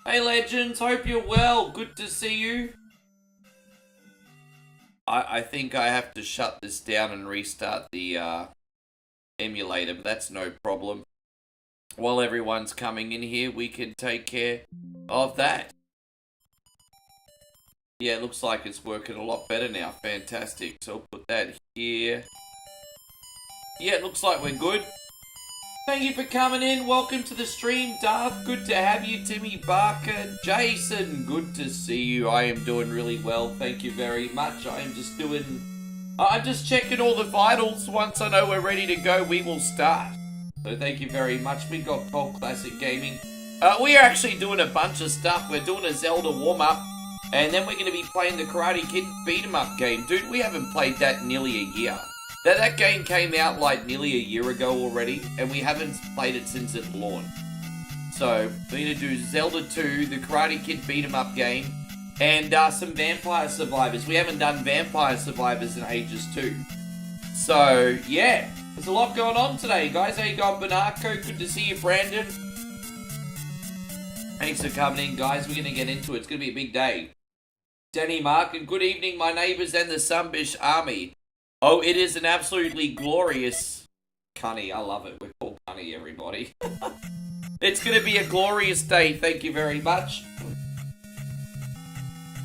Hey Legends, hope you're well. Good to see you. I think I have to shut this down and restart the emulator, but that's no problem. While everyone's coming in here, we can take care of that. Yeah, it looks like it's working a lot better now. Fantastic. So I'll put that here. Yeah, it looks like we're good. Thank you for coming in. Welcome to the stream, Darth. Good to have you, Timmy Barker. Jason, good to see you. I am doing really well. Thank you very much. I'm just checking all the vitals. Once I know we're ready to go, we will start. So thank you very much. We got Cold Classic Gaming. We are actually doing a bunch of stuff. We're doing a Zelda warm-up. And then we're going to be playing the Karate Kid beat-em-up game. Dude, we haven't played that in nearly a year. That game came out like nearly a year ago already, and we haven't played it since it launched. So, we're going to do Zelda 2, the Karate Kid beat-em-up game, and some Vampire Survivors. We haven't done Vampire Survivors in ages too. So, yeah, there's a lot going on today, guys. How you going, Bonarco? Good to see you, Brandon. Thanks for coming in, guys. We're going to get into it. It's going to be a big day. Danny Mark, and good evening, my neighbours and the Sunbish Army. Oh, it is an absolutely glorious... Cunny, I love it. We're called Cunny, everybody. It's going to be a glorious day. Thank you very much.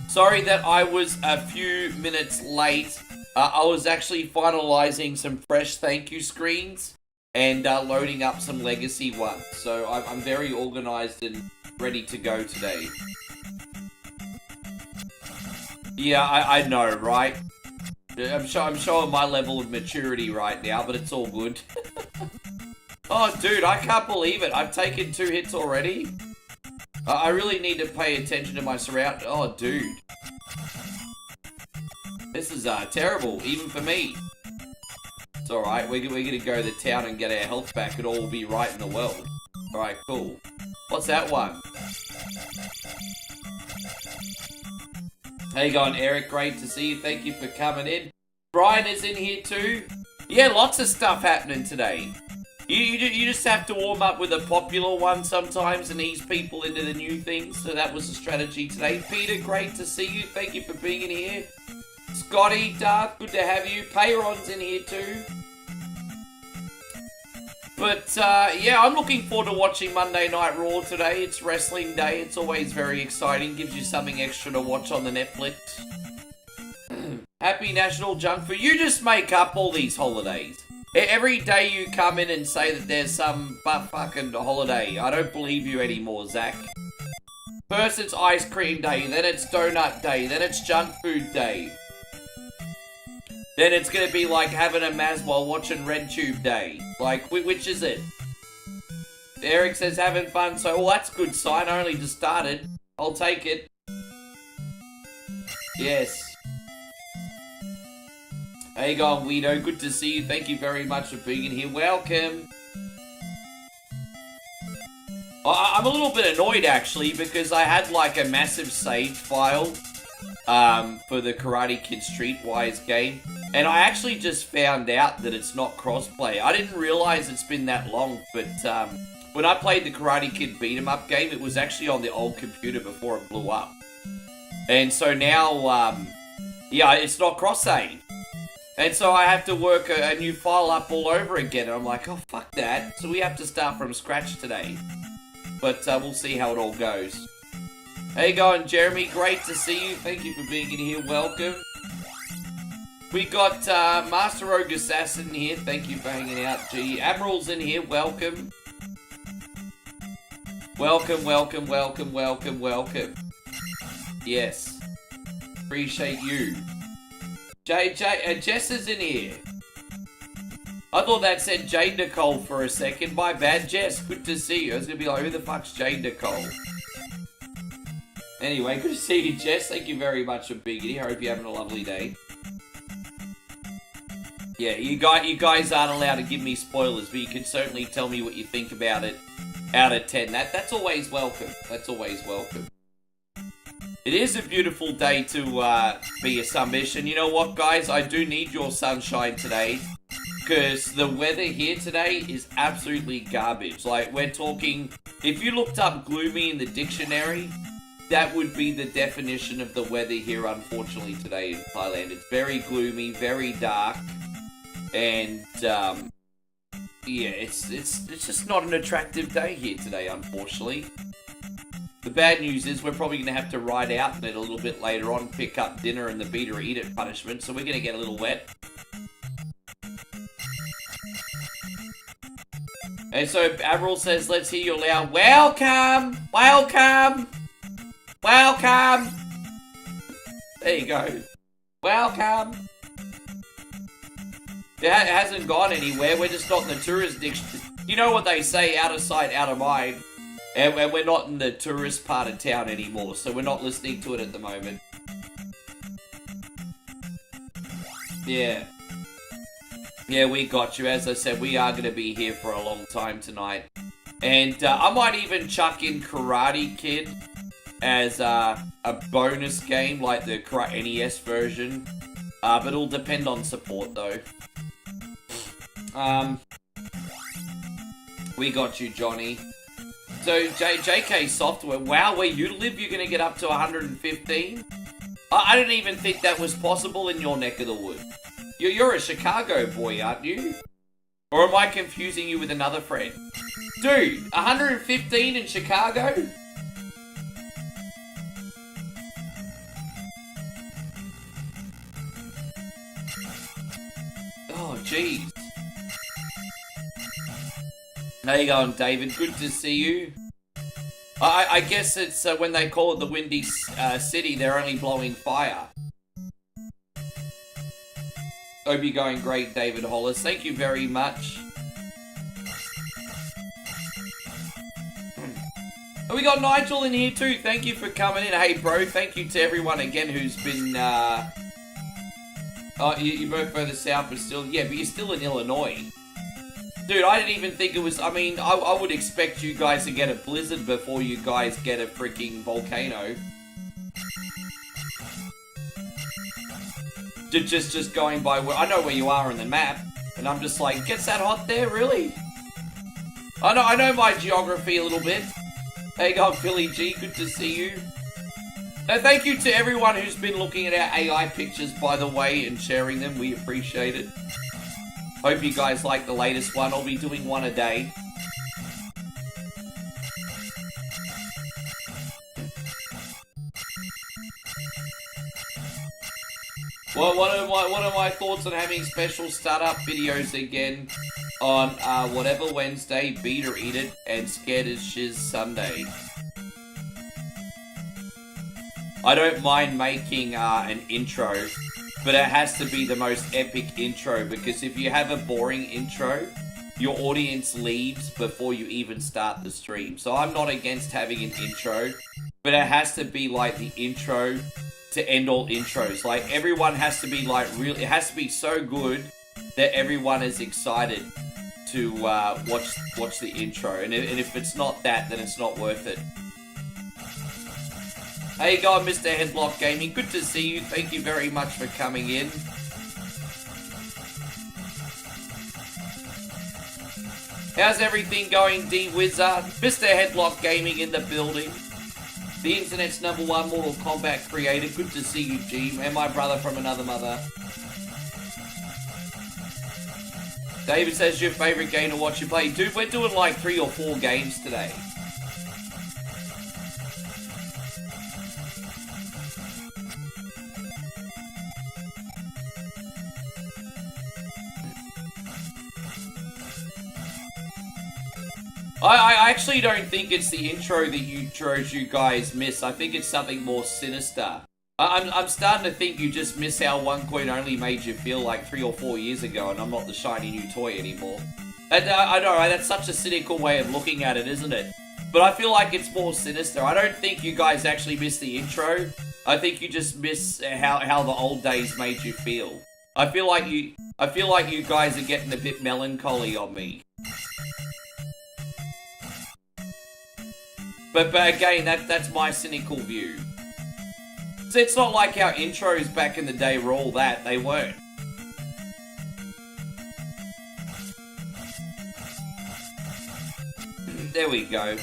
Sorry that I was a few minutes late. I was actually finalising some fresh thank you screens and loading up some legacy ones. So I'm very organised and ready to go today. Yeah, I know, right? I'm showing my level of maturity right now, but it's all good. Oh, dude, I can't believe it. I've taken 2 hits already. I really need to pay attention to my surroundings. Oh, dude. This is terrible, even for me. It's alright. We're going to go to town and get our health back. It'll all be right in the world. Alright, cool. What's that one? How you going, Eric? Great to see you. Thank you for coming in. Brian is in here too. Yeah, lots of stuff happening today. You just have to warm up with a popular one sometimes and ease people into the new things. So that was the strategy today. Peter, great to see you. Thank you for being in here. Scotty, Darth, good to have you. Payron's in here too. But, yeah, I'm looking forward to watching Monday Night Raw today. It's wrestling day. It's always very exciting. Gives you something extra to watch on the Netflix. Happy National Junk Food. You just make up all these holidays. Every day you come in and say that there's some fucking holiday. I don't believe you anymore, Zach. First it's Ice Cream Day, then it's Donut Day, then it's Junk Food Day. Then it's going to be like having a Maz while watching RedTube Day. Like, which is it? Eric says having fun, so, well, that's a good sign. I only just started. I'll take it. Yes. How you going, Weedo? Good to see you. Thank you very much for being in here. Welcome. I'm a little bit annoyed, actually, because I had, like, a massive save file for the Karate Kid Streetwise game. And I actually just found out that it's not crossplay. I didn't realize it's been that long, but when I played the Karate Kid beat-em-up game, it was actually on the old computer before it blew up. And so now, yeah, it's not cross-save. And so I have to work a new file up all over again. And I'm like, oh, fuck that. So we have to start from scratch today. But we'll see how it all goes. How you going, Jeremy? Great to see you. Thank you for being in here. Welcome. We got Master Rogue Assassin here. Thank you for hanging out, G. Admiral's in here. Welcome. Welcome, welcome, welcome, welcome, welcome. Yes. Appreciate you. Jess is in here. I thought that said Jade Nicole for a second. My bad, Jess. Good to see you. I was going to be like, who the fuck's Jade Nicole? Anyway, good to see you, Jess. Thank you very much for being here. I hope you're having a lovely day. Yeah, you guys aren't allowed to give me spoilers, but you can certainly tell me what you think about it out of 10. That's always welcome. That's always welcome. It is a beautiful day to be a Sunbish, and you know what, guys? I do need your sunshine today, Because the weather here today is absolutely garbage. Like, we're talking, if you looked up gloomy in the dictionary, that would be the definition of the weather here, unfortunately, today in Thailand. It's very gloomy, very dark, and, yeah, it's just not an attractive day here today, unfortunately. The bad news is we're probably going to have to ride out in it a little bit later on, pick up dinner and the beat or eat it punishment, so we're going to get a little wet. And so Avril says, let's hear you loud. Welcome! Welcome! Welcome! There you go. Welcome! It hasn't gone anywhere. We're just not in the tourist district. You know what they say, out of sight, out of mind. And we're not in the tourist part of town anymore, so we're not listening to it at the moment. Yeah. Yeah, we got you. As I said, we are going to be here for a long time tonight. And I might even chuck in Karate Kid as a bonus game, like the NES version. But it'll depend on support, though. We got you, Johnny. So, JK Software, wow, where you live, you're going to get up to 115? I didn't even think that was possible in your neck of the woods. You're a Chicago boy, aren't you? Or am I confusing you with another friend? Dude, 115 in Chicago? Oh, jeez. How you going, David? Good to see you. I guess it's when they call it the Windy City, they're only blowing fire. Hope you're going great, David Hollis. Thank you very much. And we got Nigel in here too. Thank you for coming in. Hey, bro. Thank you to everyone again who's been... Oh, you're both further south, but still... Yeah, but you're still in Illinois. Dude, I didn't even think it was... I mean, I would expect you guys to get a blizzard before you guys get a freaking volcano. Just going by where... I know where you are on the map, and I'm just like, gets that hot there, really? I know my geography a little bit. There you go, Philly G, good to see you. Thank you to everyone who's been looking at our AI pictures, by the way, and sharing them. We appreciate it. Hope you guys like the latest one. I'll be doing one a day. Well, what are my thoughts on having special startup videos again on whatever Wednesday, Beat or Eat It, and Scared as Shiz Sunday? I don't mind making an intro, but it has to be the most epic intro, because if you have a boring intro, your audience leaves before you even start the stream. So I'm not against having an intro, but it has to be like the intro to end all intros. Like, everyone has to be like really, it has to be so good that everyone is excited to watch the intro. And if it's not that, then it's not worth it. How you going, Mr. Headlock Gaming? Good to see you. Thank you very much for coming in. How's everything going, D-Wizard? Mr. Headlock Gaming in the building. The internet's #1 Mortal Kombat creator. Good to see you, G. And my brother from another mother. David says your favorite game to watch you play. Dude, we're doing like 3 or 4 games today. I actually don't think it's the intro that you guys miss. I think it's something more sinister. I'm starting to think you just miss how One Coin Only made you feel like 3 or 4 years ago, and I'm not the shiny new toy anymore. And, I know, right? That's such a cynical way of looking at it, isn't it? But I feel like it's more sinister. I don't think you guys actually miss the intro. I think you just miss how the old days made you feel. I feel like you guys are getting a bit melancholy on me. But again, that's my cynical view. So it's not like our intros back in the day were all that. They weren't. There we go.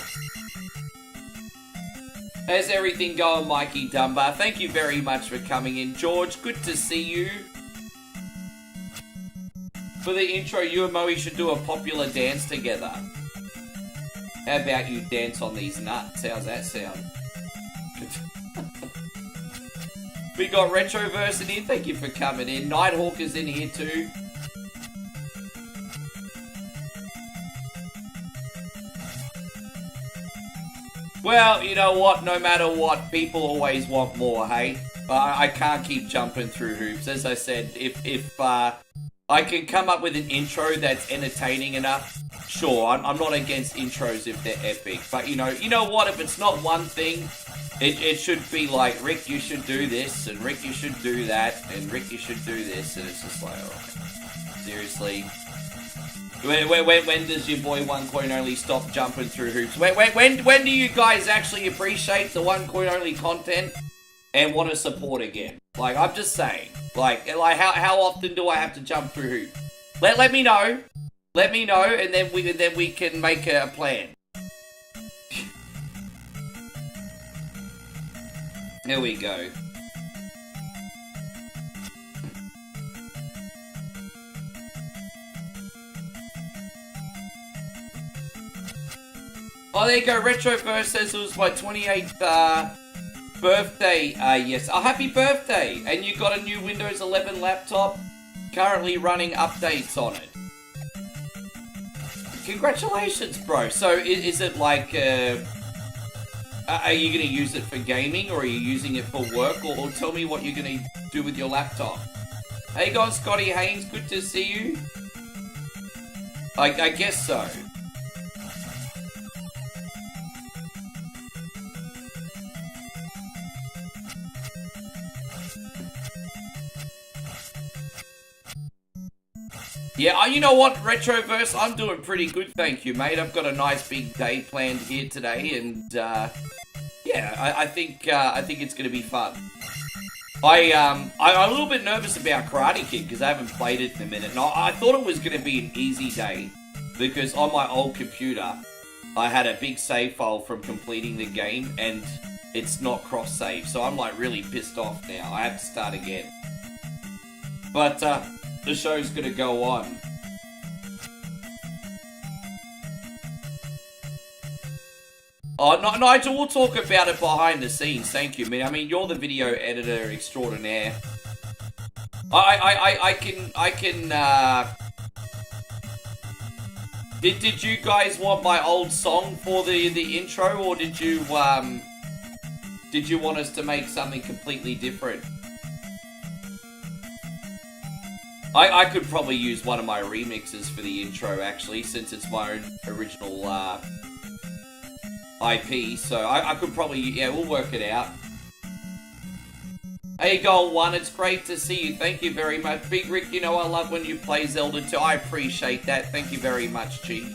How's everything going, Mikey Dunbar? Thank you very much for coming in. George, good to see you. For the intro, you and Moe should do a popular dance together. How about you dance on these nuts? How's that sound? We got Retroverse in here. Thank you for coming in. Nighthawk is in here too. Well, you know what? No matter what, people always want more, hey? I can't keep jumping through hoops. As I said, if I can come up with an intro that's entertaining enough, sure, I'm not against intros if they're epic. But, you know what? If it's not one thing, it should be like, Rick, you should do this, and Rick, you should do that, and Rick, you should do this, and it's just like, alright. Seriously. When does your boy One Coin Only stop jumping through hoops? When do you guys actually appreciate the One Coin Only content and want to support again? Like, I'm just saying. Like how often do I have to jump through hoops? Let me know. Let me know, and then we can make a plan. There we go. Oh, there you go. Retroverse says it was my 28th birthday. Yes. Oh, happy birthday. And you got a new Windows 11 laptop. Currently running updates on it. Congratulations, bro. So, is it like... are you going to use it for gaming, or are you using it for work? Or tell me what you're going to do with your laptop. Hey, guys. Scotty Haynes. Good to see you. I guess so. Yeah, you know what, Retroverse, I'm doing pretty good, thank you, mate. I've got a nice big day planned here today, and yeah, I think it's gonna be fun. I'm a little bit nervous about Karate Kid because I haven't played it in a minute. And I thought it was gonna be an easy day because on my old computer, I had a big save file from completing the game, and it's not cross-save, so I'm like really pissed off now. I have to start again. But the show's gonna go on. Oh, Nigel, we'll talk about it behind the scenes. Thank you, man. I mean, you're the video editor extraordinaire. I can. Did you guys want my old song for the intro, or did you want us to make something completely different? I could probably use one of my remixes for the intro, actually, since it's my own original IP. So I could probably, yeah, we'll work it out. Hey, Goal One, it's great to see you. Thank you very much. Big Rick, you know I love when you play Zelda 2. I appreciate that. Thank you very much, G.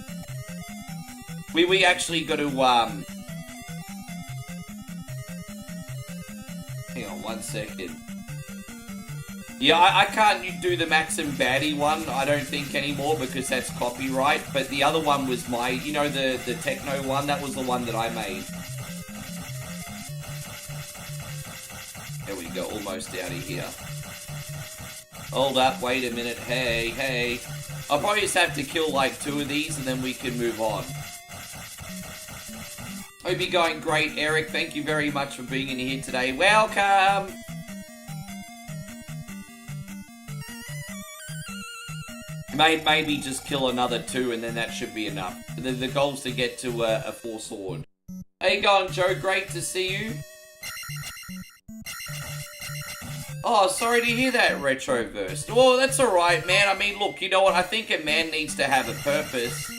We actually got to, hang on 1 second. Yeah, I can't do the Max and Baddie one, I don't think, anymore, because that's copyright. But the other one was my, you know, the techno one, that was the one that I made. There we go, almost out of here. Hold up, wait a minute, hey. I'll probably just have to kill like 2 of these, and then we can move on. Hope you're going great, Eric. Thank you very much for being in here today. Welcome! Maybe just kill another 2 and then that should be enough. The goal's to get to a 4 sword. How you going, Joe? Great to see you. Oh, sorry to hear that, Retroverse. Well, that's alright, man. I mean, look, you know what? I think a man needs to have a purpose.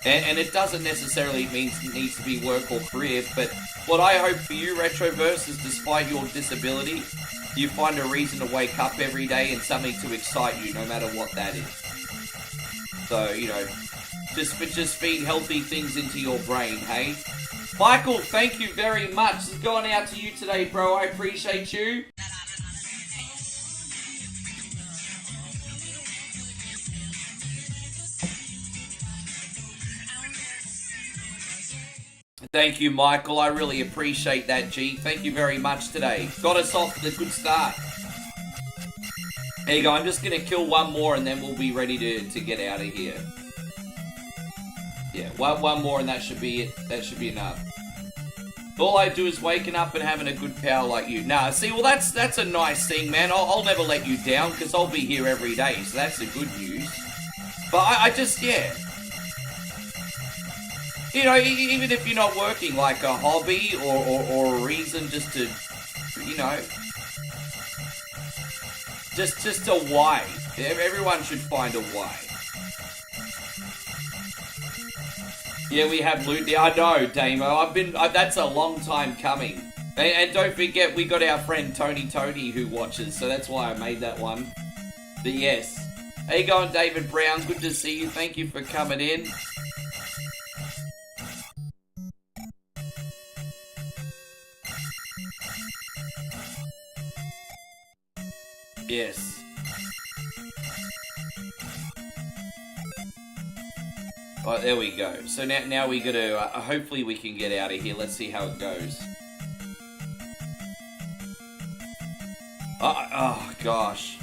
And it doesn't necessarily mean it needs to be work or career. But what I hope for you, Retroverse, is despite your disability, you find a reason to wake up every day and something to excite you, no matter what that is. So, you know, just feed healthy things into your brain, hey? Michael, thank you very much. This is going out to you today, bro. I appreciate you. Thank you, Michael. I really appreciate that, G. Thank you very much today. Got us off to the good start. There you go. I'm just going to kill one more and then we'll be ready to get out of here. Yeah, one more and that should be it. That should be enough. All I do is waking up and having a good power like you. Nah, see, well, that's a nice thing, man. I'll never let you down because I'll be here every day, so that's the good news. But I just, yeah. You know, even if you're not working, like a hobby or a reason just to, you know, just a why. Everyone should find a why. Yeah, we have loot. Yeah, I know, Damo. That's a long time coming. And don't forget, we got our friend Tony who watches, so that's why I made that one. But yes. How you going, David Brown? Good to see you. Thank you for coming in. Yes. Right, there we go. So now we gotta, hopefully we can get out of here. Let's see how it goes. Oh, gosh.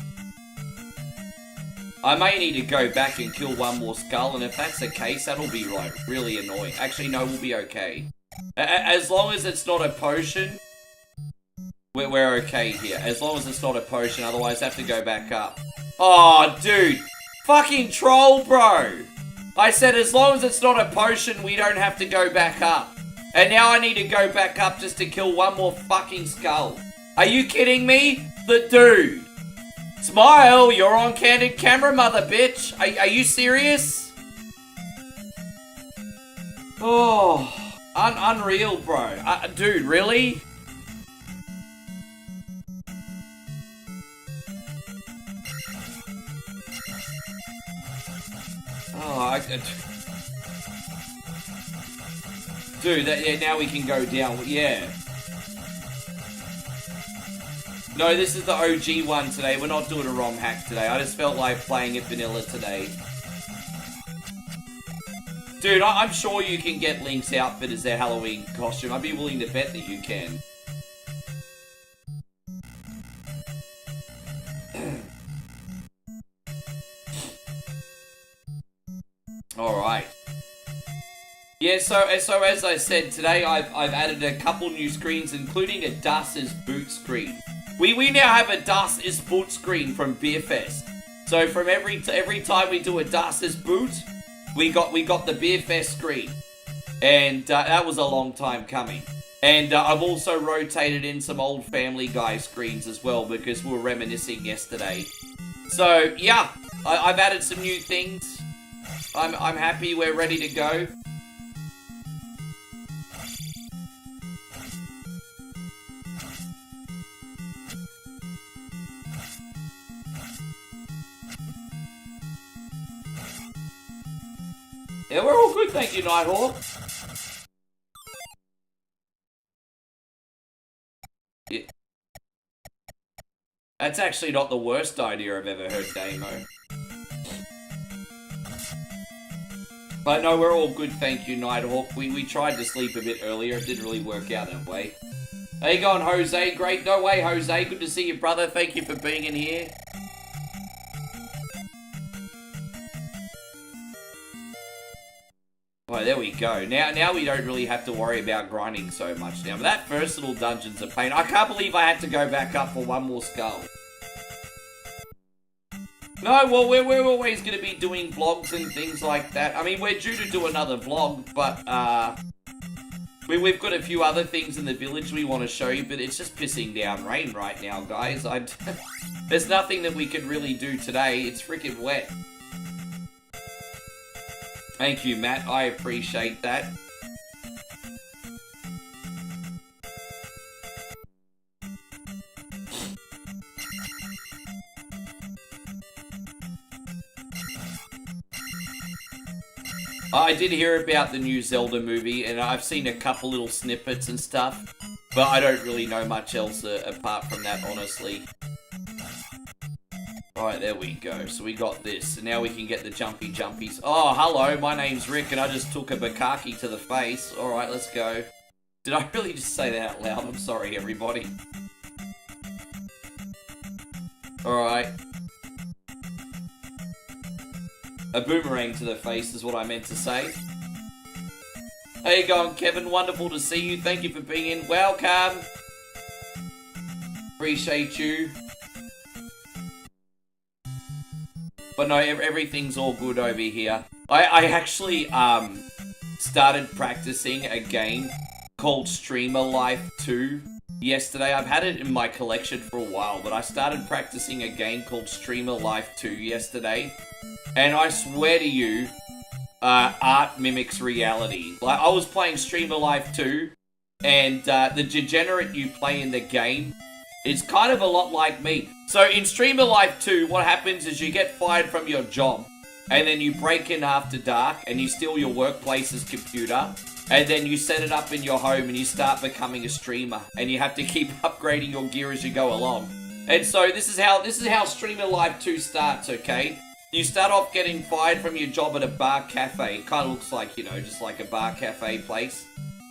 I may need to go back and kill one more skull, and if that's the case, that'll be, like, really annoying. Actually, no, we'll be okay. As long as it's not a potion, we're okay here. As long as it's not a potion, otherwise I have to go back up. Oh, dude. Fucking troll, bro. I said as long as it's not a potion, we don't have to go back up. And now I need to go back up just to kill one more fucking skull. Are you kidding me? The dude. Smile, you're on candid camera, mother bitch. Are you serious? Oh, unreal, bro. Dude, really? Oh, dude, yeah, now we can go down. Yeah. No, this is the OG one today. We're not doing a ROM hack today. I just felt like playing it vanilla today. Dude, I'm sure you can get Link's outfit as their Halloween costume. I'd be willing to bet that you can. Alright. Yeah, so as I said, today I've added a couple new screens, including a Das is Boot screen. We now have a Das is Boot screen from Beerfest. So from every time we do a Das is Boot, we got the Beerfest screen. And that was a long time coming. And I've also rotated in some old Family Guy screens as well, because we were reminiscing yesterday. So, yeah, I've added some new things. I'm happy we're ready to go. Yeah, we're all good, thank you, Nighthawk. Yeah. That's actually not the worst idea I've ever heard, Damo. But no, we're all good, thank you, Nighthawk. We tried to sleep a bit earlier. It didn't really work out that way. How you going, Jose? Great. No way, Jose. Good to see you, brother. Thank you for being in here. Oh, there we go. Now we don't really have to worry about grinding so much now. But that first little dungeon's a pain. I can't believe I had to go back up for one more skull. No, well, we're always going to be doing vlogs and things like that. I mean, we're due to do another vlog, but, we've got a few other things in the village we want to show you, but it's just pissing down rain right now, guys. There's nothing that we can really do today. It's freaking wet. Thank you, Matt. I appreciate that. I did hear about the new Zelda movie, and I've seen a couple little snippets and stuff, but I don't really know much else apart from that, honestly. Oh, Alright, there we go. So we got this. And now we can get the jumpy jumpies. Oh, hello, my name's Rick and I just took a bukkake to the face. Alright, let's go. Did I really just say that out loud? I'm sorry, everybody. Alright. A boomerang to the face is what I meant to say. How you going, Kevin? Wonderful to see you. Thank you for being in. Welcome. Appreciate you. But no, everything's all good over here. I actually started practicing a game called Streamer Life 2 yesterday. I've had it in my collection for a while, but I started practicing a game called Streamer Life 2 yesterday. And I swear to you, art mimics reality. Like, I was playing Streamer Life 2, and the degenerate you play in the game is kind of a lot like me. So in Streamer Life 2, what happens is you get fired from your job, and then you break in after dark, and you steal your workplace's computer, and then you set it up in your home, and you start becoming a streamer, and you have to keep upgrading your gear as you go along. And so this is how Streamer Life 2 starts, okay? You start off getting fired from your job at a bar cafe. It kind of looks like, you know, just like a bar cafe place.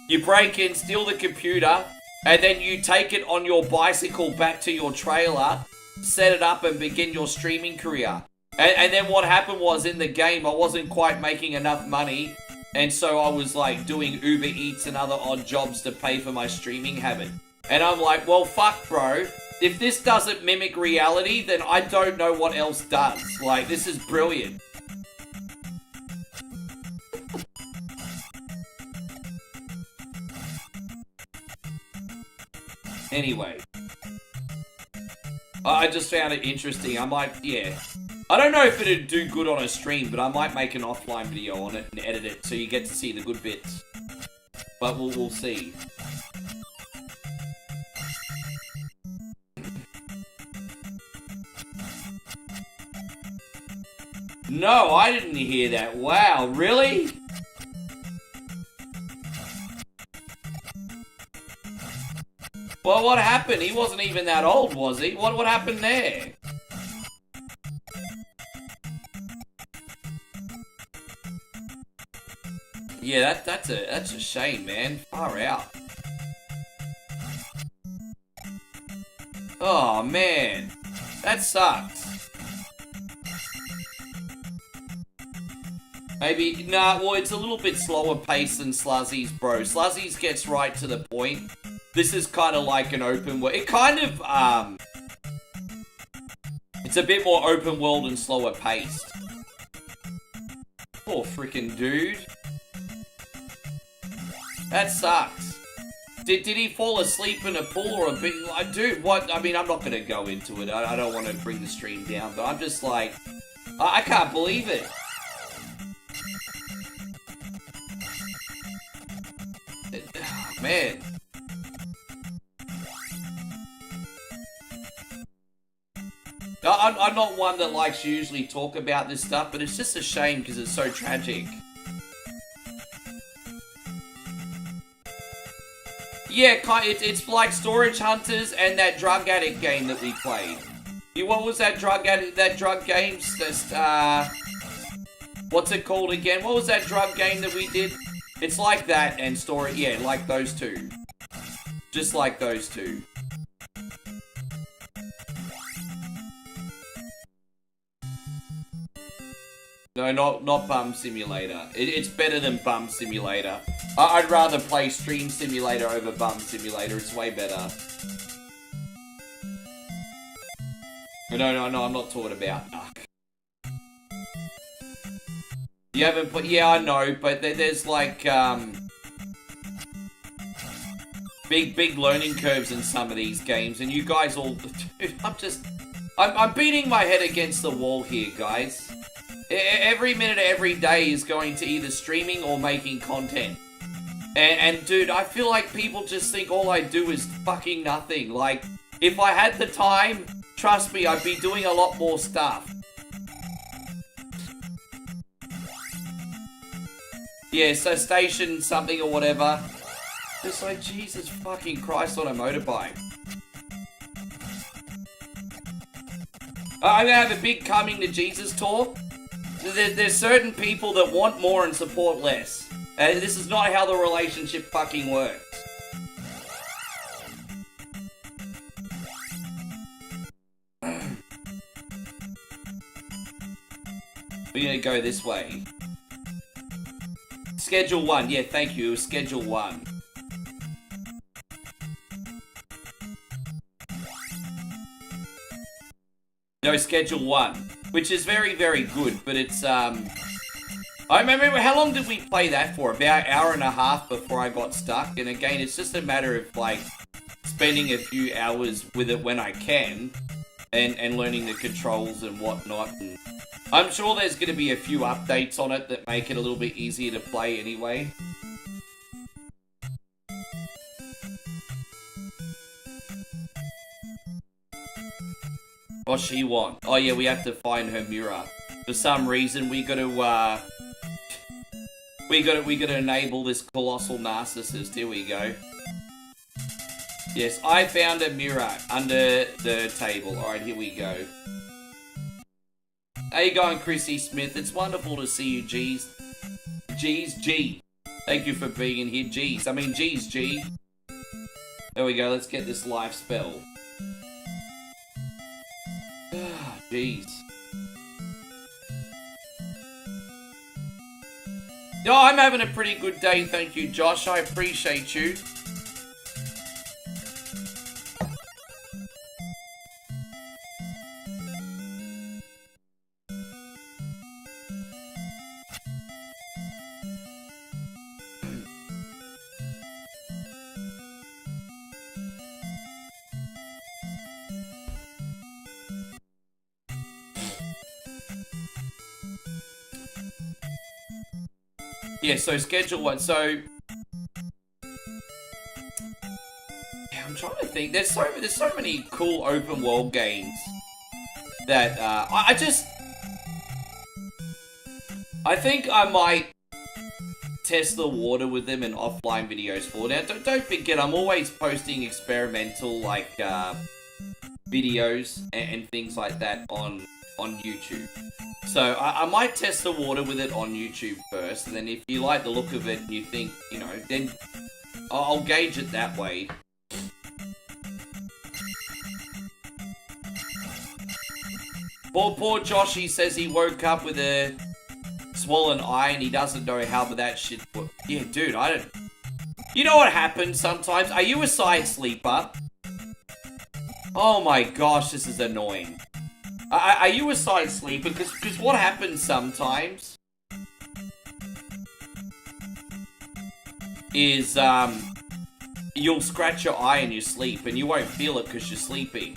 You break in, steal the computer, and then you take it on your bicycle back to your trailer, set it up and begin your streaming career. And then what happened was, in the game, I wasn't quite making enough money, and so I was like doing Uber Eats and other odd jobs to pay for my streaming habit. And I'm like, well, fuck, bro. If this doesn't mimic reality, then I don't know what else does. Like, this is brilliant. Anyway. I just found it interesting. I might, yeah. I don't know if it'd do good on a stream, but I might make an offline video on it and edit it so you get to see the good bits. But we'll see. No, I didn't hear that. Wow, really? Well, what happened? He wasn't even that old, was he? What happened there? Yeah, that's a shame, man. Far out. Oh man, that sucks. Maybe, nah, well, it's a little bit slower paced than Sluzzy's, bro. Sluzzy's gets right to the point. This is kind of like an open world. It kind of, it's a bit more open world and slower paced. Poor freaking dude. That sucks. Did he fall asleep in a pool or a big, like, dude, what? I mean, I'm not going to go into it. I don't want to bring the stream down, but I'm just like, I can't believe it. Man. I'm not one that likes to usually talk about this stuff, but it's just a shame because it's so tragic. Yeah, it's like Storage Hunters and that drug addict game that we played. What was that drug game? What's it called again? What was that drug game that we did? It's like that and story, yeah, like those two. Just like those two. No, not Bum Simulator. It's better than Bum Simulator. I'd rather play Stream Simulator over Bum Simulator. It's way better. No, I'm not talking about. You haven't put, yeah, I know, but there's like, big learning curves in some of these games, and you guys all, dude, I'm beating my head against the wall here, guys. Every minute, every day is going to either streaming or making content. And dude, I feel like people just think all I do is fucking nothing. Like, if I had the time, trust me, I'd be doing a lot more stuff. Yeah, so station something or whatever. Just like, Jesus fucking Christ on a motorbike. I'm gonna have a big coming to Jesus tour. There's certain people that want more and support less. This is not how the relationship fucking works. We're gonna go this way. Schedule 1. Yeah, thank you. It was Schedule 1. No, Schedule 1. Which is very, very good, but it's, I remember, how long did we play that for? About an hour and a half before I got stuck. And again, it's just a matter of, like, spending a few hours with it when I can. And learning the controls and whatnot. And I'm sure there's going to be a few updates on it that make it a little bit easier to play anyway. What's she want? Oh yeah, we have to find her mirror. For some reason, we gotta enable this colossal narcissist. Here we go. Yes, I found a mirror under the table. Alright, here we go. How you going, Chrissy Smith? It's wonderful to see you, G's. G's, G. Thank you for being in here, G's. I mean, G's, G. There we go, let's get this life spell. Ah, jeez. Oh, I'm having a pretty good day, thank you, Josh. I appreciate you. Yeah, so Schedule 1, so... Yeah, I'm trying to think, there's so many cool open world games that, I think I might test the water with them in offline videos for now. Don't forget, I'm always posting experimental, like, videos and things like that on YouTube. So I might test the water with it on YouTube first, and then if you like the look of it and you think, you know, then I'll gauge it that way. Poor Josh, he says he woke up with a swollen eye and he doesn't know how that shit... Yeah, dude, I don't... You know what happens sometimes? Are you a side sleeper? Oh my gosh, this is annoying. Are you a side sleeper? Because what happens sometimes is, you'll scratch your eye in your sleep and you won't feel it because you're sleeping.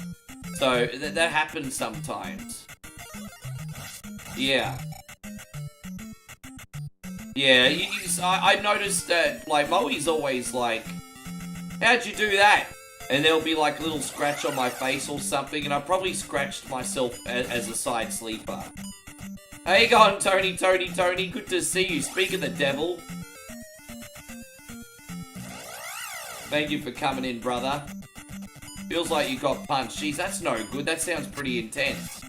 So, that happens sometimes. Yeah. Yeah, I noticed that, like, Moe's always like, how'd you do that? And there'll be like a little scratch on my face or something, and I probably scratched myself as a side sleeper. How you going, Tony? Good to see you. Speak of the devil. Thank you for coming in, brother. Feels like you got punched. Jeez, that's no good. That sounds pretty intense.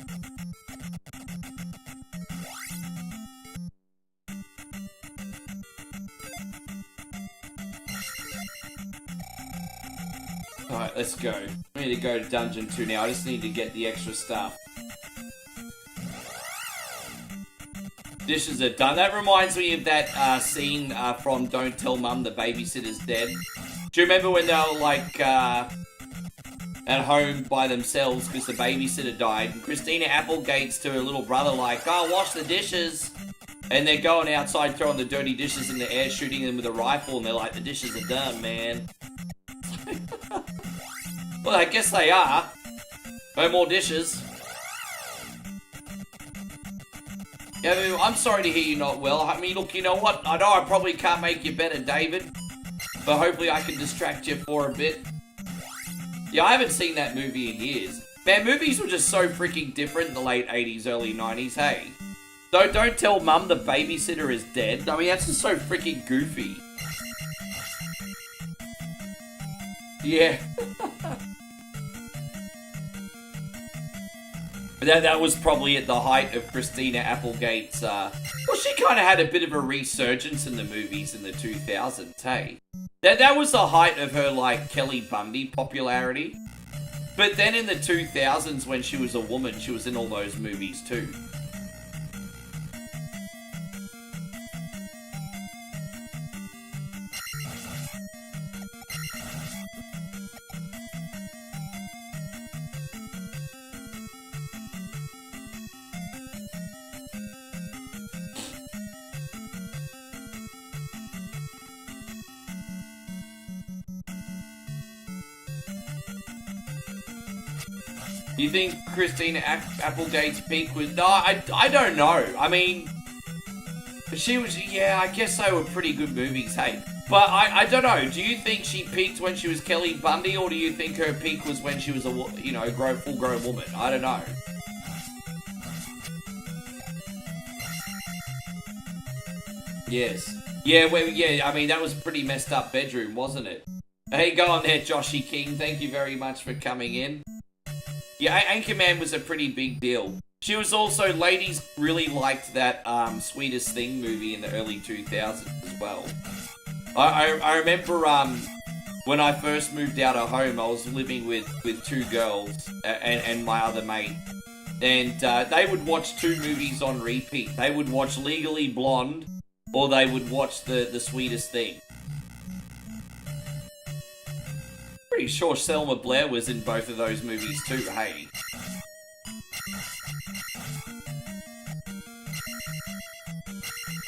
Alright, let's go. I need to go to Dungeon 2 now. I just need to get the extra stuff. Dishes are done. That reminds me of that scene from Don't Tell Mum the Babysitter's Dead. Do you remember when they were like at home by themselves because the babysitter died? And Christina Applegate's to her little brother like, oh, wash the dishes. And they're going outside throwing the dirty dishes in the air, shooting them with a rifle, and they're like, the dishes are done, man. Well, I guess they are. No more dishes. Yeah, I mean, I'm sorry to hear you're not well. I mean, look, you know what? I know I probably can't make you better, David. But hopefully I can distract you for a bit. Yeah, I haven't seen that movie in years. Man, movies were just so freaking different in the late 80s, early 90s, hey? Don't tell Mum the babysitter is dead. I mean, that's just so freaking goofy. Yeah. That was probably at the height of Christina Applegate's, well, she kind of had a bit of a resurgence in the movies in the 2000s, hey? That was the height of her, like, Kelly Bundy popularity. But then in the 2000s, when she was a woman, she was in all those movies too. Do you think Christina Applegate's peak was... No, I don't know. I mean, she was... Yeah, I guess they were pretty good movies, hey. But I don't know. Do you think she peaked when she was Kelly Bundy, or do you think her peak was when she was a, you know, full-grown woman? I don't know. Yes. Yeah, well, yeah, I mean, that was a pretty messed up bedroom, wasn't it? Hey, go on there, Joshy King. Thank you very much for coming in. Yeah, Anchorman was a pretty big deal. She was also, ladies really liked that Sweetest Thing movie in the early 2000s as well. I remember when I first moved out of home, I was living with two girls and my other mate. And they would watch two movies on repeat. They would watch Legally Blonde, or they would watch the Sweetest Thing. Pretty sure Selma Blair was in both of those movies too, hey?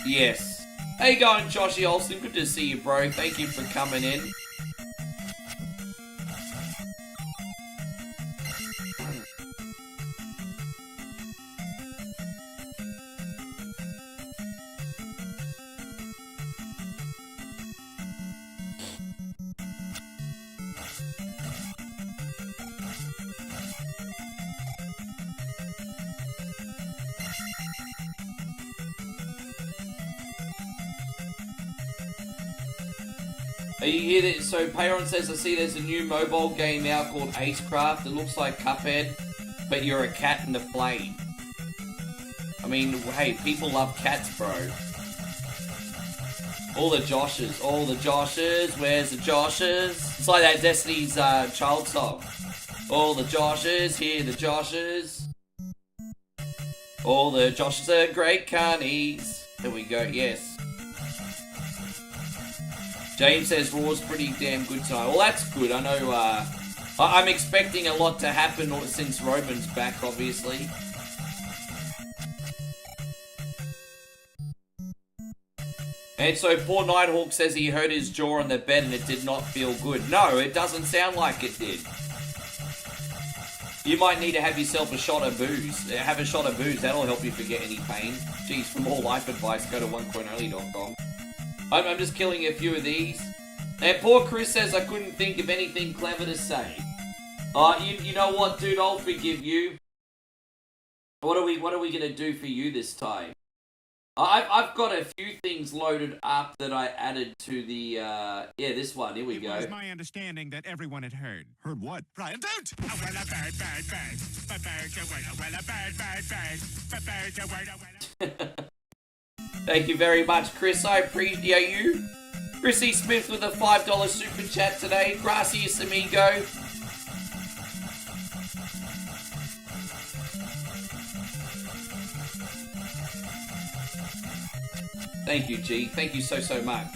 Yes. How you going, Joshy Olsen? Good to see you, bro. Thank you for coming in. Are you here? That, so Payron says, I see there's a new mobile game out called Acecraft. It looks like Cuphead, but you're a cat in a plane. I mean, hey, people love cats, bro. All the Joshes, where's the Joshes? It's like that Destiny's Child song. All the Joshes, hear the Joshes. All the Joshes are great carnies. There we go, yes. James says Raw's pretty damn good tonight. Well, that's good. I know, I'm expecting a lot to happen since Roman's back, obviously. And so poor Nighthawk says he hurt his jaw on the bed and it did not feel good. No, it doesn't sound like it did. You might need to have yourself a shot of booze. Have a shot of booze. That'll help you forget any pain. Jeez, for more life advice, go to onecoinonly.com. I'm just killing a few of these. And poor Chris says I couldn't think of anything clever to say. You know what, dude? I'll forgive you. What are we gonna do for you this time? I've got a few things loaded up that I added to the yeah, this one. Here we go. It was my understanding that everyone had heard. Heard what? Brian, don't! Oh, well, a bird, bird, bird. A bird, a word, well, a bird, bird, bird. A bird, a word, well, Thank you very much, Chris. I appreciate you. Chrissy Smith with a $5 super chat today. Gracias, amigo. Thank you, G. Thank you so much.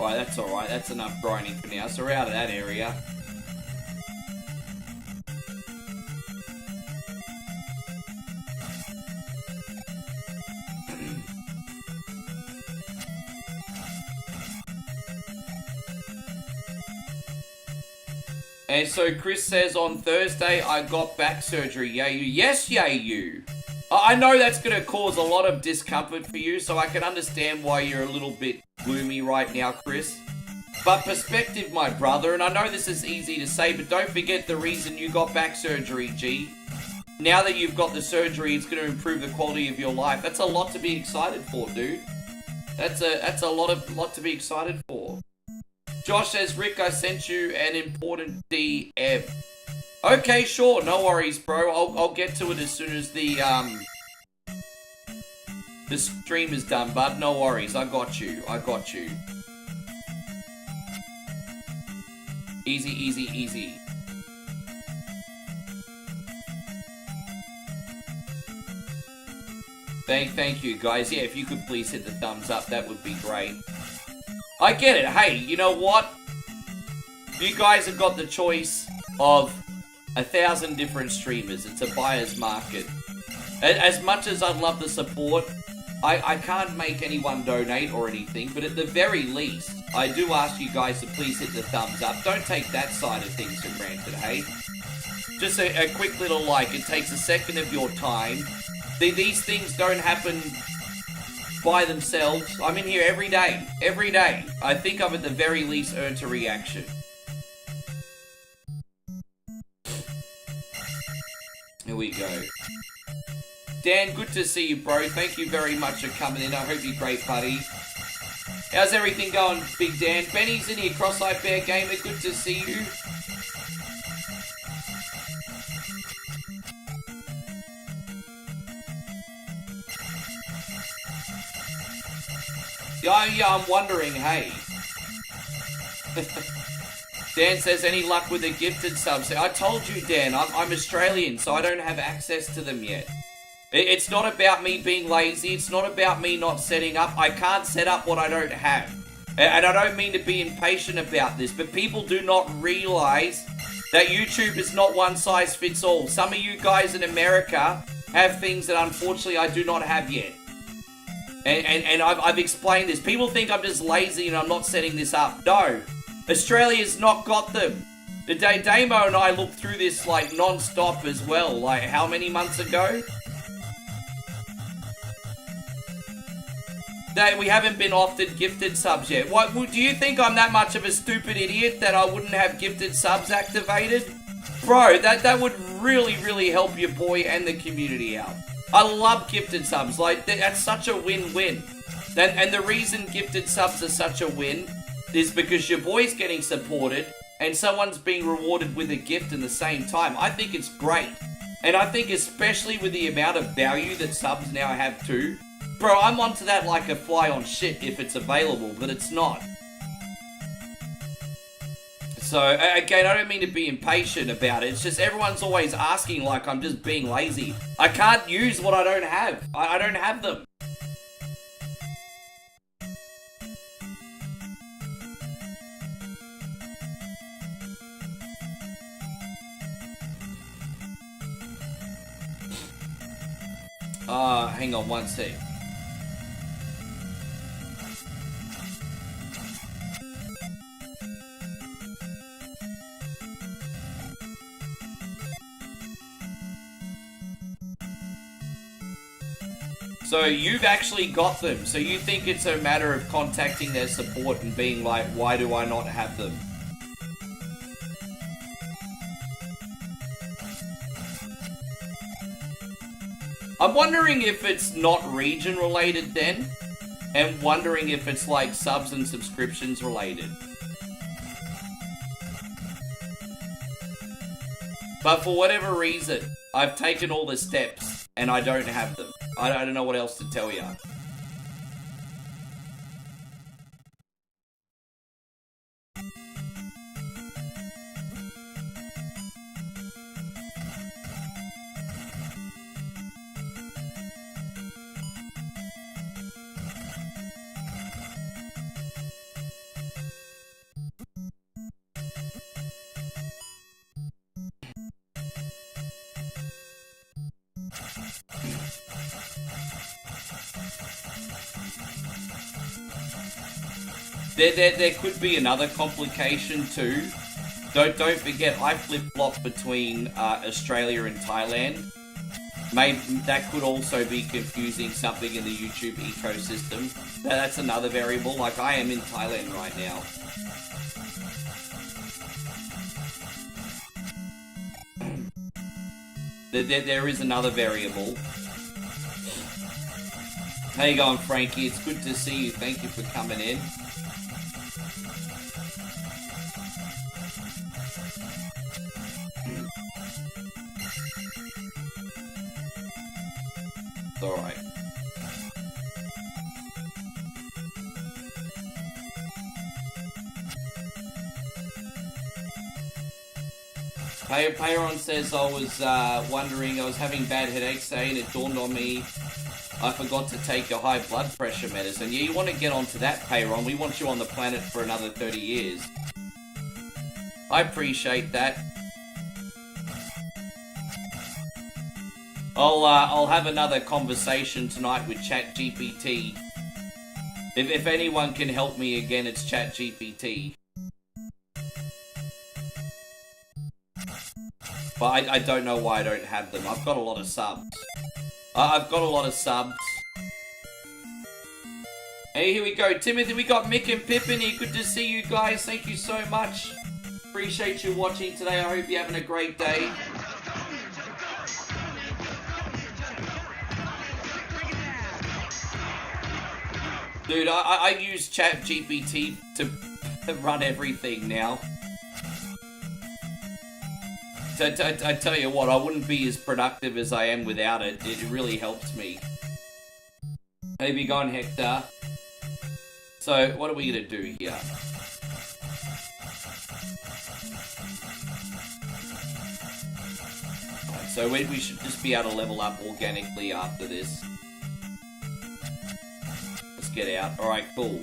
Alright, that's alright. That's enough grinding for now. So we're out of that area. And so Chris says on Thursday, I got back surgery. Yay you. Yes, yay you. I know that's going to cause a lot of discomfort for you, so I can understand why you're a little bit gloomy right now, Chris. But perspective, my brother, and I know this is easy to say, but don't forget the reason you got back surgery, G. Now that you've got the surgery, it's going to improve the quality of your life. That's a lot to be excited for, dude. That's a lot to be excited for. Josh says, Rick, I sent you an important DM. Okay, sure, no worries, bro. I'll get to it as soon as the stream is done, bud. No worries, I got you. Easy, easy, easy. Thank you, guys. Yeah, if you could please hit the thumbs up, that would be great. I get it. Hey, you know what? You guys have got the choice of 1,000 different streamers. It's a buyer's market. As much as I'd love the support, I can't make anyone donate or anything, but at the very least, I do ask you guys to please hit the thumbs up. Don't take that side of things for granted, hey? Just a quick little like. It takes a second of your time. These things don't happen by themselves. I'm in here every day. Every day. I think I've at the very least earned a reaction. Here we go. Dan, good to see you, bro. Thank you very much for coming in. I hope you're great, buddy. How's everything going, Big Dan? Benny's in here, Cross-Eyed Bear Gamer. Good to see you. Yeah, I'm wondering, hey. Dan says, any luck with the gifted subs? I told you, Dan, I'm Australian, so I don't have access to them yet. It's not about me being lazy. It's not about me not setting up. I can't set up what I don't have. And I don't mean to be impatient about this, but people do not realize that YouTube is not one size fits all. Some of you guys in America have things that unfortunately I do not have yet. And I've explained this. People think I'm just lazy and I'm not setting this up. No. Australia's not got them. The day Damo and I looked through this like non-stop as well. Like how many months ago? We haven't been offered gifted subs yet. What, do you think I'm that much of a stupid idiot that I wouldn't have gifted subs activated? Bro, that would really, really help your boy and the community out. I love gifted subs. Like, that's such a win-win. And the reason gifted subs are such a win is because your boy's getting supported and someone's being rewarded with a gift in the same time. I think it's great. And I think especially with the amount of value that subs now have too. Bro, I'm onto that like a fly on shit if it's available, but it's not. So, again, I don't mean to be impatient about it. It's just everyone's always asking like I'm just being lazy. I can't use what I don't have. I don't have them. Hang on one sec. So you've actually got them. So you think it's a matter of contacting their support and being like, why do I not have them? I'm wondering if it's not region related then, and wondering if it's like subs and subscriptions related. But for whatever reason, I've taken all the steps and I don't have them. I don't know what else to tell you. There could be another complication too. Don't forget, I flip-flop between Australia and Thailand. Maybe that could also be confusing something in the YouTube ecosystem. That's another variable. Like, I am in Thailand right now. There is another variable. How you going, Frankie? It's good to see you. Thank you for coming in. Alright. Payron says I was wondering, I was having bad headaches today and it dawned on me I forgot to take a high blood pressure medicine. Yeah, you want to get onto that, Payron. We want you on the planet for another 30 years. I appreciate that. I'll have another conversation tonight with ChatGPT. If anyone can help me again, it's ChatGPT. But I don't know why I don't have them. I've got a lot of subs. I've got a lot of subs. Hey, here we go. Timothy, we got Mick and Pippin here. Good to see you guys. Thank you so much. Appreciate you watching today. I hope you're having a great day. Dude, I use ChatGPT to run everything now. So I tell you what, I wouldn't be as productive as I am without it. It really helps me. How have you gone, Hector? So, what are we going to do here? Right, so we should just be able to level up organically after this. Let's get out. Alright, cool.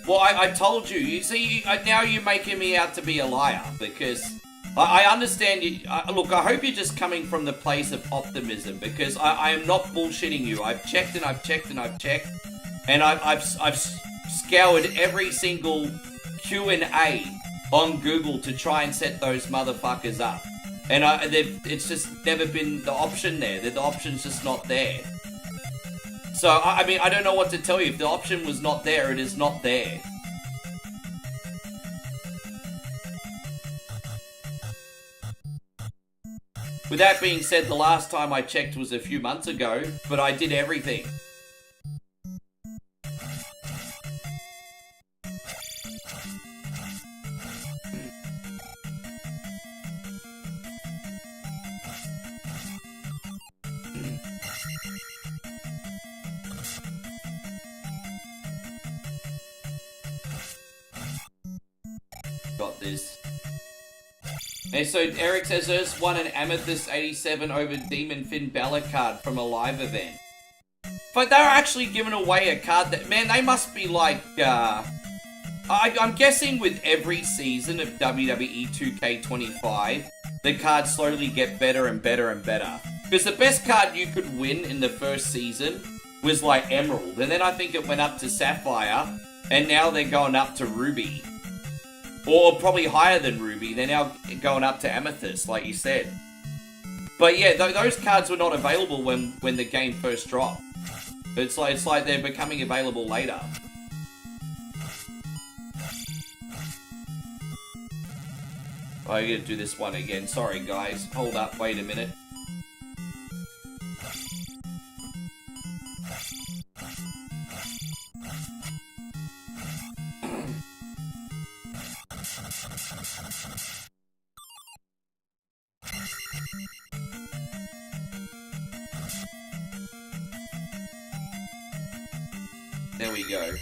Well, I told you. You see, now you're making me out to be a liar, because I understand you. Look, I hope you're just coming from the place of optimism, because I am not bullshitting you. I've checked and I've checked and I've checked, and I've scoured every single Q&A on Google to try and set those motherfuckers up. And it's just never been the option there. The option's just not there. So, I mean, I don't know what to tell you. If the option was not there, it is not there. With that being said, the last time I checked was a few months ago, but I did everything. Got this. Hey, so Eric says Urs won an Amethyst 87 over Demon Finn Balor card from a live event. But they're actually giving away a card that, man, they must be like, I'm guessing with every season of WWE 2K25, the cards slowly get better and better and better. Because the best card you could win in the first season was like Emerald, and then I think it went up to Sapphire, and now they're going up to Ruby. Or probably higher than Ruby. They're now going up to Amethyst, like you said. But yeah, those cards were not available when the game first dropped. It's like they're becoming available later. Oh, I gotta do this one again. Sorry, guys. Hold up. Wait a minute. There we go.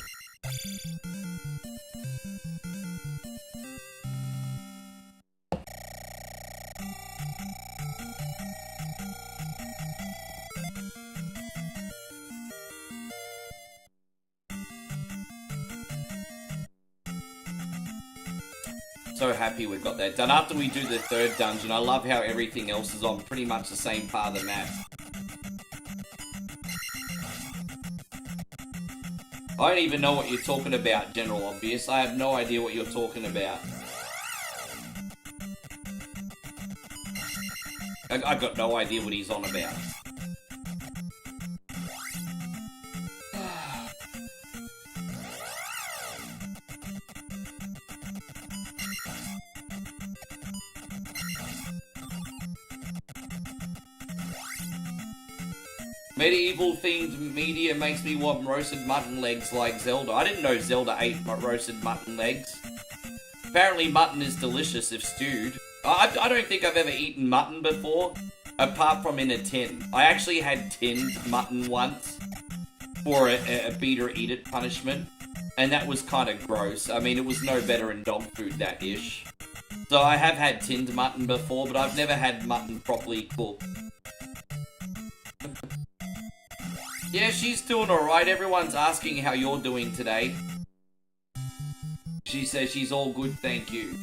So happy we got that done. After we do the third dungeon, I love how everything else is on pretty much the same part of the map. I don't even know what you're talking about, General Obvious. I have no idea what you're talking about. I got no idea what he's on about. Medieval themed media makes me want roasted mutton legs like Zelda. I didn't know Zelda ate roasted mutton legs. Apparently mutton is delicious if stewed. I don't think I've ever eaten mutton before, apart from in a tin. I actually had tinned mutton once for a beat or eat it punishment, and that was kind of gross. I mean, it was no better in dog food, that ish. So I have had tinned mutton before, but I've never had mutton properly cooked. Yeah, she's doing alright. Everyone's asking how you're doing today. She says she's all good, thank you.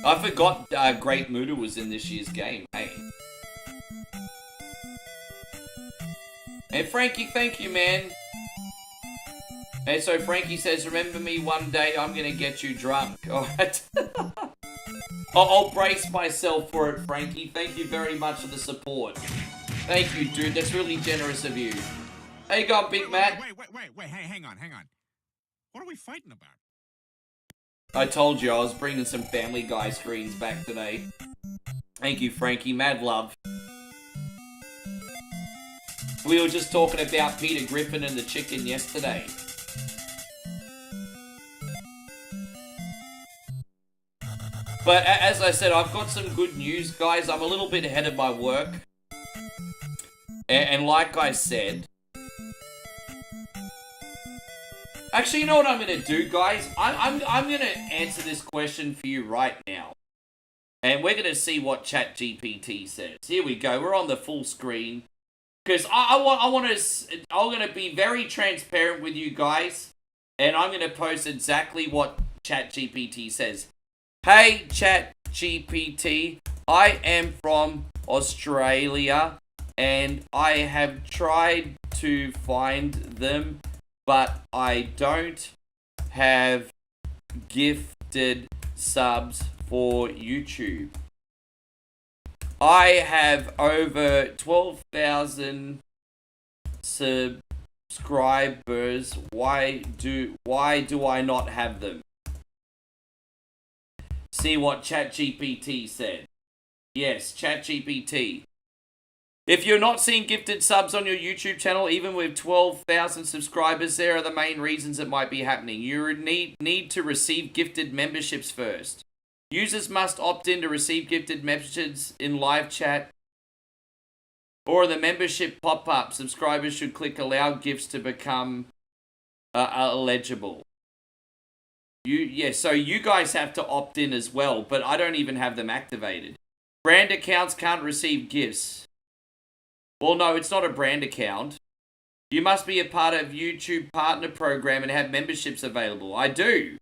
I forgot Great Muda was in this year's game, hey. And Frankie, thank you, man. And so Frankie says, remember me one day, I'm gonna get you drunk. Alright. I'll brace myself for it, Frankie. Thank you very much for the support. Thank you, dude. That's really generous of you. How you going, Big Matt? Wait. Hey, hang on. What are we fighting about? I told you I was bringing some Family Guy screens back today. Thank you, Frankie. Mad love. We were just talking about Peter Griffin and the chicken yesterday. But as I said, I've got some good news, guys. I'm a little bit ahead of my work. And like I said... Actually, you know what I'm going to do, guys? I'm going to answer this question for you right now. And we're going to see what ChatGPT says. Here we go. We're on the full screen. Because I'm going to be very transparent with you guys. And I'm going to post exactly what ChatGPT says. Hey, ChatGPT, I am from Australia, and I have tried to find them, but I don't have gifted subs for YouTube. I have over 12,000 subscribers. Why do I not have them? See what ChatGPT said. Yes, ChatGPT. If you're not seeing gifted subs on your YouTube channel, even with 12,000 subscribers, there are the main reasons it might be happening. You need to receive gifted memberships first. Users must opt in to receive gifted messages in live chat or the membership pop-up. Subscribers should click allow gifts to become eligible. So you guys have to opt in as well, but I don't even have them activated. Brand accounts can't receive gifts. Well, no, it's not a brand account. You must be a part of YouTube Partner Program and have memberships available. I do.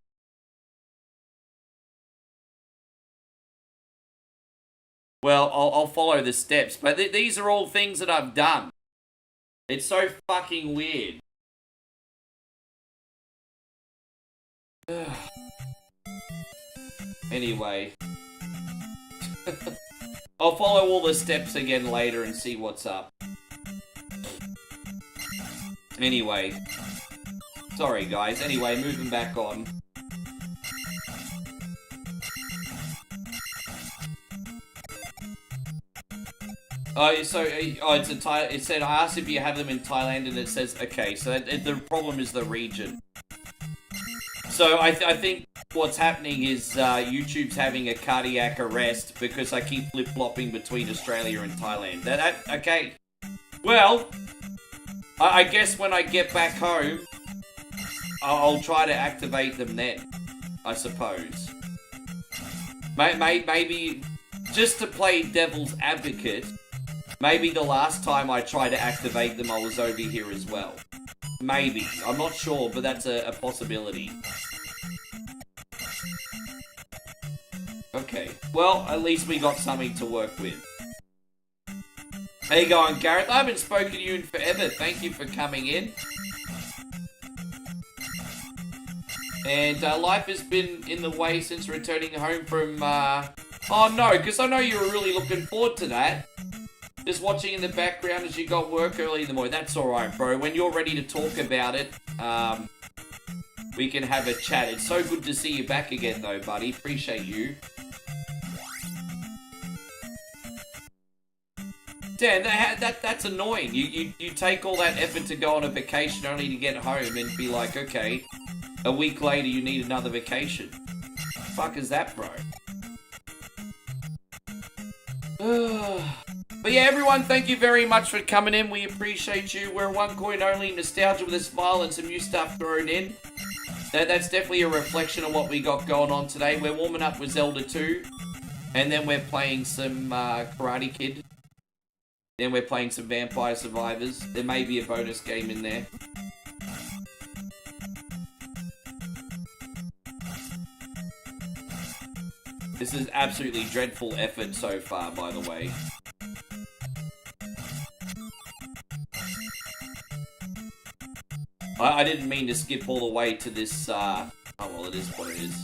Well, I'll follow the steps, but these are all things that I've done. It's so fucking weird. Anyway. I'll follow all the steps again later and see what's up. Anyway. Sorry, guys. Anyway, moving back on. It said, I asked if you have them in Thailand, and it says, okay, so the problem is the region. So I think what's happening is YouTube's having a cardiac arrest because I keep flip-flopping between Australia and Thailand. Okay. Well, I guess when I get back home, I'll try to activate them then, I suppose. Maybe, just to play devil's advocate, maybe the last time I tried to activate them, I was over here as well. Maybe. I'm not sure, but that's a possibility. Okay. Well, at least we got something to work with. How you going, Gareth? I haven't spoken to you in forever. Thank you for coming in. And life has been in the way since returning home from... Oh, no, because I know you were really looking forward to that. Just watching in the background as you got work early in the morning. That's alright, bro. When you're ready to talk about it, we can have a chat. It's so good to see you back again, though, buddy. Appreciate you. Dan, that's annoying. You take all that effort to go on a vacation only to get home and be like, okay, a week later you need another vacation. Fuck is that, bro? But yeah, everyone, thank you very much for coming in. We appreciate you. We're one coin only, nostalgia with a smile and some new stuff thrown in. That's definitely a reflection of what we got going on today. We're warming up with Zelda 2. And then we're playing some Karate Kid. Then we're playing some Vampire Survivors. There may be a bonus game in there. This is absolutely dreadful effort so far, by the way. I didn't mean to skip all the way to this, oh well, it is what it is.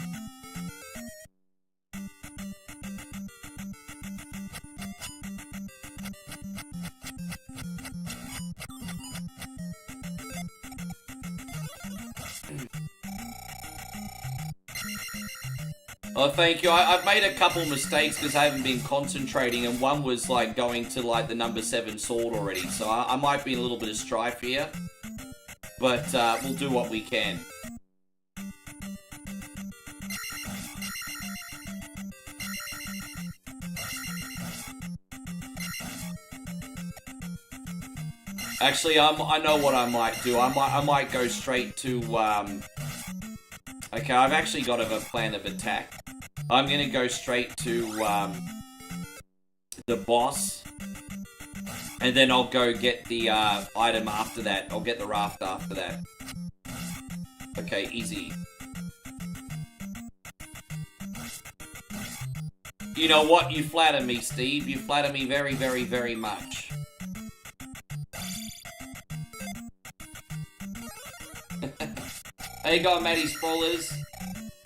Oh, thank you. I've made a couple mistakes because I haven't been concentrating, and one was like going to like the number 7 sword already, so I might be in a little bit of strife here. But we'll do what we can. Actually, I know what I might do. I might go straight to okay, I've actually got a plan of attack. I'm gonna go straight to the boss. And then I'll go get the item after that. I'll get the raft after that. Okay, easy. You know what? You flatter me, Steve. You flatter me very, very, very much. How you going, Matty Sprawlers?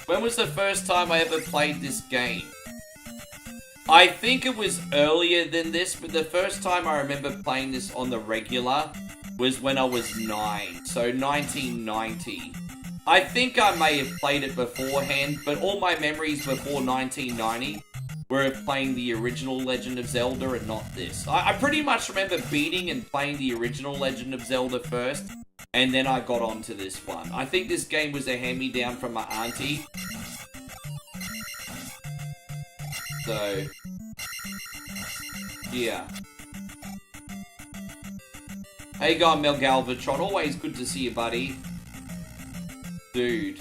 When was the first time I ever played this game? I think it was earlier than this, but the first time I remember playing this on the regular was when I was 9, so 1990. I think I may have played it beforehand, but all my memories before 1990 were of playing the original Legend of Zelda and not this. I pretty much remember beating and playing the original Legend of Zelda first, and then I got onto this one. I think this game was a hand-me-down from my auntie. So, yeah. How you going, Mel Galvatron? Always good to see you, buddy. Dude.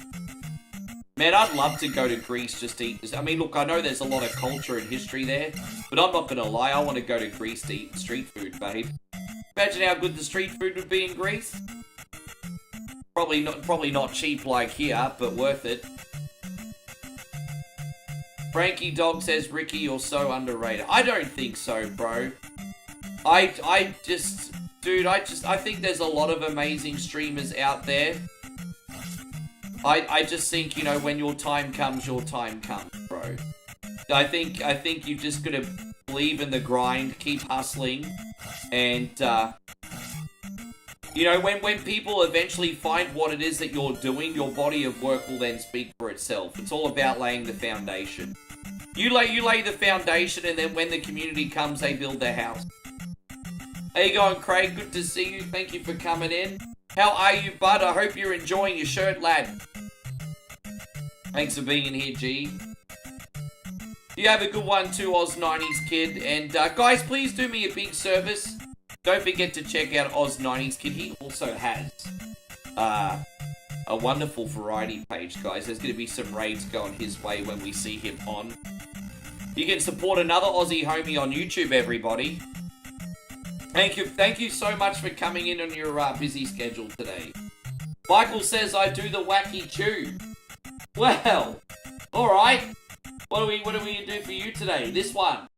Man, I'd love to go to Greece just to eat this. I mean, look, I know there's a lot of culture and history there, but I'm not gonna lie, I want to go to Greece to eat street food, babe. Imagine how good the street food would be in Greece. Probably not cheap like here, but worth it. Frankie Dog says, Ricky, you're so underrated. I don't think so, bro. I think there's a lot of amazing streamers out there. I just think, you know, when your time comes, bro. I think you just gotta believe in the grind, keep hustling, and, you know, when people eventually find what it is that you're doing, your body of work will then speak for itself. It's all about laying the foundation. You lay the foundation, and then when the community comes, they build their house. How you going, Craig? Good to see you. Thank you for coming in. How are you, bud? I hope you're enjoying your shirt, lad. Thanks for being in here, G. You have a good one too, Oz90s Kid. And guys, please do me a big service. Don't forget to check out Oz90s Kid. He also has a wonderful variety page, guys. There's going to be some raids going his way when we see him on. You can support another Aussie homie on YouTube, everybody. Thank you so much for coming in on your busy schedule today. Michael says I do the wacky chew. Well, all right. What are we gonna do for you today? This one.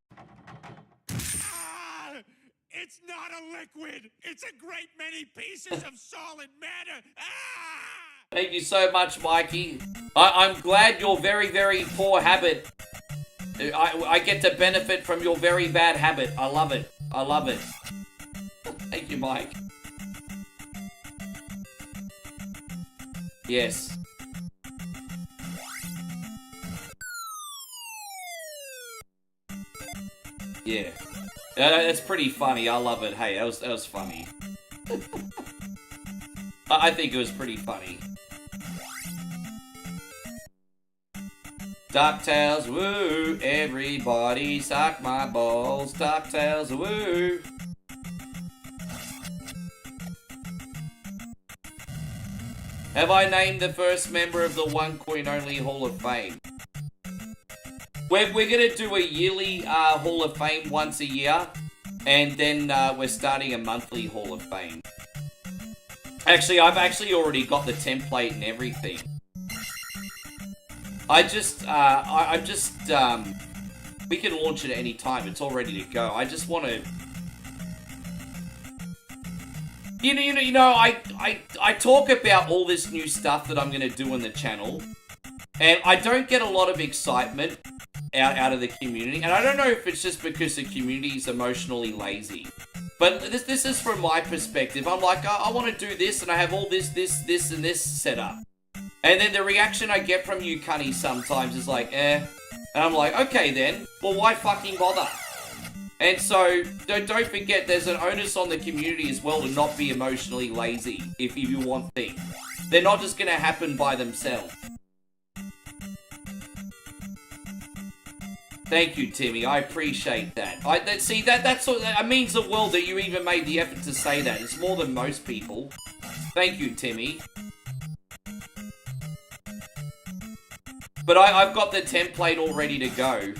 It's not a liquid. It's a great many pieces of solid matter. Thank you so much, Mikey. I'm glad your very, very poor habit. I get to benefit from your very bad habit. I love it. I love it. Thank you, Mike. Yes. Yeah. That's pretty funny. I love it. Hey, that was funny. I think it was pretty funny. DuckTales, woo! Everybody suck my balls. DuckTales, woo! Have I named the first member of the One Coin Only Hall of Fame? We're gonna do a yearly Hall of Fame once a year, and then we're starting a monthly Hall of Fame. Actually, I've actually already got the template and everything. I'm just, we can launch it at any time. It's all ready to go. I just want to, you know, I talk about all this new stuff that I'm going to do on the channel, and I don't get a lot of excitement out of the community, and I don't know if it's just because the community is emotionally lazy. But this is from my perspective. I'm like, I want to do this, and I have all this, and this set up. And then the reaction I get from you cunnies sometimes is like, eh. And I'm like, okay then, well why fucking bother? And so, don't forget there's an onus on the community as well to not be emotionally lazy if you want things. They're not just going to happen by themselves. Thank you, Timmy. I appreciate that. See, that means the world that you even made the effort to say that. It's more than most people. Thank you, Timmy. But I've got the template all ready to go.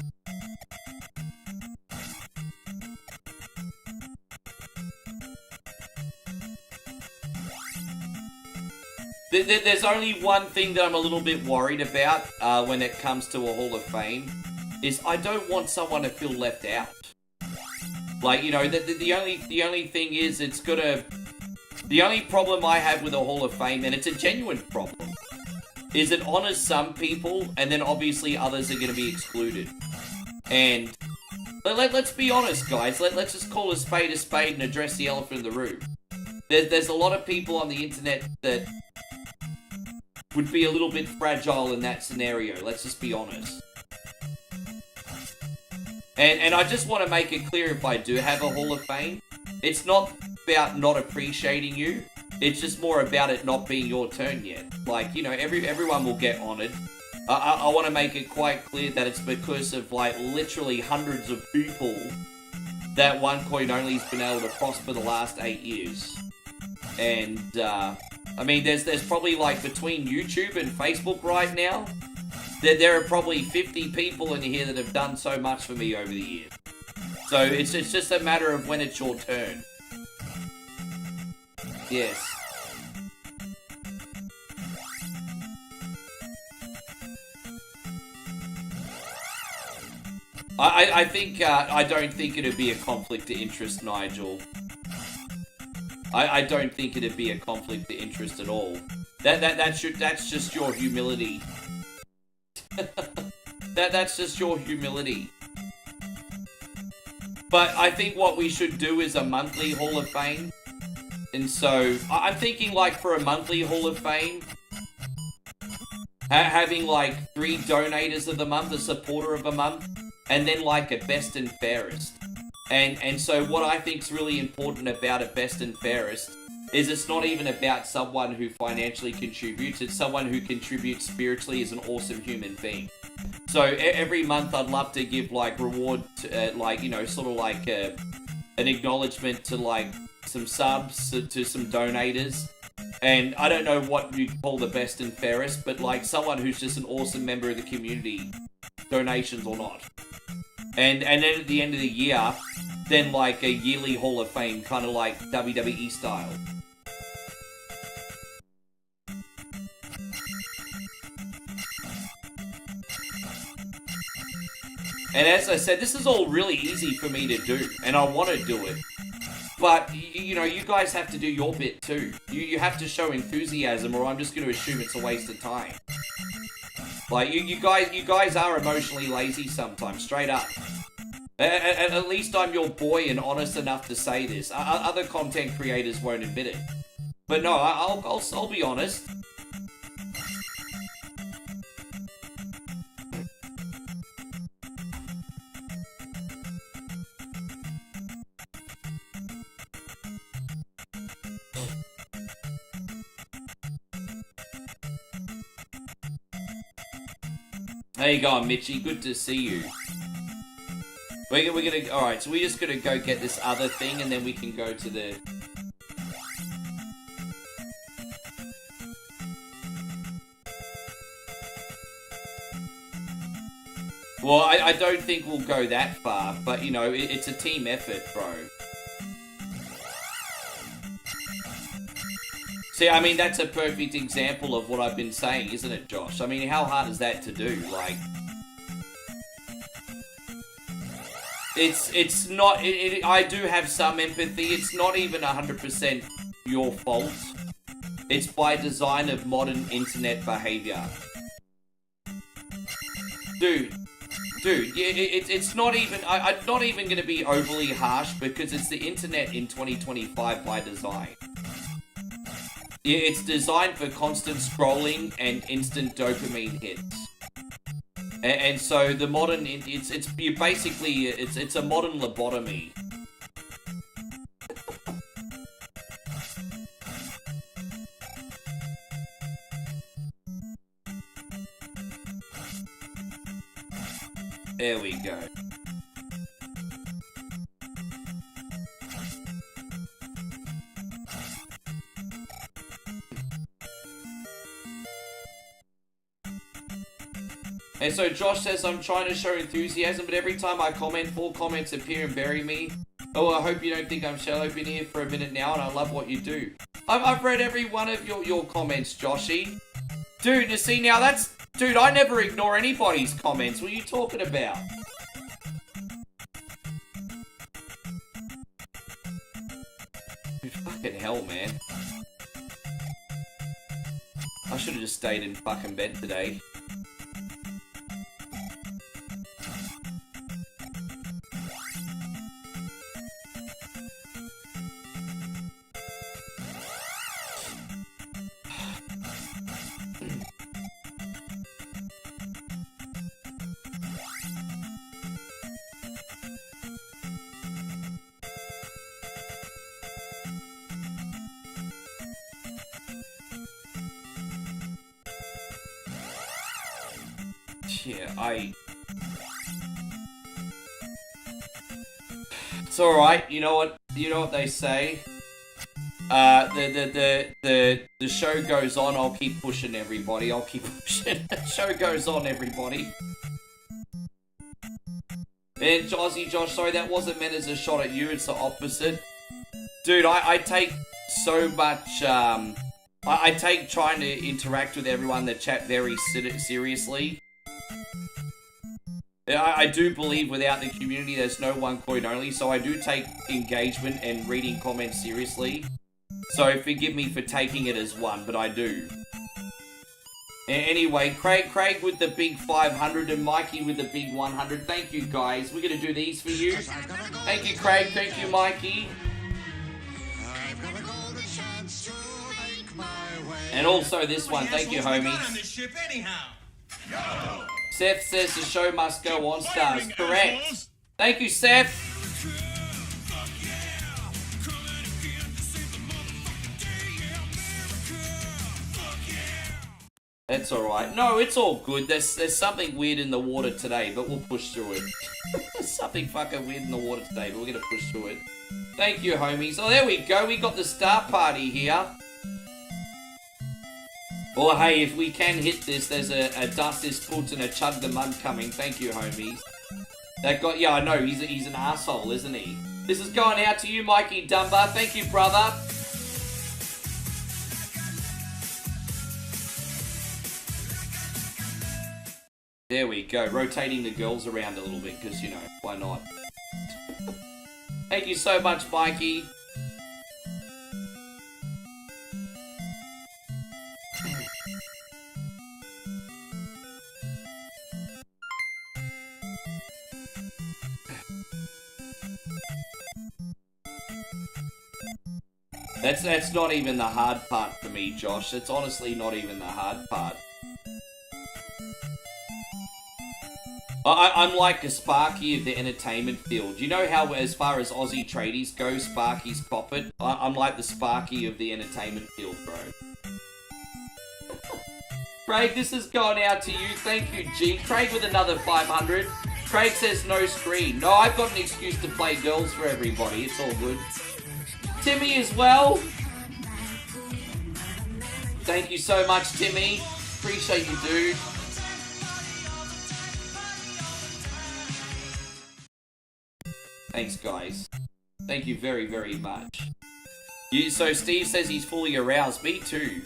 There's only one thing that I'm a little bit worried about when it comes to a Hall of Fame. Is I don't want someone to feel left out. Like, you know, the only thing is it's gonna... The only problem I have with a Hall of Fame, and it's a genuine problem, is it honors some people, and then obviously others are gonna be excluded. And let's be honest, guys. Let's just call a spade and address the elephant in the room. There's a lot of people on the internet that would be a little bit fragile in that scenario. Let's just be honest. And I just want to make it clear, if I do have a Hall of Fame, it's not about not appreciating you. It's just more about it not being your turn yet. Like, you know, everyone will get honored. I want to make it quite clear that it's because of, like, literally hundreds of people that One Coin Only's been able to prosper the last 8 years. And, I mean, there's probably, like, between YouTube and Facebook right now, there are probably 50 people in here that have done so much for me over the years. So it's just a matter of when it's your turn. Yes. I think, I don't think it'd be a conflict of interest, Nigel. I don't think it'd be a conflict of interest at all. That's just your humility. That's just your humility. But I think what we should do is a monthly Hall of Fame. And so, I'm thinking, like, for a monthly Hall of Fame, having, like, 3 donators of the month, a supporter of a month, and then, like, a best and fairest. And so what I think is really important about a best and fairest is it's not even about someone who financially contributes, it's someone who contributes spiritually as an awesome human being. So every month I'd love to give, like, reward, to, like, you know, sort of like an acknowledgement to, like, some subs, to some donators. And I don't know what you'd call the best and fairest, but, like, someone who's just an awesome member of the community, donations or not. And then at the end of the year, then, like, a yearly Hall of Fame, kind of like WWE style. And as I said, this is all really easy for me to do, and I want to do it. But, you know, you guys have to do your bit too. You have to show enthusiasm, or I'm just going to assume it's a waste of time. Like, you guys are emotionally lazy sometimes, straight up. At least I'm your boy and honest enough to say this. Other content creators won't admit it. But no, I'll be honest. How you going, Mitchie? Good to see you. We're gonna... Alright, so we're just gonna go get this other thing, and then we can go to the... Well, I don't think we'll go that far, but, you know, it's a team effort, bro. See, I mean, that's a perfect example of what I've been saying, isn't it, Josh? I mean, how hard is that to do? Like... It's not... I do have some empathy. It's not even 100% your fault. It's by design of modern internet behavior. Dude, yeah, it's not even... I'm not even going to be overly harsh because it's the internet in 2025 by design. Yeah, it's designed for constant scrolling and instant dopamine hits. And so the modern... you basically... It's a modern lobotomy. There we go. And so Josh says, I'm trying to show enthusiasm, but every time I comment, 4 comments appear and bury me. Oh, I hope you don't think I'm shallow. Been here for a minute now, and I love what you do. I've read every one of your comments, Joshy. Dude, you see now, that's... Dude, I never ignore anybody's comments. What are you talking about? Dude, fucking hell, man. I should have just stayed in fucking bed today. Yeah, It's alright, you know what they say? The show goes on, I'll keep pushing everybody, I'll keep pushing. The show goes on, everybody. And Jozzy Josh, sorry, that wasn't meant as a shot at you, it's the opposite. Dude, I take so much, I take trying to interact with everyone in the chat very seriously. I do believe without the community there's no one coin only, so I do take engagement and reading comments seriously. So forgive me for taking it as one, but I do. Anyway, Craig with the big 500 and Mikey with the big 100. Thank you, guys. We're going to do these for you. Thank you, Craig. Thank you, Mikey. And also this one. Thank you, homies. Seth says the show must go on, Stars. Correct. Thank you, Seth. That's alright. No, it's all good. There's something weird in the water today, but we'll push through it. There's something fucking weird in the water today, but we're gonna push through it. Thank you, homies. Oh, there we go. We got the star party here. Well, hey, if we can hit this, there's a dust this foot and a chug the mud coming. Thank you, homies. That got... Yeah, I know. He's an asshole, isn't he? This is going out to you, Mikey Dunbar. Thank you, brother. There we go. Rotating the girls around a little bit, because, you know, why not? Thank you so much, Mikey. That's not even the hard part for me, Josh. It's honestly not even the hard part. I'm like a Sparky of the entertainment field. You know how, as far as Aussie tradies go, Sparky's cop it? I'm like the Sparky of the entertainment field, bro. Craig, this is going out to you. Thank you, G. Craig with another 500. Craig says no screen. No, I've got an excuse to play girls for everybody. It's all good. Timmy as well. Thank you so much, Timmy. Appreciate you, dude. Thanks, guys. Thank you very, very much. So Steve says he's fully aroused. Me too.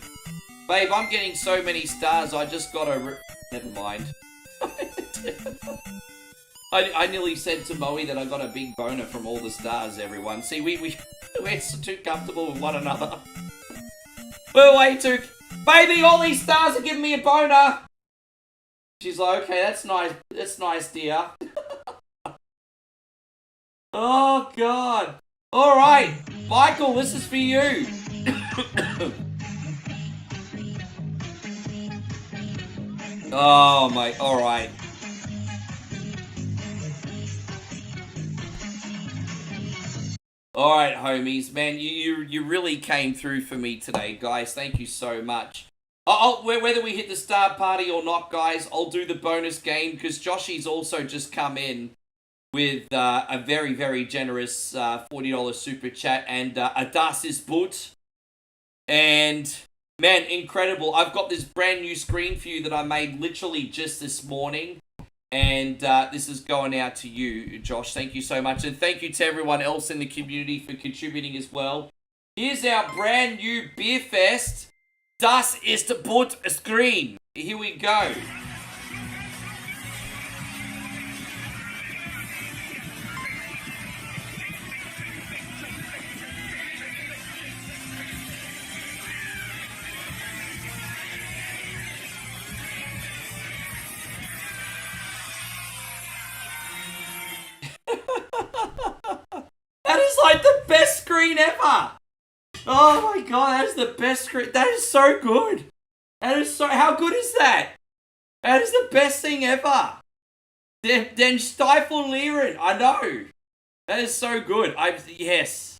Babe, I'm getting so many stars, I just gotta... Never mind. I nearly said to Moe that I got a big boner from all the stars, everyone. See, we're too comfortable with one another. We're way too... Baby, all these stars are giving me a boner! She's like, okay, that's nice, dear. Oh, God. Alright, Michael, this is for you. Oh, my, alright. Alright, homies, man, you really came through for me today, guys. Thank you so much. Whether we hit the star party or not, guys, I'll do the bonus game, because Joshy's also just come in with a very, very generous $40 super chat and a Das ist Boot. And, man, incredible. I've got this brand new screen for you that I made literally just this morning. And this is going out to you, Josh. Thank you so much. And thank you to everyone else in the community for contributing as well. Here's our brand new Beer Fest. Das ist Boot screen. Here we go. That is like the best screen ever. Oh my god, that is the best screen. That is so good. That is so... How good is that? That is the best thing ever. Den Stifle Liren. I know. That is so good. Yes.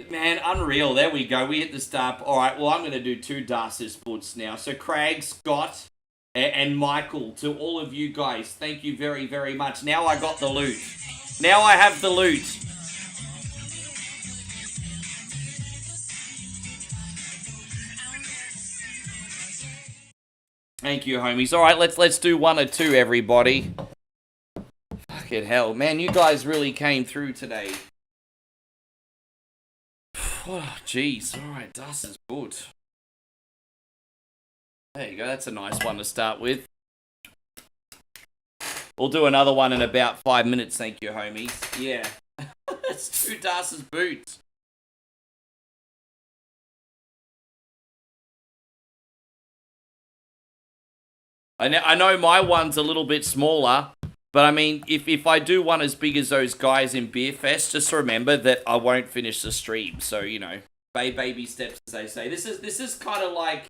Man, unreal. There we go. We hit the start. Alright, well, I'm going to do 2 Das ist Boots now. So Craig, Scott, and Michael, to all of you guys, thank you very, very much. Now I got the loot. Now I have the loot. Thank you, homies. Alright, let's do 1 or 2, everybody. Fucking hell. Man, you guys really came through today. Oh, jeez. Alright, Das ist Boot. There you go. That's a nice one to start with. We'll do another one in about 5 minutes, thank you, homies. Yeah. That's 2 Das ist Boots. I know my one's a little bit smaller, but I mean, if I do one as big as those guys in Beer Fest, just remember that I won't finish the stream. So, you know, baby steps, as they say. This is kind of like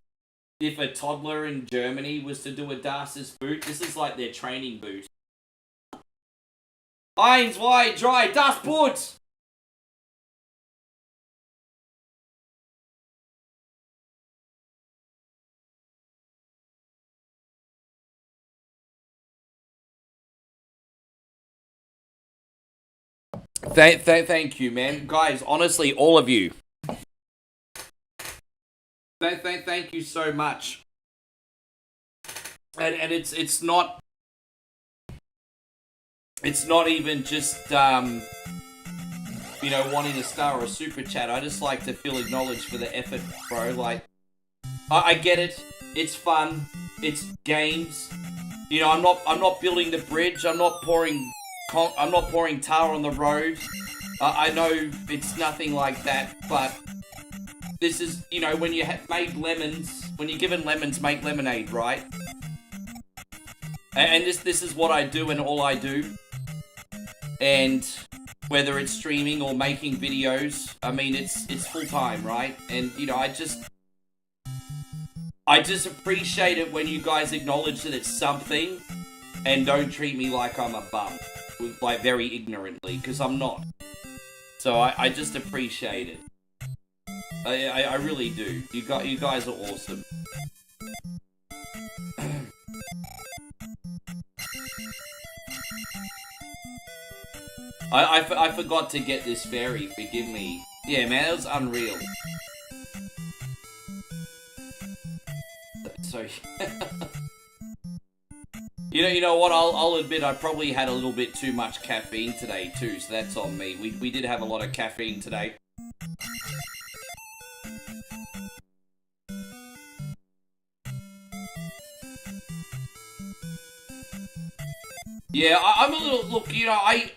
if a toddler in Germany was to do a Das ist Boot. This is like their training boot. 1, 2, 3, Das Boot! Thank you, man. Guys, honestly, all of you. Thank you so much. And it's not even just you know, wanting a star or a super chat. I just like to feel acknowledged for the effort, bro. Like, I get it. It's fun. It's games. You know, I'm not building the bridge. I'm not pouring tar on the road. I know it's nothing like that, but this is, you know, when you made lemons, when you're given lemons, make lemonade, right? And this is what I do and all I do. And whether it's streaming or making videos, I mean, it's full time, right? And, you know, I just appreciate it when you guys acknowledge that it's something and don't treat me like I'm a bum. Like, very ignorantly, because I'm not. So I just appreciate it. I really do. You guys are awesome. I forgot to get this fairy, forgive me. Yeah, man, it was unreal. So, you know what, I'll admit I probably had a little bit too much caffeine today too, so that's on me. We did have a lot of caffeine today. Yeah, I'm a little, look, you know, I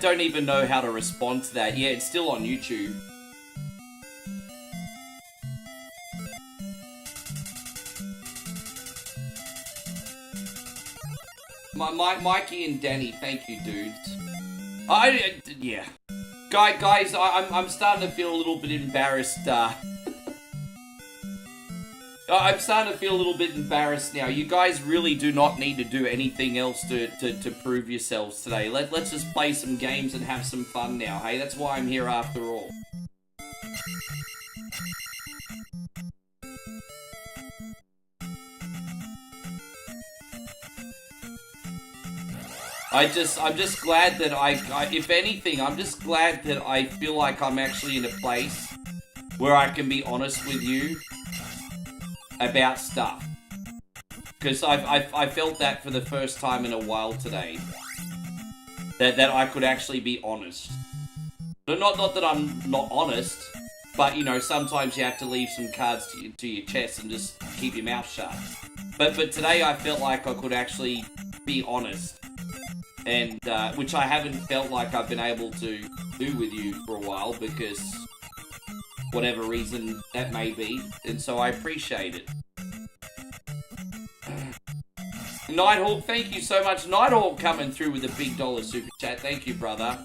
don't even know how to respond to that. Yeah, it's still on YouTube. Mikey and Danny, thank you, dudes. Yeah. Guys, I'm starting to feel a little bit embarrassed, I'm starting to feel a little bit embarrassed now. You guys really do not need to do anything else to prove yourselves today. Let's just play some games and have some fun now, hey? That's why I'm here after all. I'm just glad that if anything, I'm just glad that I feel like I'm actually in a place where I can be honest with you about stuff. Because I felt that for the first time in a while today. That I could actually be honest. So not that I'm not honest, but you know, sometimes you have to leave some cards to your chest and just keep your mouth shut. But today I felt like I could actually be honest. And, which I haven't felt like I've been able to do with you for a while because whatever reason that may be, and so I appreciate it. Nighthawk, thank you so much. Nighthawk coming through with a big dollar super chat. Thank you, brother.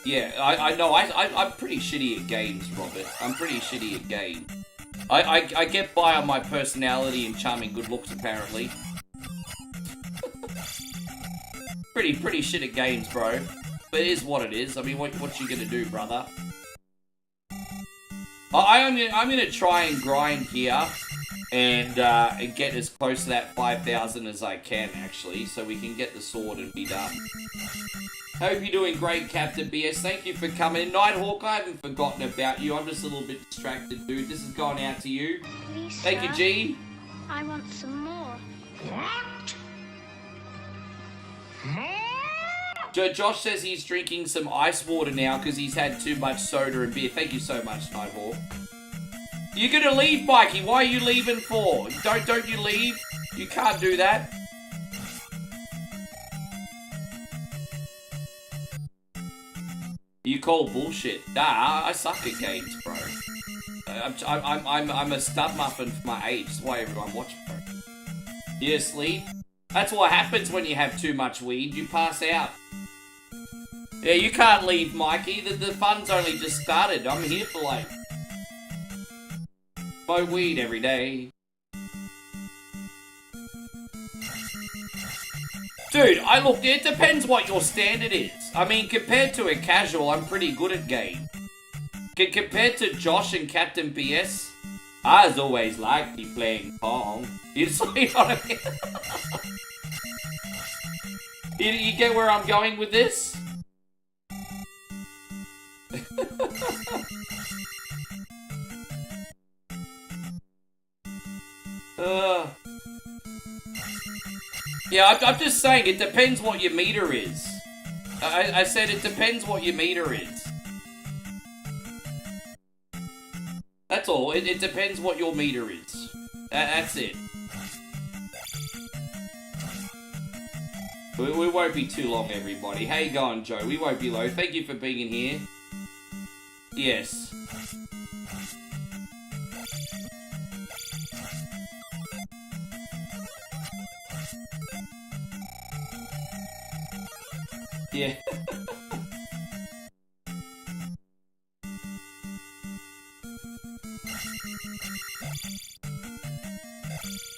Yeah, I know, I'm pretty shitty at games, Robert. I'm pretty shitty at games. I get by on my personality and charming good looks, apparently. pretty shit at games, bro. But it is what it is. I mean, what you gonna do, brother? I'm gonna try and grind here and get as close to that 5,000 as I can, actually, so we can get the sword and be done. Hope you're doing great, Captain BS. Thank you for coming. Nighthawk, I haven't forgotten about you. I'm just a little bit distracted, dude. This is going out to you. Lisa, thank you, G. I want some more. What? More? Josh says he's drinking some ice water now because he's had too much soda and beer. Thank you so much, Nighthawk. You're gonna leave, Mikey. Why are you leaving for? Don't you leave? You can't do that. You call bullshit. Nah, I suck at games, bro. I'm a stud muffin for my age. That's why everyone watches, bro. You asleep? That's what happens when you have too much weed. You pass out. Yeah, you can't leave, Mikey. The fun's only just started. I'm here for like... smoke weed every day. Dude, look, it depends what your standard is. I mean, compared to a casual, I'm pretty good at game. Compared to Josh and Captain BS, I was always liked me playing Pong. You know what I mean? You get where I'm going with this? Yeah, I'm just saying, it depends what your meter is. I said it depends what your meter is. That's all. It depends what your meter is. That's it. We won't be too long, everybody. How you going, Joe? We won't be low. Thank you for being in here. Yes. Yeah.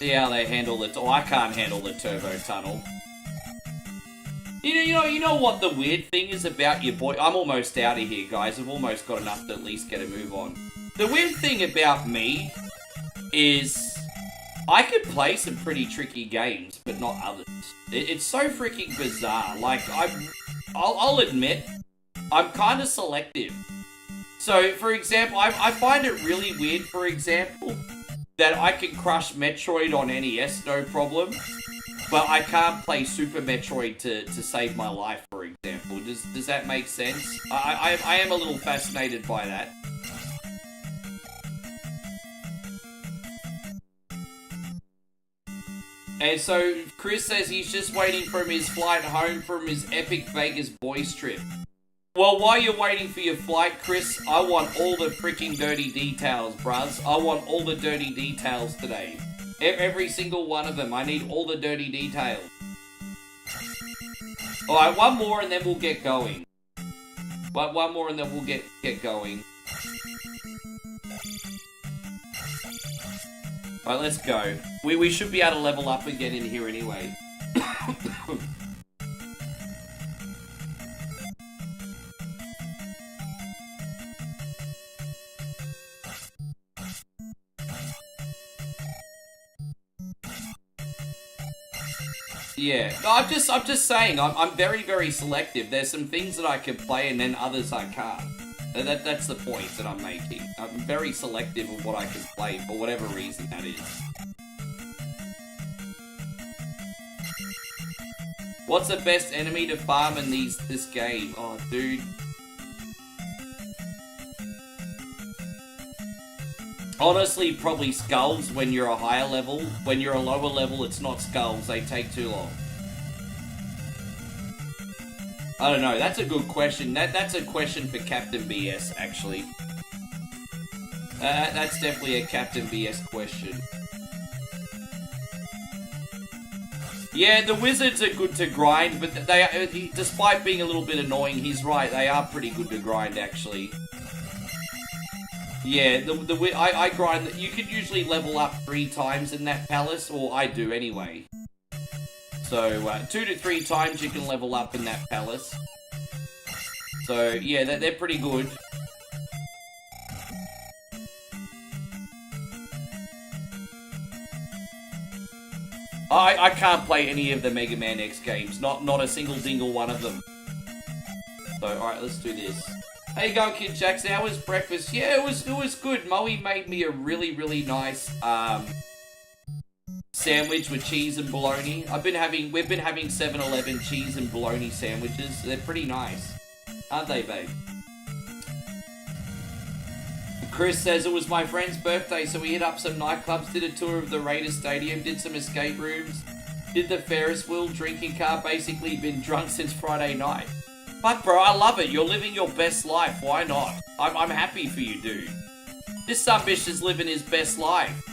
See how they handle it. Oh, I can't handle the turbo tunnel. You know what the weird thing is about your boy? I'm almost out of here, guys. I've almost got enough to at least get a move on. The weird thing about me is I could play some pretty tricky games, but not others. It's so freaking bizarre. Like, I'll admit, I'm kind of selective. So, for example, I find it really weird, for example, that I can crush Metroid on NES, no problem, but I can't play Super Metroid to save my life, for example. Does that make sense? I am a little fascinated by that. And so, Chris says he's just waiting for his flight home from his epic Vegas boys trip. Well, while you're waiting for your flight, Chris, I want all the freaking dirty details, bruz. I want all the dirty details today. Every single one of them. I need all the dirty details. Alright, one more and then we'll get going. One more and then we'll get going. Alright, let's go. We should be able to level up again in here anyway. Yeah, no, I'm just saying, I'm very, very selective. There's some things that I can play and then others I can't. That's the point that I'm making. I'm very selective of what I can play for whatever reason that is. What's the best enemy to farm in this game? Oh, dude. Honestly, probably skulls when you're a higher level. When you're a lower level, it's not skulls. They take too long. I don't know. That's a good question. That's a question for Captain BS, actually. That's definitely a Captain BS question. Yeah, the wizards are good to grind, but despite being a little bit annoying, he's right. They are pretty good to grind, actually. Yeah, I grind. You could usually level up 3 times in that palace, or I do anyway. So 2 to 3 times you can level up in that palace. So yeah, they're pretty good. I can't play any of the Mega Man X games. Not a single dingle one of them. So alright, let's do this. How you going, Kid Jackson? How was breakfast? Yeah, it was good. Moe made me a really, really nice sandwich with cheese and bologna. We've been having 7-Eleven cheese and bologna sandwiches. They're pretty nice. Aren't they, babe? Chris says it was my friend's birthday, so we hit up some nightclubs, did a tour of the Raiders Stadium, did some escape rooms, did the Ferris wheel, drinking car, basically been drunk since Friday night. But bro, I love it. You're living your best life. Why not? I'm happy for you, dude. This sumbitch is living his best life.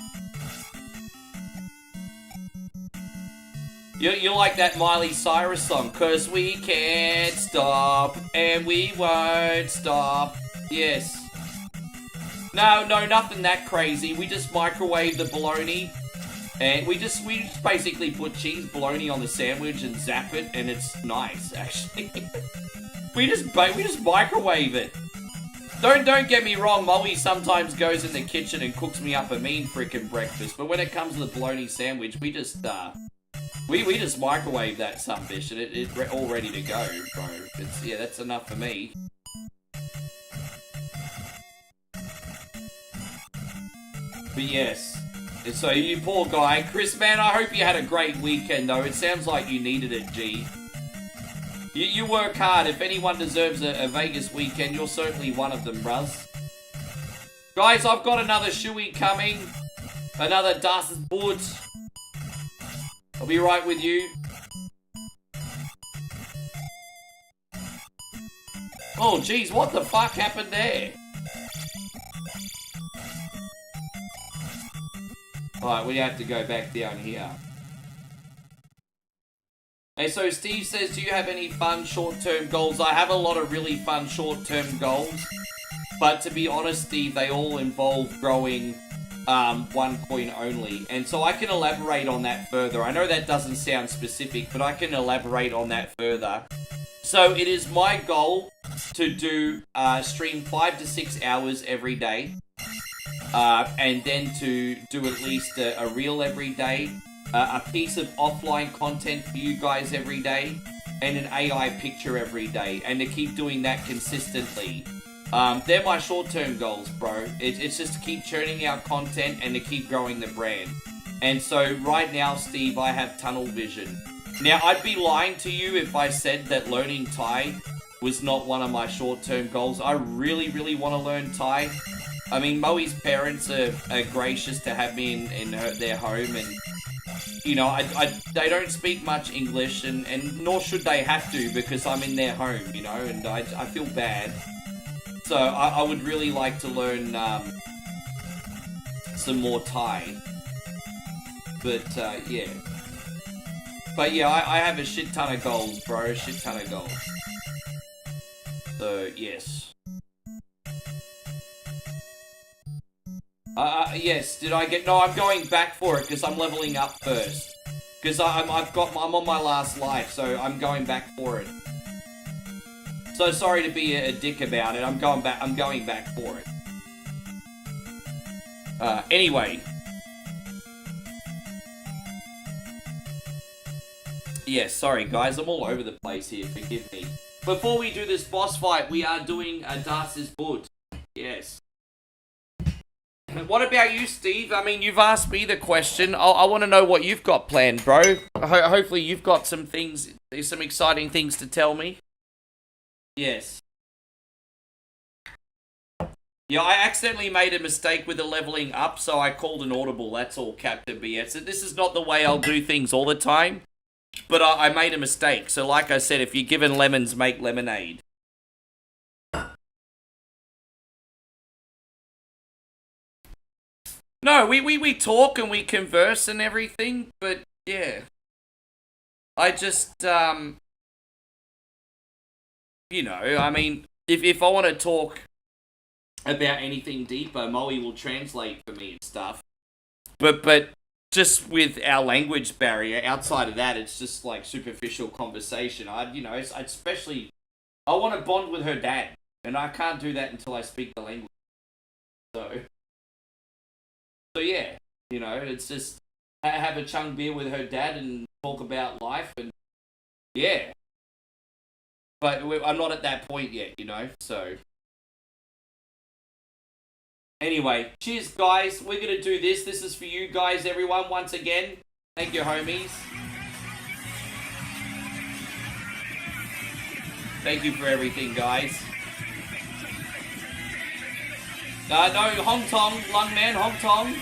You like that Miley Cyrus song? 'Cause we can't stop and we won't stop. Yes. No, nothing that crazy. We just microwave the bologna. And we just basically put cheese bologna on the sandwich and zap it, and it's nice, actually. We just microwave it. Don't get me wrong, Molly sometimes goes in the kitchen and cooks me up a mean freaking breakfast, but when it comes to the bologna sandwich, we just microwave that sumbitch and it's all ready to go, bro. Yeah, that's enough for me. But yes. So you poor guy. Chris, man, I hope you had a great weekend, though. It sounds like you needed it, G. You work hard. If anyone deserves a Vegas weekend, you're certainly one of them, bruz. Guys, I've got another shoey coming. Another Das Boot. I'll be right with you. Oh, jeez, what the fuck happened there? Alright, we have to go back down here. Hey, so Steve says, do you have any fun short-term goals? I have a lot of really fun short-term goals. But to be honest, Steve, they all involve growing one coin only. And so I can elaborate on that further. I know that doesn't sound specific, but I can elaborate on that further. So it is my goal to do stream 5 to 6 hours every day. And then to do at least a reel every day. A piece of offline content for you guys every day. And an AI picture every day. And to keep doing that consistently. They're my short-term goals, bro. It's just to keep churning out content and to keep growing the brand. And so right now, Steve, I have tunnel vision. Now, I'd be lying to you if I said that learning Thai was not one of my short-term goals. I really, really want to learn Thai. I mean, Moe's parents are gracious to have me in their home, and you know, they don't speak much English, and nor should they have to because I'm in their home, you know, and I feel bad. So I would really like to learn some more Thai. But yeah. But yeah, I have a shit ton of goals, bro. A shit ton of goals. So, yes. Yes, did I get... No, I'm going back for it because I'm leveling up first. Because I'm on my last life, so I'm going back for it. So sorry to be a dick about it. I'm going back for it. Anyway. Yes, sorry guys, I'm all over the place here, forgive me. Before we do this boss fight, we are doing a Das ist Boot. Yes. What about you, Steve? I mean, you've asked me the question. I want to know what you've got planned, bro. Hopefully you've got some things, some exciting things to tell me. Yes. Yeah, I accidentally made a mistake with the leveling up, so I called an audible. That's all, Captain BS. This is not the way I'll do things all the time. But I made a mistake. So like I said, if you're given lemons, make lemonade. No, we talk and we converse and everything, but yeah. I just, you know, I mean, if I want to talk about anything deeper, Moe will translate for me and stuff. But just with our language barrier, outside of that, it's just like superficial conversation. I want to bond with her dad, and I can't do that until I speak the language. So yeah, you know, it's just have a chung beer with her dad and talk about life, and yeah. But I'm not at that point yet, you know, so. Anyway, cheers guys, we're going to do this. This is for you guys, everyone, once again. Thank you, homies. Thank you for everything, guys. No, Hong Tong, Lung Man, Hong Tong.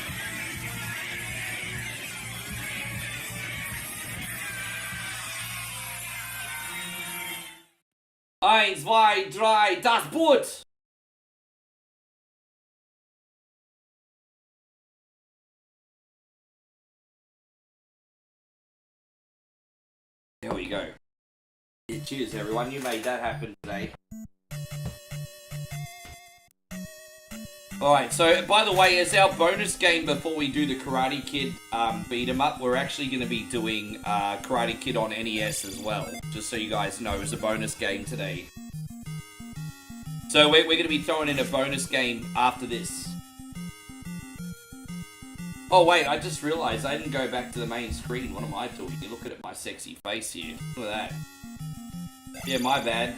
Eins, zwei, drei, das Boot! There we go. Yeah, cheers, everyone. You made that happen today. Alright, so, by the way, as our bonus game before we do the Karate Kid beat 'em up, we're actually going to be doing Karate Kid on NES as well. Just so you guys know, it's a bonus game today. So, we're going to be throwing in a bonus game after this. Oh wait, I just realised I didn't go back to the main screen. What am I doing? You're looking at my sexy face here. Look at that. Yeah, my bad.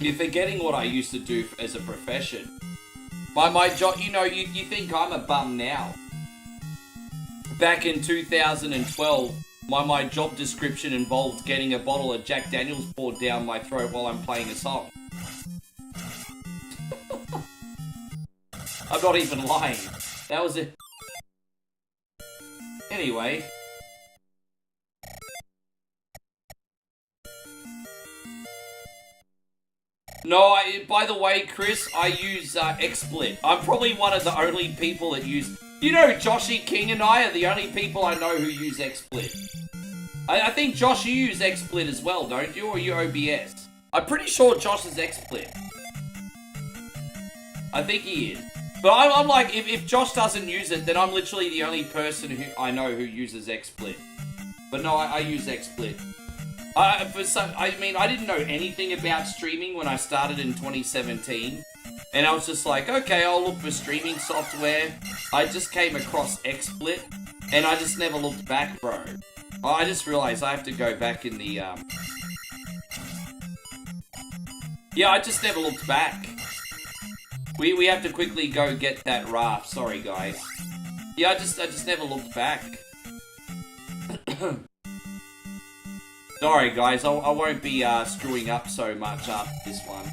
You're forgetting what I used to do as a profession. By my job, you know, you think I'm a bum now. Back in 2012, my job description involved getting a bottle of Jack Daniels poured down my throat while I'm playing a song. I'm not even lying. That was it. Anyway. No, by the way, Chris, I use XSplit. I'm probably one of the only people that use... You know, Joshy King and I are the only people I know who use XSplit. I think, Josh, you use XSplit as well, don't you? Or you OBS? I'm pretty sure Josh is XSplit. I think he is. But I'm like, if Josh doesn't use it, then I'm literally the only person who I know who uses XSplit. But no, I use XSplit. I mean, I didn't know anything about streaming when I started in 2017. And I was just like, okay, I'll look for streaming software. I just came across XSplit, and I just never looked back, bro. I just realized I have to go back in the, Yeah, I just never looked back. We have to quickly go get that raft. Sorry, guys. Yeah, I just never looked back. Sorry, guys. I won't be screwing up so much after this one.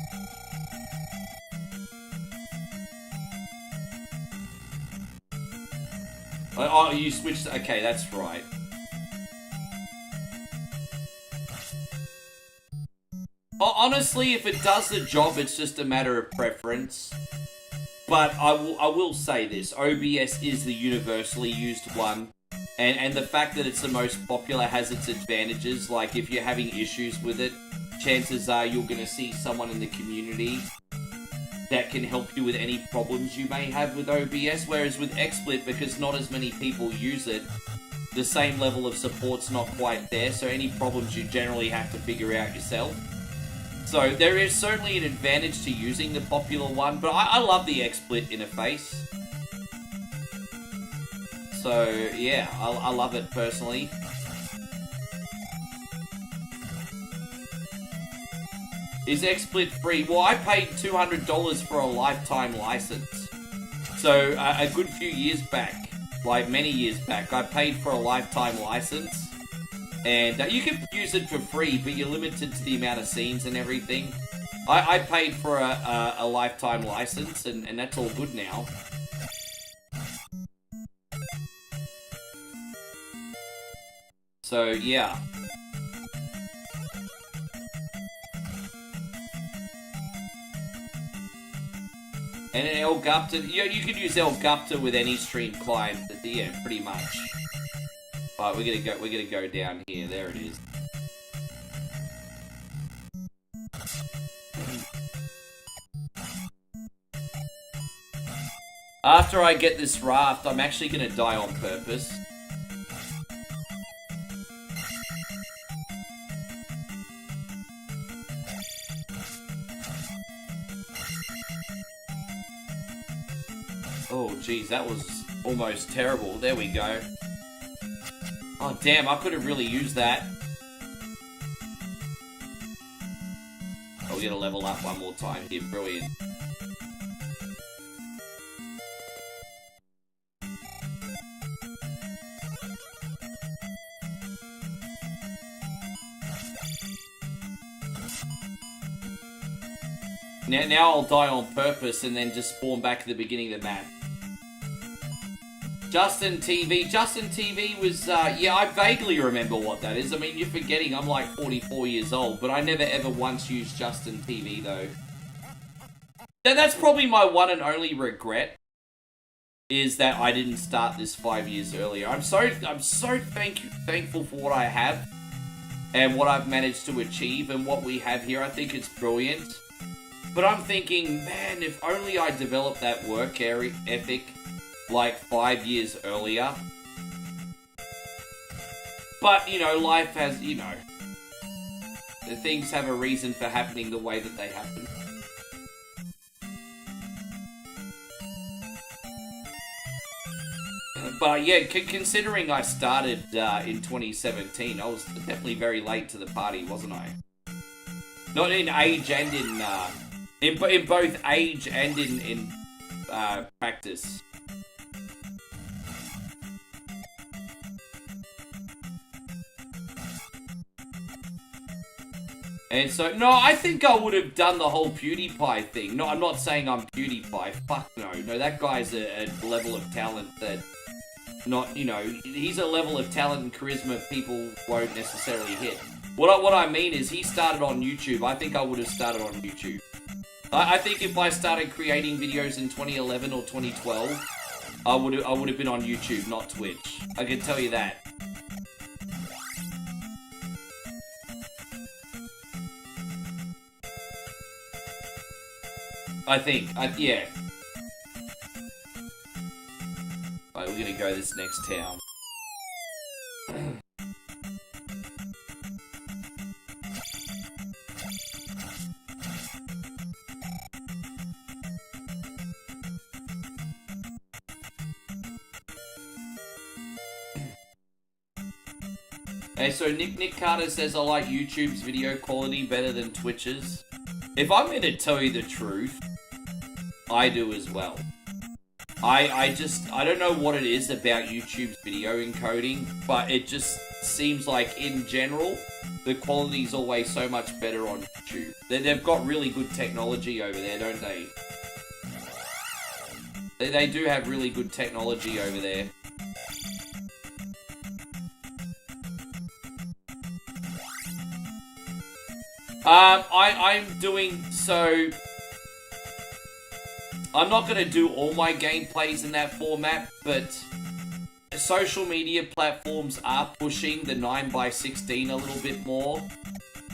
Oh, you switched. Okay, that's right. Honestly, if it does the job, it's just a matter of preference. But I will say this. OBS is the universally used one. And the fact that it's the most popular has its advantages. Like, if you're having issues with it, chances are you're going to see someone in the community that can help you with any problems you may have with OBS. Whereas with XSplit, because not as many people use it, the same level of support's not quite there. So any problems you generally have to figure out yourself. So there is certainly an advantage to using the popular one, but I love the XSplit interface. So yeah, I love it personally. Is XSplit free? Well, I paid $200 for a lifetime license. So a good few years back, like many years back, I paid for a lifetime license. And you can use it for free, but you're limited to the amount of scenes and everything. I paid for a lifetime license, and that's all good now. So, yeah. And an Elgupta, you can use Elgupta with any stream client, yeah, pretty much. Alright, we're gonna go down here. There it is. After I get this raft, I'm actually gonna die on purpose. Oh, geez, that was almost terrible. There we go. Oh, damn, I could have really used that. Oh, we're gonna level up one more time here. Brilliant. Now I'll die on purpose and then just spawn back at the beginning of the map. Justin TV was, yeah, I vaguely remember what that is. I mean, you're forgetting I'm like 44 years old, but I never ever once used Justin TV, though. That's probably my one and only regret, is that I didn't start this 5 years earlier. I'm so thankful for what I have, and what I've managed to achieve, and what we have here. I think it's brilliant. But I'm thinking, man, if only I developed that work ethic like 5 years earlier. But, you know, life has, you know, things have a reason for happening the way that they happen. But yeah, considering I started in 2017, I was definitely very late to the party, wasn't I? Not in age and in both age and in practice. And so, no, I think I would have done the whole PewDiePie thing. No, I'm not saying I'm PewDiePie. Fuck no. No, that guy's a level of talent that, not, you know, he's a level of talent and charisma people won't necessarily hit. What I mean is he started on YouTube. I think I would have started on YouTube. I think if I started creating videos in 2011 or 2012, I would have been on YouTube, not Twitch. I can tell you that. I think. Yeah. Alright, we're gonna go this next town. Hey, so Nick Carter says I like YouTube's video quality better than Twitch's. If I'm going to tell you the truth, I do as well. I don't know what it is about YouTube's video encoding, but it just seems like in general, the quality's always so much better on YouTube. They've got really good technology over there, don't they? They do have really good technology over there. I'm doing so. I'm not going to do all my gameplays in that format, but social media platforms are pushing the 9x16 a little bit more.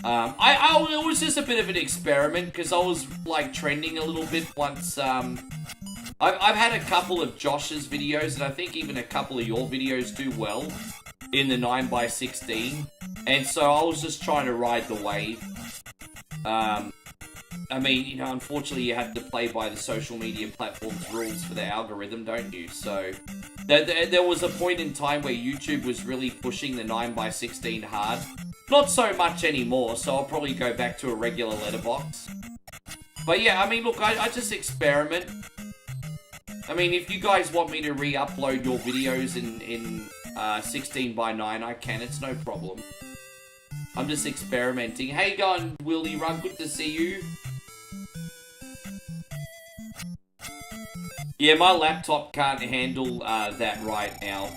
It was just a bit of an experiment because I was like trending a little bit once. I've had a couple of Josh's videos, and I think even a couple of your videos do well in the 9x16, and so I was just trying to ride the wave. I mean, you know, unfortunately you have to play by the social media platform's rules for the algorithm, don't you? So, there was a point in time where YouTube was really pushing the 9x16 hard. Not so much anymore, so I'll probably go back to a regular letterbox. But yeah, I mean, look, I just experiment. I mean, if you guys want me to re-upload your videos in 16:9, I can, it's no problem. I'm just experimenting. Hey, going, Willy Run, good to see you. Yeah, my laptop can't handle that right now.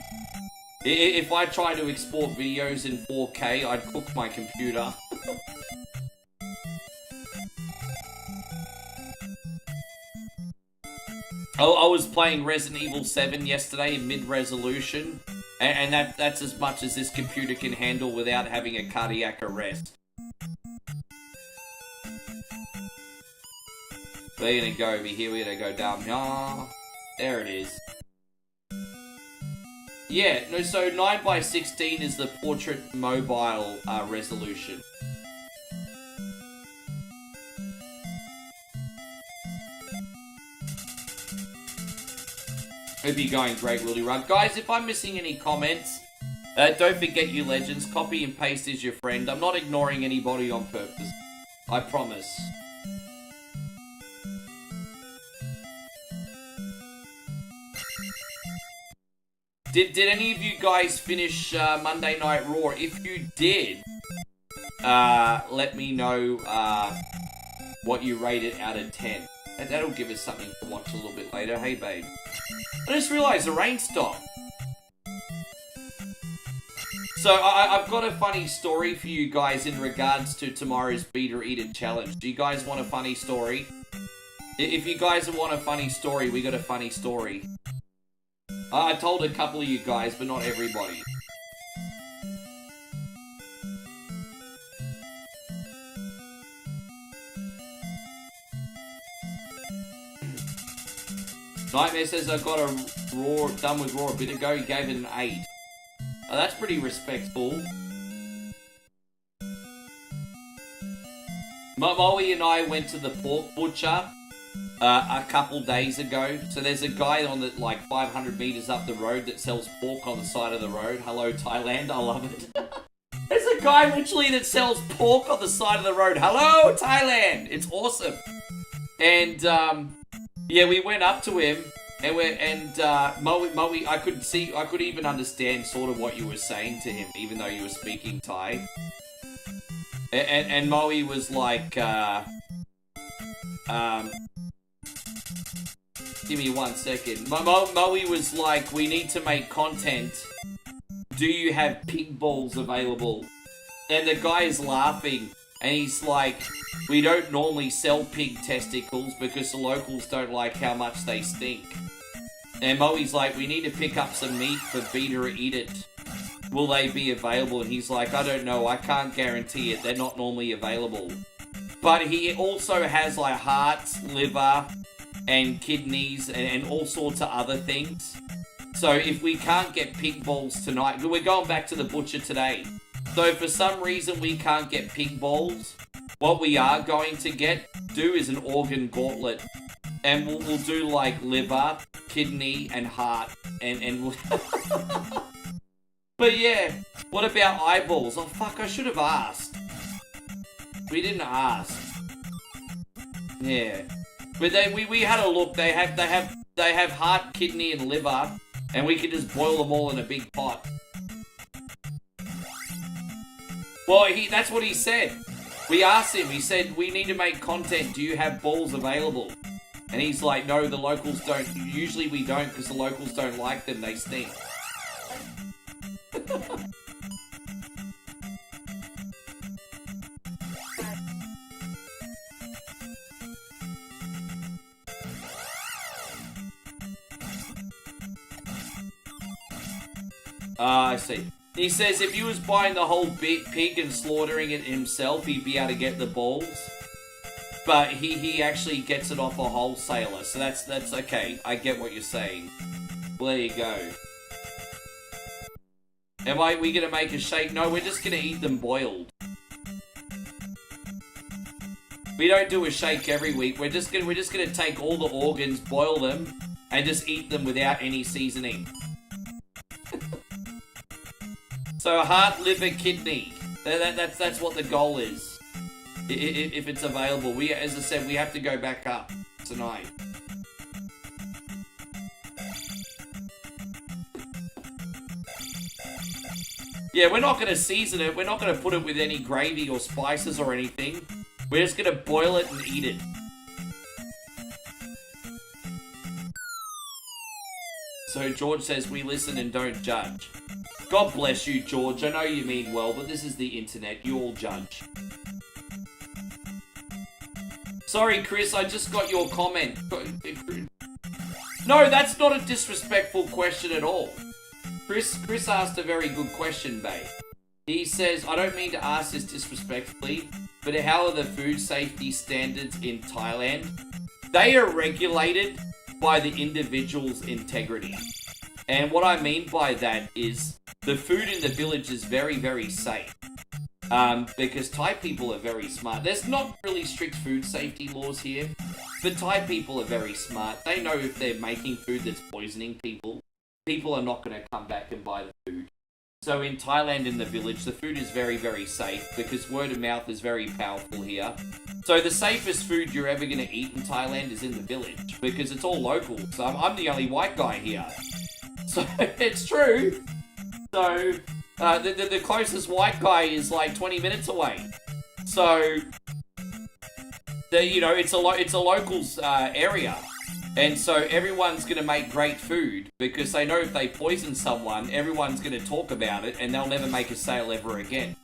If I try to export videos in 4K, I'd cook my computer. I was playing Resident Evil 7 yesterday in mid-resolution, and that's as much as this computer can handle without having a cardiac arrest. We're gonna go over here, we're gonna go down here. There it is. Yeah, no, so 9x16 is the portrait mobile resolution. Hope you're going great, Willy Run. Guys, if I'm missing any comments, don't forget you legends. Copy and paste is your friend. I'm not ignoring anybody on purpose. I promise. Did any of you guys finish Monday Night Raw? If you did, let me know what you rate it out of 10. That'll give us something to watch a little bit later. Hey, babe. I just realised the rain stopped. So, I've got a funny story for you guys in regards to tomorrow's Beat or Eat It challenge. Do you guys want a funny story? If you guys want a funny story, we got a funny story. I told a couple of you guys, but not everybody. Nightmare says I got a Raw done with Raw a bit ago. He gave it an 8. Oh, that's pretty respectful. Moe and I went to the pork butcher a couple days ago. So there's a guy on the like 500 meters up the road that sells pork on the side of the road. Hello, Thailand. I love it. There's a guy literally that sells pork on the side of the road. Hello, Thailand. It's awesome. And yeah, we went up to him, and Moe, I could even understand sort of what you were saying to him, even though you were speaking Thai. And Moe was like, give me 1 second. Moe was like, we need to make content. Do you have pig balls available? And the guy is laughing, and he's like, we don't normally sell pig testicles because the locals don't like how much they stink. And Moe's like, we need to pick up some meat for Beat or Eat It. Will they be available? And he's like, I don't know, I can't guarantee it. They're not normally available. But he also has like hearts, liver, and kidneys, and all sorts of other things. So if we can't get pig balls tonight, we're going back to the butcher today. So if for some reason we can't get pig balls, what we are going to do is an organ gauntlet. And we'll do like liver, kidney, and heart. And we'll... But yeah, what about eyeballs? Oh fuck, I should have asked. We didn't ask. Yeah. But we had a look. They have heart, kidney, and liver, and we can just boil them all in a big pot. Well, that's what he said. We asked him. He said, we need to make content. Do you have balls available? And he's like, no, the locals don't. Usually we don't because the locals don't like them. They stink. I see. He says if he was buying the whole pig and slaughtering it himself, he'd be able to get the balls. But he actually gets it off a wholesaler, so that's okay. I get what you're saying. Well, there you go. Am we gonna make a shake? No, we're just gonna eat them boiled. We don't do a shake every week. We're just gonna take all the organs, boil them, and just eat them without any seasoning. So heart, liver, kidney. That's what the goal is. If it's available. As I said, we have to go back up tonight. Yeah, we're not going to season it. We're not going to put it with any gravy or spices or anything. We're just going to boil it and eat it. So George says, we listen and don't judge. God bless you, George. I know you mean well, but this is the internet. You all judge. Sorry, Chris, I just got your comment. No, that's not a disrespectful question at all. Chris asked a very good question, babe. He says, I don't mean to ask this disrespectfully, but how are the food safety standards in Thailand? They are regulated by the individual's integrity. And what I mean by that is the food in the village is very, very safe. Because Thai people are very smart. There's not really strict food safety laws here, but Thai people are very smart. They know if they're making food that's poisoning people, people are not going to come back and buy the food. So in Thailand, in the village, the food is very, very safe because word of mouth is very powerful here. So the safest food you're ever going to eat in Thailand is in the village because it's all local. So I'm the only white guy here. So it's true. So the closest white guy is like 20 minutes away. So it's a locals area. And so everyone's going to make great food because they know if they poison someone, everyone's going to talk about it and they'll never make a sale ever again.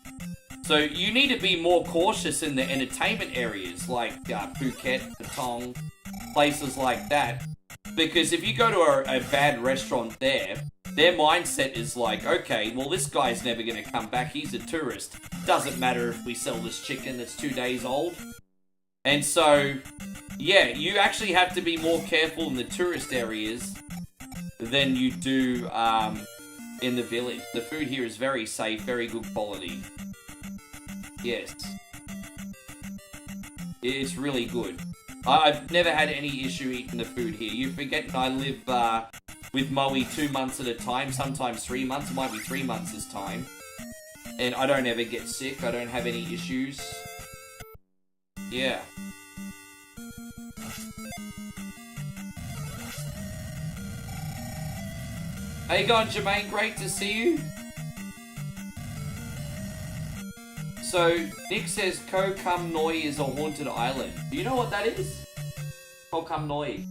So you need to be more cautious in the entertainment areas like Phuket, Patong, places like that. Because if you go to a bad restaurant there, their mindset is like, okay, well, this guy's never going to come back. He's a tourist. Doesn't matter if we sell this chicken that's 2 days old. And so, yeah, you actually have to be more careful in the tourist areas than you do in the village. The food here is very safe, very good quality. Yes. It's really good. I've never had any issue eating the food here. You forget I live with Moe 2 months at a time, sometimes 3 months. It might be 3 months this time. And I don't ever get sick. I don't have any issues. Yeah. How you going, Jermaine? Great to see you. So, Nick says Koh Kam Noi is a haunted island. Do you know what that is? Koh Kam Noi.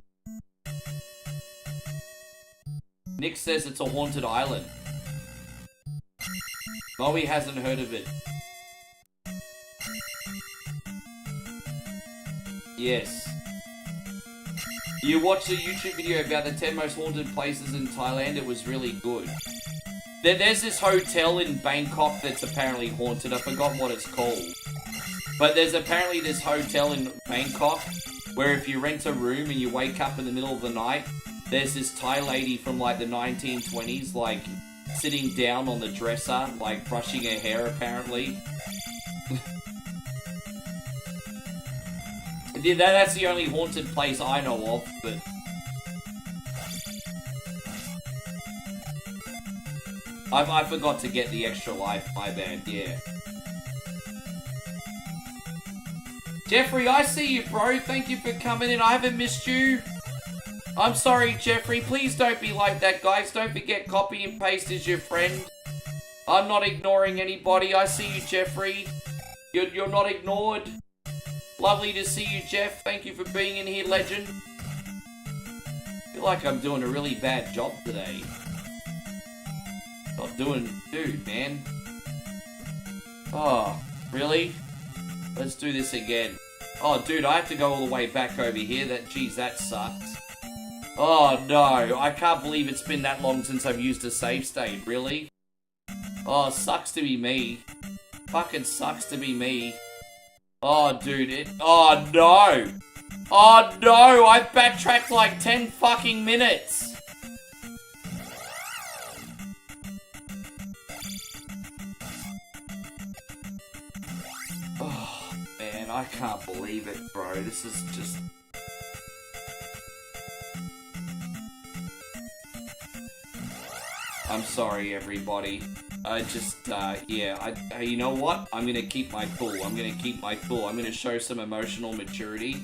Nick says it's a haunted island. Moe hasn't heard of it. Yes. You watched a YouTube video about the 10 most haunted places in Thailand. It was really good. There's this hotel in Bangkok that's apparently haunted. I forgot what it's called. But there's apparently this hotel in Bangkok where if you rent a room and you wake up in the middle of the night, there's this Thai lady from like the 1920s, like sitting down on the dresser, like brushing her hair apparently. Yeah, that's the only haunted place I know of, but... I forgot to get the extra life, my bad, yeah. Jeffrey, I see you, bro. Thank you for coming in. I haven't missed you. I'm sorry, Jeffrey. Please don't be like that, guys. Don't forget copy and paste is your friend. I'm not ignoring anybody. I see you, Jeffrey. You're not ignored. Lovely to see you, Jeff. Thank you for being in here, legend. I feel like I'm doing a really bad job today. Not doing... Dude, man. Oh, really? Let's do this again. Oh, dude, I have to go all the way back over here. Jeez, that sucks. Oh, no. I can't believe it's been that long since I've used a save state. Really? Oh, sucks to be me. Fucking sucks to be me. Oh, dude, oh, no! Oh, no! I backtracked like 10 fucking minutes! Oh, man, I can't believe it, bro. This is just... I'm sorry, everybody. I just, yeah, you know what? I'm gonna keep my cool. I'm gonna keep my cool. I'm gonna show some emotional maturity.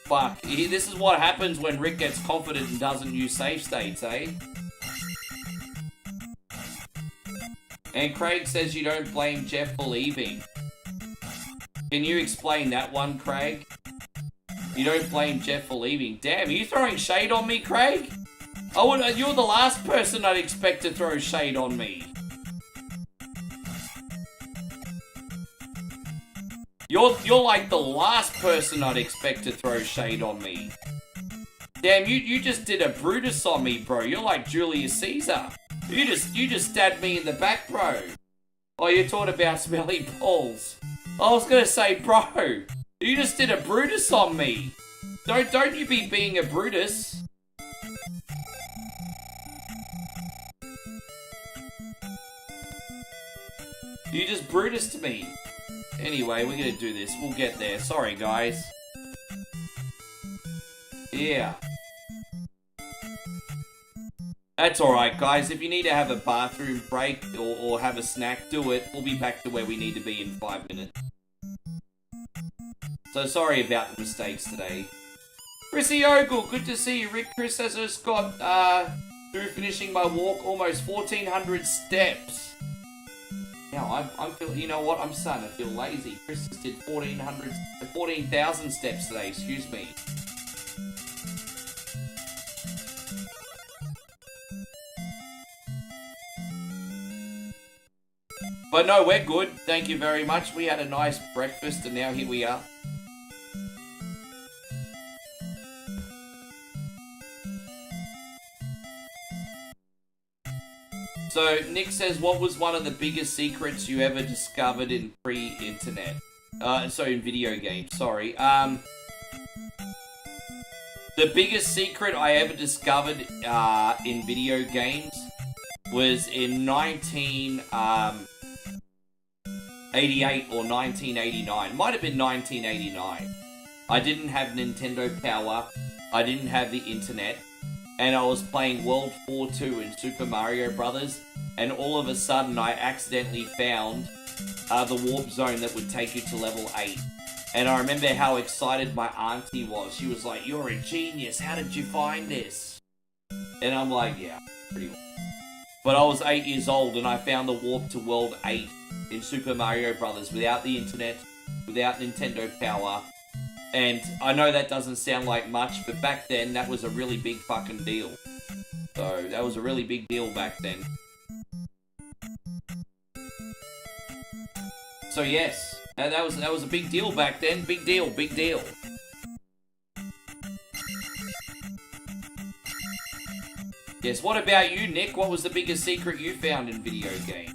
Fuck. This is what happens when Rick gets confident and doesn't use save states, eh? And Craig says you don't blame Jeff for leaving. Can you explain that one, Craig? You don't blame Jeff for leaving. Damn, are you throwing shade on me, Craig? You're the last person I'd expect to throw shade on me. You're like the last person I'd expect to throw shade on me. Damn, you just did a Brutus on me, bro. You're like Julius Caesar. You just stabbed me in the back, bro. Oh, you're talking about smelly balls. I was gonna say, bro, you just did a Brutus on me. Don't you be being a Brutus. You just Brutus to me. Anyway, we're gonna do this. We'll get there. Sorry, guys. Yeah. That's alright, guys. If you need to have a bathroom break or have a snack, do it. We'll be back to where we need to be in 5 minutes. So sorry about the mistakes today. Chrissy Ogle, good to see you. Rick, Chris has just got, through finishing my walk, almost 1,400 steps. Now, I'm feeling, you know what, I'm starting to feel lazy. Chris just did 14,000 steps today, excuse me. But no, we're good, thank you very much. We had a nice breakfast and now here we are. So, Nick says, what was one of the biggest secrets you ever discovered in pre-internet? So in video games, sorry. The biggest secret I ever discovered in video games was in 1988 or 1989. Might have been 1989. I didn't have Nintendo Power. I didn't have the internet. And I was playing World War II in Super Mario Brothers, and all of a sudden I accidentally found the warp zone that would take you to level 8. And I remember how excited my auntie was. She was like, "You're a genius, how did you find this?" And I'm like, yeah, pretty well. But I was 8 years old and I found the warp to World 8 in Super Mario Brothers without the internet, without Nintendo Power. And I know that doesn't sound like much, but back then, that was a really big fucking deal. So, that was a really big deal back then. So yes, that was a big deal back then. Big deal, big deal. Yes, what about you, Nick? What was the biggest secret you found in video game?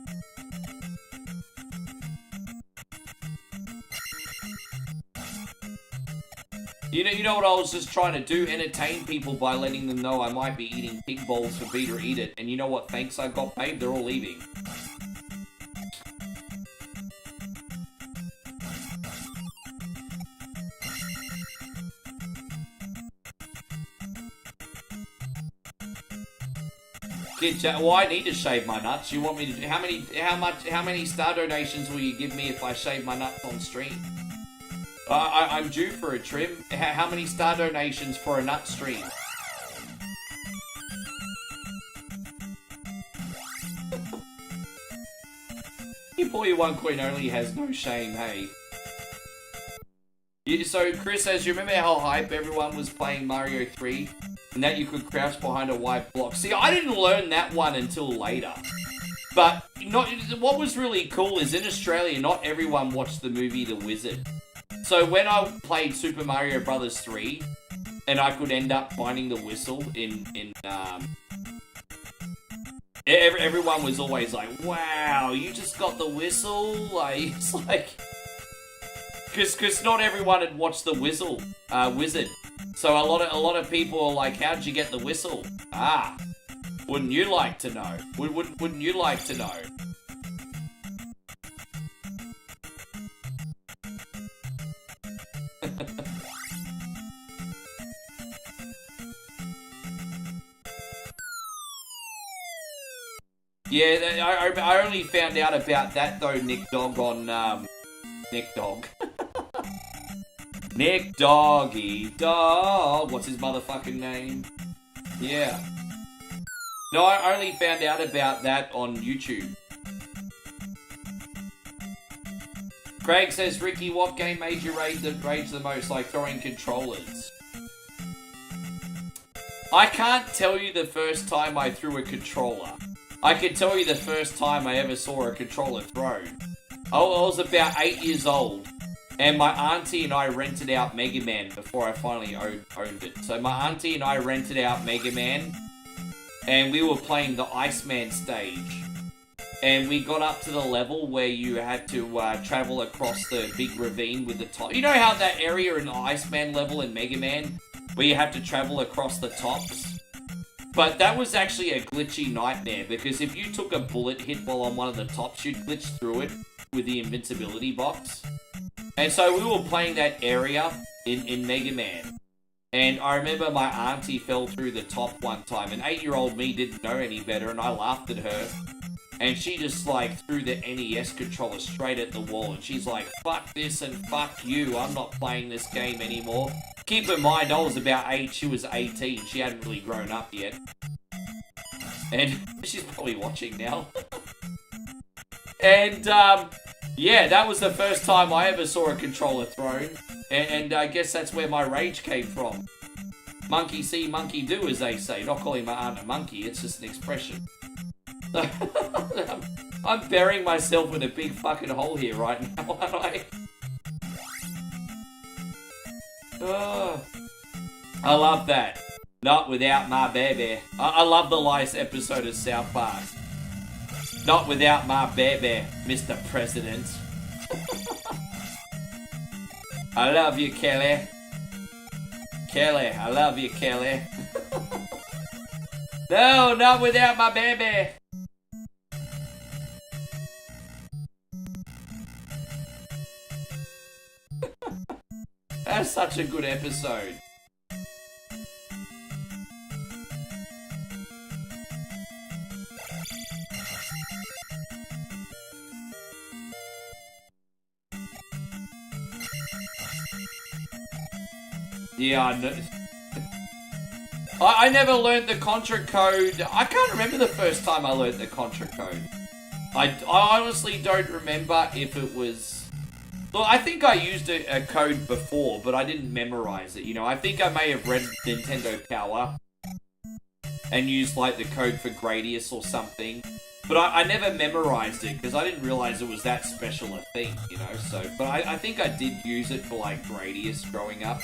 You know what I was just trying to do? Entertain people by letting them know I might be eating pig balls for Beta Eat It. And you know what thanks I got, babe? They're all leaving. Kid chat, well, I need to shave my nuts. You want me to? How many star donations will you give me if I shave my nuts on stream? I'm due for a trim. How many star donations for a nut stream? Your boy OneCoin only has no shame, hey. So Chris says, you remember how hype everyone was playing Mario 3? And that you could crouch behind a white block. See, I didn't learn that one until later. But what was really cool is in Australia, not everyone watched the movie The Wizard. So when I played Super Mario Brothers 3, and I could end up finding the whistle everyone was always like, wow, you just got the whistle? Like, it's like... Because not everyone had watched the Wizard. So a lot of people are like, how'd you get the whistle? Ah, wouldn't you like to know? Wouldn't you like to know? Yeah, I only found out about that though, Nick Dog, on Nick Dog. Nick Doggy Dog. What's his motherfucking name? Yeah. No, I only found out about that on YouTube. Craig says, Ricky, what game made you rage the most, like throwing controllers? I can't tell you the first time I threw a controller. I can tell you the first time I ever saw a controller thrown. I was about 8 years old. And my auntie and I rented out Mega Man before I finally owned it. So my auntie and I rented out Mega Man, and we were playing the Iceman stage. And we got up to the level where you had to travel across the big ravine with the top. You know how that area in the Iceman level in Mega Man, where you have to travel across the tops? But that was actually a glitchy nightmare, because if you took a bullet hit while on one of the tops, you'd glitch through it with the invincibility box. And so we were playing that area in Mega Man. And I remember my auntie fell through the top one time. And 8-year-old me didn't know any better, and I laughed at her. And she just, like, threw the NES controller straight at the wall. And she's like, fuck this and fuck you. I'm not playing this game anymore. Keep in mind, I was about 8. She was 18. She hadn't really grown up yet. And she's probably watching now. And, yeah, that was the first time I ever saw a controller thrown. And I guess that's where my rage came from. Monkey see, monkey do, as they say. Not calling my aunt a monkey, it's just an expression. I'm burying myself in a big fucking hole here right now, aren't I? Oh, I love that. Not without my baby. I love the last episode of South Park. Not without my baby, Mr. President. I love you, Kelly. Kelly, I love you, Kelly. No, not without my baby. That's such a good episode. Yeah, I know. I never learned the Contra code. I can't remember the first time I learned the Contra code. I honestly don't remember if it was... Well, I think I used a code before, but I didn't memorize it, you know. I think I may have read Nintendo Power and used, like, the code for Gradius or something. But I never memorized it, because I didn't realize it was that special a thing, you know, so... But I think I did use it for, like, Gradius growing up.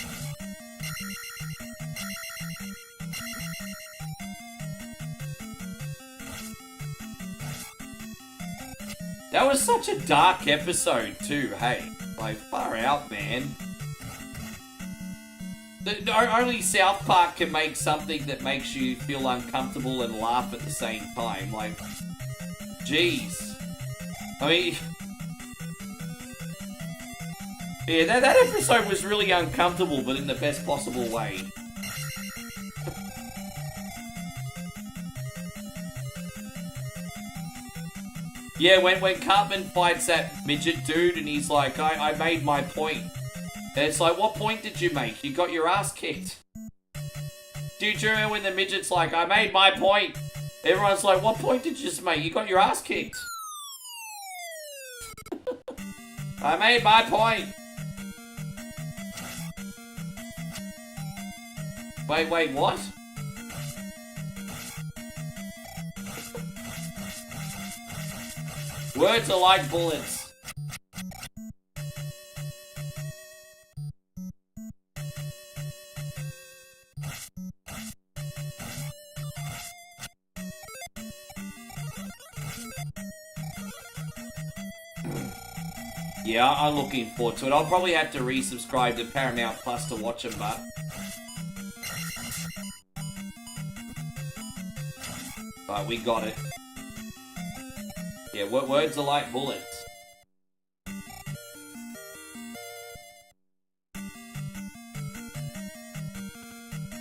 That was such a dark episode too, hey. Like, far out, man. Only South Park can make something that makes you feel uncomfortable and laugh at the same time. Like, jeez. I mean, yeah, that episode was really uncomfortable, but in the best possible way. Yeah, when Cartman fights that midget dude and he's like, I made my point. And it's like, what point did you make? You got your ass kicked. Do you remember when the midget's like, I made my point? Everyone's like, what point did you just make? You got your ass kicked. I made my point. Wait, what? Words are like bullets. Yeah, I'm looking forward to it. I'll probably have to resubscribe to Paramount Plus to watch them, but we got it. Yeah, words are like bullets.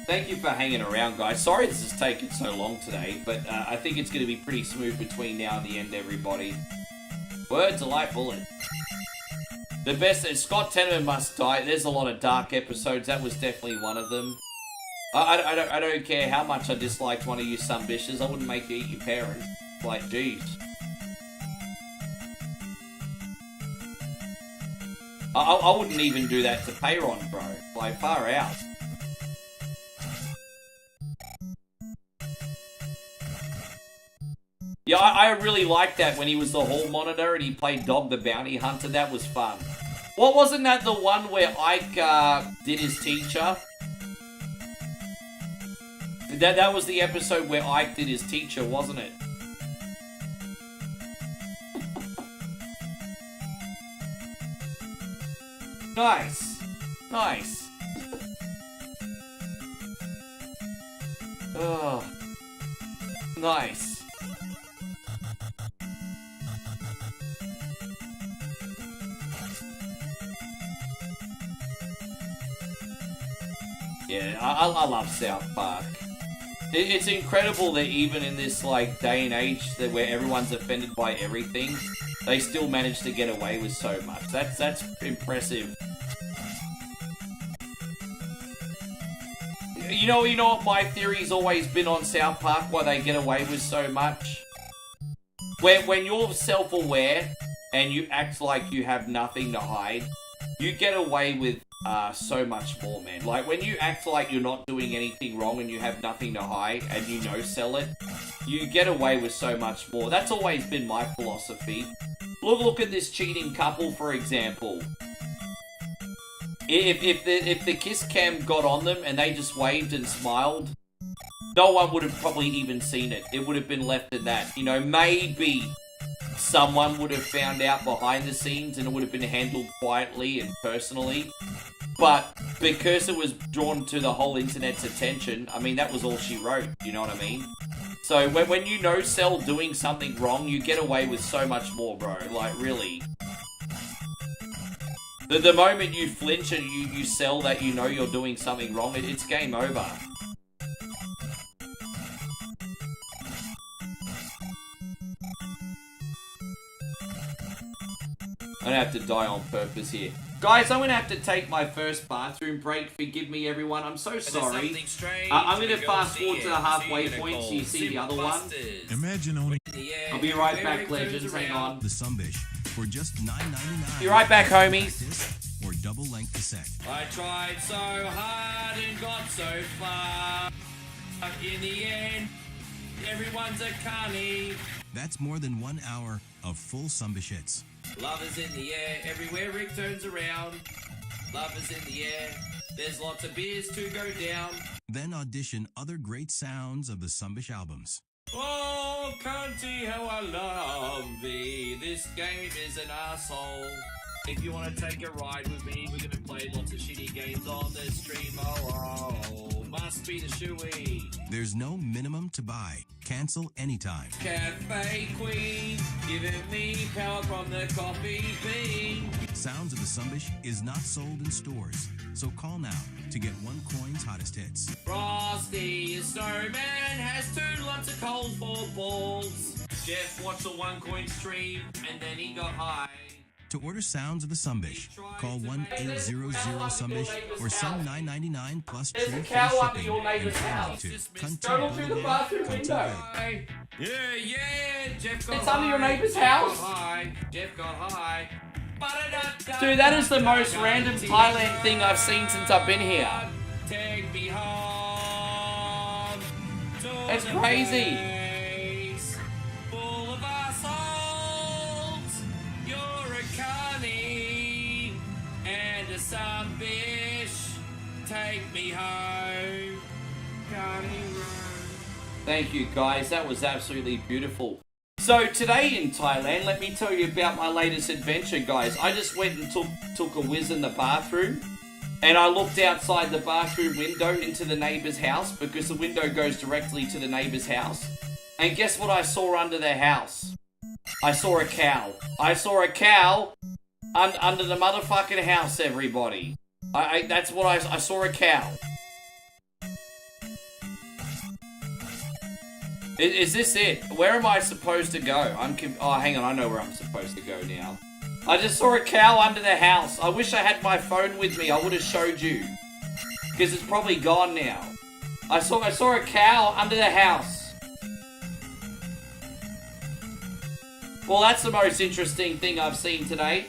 Thank you for hanging around, guys. Sorry this is taking so long today, but I think it's going to be pretty smooth between now and the end, everybody. Words are like bullets. The best is Scott Tenorman Must Die. There's a lot of dark episodes. That was definitely one of them. I don't care how much I disliked one of you some bitches. I wouldn't make you eat your parents. Like, jeez. I wouldn't even do that to Payron, bro. Like, far out. Yeah, I really liked that when he was the hall monitor and he played Dog the Bounty Hunter. That was fun. What, wasn't that the one where Ike did his teacher? That was the episode where Ike did his teacher, wasn't it? Nice. Nice. Oh. Nice. Yeah, I love South Park. It's incredible that even in this like day and age that where everyone's offended by everything, they still manage to get away with so much. That's impressive. You know what my theory's always been on South Park, why they get away with so much? When you're self-aware and you act like you have nothing to hide, you get away with so much more, man. Like, when you act like you're not doing anything wrong and you have nothing to hide and you no-sell it, you get away with so much more. That's always been my philosophy. Look at this cheating couple, for example. If the kiss cam got on them and they just waved and smiled, no one would have probably even seen it. It would have been left at that. You know, maybe someone would have found out behind the scenes and it would have been handled quietly and personally. But because it was drawn to the whole internet's attention, I mean, that was all she wrote, you know what I mean? So when you no-sell doing something wrong, you get away with so much more, bro. Like, really. The moment you flinch and you sell that you know you're doing something wrong, it's game over. I don't have to die on purpose here. Guys, I'm going to have to take my first bathroom break. Forgive me, everyone. I'm so sorry. I'm going to fast forward to the halfway point so you see the other one. Imagine owning I'll be right back, legends. Hang on. the Sumbish for just $9.99. Be right back, homies. Or double length cassette. I tried so hard and got so far. In the end, everyone's a cunny. That's more than 1 hour of full Sumbish hits. Love is in the air, everywhere Rick turns around. Love is in the air, there's lots of beers to go down. Then audition other great sounds of the Sumbish albums. Oh, cunty, how I love thee. This game is an asshole. If you want to take a ride with me, we're going to play lots of shitty games on the stream. Oh, must be the shoey. There's no minimum to buy. Cancel anytime. Cafe Queen, giving me power from the coffee bean. Sounds of the Sunbish is not sold in stores, so call now to get one coin's hottest hits. Frosty the Snowman has 2 lots of coals for balls. Jeff watched a 1 coin stream and then he got high. To order Sounds of the Sunbish, call 1-800-SUNBISH or send $9.99 plus There's a free cow under shipping your neighbor's and house. Country Go through the bathroom window. Yeah, Jeff got It's under your neighbor's house. Jeff got high. Dude, that is the most random Thailand thing I've seen since I've been here. Take me home. That's crazy. Full of assholes. You're a cunny and a sunbish. Take me home. Cunny road. Thank you, guys. That was absolutely beautiful. So today in Thailand, let me tell you about my latest adventure, guys. I just went and took a whiz in the bathroom, and I looked outside the bathroom window into the neighbor's house because the window goes directly to the neighbor's house. And guess what I saw under their house? I saw a cow. I saw a cow under the motherfucking house, everybody. That's what I saw, a cow. Is this it? Where am I supposed to go? Oh, hang on. I know where I'm supposed to go now. I just saw a cow under the house. I wish I had my phone with me. I would have showed you. Because it's probably gone now. I saw a cow under the house. Well, that's the most interesting thing I've seen today.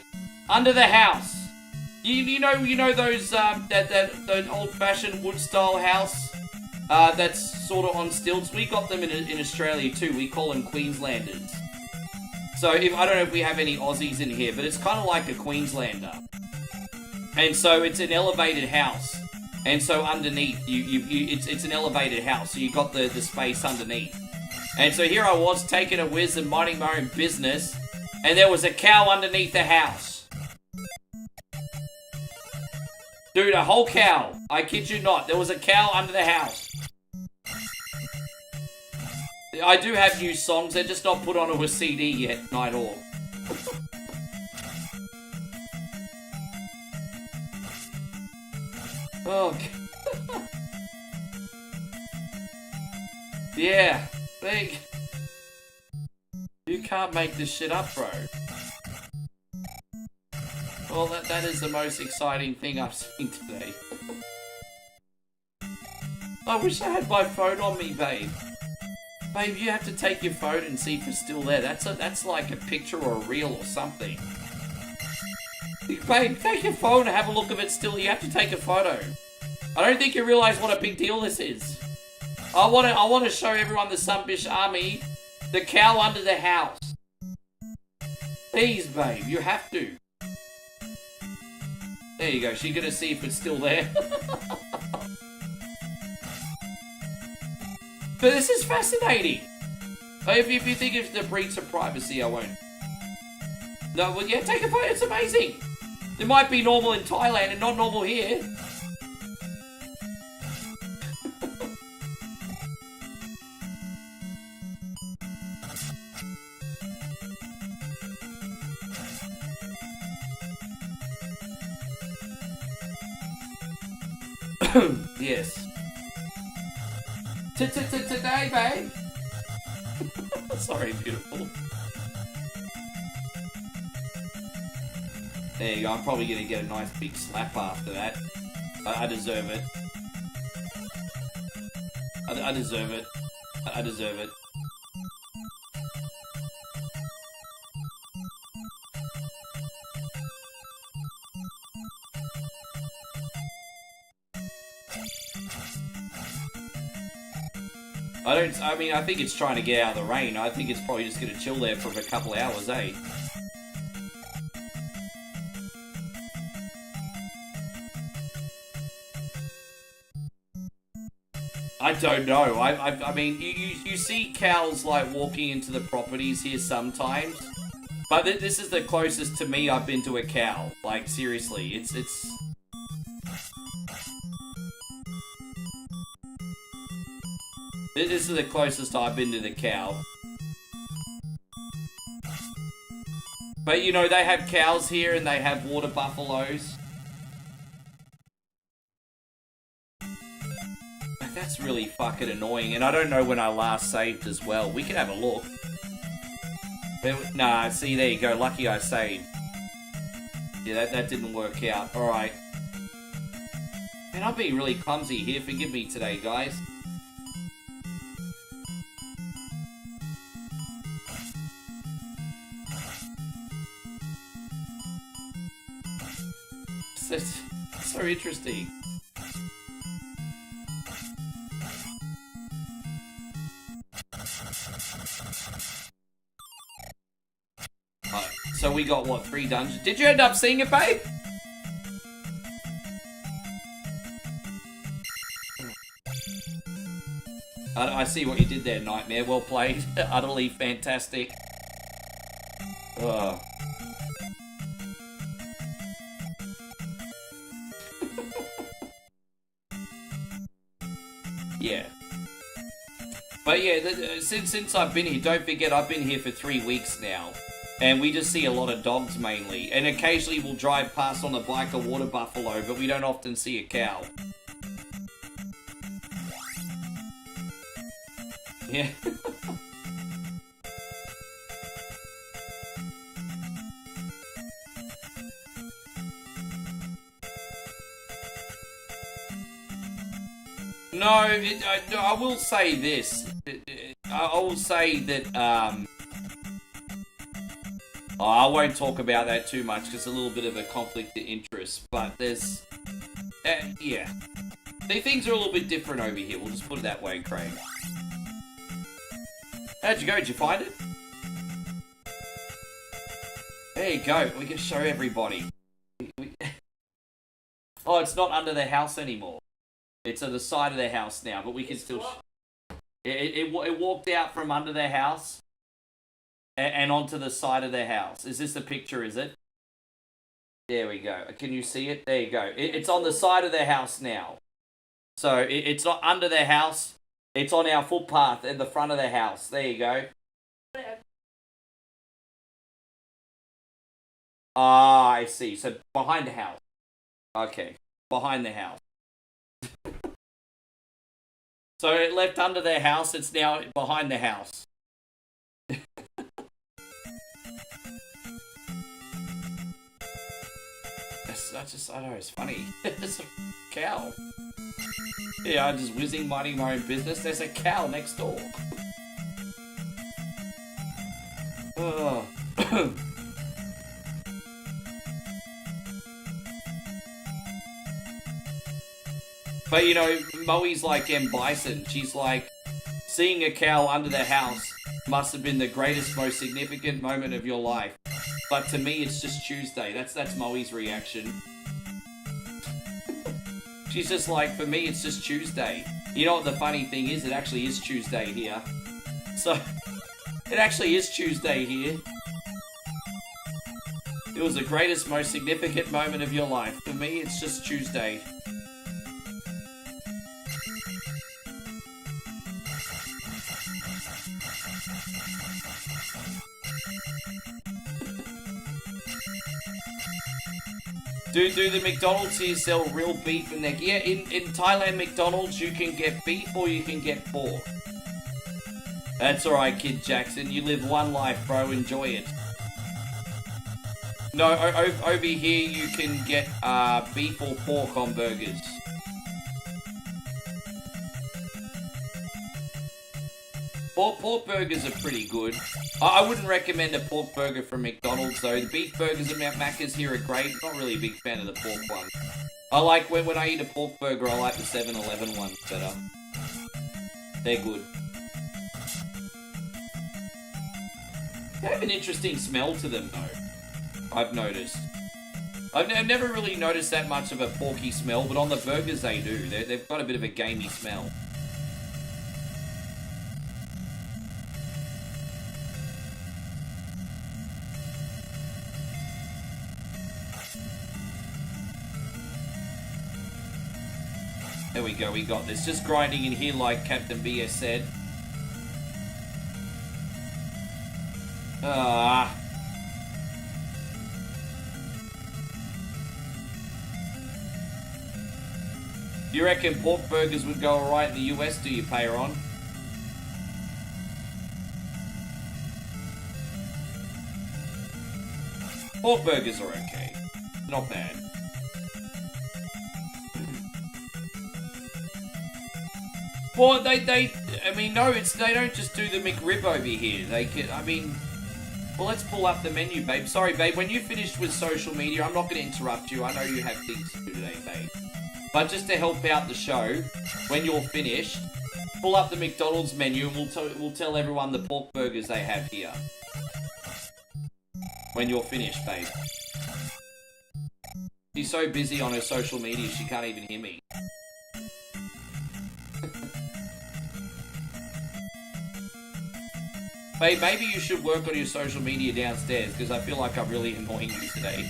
Under the house. You know those that old-fashioned wood-style house that's sort of on stilts. We got them in Australia too. We call them Queenslanders. So I don't know if we have any Aussies in here, but it's kind of like a Queenslander. And so it's an elevated house. And so underneath, it's an elevated house. So you got the space underneath. And so here I was taking a whiz and minding my own business, and there was a cow underneath the house. Dude, a whole cow. I kid you not. There was a cow under the house. I do have new songs. They're just not put onto a CD yet, Night Hawk. Oh, yeah. Big. You can't make this shit up, bro. Well, that is the most exciting thing I've seen today. I wish I had my phone on me, babe. Babe, you have to take your phone and see if it's still there. That's like a picture or a reel or something. Babe, take your phone and have a look if it's still. You have to take a photo. I don't think you realize what a big deal this is. I want to show everyone the Sunbish Army, the cow under the house. Please, babe, you have to. There you go. She's gonna see if it's still there. But this is fascinating. If you think it's the breach of privacy, I won't. No, well, yeah, take a photo. It's amazing. It might be normal in Thailand and not normal here. Yes. Today, babe. Sorry, beautiful. There you go. I'm probably gonna get a nice big slap after that. I deserve it. I deserve it. I deserve it. I think it's trying to get out of the rain. I think it's probably just going to chill there for a couple of hours, eh? I don't know. I mean, you see cows, like, walking into the properties here sometimes. But this is the closest to me I've been to a cow. Like, seriously, it's... This is the closest I've been to the cow. But, you know, they have cows here and they have water buffaloes. That's really fucking annoying, and I don't know when I last saved as well. We can have a look. Nah, see, there you go. Lucky I saved. Yeah, that didn't work out. Alright. Man, I'm being really clumsy here. Forgive me today, guys. That's so interesting. So we got, what, 3 dungeons? Did you end up seeing it, babe? I see what you did there, Nightmare. Well played. Utterly fantastic. Ugh. Yeah. But yeah, since I've been here, don't forget I've been here for 3 weeks now. And we just see a lot of dogs mainly. And occasionally we'll drive past on a bike a water buffalo, but we don't often see a cow. Yeah. No, I will say this. I will say that, I won't talk about that too much because it's a little bit of a conflict of interest, but there's... yeah. Things are a little bit different over here, we'll just put it that way, Craig. How'd you go? Did you find it? There you go, we can show everybody. Oh, it's not under the house anymore. It's on the side of the house now, but we can still... It walked out from under the house. And onto the side of the house. Is this the picture, is it? There we go. Can you see it? There you go. It's on the side of the house now. So, it's not under the house. It's on our footpath in the front of the house. There you go. Ah, I see. So, behind the house. Okay. Behind the house. So, it left under the house. It's now behind the house. I don't know, it's funny. It's a cow. Yeah, I'm just whizzing, minding my own business. There's a cow next door. Oh. But you know, Moe's like M. Bison. She's like, seeing a cow under the house must have been the greatest, most significant moment of your life. But to me, it's just Tuesday. That's Moe's reaction. She's just like, for me, it's just Tuesday. You know what the funny thing is? It actually is Tuesday here. So, it actually is Tuesday here. It was the greatest, most significant moment of your life. For me, it's just Tuesday. Do the McDonald's here sell real beef and yeah, in Thailand McDonald's you can get beef or you can get pork. That's alright, Kid Jackson. You live one life, bro. Enjoy it. No, over here you can get beef or pork on burgers. Pork burgers are pretty good. I wouldn't recommend a pork burger from McDonald's though. The beef burgers at Macca's here are great. Not really a big fan of the pork one. I like, when I eat a pork burger, I like the 7-Eleven ones better. They're good. They have an interesting smell to them though, I've noticed. I've never really noticed that much of a porky smell, but on the burgers they do. They've got a bit of a gamey smell. There we go, we got this. Just grinding in here like Captain BS said. Ah. Do you reckon pork burgers would go alright in the US, do you, Payer on? Pork burgers are okay. Not bad. Well, I mean, no, they don't just do the McRib over here. They can, I mean, well, let's pull up the menu, babe. Sorry, babe, when you finished with social media, I'm not going to interrupt you. I know you have things to do today, babe. But just to help out the show, when you're finished, pull up the McDonald's menu and we'll tell everyone the pork burgers they have here. When you're finished, babe. She's so busy on her social media, she can't even hear me. Babe, maybe you should work on your social media downstairs, because I feel like I'm really annoying you today.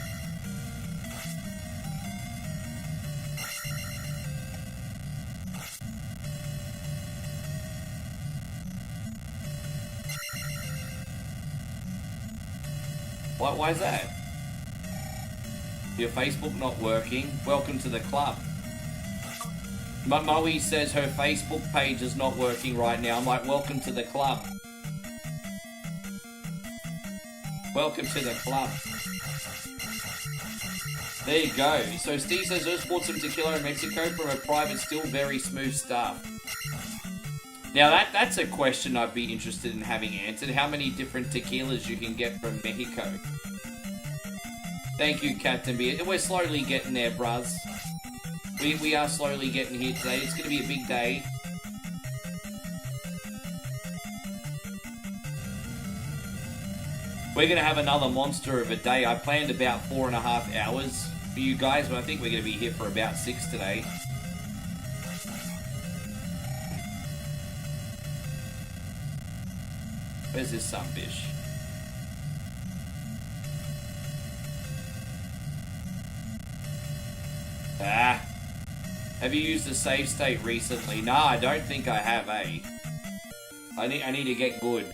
Why is that? Your Facebook not working? Welcome to the club. Moe says her Facebook page is not working right now. I'm like, welcome to the club. Welcome to the club. There you go. So Steve says, just bought some tequila in Mexico from a private, still very smooth staff. Now that's a question I'd be interested in having answered. How many different tequilas you can get from Mexico? Thank you, Captain B. We're slowly getting there, bruz. We are slowly getting here today. It's going to be a big day. We're going to have another monster of a day. I planned about 4.5 hours for you guys, but I think we're going to be here for about 6 today. Where's this sunfish? Ah. Have you used the save state recently? Nah, I don't think I have, eh? I need to get good.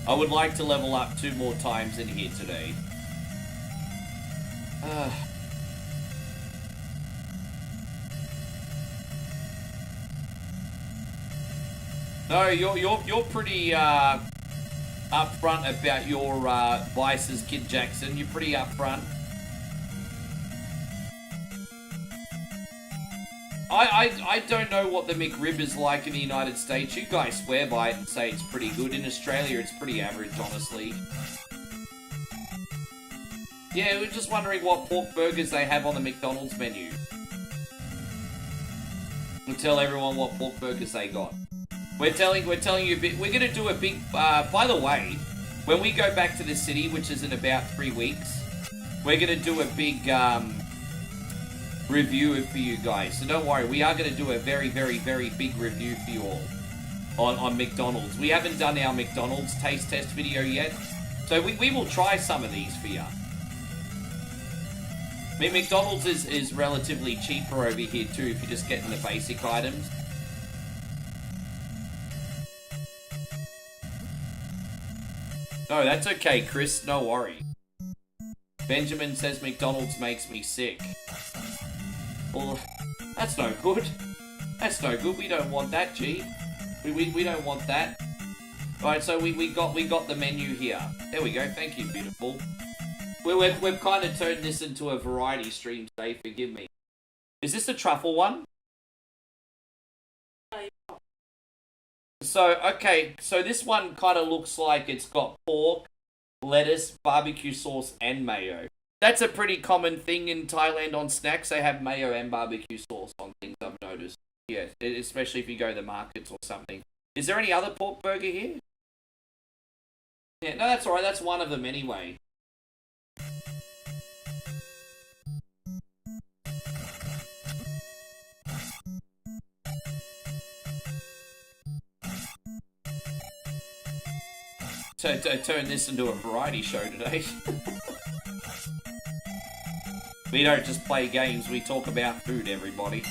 I would like to level up 2 more times in here today. No, you're pretty upfront about your vices, Kid Jackson. You're pretty upfront. I don't know what the McRib is like in the United States. You guys swear by it and say it's pretty good. In Australia, it's pretty average, honestly. Yeah, we're just wondering what pork burgers they have on the McDonald's menu. We'll tell everyone what pork burgers they got. We're telling you a bit. We're gonna do a big. By the way, when we go back to the city, which is in about 3 weeks, we're gonna do a big review for you guys. So don't worry, we are gonna do a very, very, very big review for you all on McDonald's. We haven't done our McDonald's taste test video yet, so we will try some of these for you. I mean, McDonald's is relatively cheaper over here too if you're just getting the basic items. No, that's okay, Chris. No worry. Benjamin says McDonald's makes me sick. Well, that's no good. That's no good. We don't want that, G. We don't want that. Alright, so we got the menu here. There we go. Thank you, beautiful. We've kind of turned this into a variety stream today. Forgive me. Is this the truffle one? So, okay, so this one kind of looks like it's got pork, lettuce, barbecue sauce, and mayo. That's a pretty common thing in Thailand on snacks. They have mayo and barbecue sauce on things, I've noticed. Yeah, especially if you go to the markets or something. Is there any other pork burger here? Yeah, no, that's alright. That's one of them anyway. turn this into a variety show today. We don't just play games, we talk about food, everybody.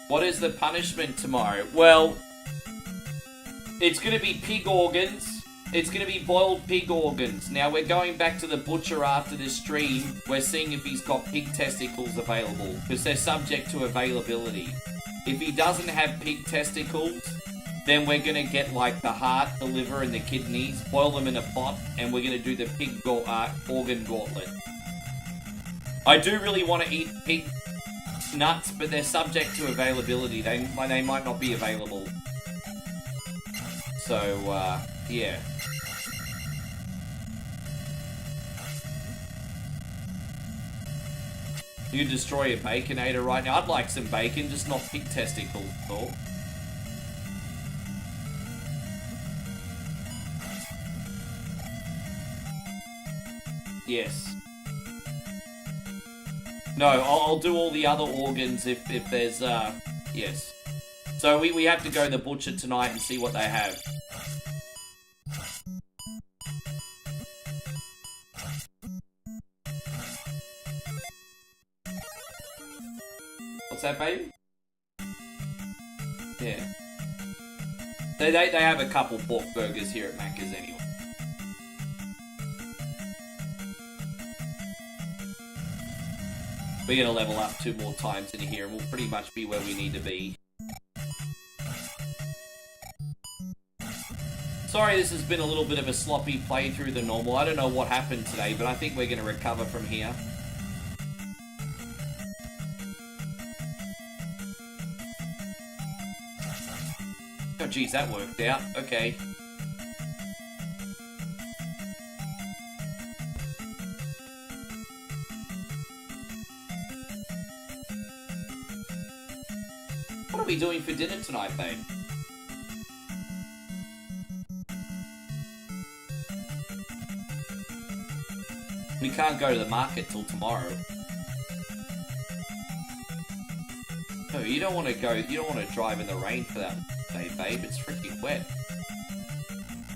What is the punishment tomorrow? Well, it's going to be pig organs. It's going to be boiled pig organs. Now, we're going back to the butcher after this stream. We're seeing if he's got pig testicles available, because they're subject to availability. If he doesn't have pig testicles, then we're going to get, like, the heart, the liver, and the kidneys, boil them in a pot, and we're going to do the pig organ gauntlet. I do really want to eat pig nuts, but they're subject to availability. They might not be available. So, yeah. You destroy a Baconator right now. I'd like some bacon, just not pig testicles, though. Yes. No, I'll do all the other organs if there's, yes. So we have to go to the butcher tonight and see what they have. What's that, baby? Yeah. They have a couple pork burgers here at Macca's anyway. We're going to level up 2 more times in here, and we'll pretty much be where we need to be. Sorry this has been a little bit of a sloppy playthrough than normal. I don't know what happened today, but I think we're going to recover from here. Oh, geez, that worked out. Okay. What are we doing for dinner tonight, babe? We can't go to the market till tomorrow. No, you don't want to go, you don't want to drive in the rain for that day, babe. It's freaking wet.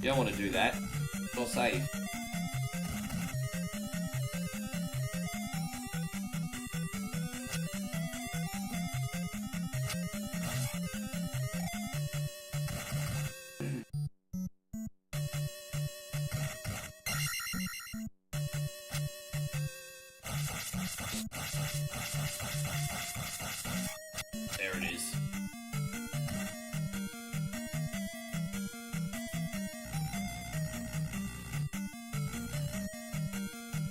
You don't want to do that. It's not safe. There it is.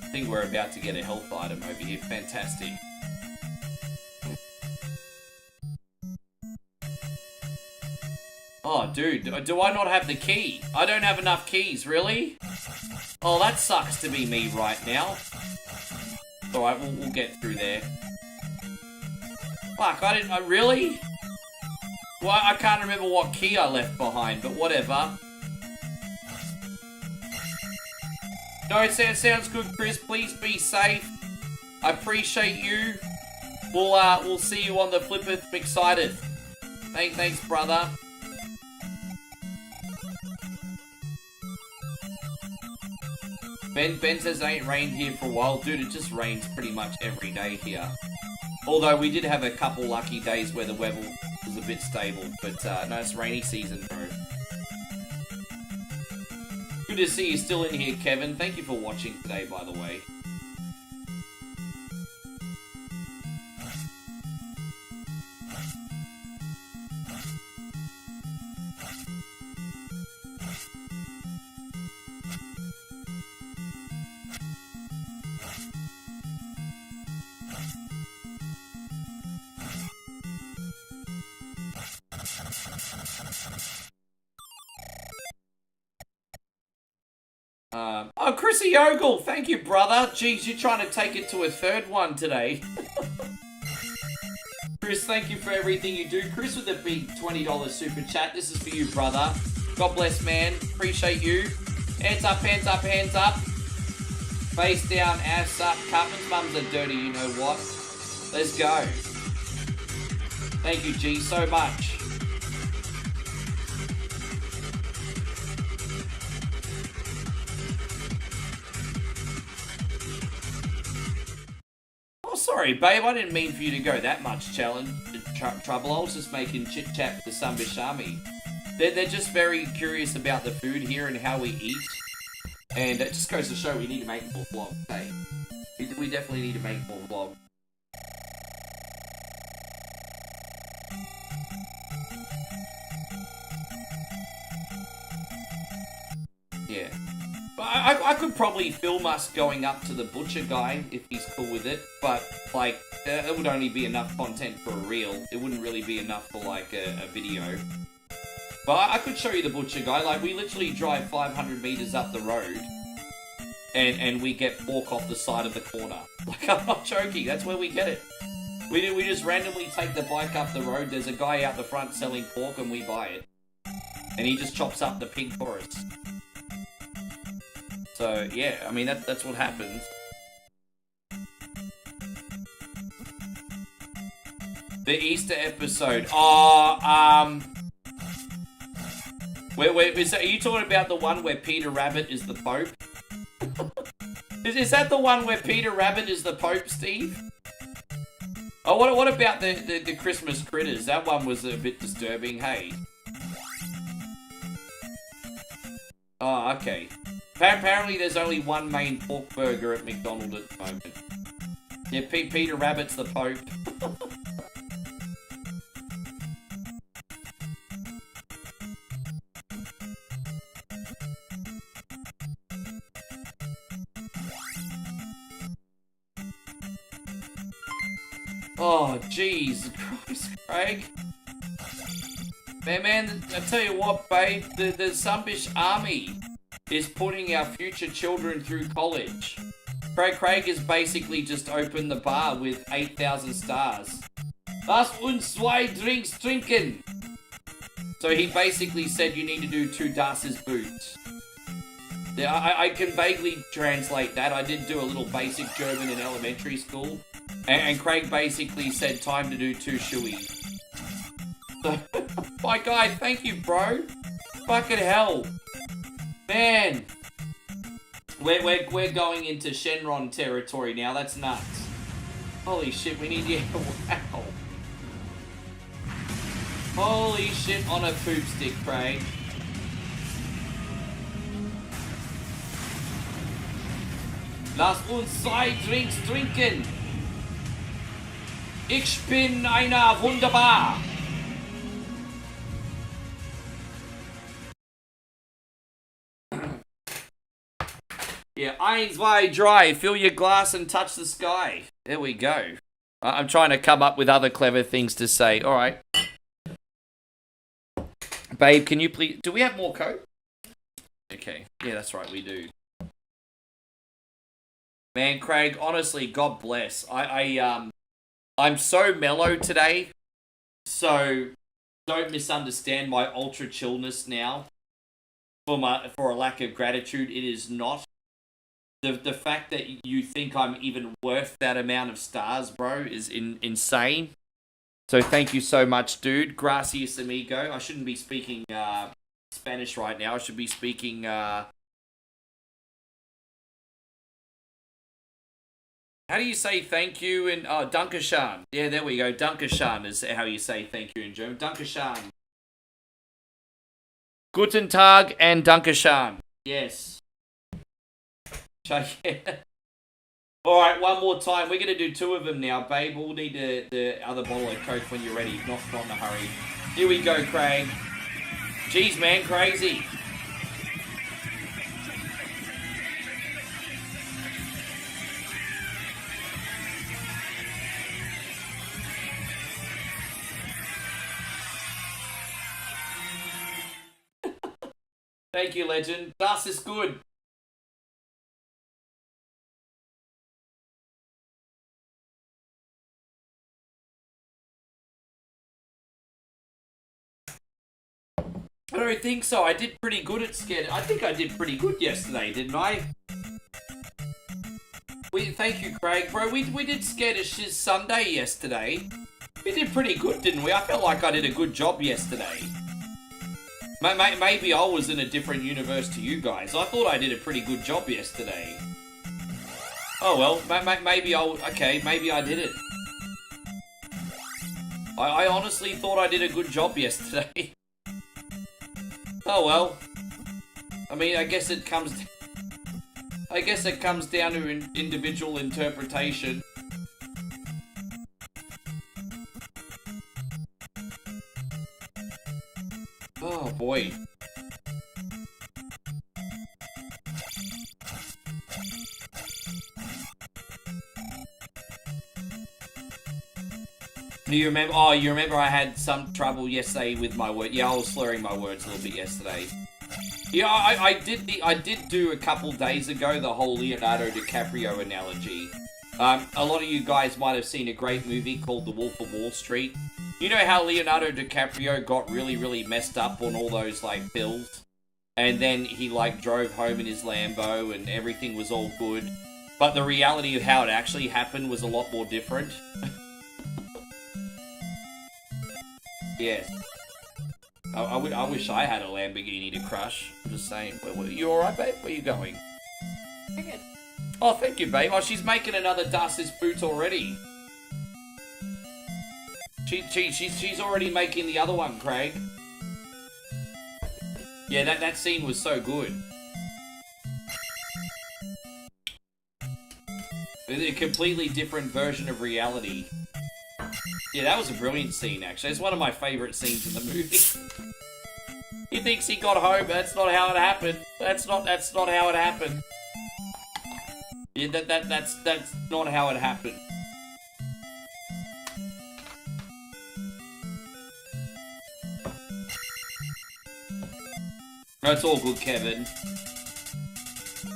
I think we're about to get a health item over here. Fantastic. Oh, dude, do I not have the key? I don't have enough keys, really? Oh, that sucks to be me right now. Alright, we'll get through there. Fuck, really? Well, I can't remember what key I left behind, but whatever. No, it sounds good, Chris. Please be safe. I appreciate you. We'll see you on the Flippeth. I'm excited. Thanks, brother. Ben says it ain't rained here for a while. Dude, it just rains pretty much every day here. Although we did have a couple lucky days where the weather was a bit stable. But no, it's rainy season, bro. Good to see you still in here, Kevin. Thank you for watching today, by the way. Oh, Chrissy Ogle, thank you, brother. Jeez, you're trying to take it to a 3rd one today. Chris, thank you for everything you do. Chris with a big $20 super chat. This is for you, brother. God bless, man. Appreciate you. Hands up, hands up, hands up. Face down, ass up. Cartman's mums are dirty, you know what. Let's go. Thank you, G, so much. Oh, sorry, babe. I didn't mean for you to go that much trouble. I was just making chit-chat with the Sunbish Army. They're just very curious about the food here and how we eat. And it just goes to show we need to make more vlogs, hey? We definitely need to make more vlogs. Yeah. But I could probably film us going up to the butcher guy if he's cool with it, but, like, it would only be enough content for a reel. It wouldn't really be enough for, like, a video. But I could show you the butcher guy. Like, we literally drive 500 meters up the road, and we get pork off the side of the corner. Like, I'm not joking. That's where we get it. We just randomly take the bike up the road. There's a guy out the front selling pork, and we buy it. And he just chops up the pig for us. So, yeah, I mean, that's what happens. The Easter episode. Oh, wait, so are you talking about the one where Peter Rabbit is the Pope? Is that the one where Peter Rabbit is the Pope, Steve? Oh, what about the Christmas critters? That one was a bit disturbing, hey? Oh, okay. Apparently there's only one main pork burger at McDonald's at the moment. Yeah, Peter Rabbit's the Pope. Oh, jeez, Christ, Craig. Man, I tell you what, babe, the Sunbish Army is putting our future children through college. Craig has basically just opened the bar with 8,000 stars. Lass uns zwei drinks trinken. So he basically said you need to do 2 Das's boots. Yeah, I can vaguely translate that. I did do a little basic German in elementary school. And Craig basically said time to do 2 shoeies. So, my guy, thank you, bro. Fucking hell. Man. We're going into Shenron territory now. That's nuts. Holy shit, we need... Yeah, wow. Holy shit on a poop stick, Craig. Lass uns zwei Drinks trinken. Ich bin einer wunderbar. Yeah, eins, zwei, drei. Fill your glass and touch the sky. There we go. I'm trying to come up with other clever things to say. All right. Babe, can you please... Do we have more Coke? Okay. Yeah, that's right. We do. Man, Craig, honestly, God bless. I'm so mellow today. So don't misunderstand my ultra chillness now. For a lack of gratitude, it is not. The fact that you think I'm even worth that amount of stars, bro, is insane. So thank you so much, dude. Gracias, amigo. I shouldn't be speaking Spanish right now. I should be speaking... How do you say thank you in... Oh, Dankeschön. Yeah, there we go. Dankeschön is how you say thank you in German. Dankeschön. Guten Tag and Dankeschön. Yes. Yeah. Alright, one more time. We're going to do 2 of them now, babe. We'll need the other bottle of Coke when you're ready. Not in a hurry. Here we go, Craig. Jeez, man, crazy. Thank you, legend. Das is good. I don't think so. I did pretty good at scared. I think I did pretty good yesterday, didn't I? Thank you, Craig. Bro, we did Scared as Shiz Sunday yesterday. We did pretty good, didn't we? I felt like I did a good job yesterday. Maybe I was in a different universe to you guys. I thought I did a pretty good job yesterday. Oh well, maybe maybe I did it. I honestly thought I did a good job yesterday. Oh well. I mean, I guess it comes down to individual interpretation. Oh boy. Do you remember? Oh, you remember I had some trouble yesterday with my word. Yeah, I was slurring my words a little bit yesterday. Yeah, I did do a couple days ago the whole Leonardo DiCaprio analogy. A lot of you guys might have seen a great movie called The Wolf of Wall Street. You know how Leonardo DiCaprio got really messed up on all those, like, pills? And then he, like, drove home in his Lambo and everything was all good. But the reality of how it actually happened was a lot more different. Yes. I wish I had a Lamborghini to crush. I'm just saying. You alright, babe? Where you going? Oh, thank you, babe. Oh, she's making another Dust's boot already. She's already making the other one, Craig. Yeah, that scene was so good. A completely different version of reality. Yeah, that was a brilliant scene, actually. It's one of my favourite scenes in the movie. He thinks he got home, but that's not how it happened. That's not how it happened. Yeah, that's not how it happened. No, it's all good, Kevin.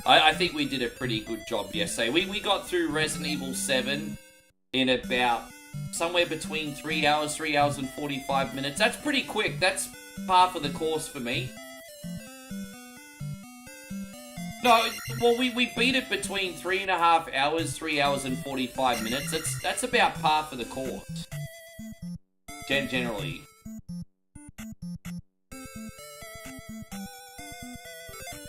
I think we did a pretty good job yesterday. We got through Resident Evil 7 in about somewhere between 3 hours and 45 minutes. That's pretty quick. That's par for the course for me. No, well, we beat it between 3.5 hours, 3 hours and 45 minutes. That's about par for the course. Generally.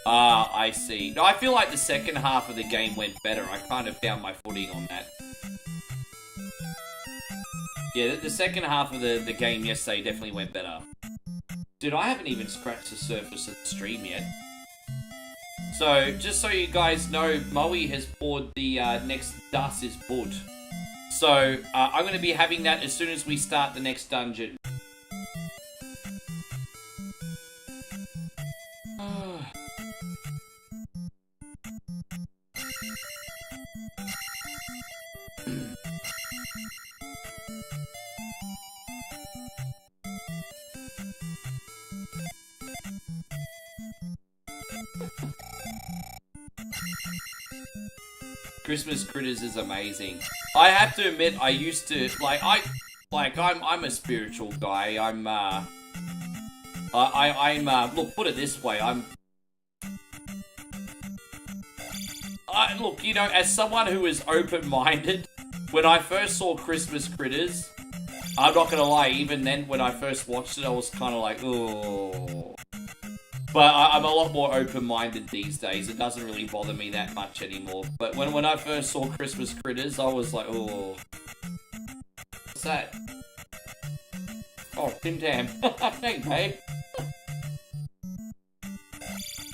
Ah, I see. No, I feel like the second half of the game went better. I kind of found my footing on that. Yeah, the second half of the game yesterday definitely went better. Dude, I haven't even scratched the surface of the stream yet. So, just so you guys know, Moe has poured the next Dust's boot. So, I'm going to be having that as soon as we start the next dungeon. Christmas Critters is amazing. I have to admit, I used to I'm a spiritual guy. Look, put it this way, look, you know, as someone who is open-minded, when I first saw Christmas Critters, I'm not gonna lie, even then, when I first watched it, I was kind of like, oh. But I'm a lot more open-minded these days. It doesn't really bother me that much anymore. But when I first saw Christmas Critters, I was like, oh. What's that? Oh, Tim Tam. Thanks, babe.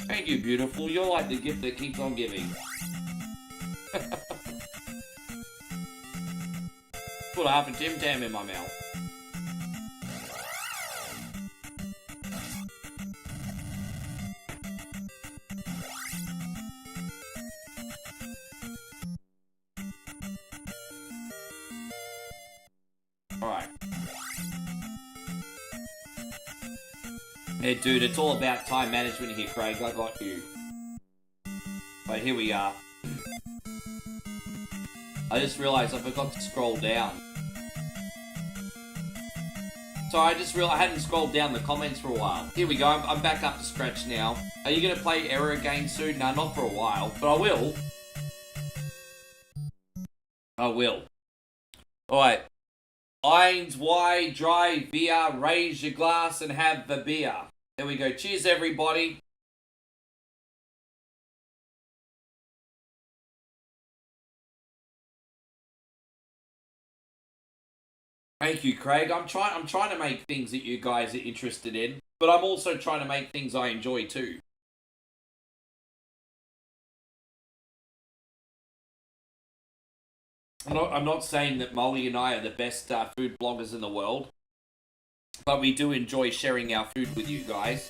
Thank you, beautiful. You're like the gift that keeps on giving. Put half a Tim Tam in my mouth. Alright. Yeah, dude, it's all about time management here, Craig. I got you. But here we are. I just realised I forgot to scroll down. So I just realised I hadn't scrolled down the comments for a while. Here we go, I'm back up to scratch now. Are you going to play Error again soon? No, not for a while, but I will. I will. Alright. Eins, Y, dry, beer, raise your glass and have the beer. There we go. Cheers, everybody. Thank you, Craig. I'm trying to make things that you guys are interested in, but I'm also trying to make things I enjoy too. I'm not saying that Molly and I are the best food bloggers in the world, but we do enjoy sharing our food with you guys,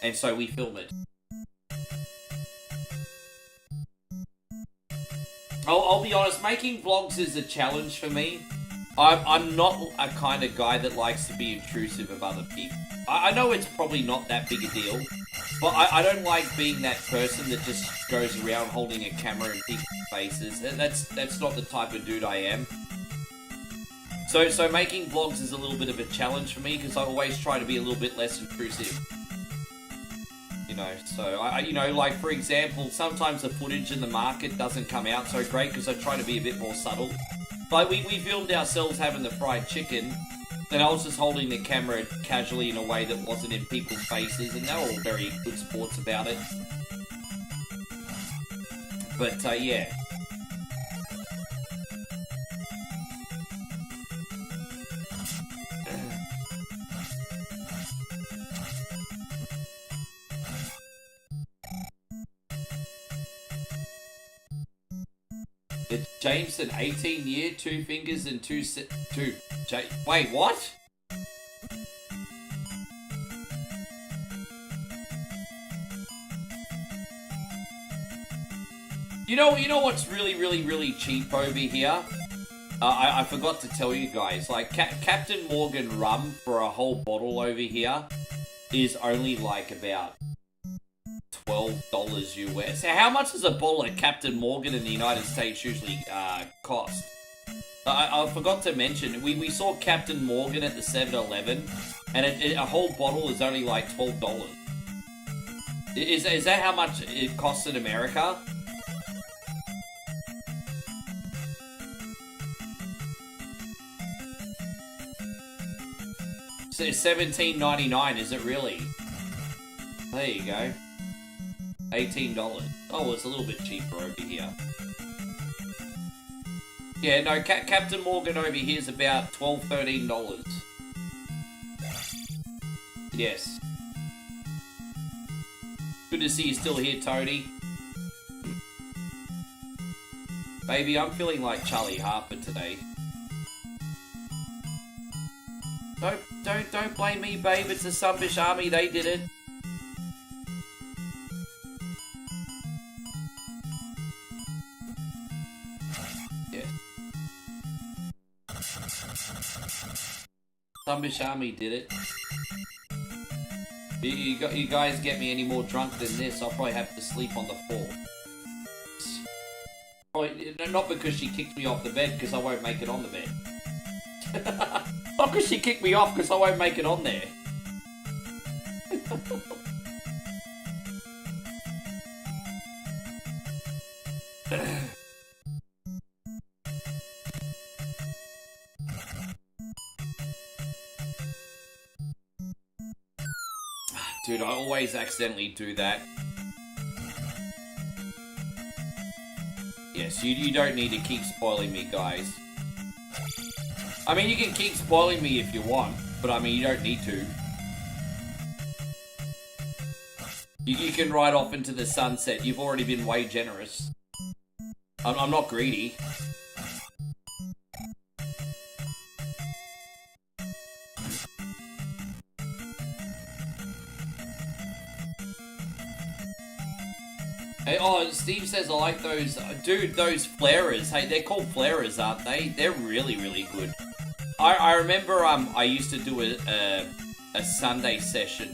and so we film it. I'll be honest, making vlogs is a challenge for me. I'm not a kind of guy that likes to be intrusive of other people. I know it's probably not that big a deal, but I don't like being that person that just goes around holding a camera in people's faces. That's not the type of dude I am. So making vlogs is a little bit of a challenge for me because I always try to be a little bit less intrusive. You know, so you know, like for example, sometimes the footage in the market doesn't come out so great because I try to be a bit more subtle. Like, we filmed ourselves having the fried chicken, and I was just holding the camera casually in a way that wasn't in people's faces, and they were all very good sports about it. But, yeah. It's Jameson, 18 year, 2 fingers and 2 wait, what? You know what's really cheap over here? I forgot to tell you guys, like, Captain Morgan rum for a whole bottle over here is only like about $12 US. How much does a bottle of Captain Morgan in the United States usually cost? I forgot to mention, we saw Captain Morgan at the 7-Eleven, and a whole bottle is only like $12. Is that how much it costs in America? So $17.99, is it really? There you go. $18. Oh, well, it's a little bit cheaper over here. Yeah, no, Captain Morgan over here is about $12, $13. Yes. Good to see you still here, Tony. Baby, I'm feeling like Charlie Harper today. Don't blame me, babe. It's the Sunfish Army. They did it. Yeah. Sunfish Army did it. You guys get me any more drunk than this, I'll probably have to sleep on the floor. Probably, not because she kicked me off the bed, because I won't make it on the bed. Not because she kicked me off, because I won't make it on there. Dude, I always accidentally do that. Yes, you don't need to keep spoiling me, guys. I mean, you can keep spoiling me if you want, but I mean, you don't need to. You can ride off into the sunset. You've already been way generous. I'm not greedy. Hey, oh, Steve says I like those, dude, those flarers. Hey, they're called flarers, aren't they? They're really, really good. I remember I used to do a Sunday session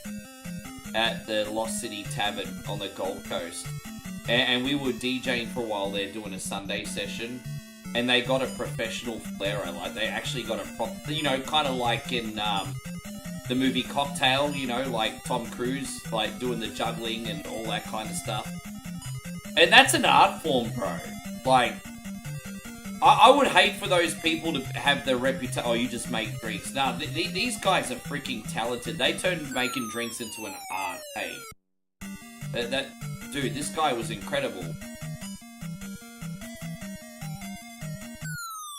at the Lost City Tavern on the Gold Coast, and we were DJing for a while there doing a Sunday session, and they got a professional flarer. Like, they actually got a proper, you know, kind of like in the movie Cocktail, you know, like Tom Cruise, like doing the juggling and all that kind of stuff. And that's an art form, bro. Like, I would hate for those people to have the reputation. Oh, you just make drinks. Nah, these guys are freaking talented. They turned making drinks into an art. Hey, dude, this guy was incredible.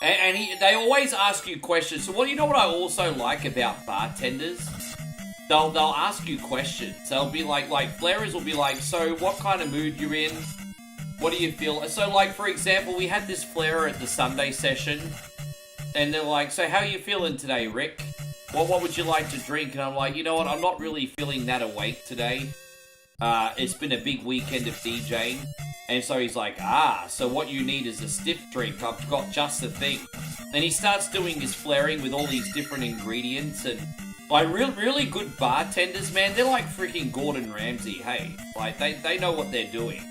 And they always ask you questions. So you know what I also like about bartenders? They'll ask you questions. They'll be like flairers will be like, so what kind of mood you're in? What do you feel? So, like, for example, we had this flairer at the Sunday session, and they're like, so how are you feeling today, Rick? What would you like to drink? And I'm like, you know what, I'm not really feeling that awake today. It's been a big weekend of DJing. And so he's like, so what you need is a stiff drink. I've got just the thing. And he starts doing his flaring with all these different ingredients, and like, really good bartenders, man, they're like freaking Gordon Ramsay, hey. Like, they know what they're doing.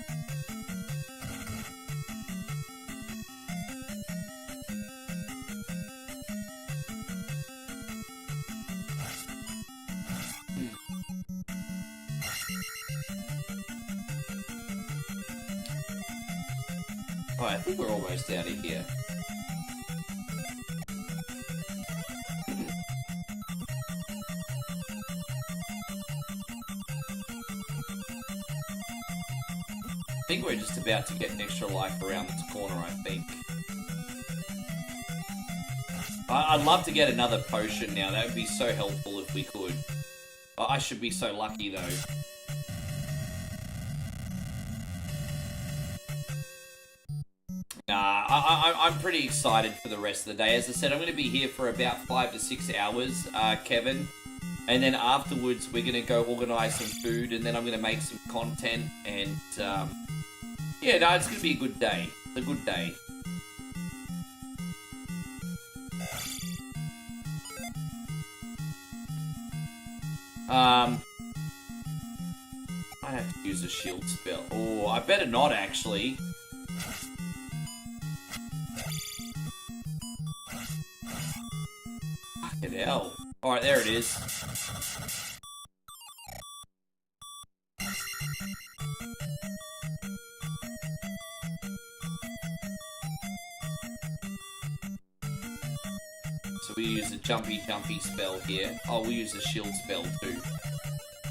I think we're almost out of here. I think we're just about to get an extra life around this corner, I think. I'd love to get another potion now. That would be so helpful if we could. I should be so lucky, though. Nah, I'm pretty excited for the rest of the day. As I said, I'm going to be here for about 5 to 6 hours, Kevin. And then afterwards, we're going to go organise some food, and then I'm going to make some content. And, yeah, no, it's going to be a good day. It's a good day. I have to use a shield spell. Oh, I better not, actually. Fucking hell. Alright, there it is. So we use a jumpy spell here. Oh, we use a shield spell too.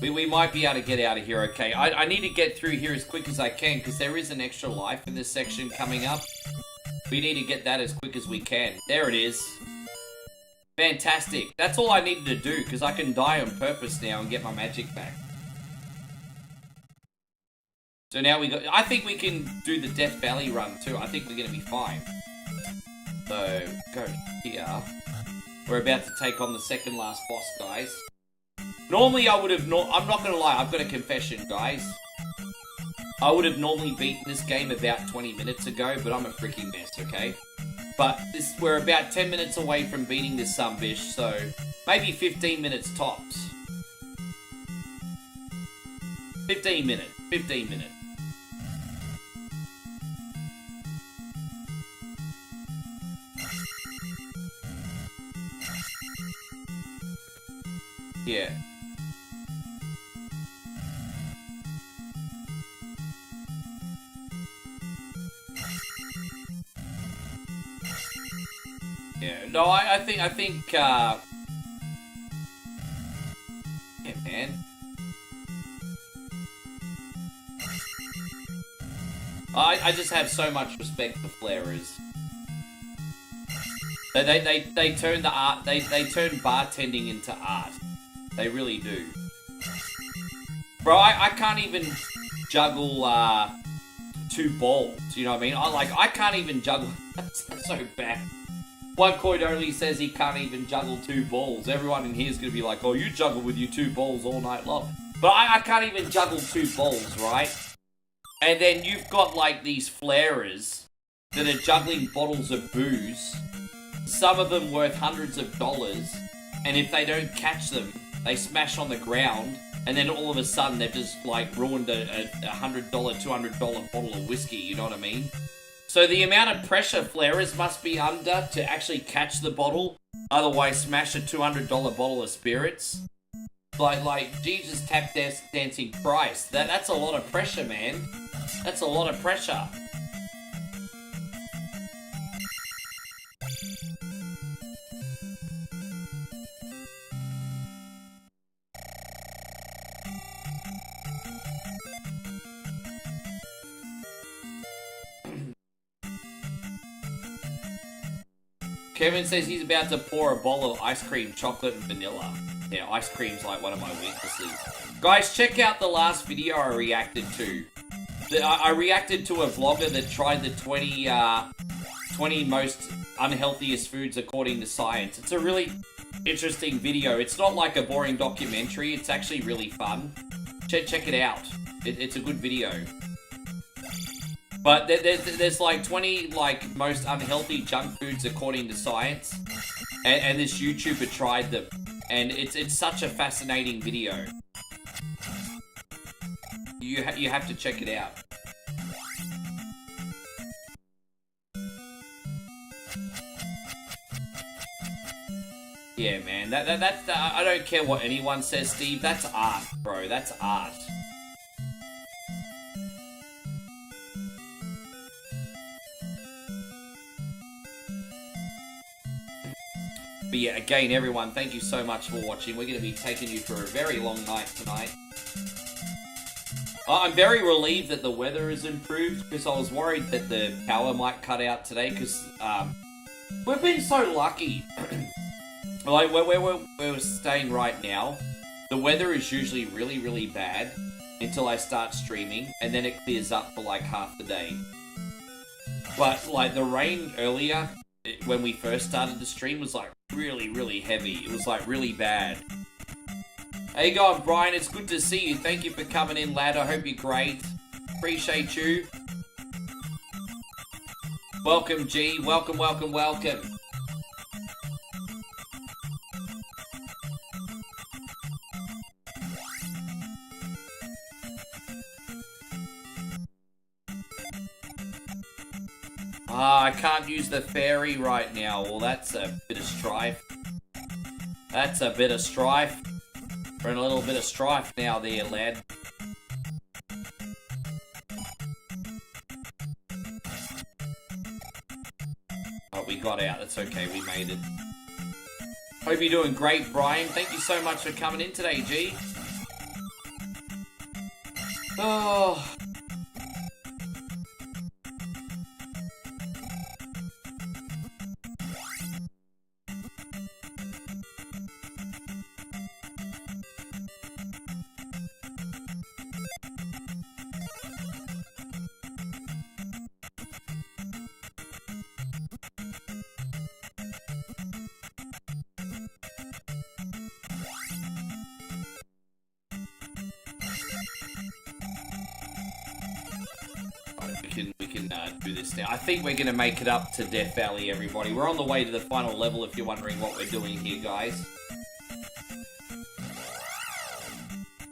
We might be able to get out of here okay. I need to get through here as quick as I can because there is an extra life in this section coming up. We need to get that as quick as we can. There it is. Fantastic. That's all I needed to do because I can die on purpose now and get my magic back. So now I think we can do the Death Valley run too. I think we're going to be fine. So, go here. We're about to take on the second last boss, guys. Normally I would have I'm not going to lie, I've got a confession, guys. I would have normally beaten this game about 20 minutes ago, but I'm a freaking mess, okay? But we're about 10 minutes away from beating this sumbitch, so maybe 15 minutes tops. 15 minutes. 15 minutes. Yeah. Yeah, no, I think, yeah, man. I just have so much respect for flairers. They turn the art, they turn bartending into art. They really do. Bro, I can't even juggle, 2 balls, you know what I mean? I can't even juggle, that's so bad. One Coin only says he can't even juggle 2 balls. Everyone in here is going to be like, oh, you juggle with your 2 balls all night long. But I can't even juggle 2 balls, right? And then you've got, like, these flairers that are juggling bottles of booze. Some of them worth hundreds of dollars. And if they don't catch them, they smash on the ground. And then all of a sudden, they've just, like, ruined a $100, $200 bottle of whiskey. You know what I mean? So the amount of pressure flairers must be under to actually catch the bottle, otherwise smash a $200 bottle of spirits. Like Jesus tap dancing Christ. That's a lot of pressure, man. That's a lot of pressure. Kevin says he's about to pour a bowl of ice cream, chocolate and vanilla. Yeah, ice cream's like one of my weaknesses. Guys, check out the last video I reacted to. I reacted to a vlogger that tried the 20 most unhealthiest foods according to science. It's a really interesting video. It's not like a boring documentary. It's actually really fun. Check it out. It's a good video. But there's like 20 like most unhealthy junk foods according to science, and this YouTuber tried them, and it's such a fascinating video. You have to check it out. Yeah, man, that's I don't care what anyone says, Steve. That's art, bro. That's art. But yeah, again, everyone, thank you so much for watching. We're going to be taking you for a very long night tonight. I'm very relieved that the weather has improved, because I was worried that the power might cut out today, because we've been so lucky. Like, where we're staying right now, the weather is usually really, really bad until I start streaming, and then it clears up for like half the day. But, like, the rain earlier, when we first started the stream, was like really, really heavy. It was like really bad. How you going, Brian? It's good to see you. Thank you for coming in, lad. I hope you're great. Appreciate you. Welcome, G. Welcome, welcome, welcome. I can't use the ferry right now. Well, that's a bit of strife. That's a bit of strife. We're in a little bit of strife now there, lad. Oh, we got out. That's okay. We made it. Hope you're doing great, Brian. Thank you so much for coming in today, G. Oh... We can do this now. I think we're going to make it up to Death Valley, everybody. We're on the way to the final level, if you're wondering what we're doing here, guys.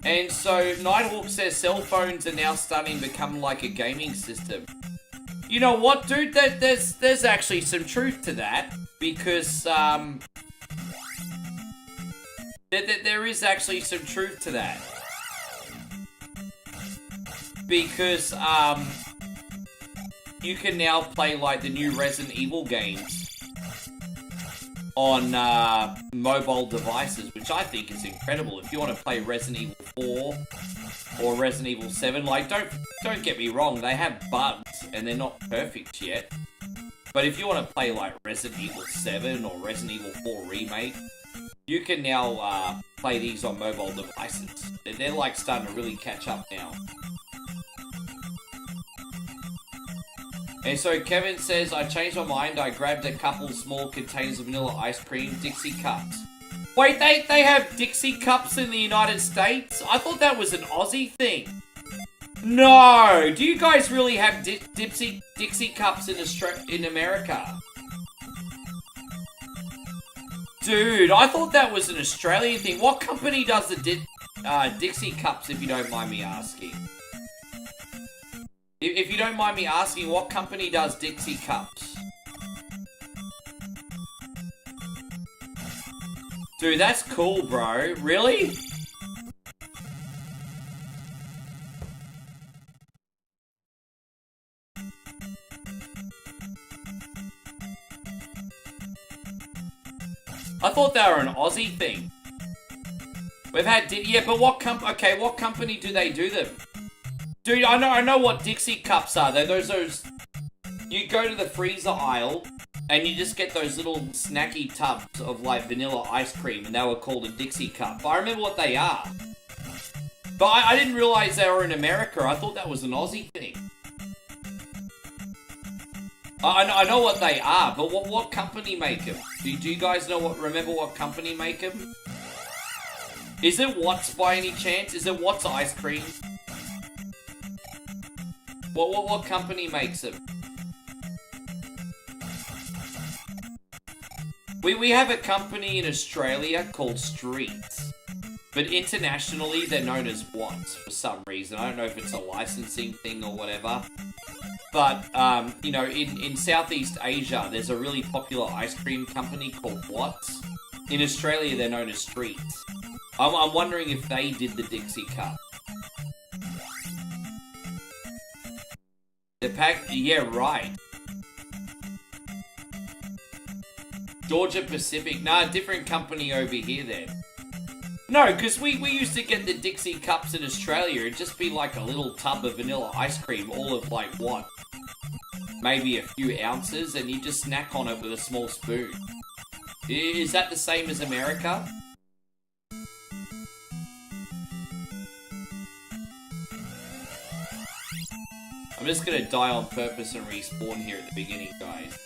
And so, Nighthawk says cell phones are now starting to become like a gaming system. You know what, dude? There's actually some truth to that. Because, there is actually some truth to that. Because, you can now play, like, the new Resident Evil games on mobile devices, which I think is incredible. If you want to play Resident Evil 4 or Resident Evil 7, like, don't get me wrong, they have bugs and they're not perfect yet. But if you want to play, like, Resident Evil 7 or Resident Evil 4 Remake, you can now play these on mobile devices. They're, like, starting to really catch up now. And so Kevin says, I changed my mind. I grabbed a couple small containers of vanilla ice cream, Dixie cups. Wait, they have Dixie cups in the United States? I thought that was an Aussie thing. No! Do you guys really have Dixie cups in America? Dude, I thought that was an Australian thing. What company does the Dixie cups, if you don't mind me asking? If you don't mind me asking, what company does Dixie cups? Dude, that's cool, bro. Really? I thought they were an Aussie thing. We've had, yeah, but what company do they do them? Dude, I know what Dixie cups are. They're those, you go to the freezer aisle, and you just get those little snacky tubs of, like, vanilla ice cream, and they were called a Dixie cup. But I remember what they are. But I didn't realize they were in America. I thought that was an Aussie thing. I know what they are, but what company make them? Do you guys remember what company make them? Is it Watts by any chance? Is it Watts ice cream? What company makes them? We have a company in Australia called Streets, but internationally they're known as Watts for some reason. I don't know if it's a licensing thing or whatever. But, you know, in Southeast Asia, there's a really popular ice cream company called Watts. In Australia, they're known as Streets. I'm wondering if they did the Dixie Cup. The pack, yeah, right. Georgia Pacific, nah, different company over here then. No, because we used to get the Dixie Cups in Australia. It'd just be like a little tub of vanilla ice cream, all of like what? Maybe a few ounces, and you just snack on it with a small spoon. Is that the same as America? I'm just gonna die on purpose and respawn here at the beginning, guys.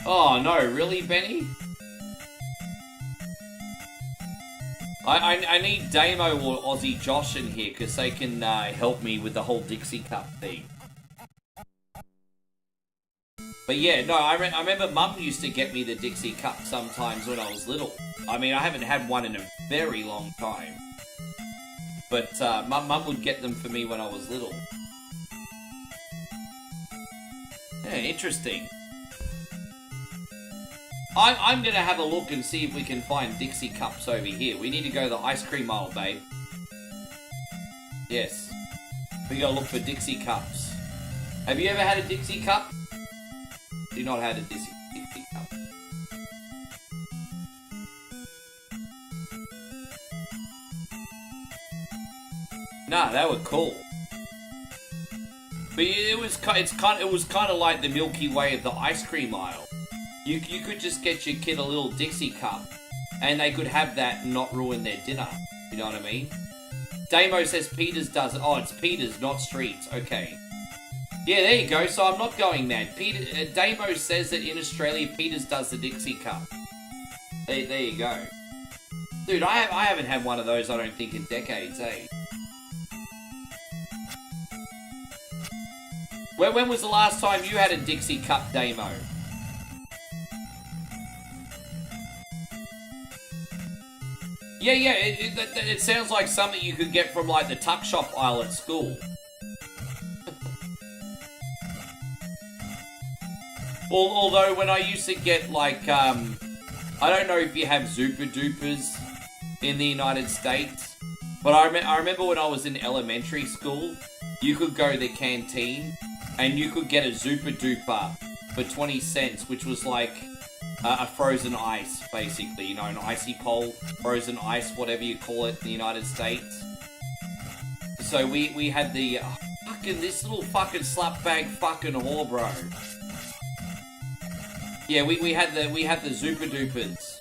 Oh no, really, Benny? I need Damo or Aussie Josh in here because they can help me with the whole Dixie Cup thing. But yeah, no, I remember Mum used to get me the Dixie Cup sometimes when I was little. I mean, I haven't had one in a very long time. But Mum would get them for me when I was little. Yeah, interesting. I'm gonna have a look and see if we can find Dixie Cups over here. We need to go to the ice cream aisle, babe. Yes. We gotta look for Dixie Cups. Have you ever had a Dixie Cup? Do not had a Dixie Cup. Nah, they were cool. But it was kind of like the Milky Way of the ice cream aisle. You could just get your kid a little Dixie Cup, and they could have that and not ruin their dinner. You know what I mean? Damo says Peters does it. Oh, it's Peters, not Streets. Okay. Yeah, there you go. So I'm not going mad. Damo says that in Australia, Peters does the Dixie Cup. There you go. Dude, I haven't had one of those, I don't think, in decades, eh? When was the last time you had a Dixie Cup, Damo? Yeah, it sounds like something you could get from, like, the tuck shop aisle at school. Although, when I used to get, like, I don't know if you have Zuper Dupers in the United States, but I remember when I was in elementary school, you could go to the canteen, and you could get a Zuper Duper for 20 cents, which was, like, a frozen ice, basically, you know, an icy pole, frozen ice, whatever you call it in the United States. So we had the, this little fucking slapbag fucking whore, bro. Yeah, we had the Zuper Dupers.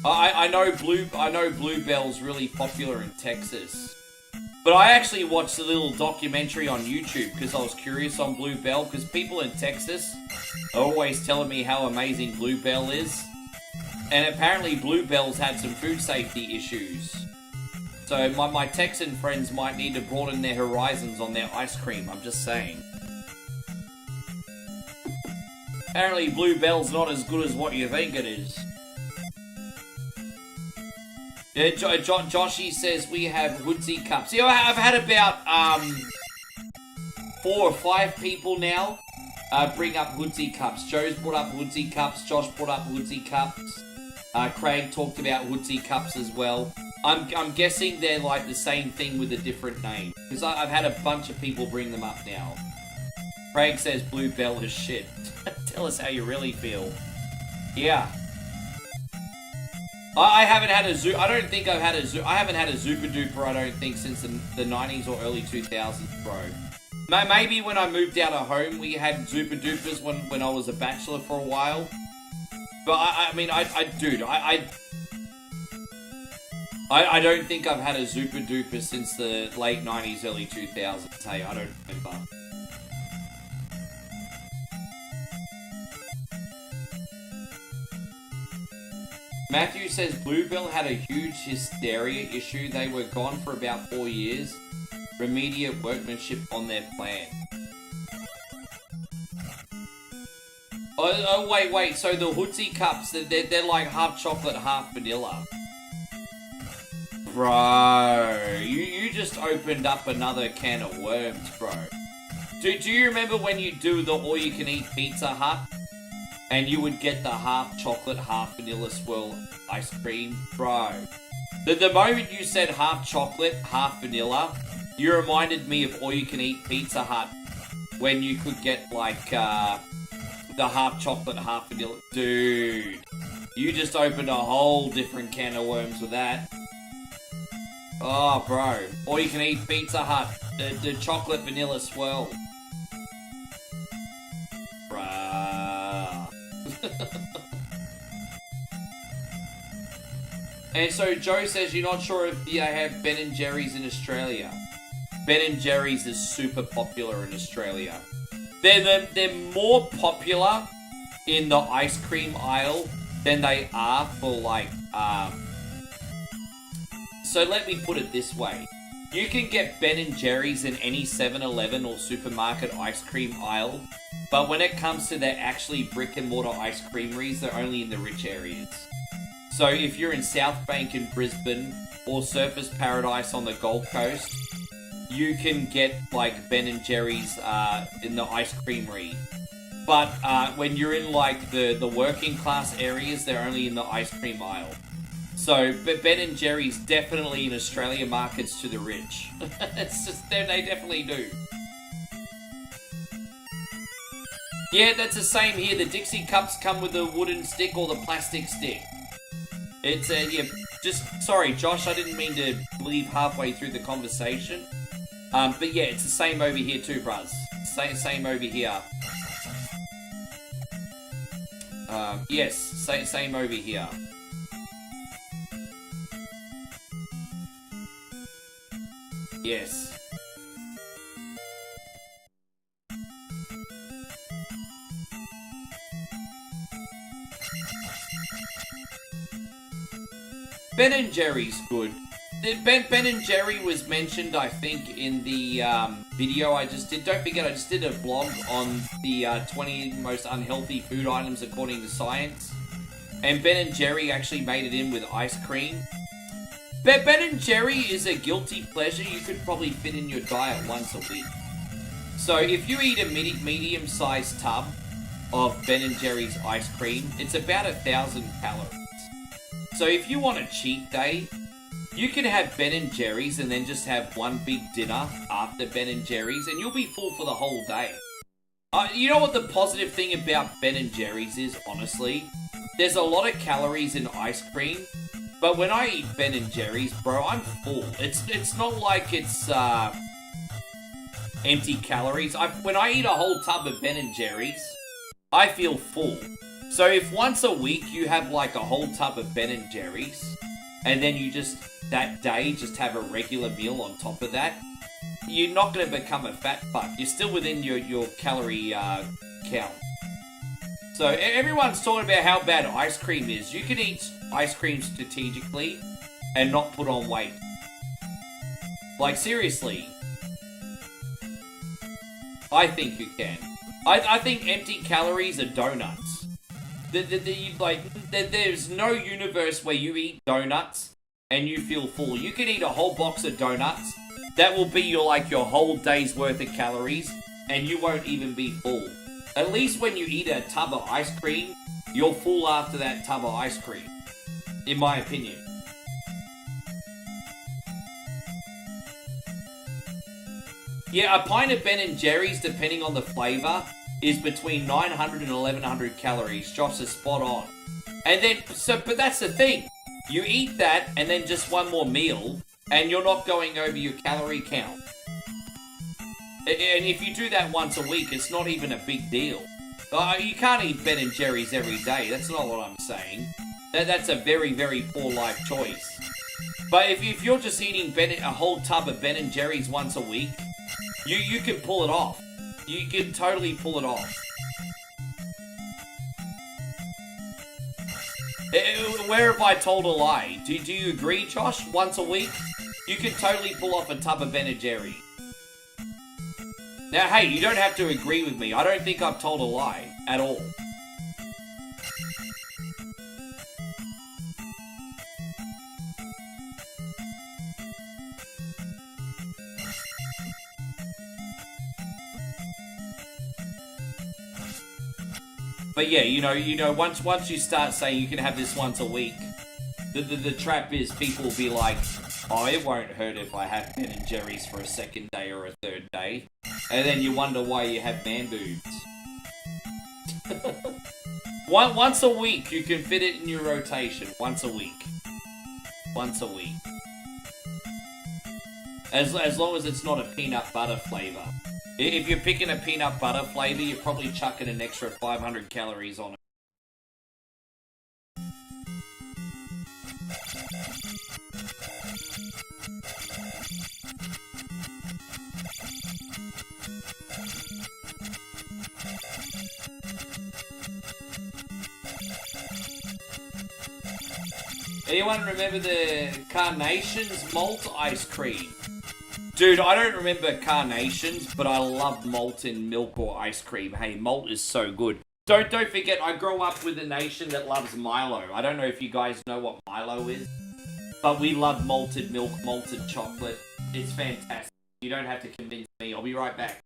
I know Bluebell's really popular in Texas. But I actually watched a little documentary on YouTube because I was curious on Bluebell, because people in Texas are always telling me how amazing Bluebell is. And apparently Bluebell's had some food safety issues. So my Texan friends might need to broaden their horizons on their ice cream, I'm just saying. Apparently Bluebell's not as good as what you think it is. Yeah, Joshy says we have Woodsy Cups. Yeah, I've had about 4 or 5 people now bring up Woodsy Cups. Joe's brought up Woodsy Cups. Josh brought up Woodsy Cups. Craig talked about Woodsy Cups as well. I'm guessing they're like the same thing with a different name, because I've had a bunch of people bring them up now. Craig says Bluebell is shit. Tell us how you really feel. Yeah. I haven't had a Zoo. I don't think I've had a Zoo. I haven't had a Super Duper, I don't think, since the 90s or early 2000s, bro. Maybe when I moved out of home, we had Super Dupers when I was a bachelor for a while. But I mean, dude, I don't think I've had a Super Duper since the late 90s, early 2000s. Hey, I don't remember. Matthew says Bluebell had a huge hysteria issue. They were gone for about 4 years. Remediate workmanship on their plan. Oh wait. So the Hootsie cups, they're like half chocolate, half vanilla. Bro, you just opened up another can of worms, bro. Do you remember when you do the all-you-can-eat Pizza Hut? And you would get the half chocolate, half vanilla swirl ice cream? Bro. The moment you said half chocolate, half vanilla, you reminded me of all-you-can-eat Pizza Hut. When you could get, like, the half chocolate, half vanilla. Dude. You just opened a whole different can of worms with that. Oh, bro. All-you-can-eat Pizza Hut. The chocolate vanilla swirl. And so Joe says you're not sure if they have Ben & Jerry's in Australia. Ben & Jerry's is super popular in Australia. They're more popular in the ice cream aisle than they are for like So let me put it this way. You can get Ben & Jerry's in any 7-Eleven or supermarket ice cream aisle, but when it comes to their actually brick and mortar ice creameries, they're only in the rich areas. So if you're in South Bank in Brisbane or Surfers Paradise on the Gold Coast, you can get like Ben & Jerry's in the ice creamery. But when you're in like the working class areas, they're only in the ice cream aisle. So Ben & Jerry's definitely in Australia markets to the rich. It's just, they definitely do. Yeah, that's the same here. The Dixie cups come with the wooden stick or the plastic stick. It's yeah, just, sorry Josh, I didn't mean to leave halfway through the conversation. But yeah, it's the same over here too, bruz. Same over here. Yes, same over here. Yes. Ben & Jerry's good. Ben & Jerry was mentioned, I think, in the video I just did. Don't forget, I just did a blog on the 20 most unhealthy food items according to science. And Ben & Jerry actually made it in with ice cream. Ben & Jerry is a guilty pleasure you could probably fit in your diet once a week. So if you eat a medium-sized tub of Ben & Jerry's ice cream, it's about 1,000 calories. So if you want a cheat day, you can have Ben & Jerry's and then just have one big dinner after Ben & Jerry's and you'll be full for the whole day. You know what the positive thing about Ben & Jerry's is, honestly? There's a lot of calories in ice cream, but when I eat Ben & Jerry's, bro, I'm full. It's not like it's empty calories. When I eat a whole tub of Ben & Jerry's, I feel full. So if once a week you have like a whole tub of Ben & Jerry's, and then you just, that day, just have a regular meal on top of that, you're not going to become a fat fuck. You're still within your calorie count. So everyone's talking about how bad ice cream is. You can eat ice cream strategically and not put on weight. Like, seriously. I think you can. I think empty calories are donuts. There's no universe where you eat donuts and you feel full. You can eat a whole box of donuts. That will be your whole day's worth of calories and you won't even be full. At least when you eat a tub of ice cream, you're full after that tub of ice cream. In my opinion. Yeah, a pint of Ben and Jerry's, depending on the flavour, is between 900 and 1100 calories. Josh is spot on. And then, but that's the thing. You eat that and then just one more meal, and you're not going over your calorie count. And if you do that once a week, it's not even a big deal. You can't eat Ben and Jerry's every day. That's not what I'm saying. That's a very, very poor life choice. But if you're just eating a whole tub of Ben and Jerry's once a week, you can pull it off. You can totally pull it off. Where have I told a lie? Do you agree, Josh? Once a week? You can totally pull off a tub of Ben and Jerry. Now, hey, you don't have to agree with me. I don't think I've told a lie at all. But yeah, you know, once you start saying you can have this once a week, the trap is people will be like, oh, it won't hurt if I have Ben and Jerry's for a second day or a third day. And then you wonder why you have man boobs. Once a week, you can fit it in your rotation. Once a week. Once a week. As long as it's not a peanut butter flavour. If you're picking a peanut butter flavour, you're probably chucking an extra 500 calories on it. Anyone remember the Carnations malt ice cream? Dude, I don't remember Carnations, but I love malt in milk or ice cream. Hey, malt is so good. Don't forget, I grew up with a nation that loves Milo. I don't know if you guys know what Milo is, but we love malted milk, malted chocolate. It's fantastic. You don't have to convince me. I'll be right back.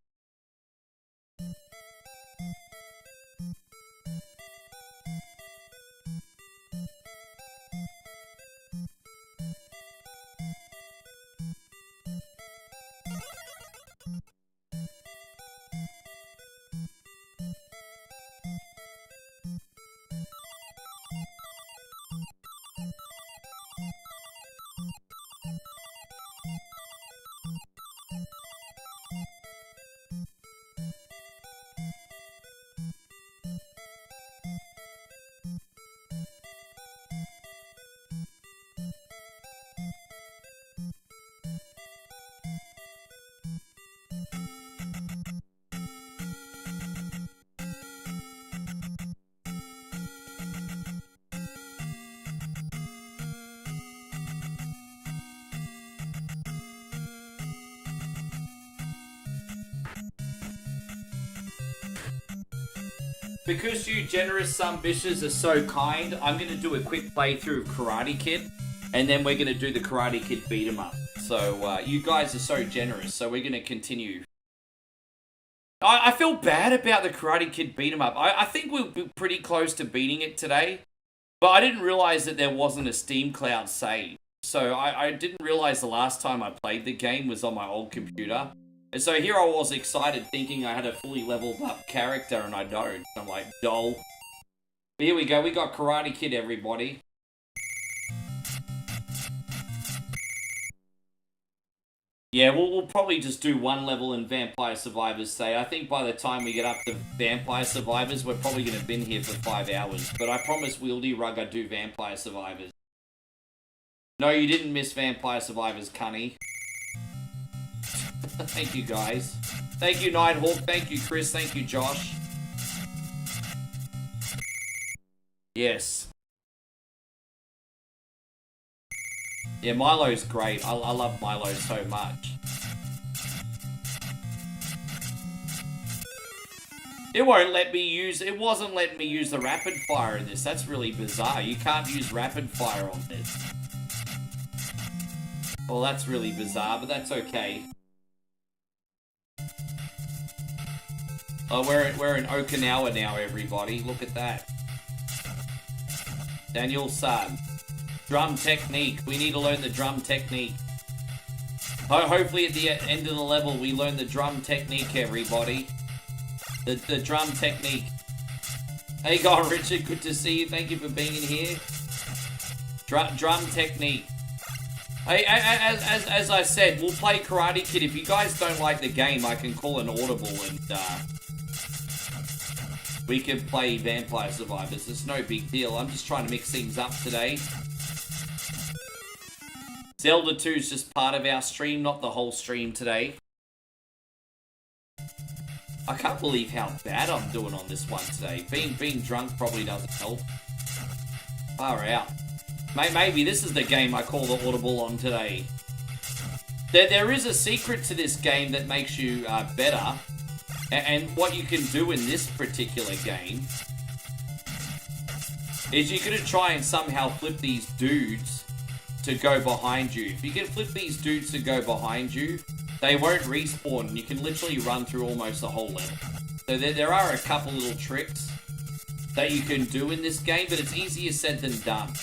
Because you generous some bitches are so kind, I'm going to do a quick playthrough of Karate Kid, and then we're going to do the Karate Kid beat 'em up. So, you guys are so generous, so we're going to continue. I feel bad about the Karate Kid beat 'em up. I think we'll be pretty close to beating it today, but I didn't realize that there wasn't a Steam Cloud save. So, I didn't realize the last time I played the game was on my old computer. And so here I was excited thinking I had a fully leveled up character and I don't. I'm like, dull. But here we go, we got Karate Kid, everybody. Yeah, we'll probably just do one level in Vampire Survivors today. I think by the time we get up to Vampire Survivors, we're probably going to have been here for 5 hours. But I promise Wieldy Rug I'd do Vampire Survivors. No, you didn't miss Vampire Survivors, Cunny. Thank you, guys. Thank you, Nighthawk. Thank you, Chris. Thank you, Josh. Yes. Yeah, Milo's great. I love Milo so much. It won't let me use... It wasn't letting me use the rapid fire in this. That's really bizarre. You can't use rapid fire on this. Well, that's really bizarre, but that's okay. Oh, we're in Okinawa now, everybody. Look at that. Daniel San. Drum technique. We need to learn the drum technique. Hopefully at the end of the level we learn the drum technique, everybody. The drum technique. Hey, God, Richard, good to see you. Thank you for being in here. Drum technique. Hey, as I said, we'll play Karate Kid. If you guys don't like the game, I can call an audible and we can play Vampire Survivors. It's no big deal. I'm just trying to mix things up today. Zelda 2 is just part of our stream, not the whole stream today. I can't believe how bad I'm doing on this one today. Being drunk probably doesn't help. Far out. Maybe this is the game I call the audible on today. There is a secret to this game that makes you better. And what you can do in this particular game is you're going to try and somehow flip these dudes to go behind you. If you can flip these dudes to go behind you, they won't respawn, and you can literally run through almost the whole level. So there are a couple little tricks that you can do in this game, but it's easier said than done.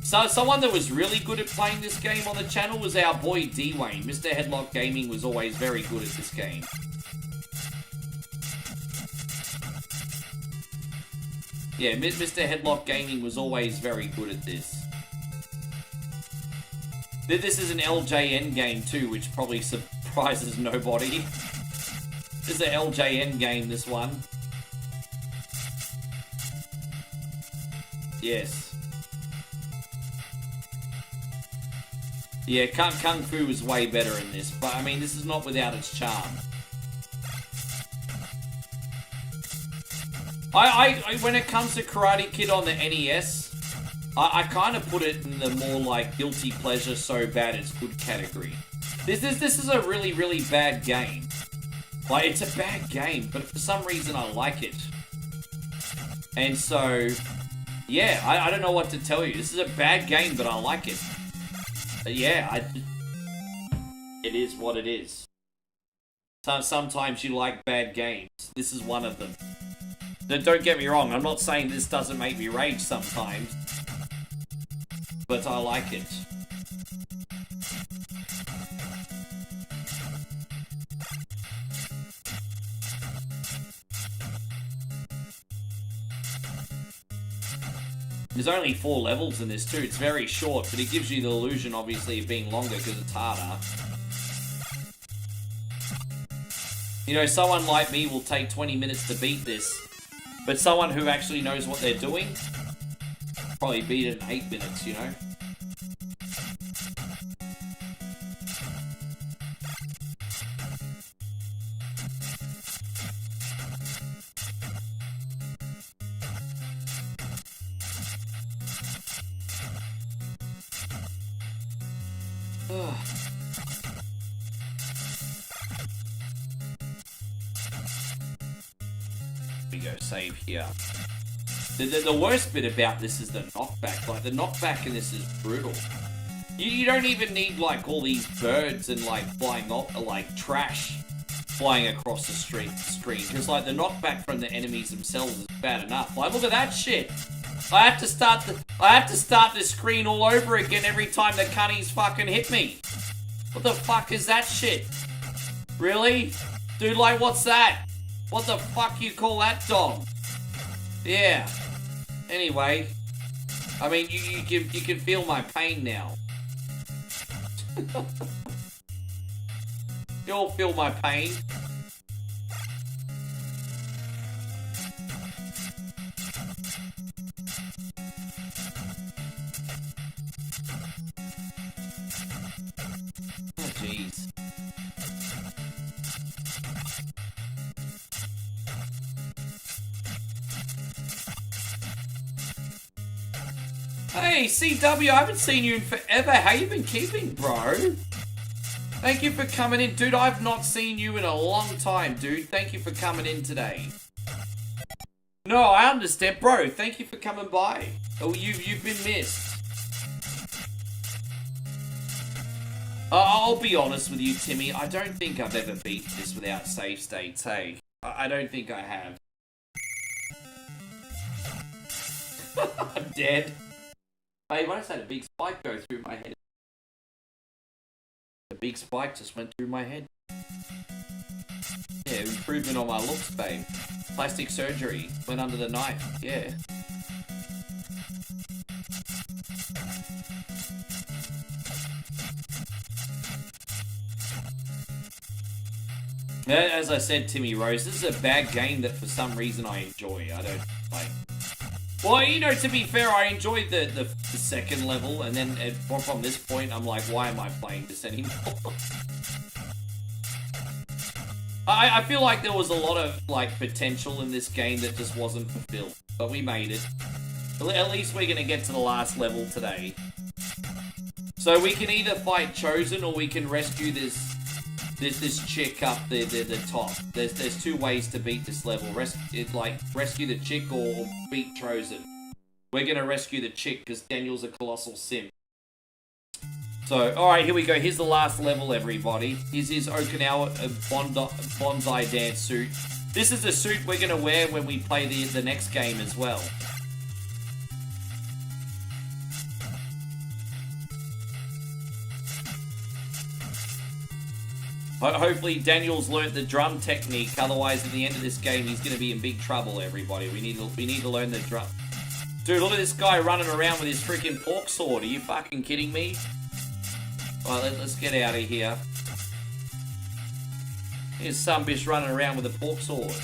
So someone that was really good at playing this game on the channel was our boy D-Wayne. Mr. Headlock Gaming was always very good at this game. Yeah, Mr. Headlock Gaming was always very good at this. This is an LJN game too, which probably surprises nobody. This is an LJN game, this one. Yes. Yeah, Kung Fu is way better in this, but I mean, this is not without its charm. When it comes to Karate Kid on the NES, I kind of put it in the more like guilty pleasure, so bad it's good category. This is a really, really bad game. Like, it's a bad game, but for some reason I like it. And so, yeah, I don't know what to tell you. This is a bad game, but I like it. Yeah, it is what it is. Sometimes you like bad games. This is one of them. Don't get me wrong, I'm not saying this doesn't make me rage sometimes. But I like it. There's only 4 levels in this too. It's very short, but it gives you the illusion, obviously, of being longer because it's harder. You know, someone like me will take 20 minutes to beat this, but someone who actually knows what they're doing probably beat it in 8 minutes, you know? We go save here. The worst bit about this is the knockback. Like, the knockback in this is brutal. You don't even need, like, all these birds and, like, flying off, like, trash flying across the screen. Because, like, the knockback from the enemies themselves is bad enough. Like, look at that shit. I have to start the screen all over again every time the cunnies fucking hit me. What the fuck is that shit? Really? Dude, like, what's that? What the fuck you call that dog? Yeah. Anyway, I mean, you can feel my pain now. You all feel my pain. Oh, jeez. Hey, CW, I haven't seen you in forever. How you been keeping, bro? Thank you for coming in. Dude, I've not seen you in a long time, dude. Thank you for coming in today. No, I understand. Bro, thank you for coming by. Oh, you've been missed. I'll be honest with you, Timmy. I don't think I've ever beaten this without save states, hey. I don't think I have. I'm dead. Hey, I just had a big spike go through my head. A big spike just went through my head. Yeah, improvement on my looks, babe. Plastic surgery. Went under the knife. Yeah. As I said, Timmy Rose, this is a bad game that for some reason I enjoy. I don't like. Well, you know, to be fair, I enjoyed the second level, and then from this point, I'm like, why am I playing this anymore? I feel like there was a lot of like potential in this game that just wasn't fulfilled, but we made it. At least we're gonna get to the last level today. So we can either fight Chosen or we can rescue this chick up the top. There's two ways to beat this level. Rescue the chick or beat Chosen. We're gonna rescue the chick because Daniel's a colossal simp. So, alright, here we go. Here's the last level, everybody. Here's his Okinawa bonsai dance suit. This is the suit we're gonna wear when we play the next game as well. Hopefully Daniel's learnt the drum technique, otherwise at the end of this game he's going to be in big trouble, everybody. We need to learn the drum. Dude, look at this guy running around with his freaking pork sword. Are you fucking kidding me? Alright, let's get out of here. Here's some bitch running around with a pork sword.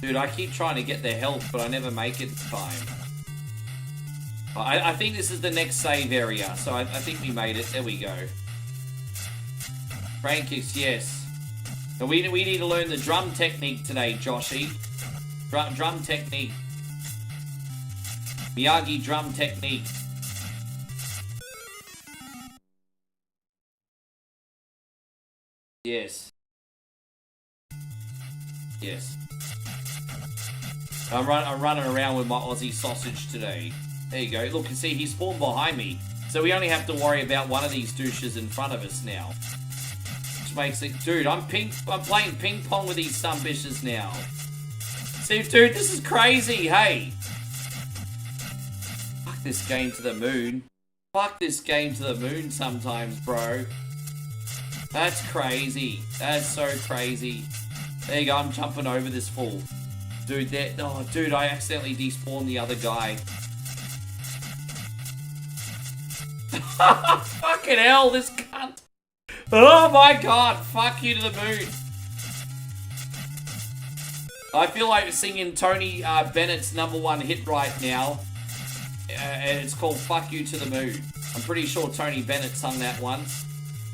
Dude, I keep trying to get their health, but I never make it in time. I think this is the next save area, so I think we made it. There we go. Brain kicks, yes. And we need to learn the drum technique today, Joshy. Drum technique. Miyagi drum technique. Yes. Yes. I'm running around with my Aussie sausage today. There you go. Look, and see, he spawned behind me. So we only have to worry about one of these douches in front of us now. Which makes it... Dude, I'm playing ping pong with these sumbitches now. See, dude, this is crazy, hey. Fuck this game to the moon. Fuck this game to the moon sometimes, bro. That's crazy. That's so crazy. There you go, I'm jumping over this fool. Dude, dude, I accidentally despawned the other guy. Fucking hell, this cunt. Oh my god, fuck you to the moon. I feel like singing Tony Bennett's #1 hit right now. And it's called Fuck You to the Moon. I'm pretty sure Tony Bennett sung that once.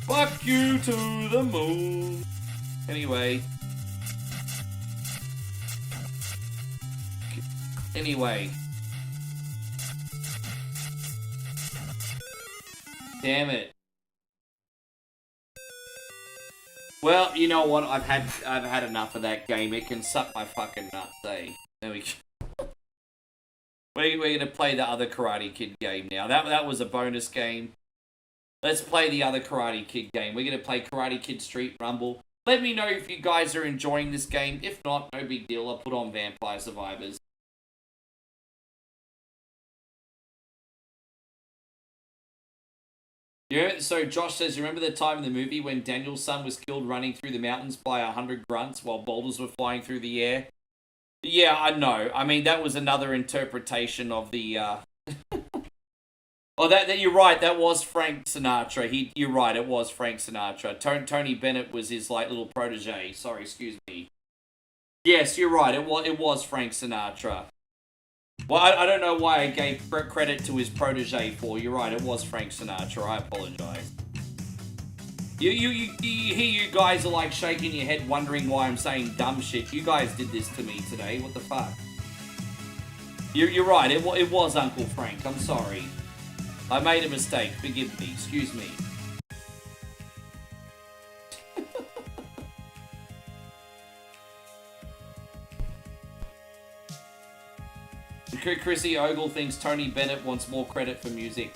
Fuck you to the moon. Anyway. Damn it. Well, you know what? I've had enough of that game. It can suck my fucking nuts, eh? There we go. We're gonna play the other Karate Kid game now. That was a bonus game. Let's play the other Karate Kid game. We're gonna play Karate Kid Street Rumble. Let me know if you guys are enjoying this game. If not, no big deal. I'll put on Vampire Survivors. Yeah, so Josh says, remember the time in the movie when Daniel's son was killed running through the mountains by 100 grunts while boulders were flying through the air? Yeah, I know. I mean, that was another interpretation of the, Oh, that you're right, that was Frank Sinatra. You're right, it was Frank Sinatra. Tony Bennett was his, like, little protege. Sorry, excuse me. Yes, you're right, it was Frank Sinatra. Well, I don't know why I gave credit to his protege for. You're right, it was Frank Sinatra. I apologize. You guys are like shaking your head wondering why I'm saying dumb shit. You guys did this to me today. What the fuck? You're right, it was Uncle Frank. I'm sorry. I made a mistake. Forgive me. Excuse me. Chrissy Ogle thinks Tony Bennett wants more credit for music.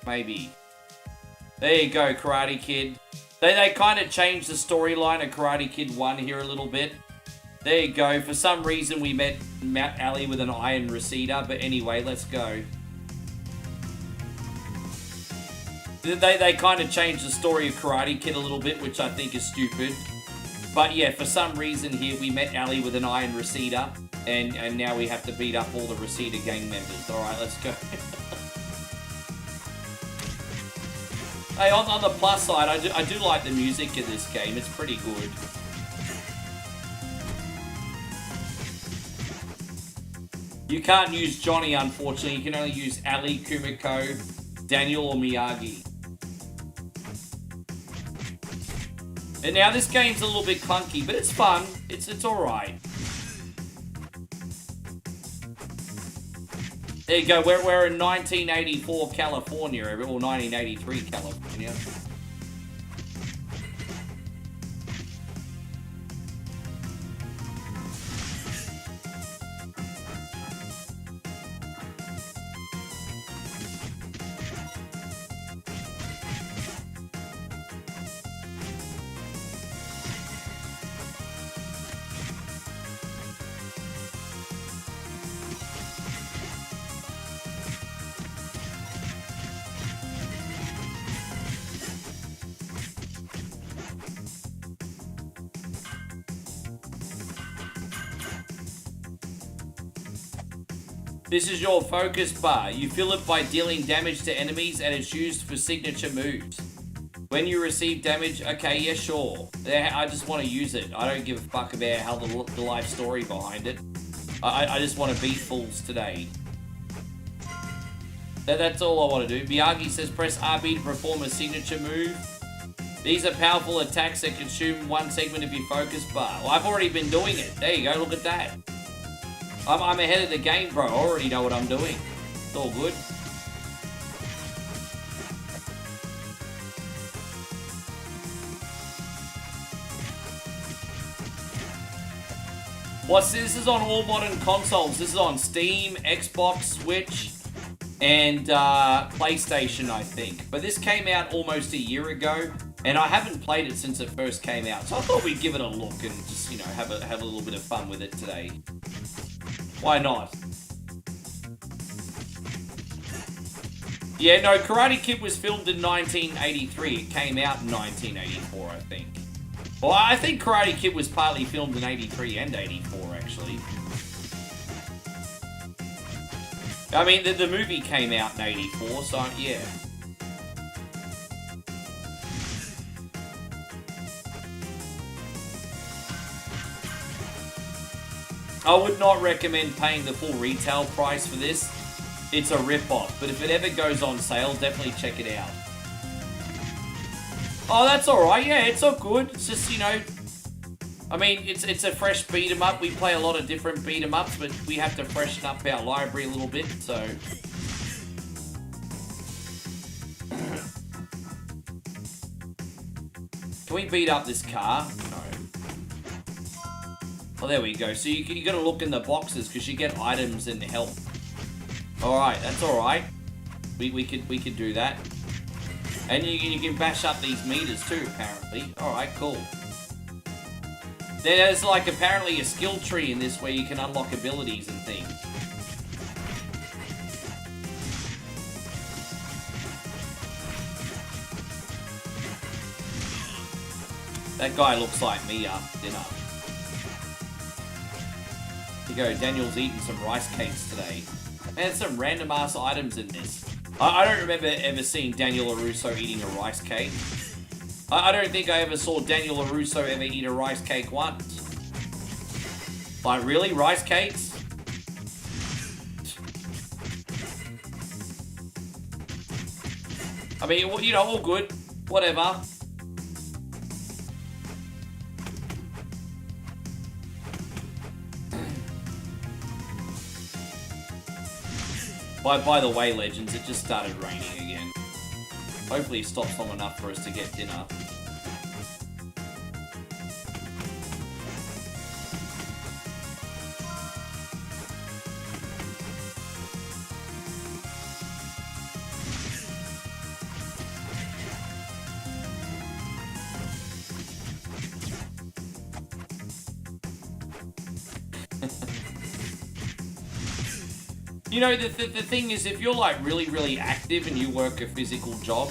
Maybe. There you go, Karate Kid. They kind of changed the storyline of Karate Kid 1 here a little bit. There you go. For some reason, we met Ali with an iron receiver. But anyway, let's go. They kind of changed the story of Karate Kid a little bit, which I think is stupid. But yeah, for some reason here, we met Ali with an iron receiver. And now we have to beat up all the Reseda gang members. Alright, let's go. Hey, on the plus side, I do like the music in this game. It's pretty good. You can't use Johnny, unfortunately. You can only use Ali, Kumiko, Daniel, or Miyagi. And now this game's a little bit clunky, but it's fun. It's alright. There you go, we're in 1984 California, or 1983 California. This is your focus bar. You fill it by dealing damage to enemies and it's used for signature moves. When you receive damage, okay, yeah, sure. I just want to use it. I don't give a fuck about how the life story behind it. I just want to beat fools today. That's all I want to do. Miyagi says press RB to perform a signature move. These are powerful attacks that consume one segment of your focus bar. Well, I've already been doing it. There you go, look at that. I'm ahead of the game, bro. I already know what I'm doing. It's all good. What's this? This is on all modern consoles. This is on Steam, Xbox, Switch, and PlayStation, I think. But this came out almost a year ago, and I haven't played it since it first came out. So I thought we'd give it a look and just, you know, have a little bit of fun with it today. Why not? Yeah, no, Karate Kid was filmed in 1983. It came out in 1984, I think. Well, I think Karate Kid was partly filmed in 83 and 84, actually. I mean, the movie came out in 84, so yeah. I would not recommend paying the full retail price for this. It's a rip-off, but if it ever goes on sale, definitely check it out. Oh, that's alright, yeah, it's all good. It's just, you know, I mean, it's a fresh beat-em-up. We play a lot of different beat-em-ups, but we have to freshen up our library a little bit, so... Can we beat up this car? No. Oh, there we go. So you got to look in the boxes because you get items and health. All right, that's all right. We could do that. And you can bash up these meters too, apparently. All right, cool. There's like apparently a skill tree in this where you can unlock abilities and things. That guy looks like me after dinner. Here you go, Daniel's eating some rice cakes today. Man, there's some random ass items in this. I don't remember ever seeing Daniel LaRusso eating a rice cake. I don't think I ever saw Daniel LaRusso ever eat a rice cake once. Like, really? Rice cakes? I mean, you know, all good. Whatever. By the way, legends, it just started raining again. Hopefully it stops long enough for us to get dinner. You know, the thing is, if you're like really active and you work a physical job,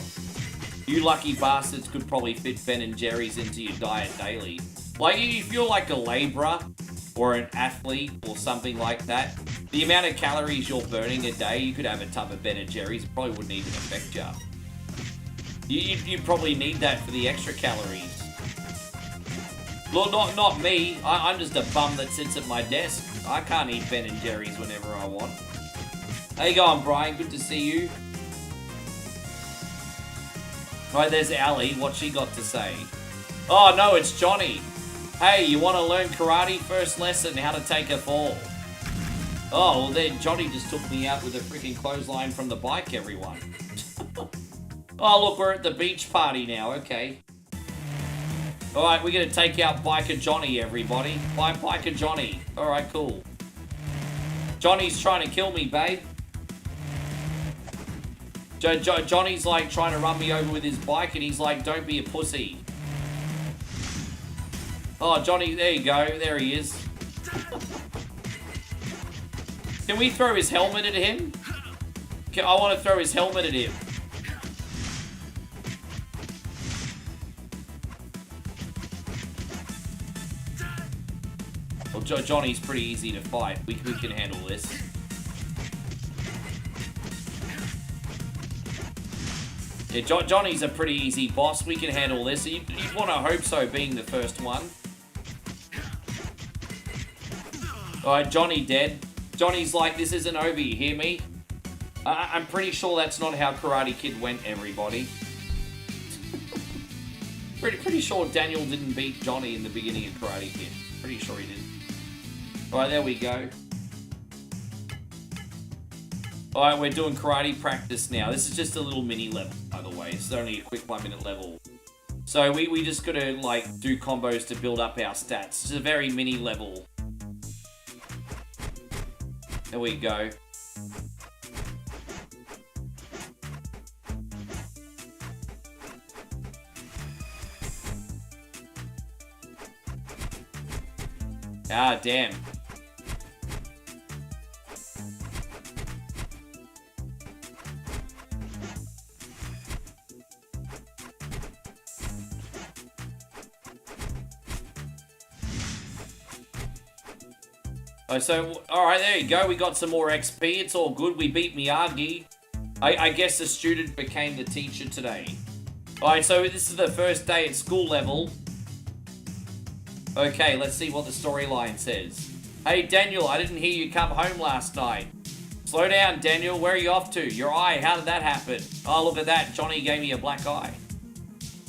you lucky bastards could probably fit Ben and Jerry's into your diet daily. Like, if you're like a labourer or an athlete or something like that, the amount of calories you're burning a day, you could have a tub of Ben and Jerry's. It probably wouldn't even affect you. You probably need that for the extra calories. Well, not me. I'm just a bum that sits at my desk. I can't eat Ben and Jerry's whenever I want. How you going, Brian? Good to see you. Right, there's Ali. What's she got to say? Oh, no, it's Johnny. Hey, you want to learn karate? First lesson, how to take a fall. Oh, well, then Johnny just took me out with a freaking clothesline from the bike, everyone. Oh, look, we're at the beach party now. Okay. All right, we're going to take out Biker Johnny, everybody. Bye, Biker Johnny. All right, cool. Johnny's trying to kill me, babe. Johnny's like trying to run me over with his bike, and he's like, don't be a pussy. Oh, Johnny, there you go. There he is. Can we throw his helmet at him? I want to throw his helmet at him. Well, Johnny's pretty easy to fight. We can handle this. Yeah, Johnny's a pretty easy boss. We can handle this. You'd want to hope so, being the first one. Alright, Johnny dead. Johnny's like, this isn't over, you hear me? I'm pretty sure that's not how Karate Kid went, everybody. pretty sure Daniel didn't beat Johnny in the beginning of Karate Kid. Pretty sure he didn't. Alright, there we go. Alright, we're doing karate practice now. This is just a little mini level, by the way. It's only a quick 1 minute level. So we just gotta, like, do combos to build up our stats. It's a very mini level. There we go. Ah, damn. Oh, so, alright, there you go. We got some more XP. It's all good. We beat Miyagi. I guess the student became the teacher today. Alright, so this is the first day at school level. Okay, let's see what the storyline says. Hey, Daniel, I didn't hear you come home last night. Slow down, Daniel. Where are you off to? Your eye. How did that happen? Oh, look at that. Johnny gave me a black eye.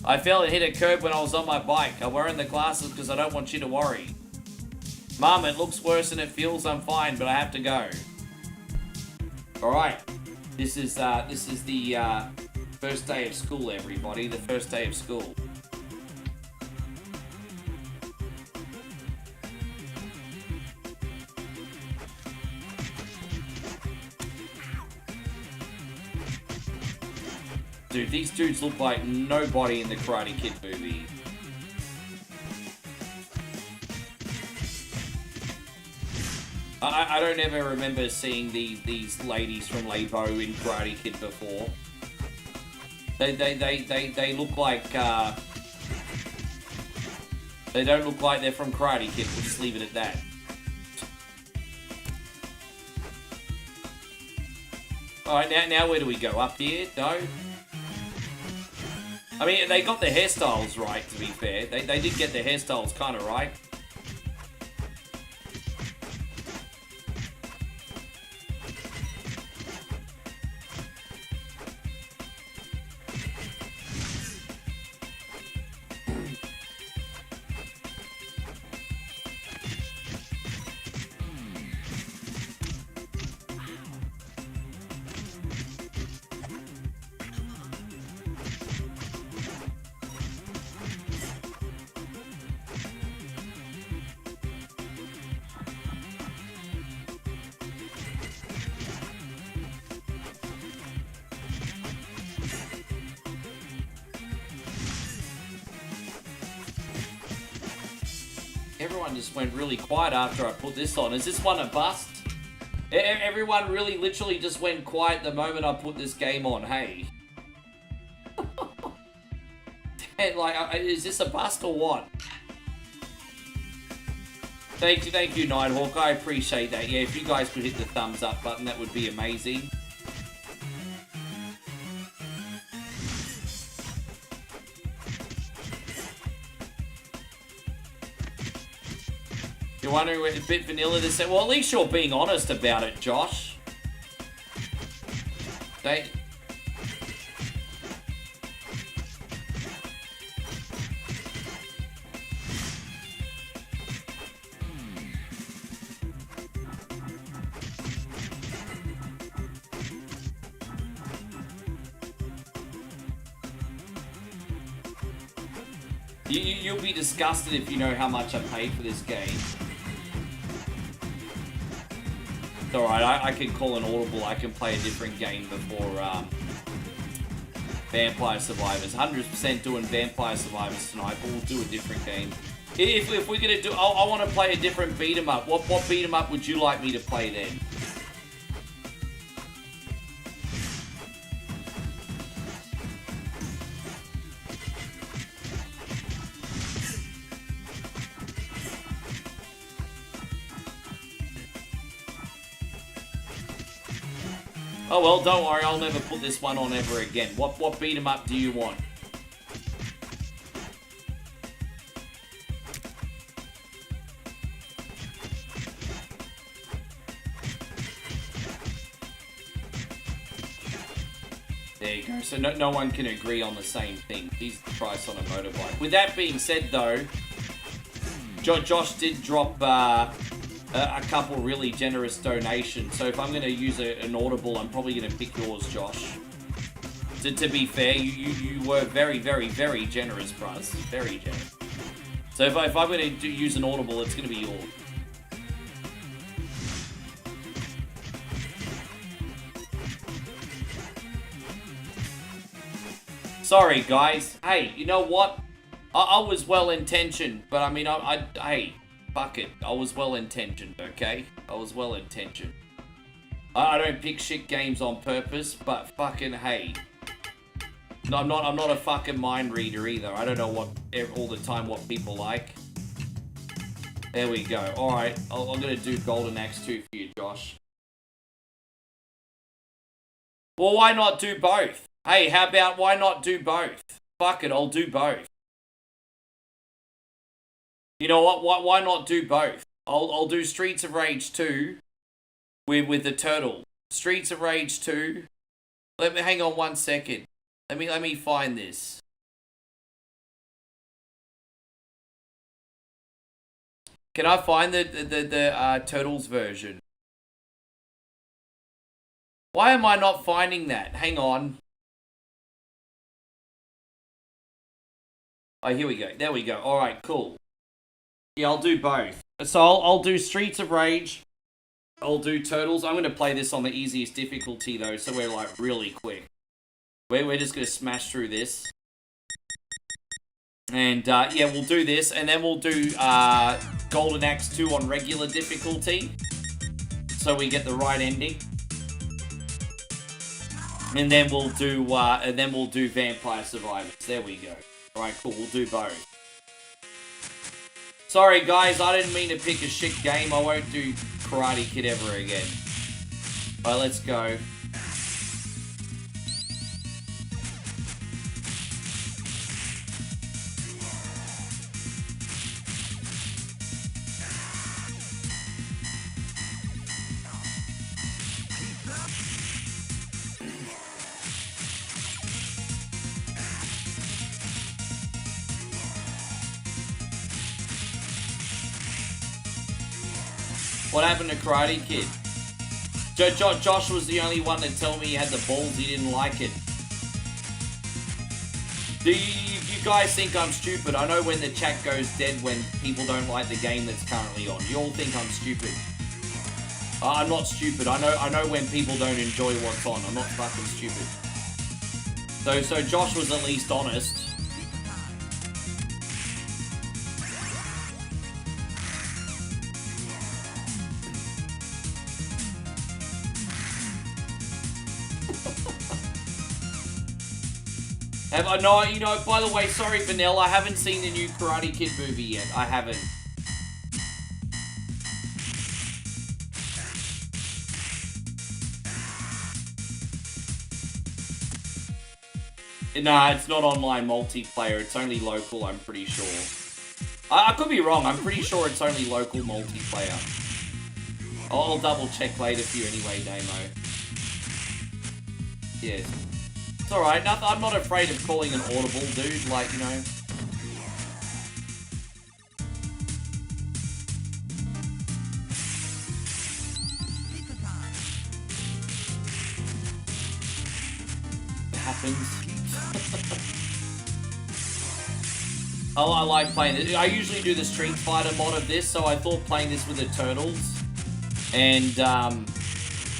I fell and hit a curb when I was on my bike. I'm wearing the glasses because I don't want you to worry. Mom, it looks worse than it feels. I'm fine, but I have to go. Alright. This is the first day of school, everybody. The first day of school. Dude, these dudes look like nobody in the Karate Kid movie. I don't ever remember seeing these ladies from Labo in Karate Kid before. They look like they don't look like they're from Karate Kid. We'll just leave it at that. Alright, now where do we go? Up here? No? I mean, they got the hairstyles right, to be fair. They did get the hairstyles kind of right. everyone just went really quiet after I put this on. Is this one a bust? Everyone really literally just went quiet the moment I put this game on, hey? And like, is this a bust or what? Thank you, Nighthawk. I appreciate that. Yeah, if you guys could hit the thumbs up button, that would be amazing. You're wondering where a bit vanilla this is? Well, at least you're being honest about it, Josh. You'll be disgusted if you know how much I paid for this game. It's alright, I can call an audible. I can play a different game before Vampire Survivors. 100% doing Vampire Survivors tonight, but we'll do a different game. If we're gonna do, I want to play a different beat 'em up. What beat 'em up would you like me to play then? Oh well, don't worry, I'll never put this one on ever again. What beat 'em up do you want? There you go. So no one can agree on the same thing. He's the price on a motorbike. With that being said, though, Josh did drop a couple really generous donations. So if I'm going to use an audible, I'm probably going to pick yours, Josh. To be fair, you were very, very, very generous, Bryce. Very generous. So if I'm going to use an audible, it's going to be yours. Sorry, guys. Hey, you know what? I was well-intentioned, but I mean, hey, fuck it. I was well-intentioned, okay? I was well-intentioned. I don't pick shit games on purpose, but fucking hey. No, I'm not a fucking mind reader either. I don't know all the time what people like. There we go. Alright, I'm gonna do Golden Axe 2 for you, Josh. Well, why not do both? Hey, how about why not do both? Fuck it, I'll do both. You know what? Why not do both? I'll do Streets of Rage 2 with the turtle. Streets of Rage 2. Let me hang on 1 second. Let me find this. Can I find the turtles version? Why am I not finding that? Hang on. Oh, here we go. There we go. All right, cool. Yeah, I'll do both. So I'll do Streets of Rage. I'll do Turtles. I'm going to play this on the easiest difficulty, though, so we're, like, really quick. We're just going to smash through this. And, yeah, we'll do this. And then we'll do Golden Axe 2 on regular difficulty. So we get the right ending. And then we'll do Vampire Survivors. There we go. Alright, cool. We'll do both. Sorry, guys. I didn't mean to pick a shit game. I won't do Karate Kid ever again. Alright, let's go. What happened to Karate Kid? Josh was the only one to tell me he had the balls, he didn't like it. Do you guys think I'm stupid? I know when the chat goes dead when people don't like the game that's currently on. You all think I'm stupid. I'm not stupid. I know when people don't enjoy what's on. I'm not fucking stupid. So Josh was at least honest. Have I? No, you know, by the way, sorry, Vanilla, I haven't seen the new Karate Kid movie yet. I haven't. Nah, it's not online multiplayer. It's only local, I'm pretty sure. I could be wrong. I'm pretty sure it's only local multiplayer. I'll double check later for you anyway, Damo. Yes. It's alright. I'm not afraid of calling an audible, dude. Like, you know. It happens. Oh, I like playing it. I usually do the Street Fighter mod of this, so I thought playing this with the Turtles and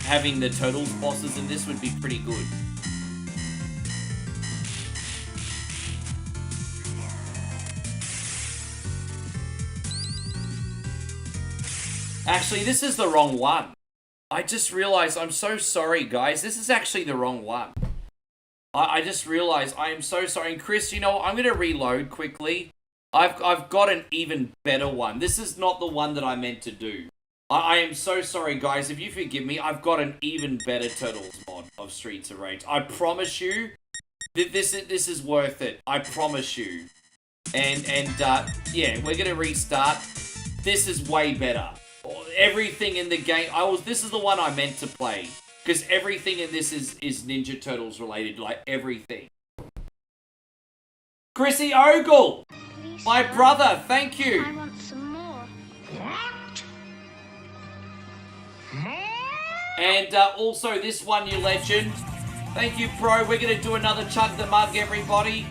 having the Turtles bosses in this would be pretty good. Actually, this is the wrong one. I just realized, I'm so sorry, guys. This is actually the wrong one. I just realized I am so sorry. And Chris, you know what? I'm going to reload quickly. I've got an even better one. This is not the one that I meant to do. I am so sorry, guys. If you forgive me, I've got an even better Turtles mod of Streets of Rage. I promise you, this is worth it. I promise you. And yeah, we're going to restart. This is way better. Everything in the game, this is the one I meant to play. Because everything in this is Ninja Turtles related, like everything. Chrissy Ogle! Please, My sir. brother, thank you! I want some more. What? More? And also this one, you legend. Thank you, Pro. We're going to do another Chug the Mug, everybody.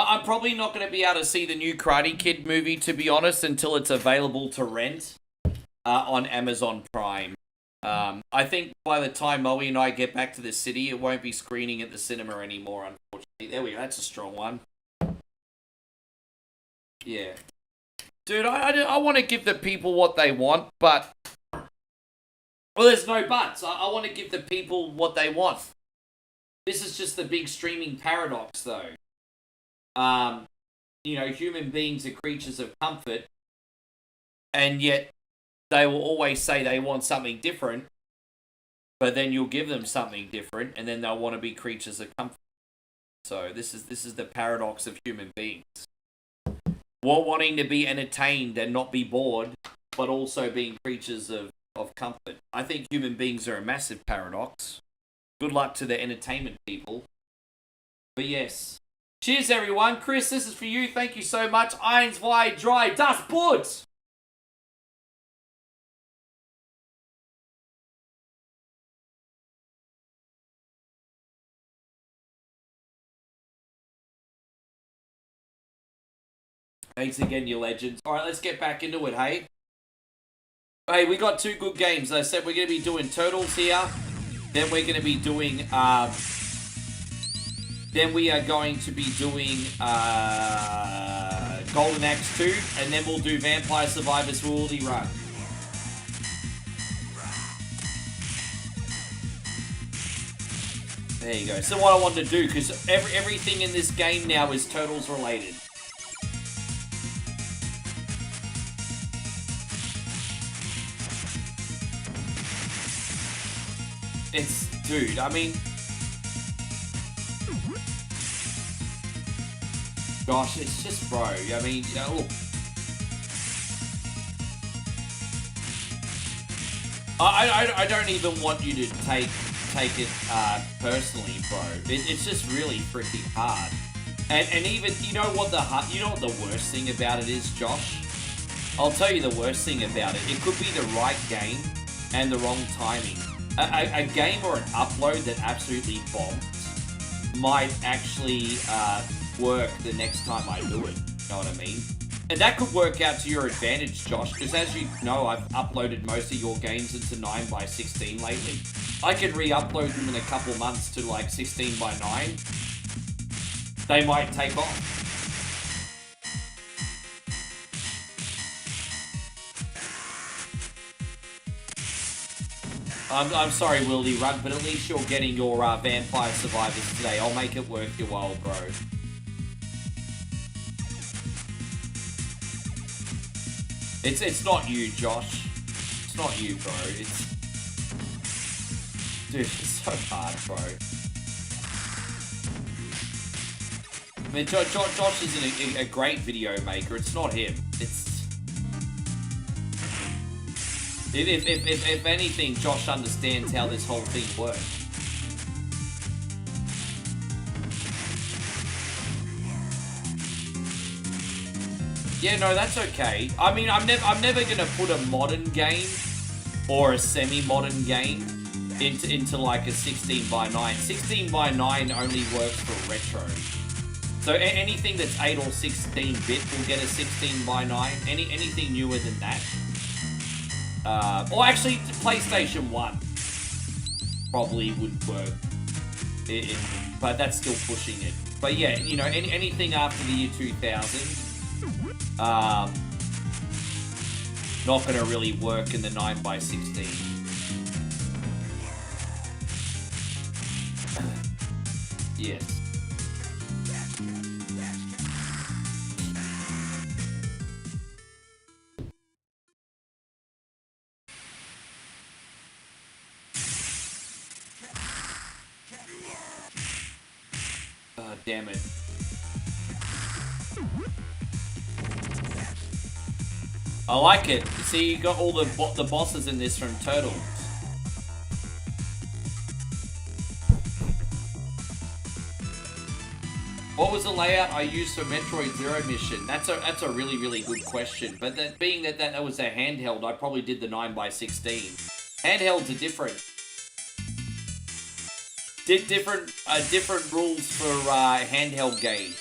I'm probably not going to be able to see the new Karate Kid movie, to be honest, until it's available to rent on Amazon Prime. I think by the time Moe and I get back to the city, it won't be screening at the cinema anymore, unfortunately. There we go. That's a strong one. Yeah. Dude, I want to give the people what they want, but... Well, there's no buts. I want to give the people what they want. This is just the big streaming paradox, though. You know, human beings are creatures of comfort, and yet they will always say they want something different, but then you'll give them something different, and then they'll want to be creatures of comfort. So this is the paradox of human beings. Wanting to be entertained and not be bored, but also being creatures of comfort. I think human beings are a massive paradox. Good luck to the entertainment people. But yes. Cheers, everyone. Chris, this is for you. Thank you so much. Irons wide dry. Das Boot! Thanks again, you legends. Alright, let's get back into it, hey? Hey, we got two good games. As I said, we're going to be doing Turtles here. Then we're going to be doing... Then we are going to be doing Golden Axe 2, and then we'll do Vampire Survivors Royalty Run. There you go. So what I wanted to do, because everything in this game now is Turtles related. Dude, I mean... Gosh, it's just, bro, I mean, you know, look. I don't even want you to take it personally, bro. It's just really freaking hard. And even, you know what the worst thing about it is, Josh? I'll tell you the worst thing about it. It could be the right game and the wrong timing. A game or an upload that absolutely bombs might actually work the next time I do it. You know what I mean? And that could work out to your advantage, Josh, because as you know, I've uploaded most of your games into 9x16 lately. I can re-upload them in a couple months to like 16x9. They might take off. I'm sorry, Wildy Rug, but at least you're getting your Vampire Survivors today. I'll make it worth your while, bro. It's not you, Josh. It's not you, bro. Dude, it's so hard, bro. I mean, Josh isn't a great video maker. It's not him. It's... If anything, Josh understands how this whole thing works. Yeah, no, that's okay. I mean, I'm never gonna put a modern game or a semi-modern game into like a 16x9. 16x9 only works for retro. So anything that's 8 or 16-bit will get a 16x9. Anything newer than that. Or actually, PlayStation 1 probably would work. But that's still pushing it. But yeah, you know, anything after the year 2000, not gonna really work in the 9x16. Yes. Damn it. I like it. See, you got all the bosses in this from Turtles. What was the layout I used for Metroid Zero mission? That's a really, really good question. But that being that was a handheld, I probably did the 9x16. Handhelds are different. Different rules for handheld games.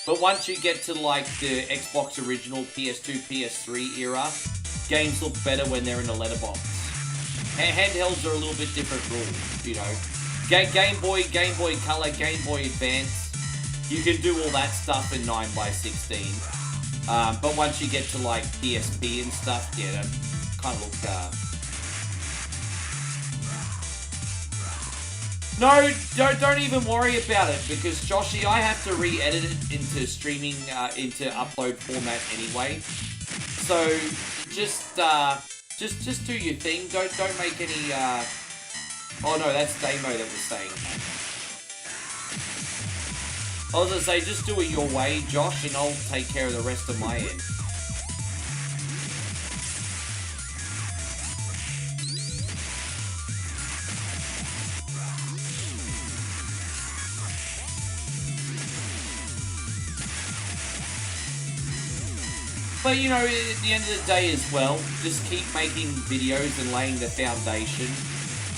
But once you get to like the Xbox original, PS2, PS3 era, games look better when they're in a letterbox. Handhelds are a little bit different rules, you know. Game Boy Color, Game Boy Advance, you can do all that stuff in 9x16. But once you get to like PSP and stuff, yeah, that kind of look... No, don't even worry about it, because Joshy, I have to re-edit it into streaming, into upload format anyway. So just do your thing. Don't make any. Oh no, that's Damo that was saying. I was gonna say, just do it your way, Josh, and I'll take care of the rest of my end. But, you know, at the end of the day as well, just keep making videos and laying the foundation.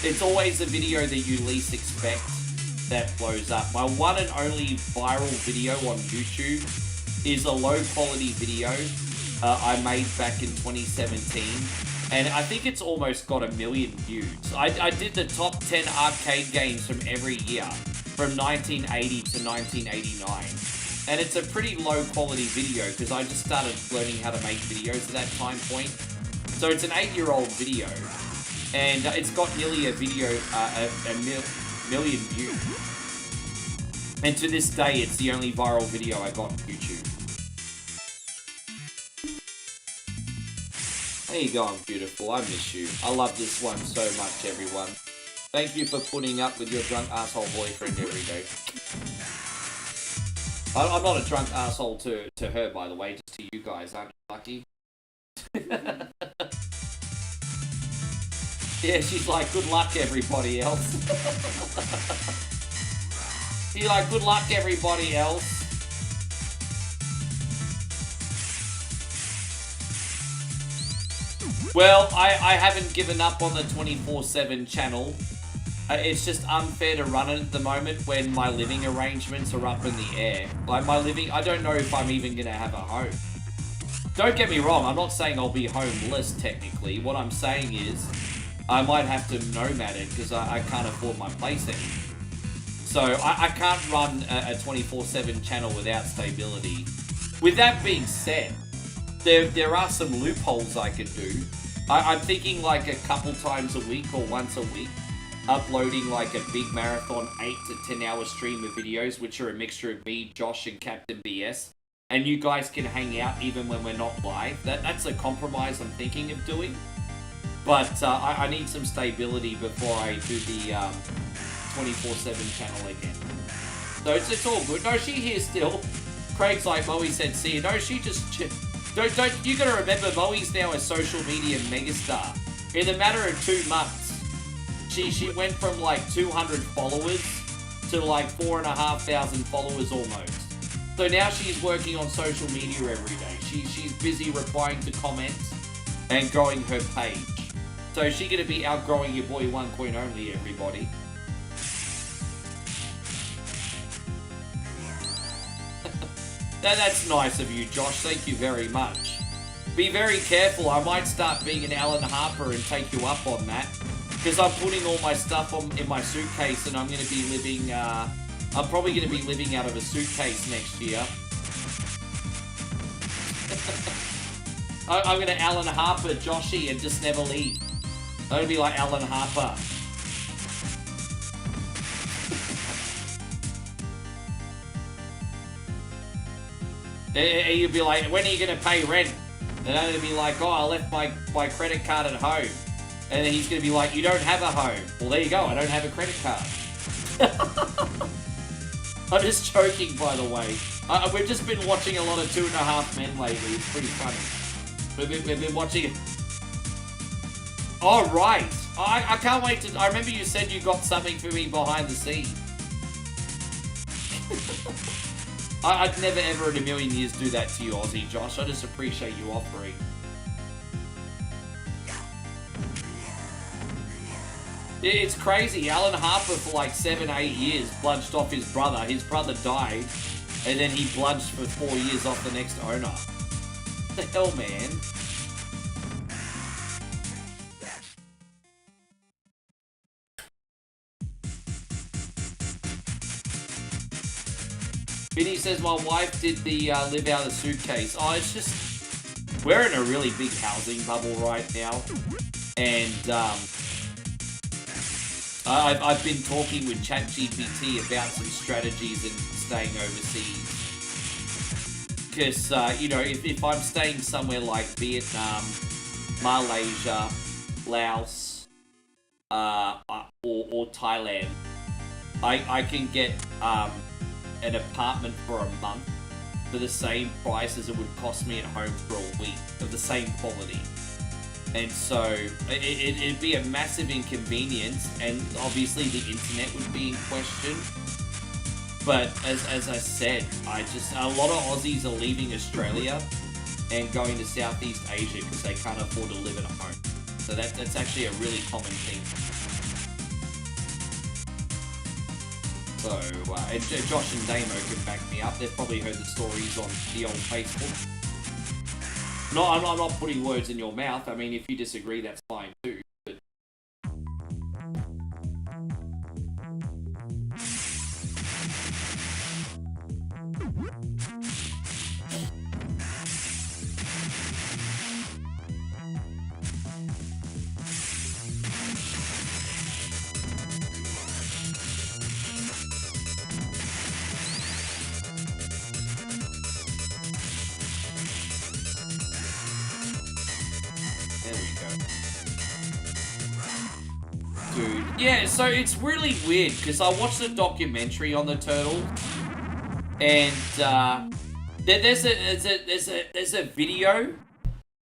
It's always the video that you least expect that blows up. My one and only viral video on YouTube is a low-quality video I made back in 2017. And I think it's almost got 1 million views. I did the top 10 arcade games from every year, from 1980 to 1989. And it's a pretty low quality video because I just started learning how to make videos at that time point. So it's an 8-year-old video, and it's got nearly a million views. And to this day, it's the only viral video I got on YouTube. How you going, beautiful? I miss you. I love this one so much, everyone. Thank you for putting up with your drunk asshole boyfriend every day. I'm not a drunk asshole to her, by the way, just to you guys, aren't you lucky? Yeah, she's like, good luck, everybody else. She's like, good luck, everybody else. Well, I haven't given up on the 24/7 channel. It's just unfair to run it at the moment when my living arrangements are up in the air. Like my living, I don't know if I'm even gonna have a home. don't get me wrong, I'm not saying I'll be homeless technically. What I'm saying is I might have to nomad it because I can't afford my place anymore. So I can't run a 24/7 channel without stability. With that being said, there are some loopholes I can do. I'm thinking like a couple times a week or once a week, uploading like a big marathon 8 to 10 hour stream of videos, which are a mixture of me, Josh, and Captain BS. And you guys can hang out even when we're not live. That's a compromise I'm thinking of doing. But I need some stability before I do the 24/7 channel again. So it's all good. No, she here still. Craig's like, Moe said, see you. No, she just... Don't, you gotta remember, Moe's now a social media megastar. In the matter of 2 months, she went from like 200 followers to like 4,500 followers almost. So now she's working on social media every day. She's busy replying to comments and growing her page. So she's gonna be outgrowing your boy One Coin Only, everybody. That's nice of you, Josh. Thank you very much. Be very careful. I might start being an Alan Harper and take you up on that. Because I'm putting all my stuff in my suitcase and I'm going to be living... I'm probably going to be living out of a suitcase next year. I'm going to Alan Harper Joshy and just never leave. I'm going to be like Alan Harper. You'd be like, when are you going to pay rent? And I'm going to be like, oh, I left my credit card at home. And then he's going to be like, you don't have a home. Well, there you go. I don't have a credit card. I'm just joking, by the way. We've just been watching a lot of 2.5 Men lately. It's pretty funny. We've been watching it. Oh, right. I can't wait to... I remember you said you got something for me behind the scenes. I'd never ever in a million years do that to you, Aussie Josh. I just appreciate you offering. It's crazy. Alan Harper for like 7-8 years bludged off his brother. His brother died, and then he bludged for 4 years off the next owner. What the hell, man? Vinny says, my wife did the live out of the suitcase. Oh, it's just... We're in a really big housing bubble right now. And, I've been talking with ChatGPT about some strategies in staying overseas. Because, you know, if I'm staying somewhere like Vietnam, Malaysia, Laos, or Thailand, I can get an apartment for a month for the same price as it would cost me at home for a week, of the same quality. And so it'd be a massive inconvenience, and obviously the internet would be in question. But as I said, a lot of Aussies are leaving Australia and going to Southeast Asia because they can't afford to live at home. So that's actually a really common thing. So, and Josh and Damo can back me up. They've probably heard the stories on the old Facebook. No, I'm not putting words in your mouth. I mean, if you disagree, that's fine too. But... Dude, yeah, so it's really weird because I watched a documentary on the turtle, and there's a video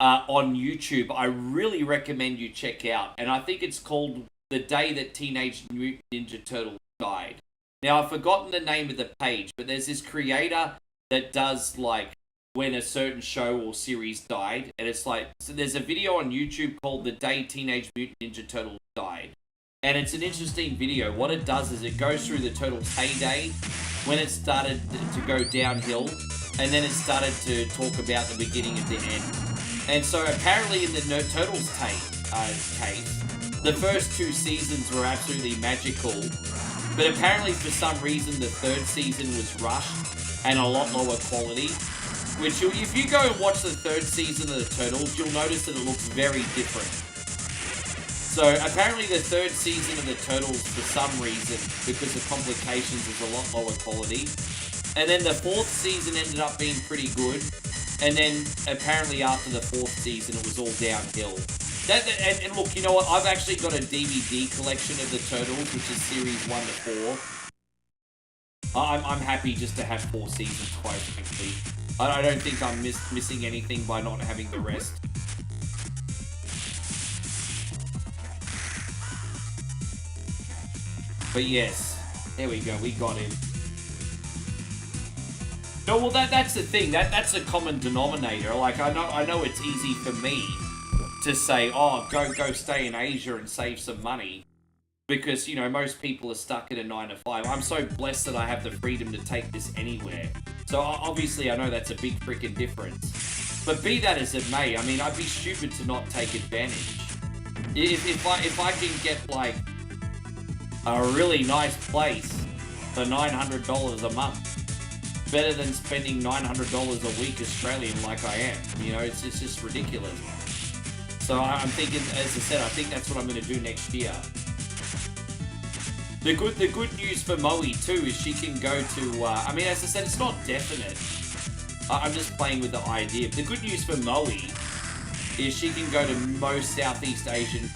on YouTube I really recommend you check out, and I think it's called The Day That Teenage Mutant Ninja Turtles Died. Now, I've forgotten the name of the page, but there's this creator that does like when a certain show or series died, and it's like, so there's a video on YouTube called The Day Teenage Mutant Ninja Turtles Died. And it's an interesting video. What it does is it goes through the Turtles' heyday, when it started to go downhill, and then it started to talk about the beginning of the end. And so apparently in the Turtles case, the first 2 seasons were absolutely magical, but apparently for some reason the 3rd season was rushed and a lot lower quality. Which, if you go and watch the 3rd season of the Turtles, you'll notice that it looks very different. So apparently the 3rd season of the Turtles, for some reason, because of complications, is a lot lower quality. And then the 4th season ended up being pretty good. And then apparently after the 4th season, it was all downhill. And look, you know what? I've actually got a DVD collection of the Turtles, which is series 1 to 4. I'm happy just to have 4 seasons, quite frankly. I don't think I'm missing anything by not having the rest. But yes, there we go, we got him. No, well that's the thing. That's a common denominator. Like I know it's easy for me to say, oh, go stay in Asia and save some money. Because, you know, most people are stuck in a 9 to 5. I'm so blessed that I have the freedom to take this anywhere. So obviously I know that's a big freaking difference. But be that as it may, I mean, I'd be stupid to not take advantage. If I can get like a really nice place for $900 a month, better than spending $900 a week Australian like I am. You know, it's just ridiculous. So I'm thinking, as I said, I think that's what I'm going to do next year. The good news for Moe too is she can go to, I mean, as I said, it's not definite. I'm just playing with the idea. The good news for Moe is she can go to most Southeast Asian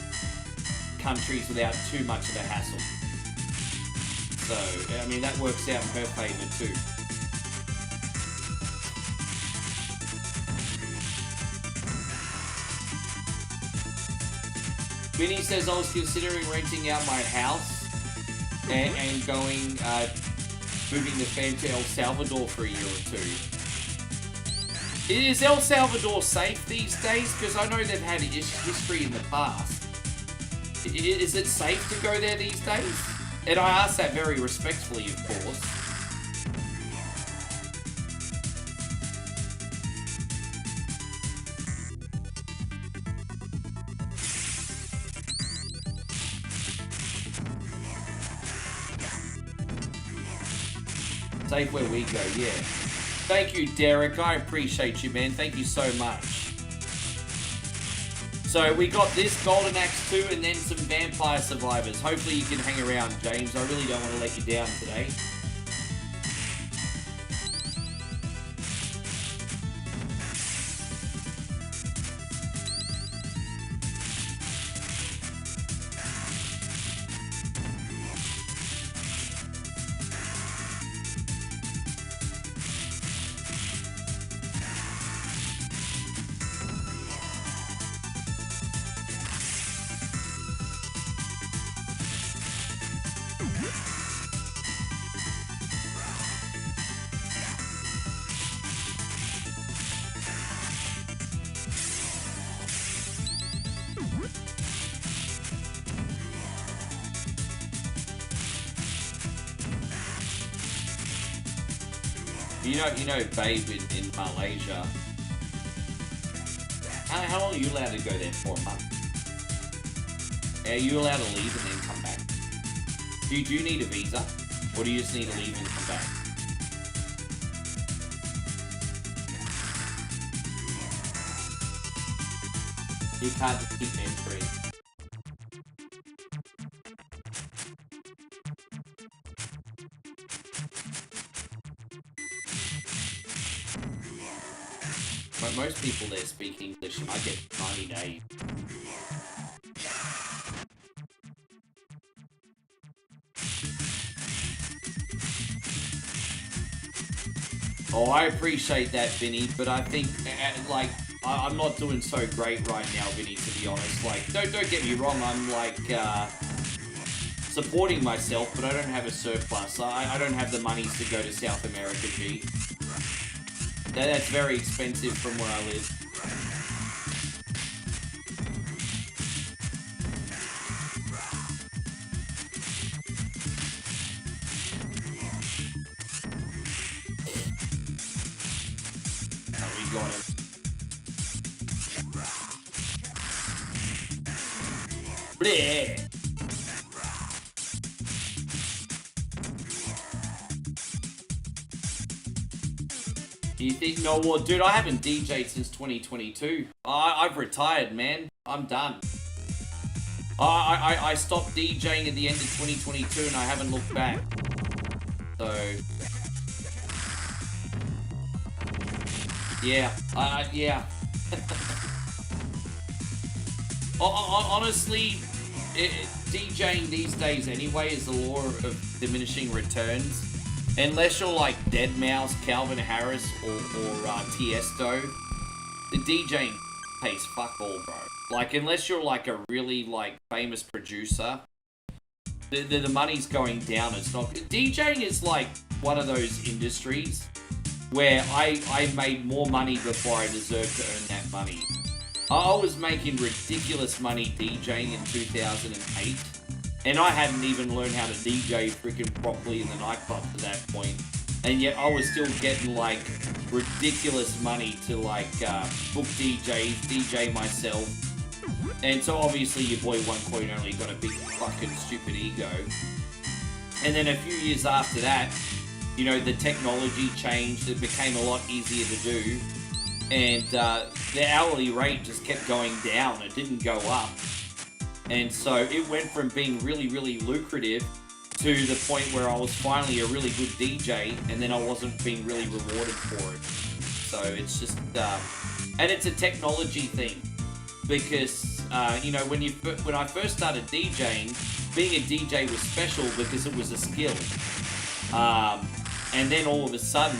countries without too much of a hassle. So, I mean, that works out in her favour too. Vinny says, I was considering renting out my house and going, moving the fam to El Salvador for a year or 2. Is El Salvador safe these days? Because I know they've had history in the past. Is it safe to go there these days? And I ask that very respectfully, of course. Safe where we go, yeah. Thank you, Derek. I appreciate you, man. Thank you so much. So we got this Golden Axe 2 and then some Vampire Survivors. Hopefully you can hang around, James. I really don't want to let you down today. You know, babe, in Malaysia. How long are you allowed to go there for? A month? Are you allowed to leave and then come back? Do you need a visa? Or do you just need to leave and come back? You can't just keep entering. But most people there speak English, and I get 90 days. Oh, I appreciate that, Vinny, but I think, like, I'm not doing so great right now, Vinny, to be honest. Like, don't get me wrong, I'm, like, supporting myself, but I don't have a surplus. I don't have the monies to go to South America, G. That's very expensive from where I live. got him. Bleh. Do you think? No, well, dude, I haven't DJ'd since 2022. I've retired, man. I'm done. I stopped DJing at the end of 2022 and I haven't looked back. So, yeah, yeah. Honestly, DJing these days anyway is the law of diminishing returns. Unless you're like Deadmau5, Calvin Harris, or Tiesto, the DJing pays fuck all, bro. Like, unless you're like a really like famous producer, the money's going down. It's not. DJing is like one of those industries where I made more money before I deserved to earn that money. I was making ridiculous money DJing in 2008, and I hadn't even learned how to DJ freaking properly in the nightclub to that point. And yet I was still getting like ridiculous money to like book DJs, DJ myself. And so obviously your boy One Coin only got a big fucking stupid ego. And then a few years after that, you know, the technology changed, it became a lot easier to do. And the hourly rate just kept going down, it didn't go up. And so it went from being really, really lucrative to the point where I was finally a really good DJ, and then I wasn't being really rewarded for it. So it's just, and it's a technology thing, because you know, when I first started DJing, being a DJ was special because it was a skill, and then all of a sudden,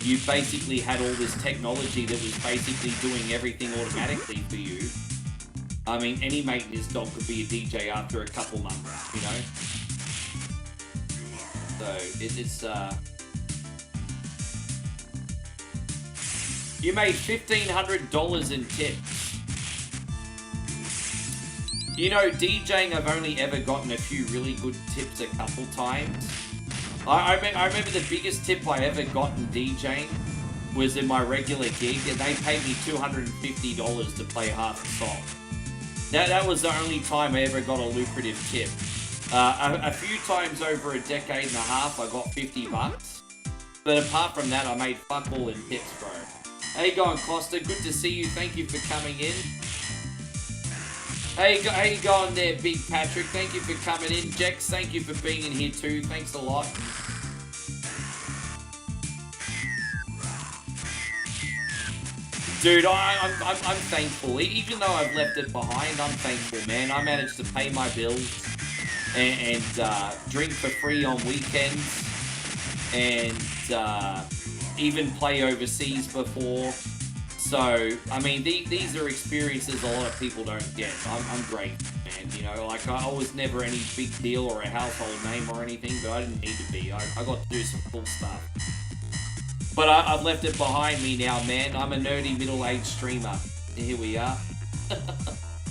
you basically had all this technology that was basically doing everything automatically for you. I mean, any maintenance dog could be a DJ after a couple months, you know? So, it's, you made $1,500 in tips. You know, DJing, I've only ever gotten a few really good tips a couple times. I remember the biggest tip I ever got in DJing was in my regular gig, and they paid me $250 to play half a song. That was the only time I ever got a lucrative tip. A few times over a decade and a half, I got $50. But apart from that, I made fuck all in tips, bro. How you going, Costa? Good to see you. Thank you for coming in. How you going there, Big Patrick? Thank you for coming in. Jex, thank you for being in here too. Thanks a lot. Dude, I'm thankful. Even though I've left it behind, I'm thankful, man. I managed to pay my bills and drink for free on weekends, and even play overseas before. So, I mean, these are experiences a lot of people don't get. I'm grateful, man. You know, like, I was never any big deal or a household name or anything, but I didn't need to be. I got to do some cool stuff. But I've left it behind me now, man. I'm a nerdy middle-aged streamer. Here we are.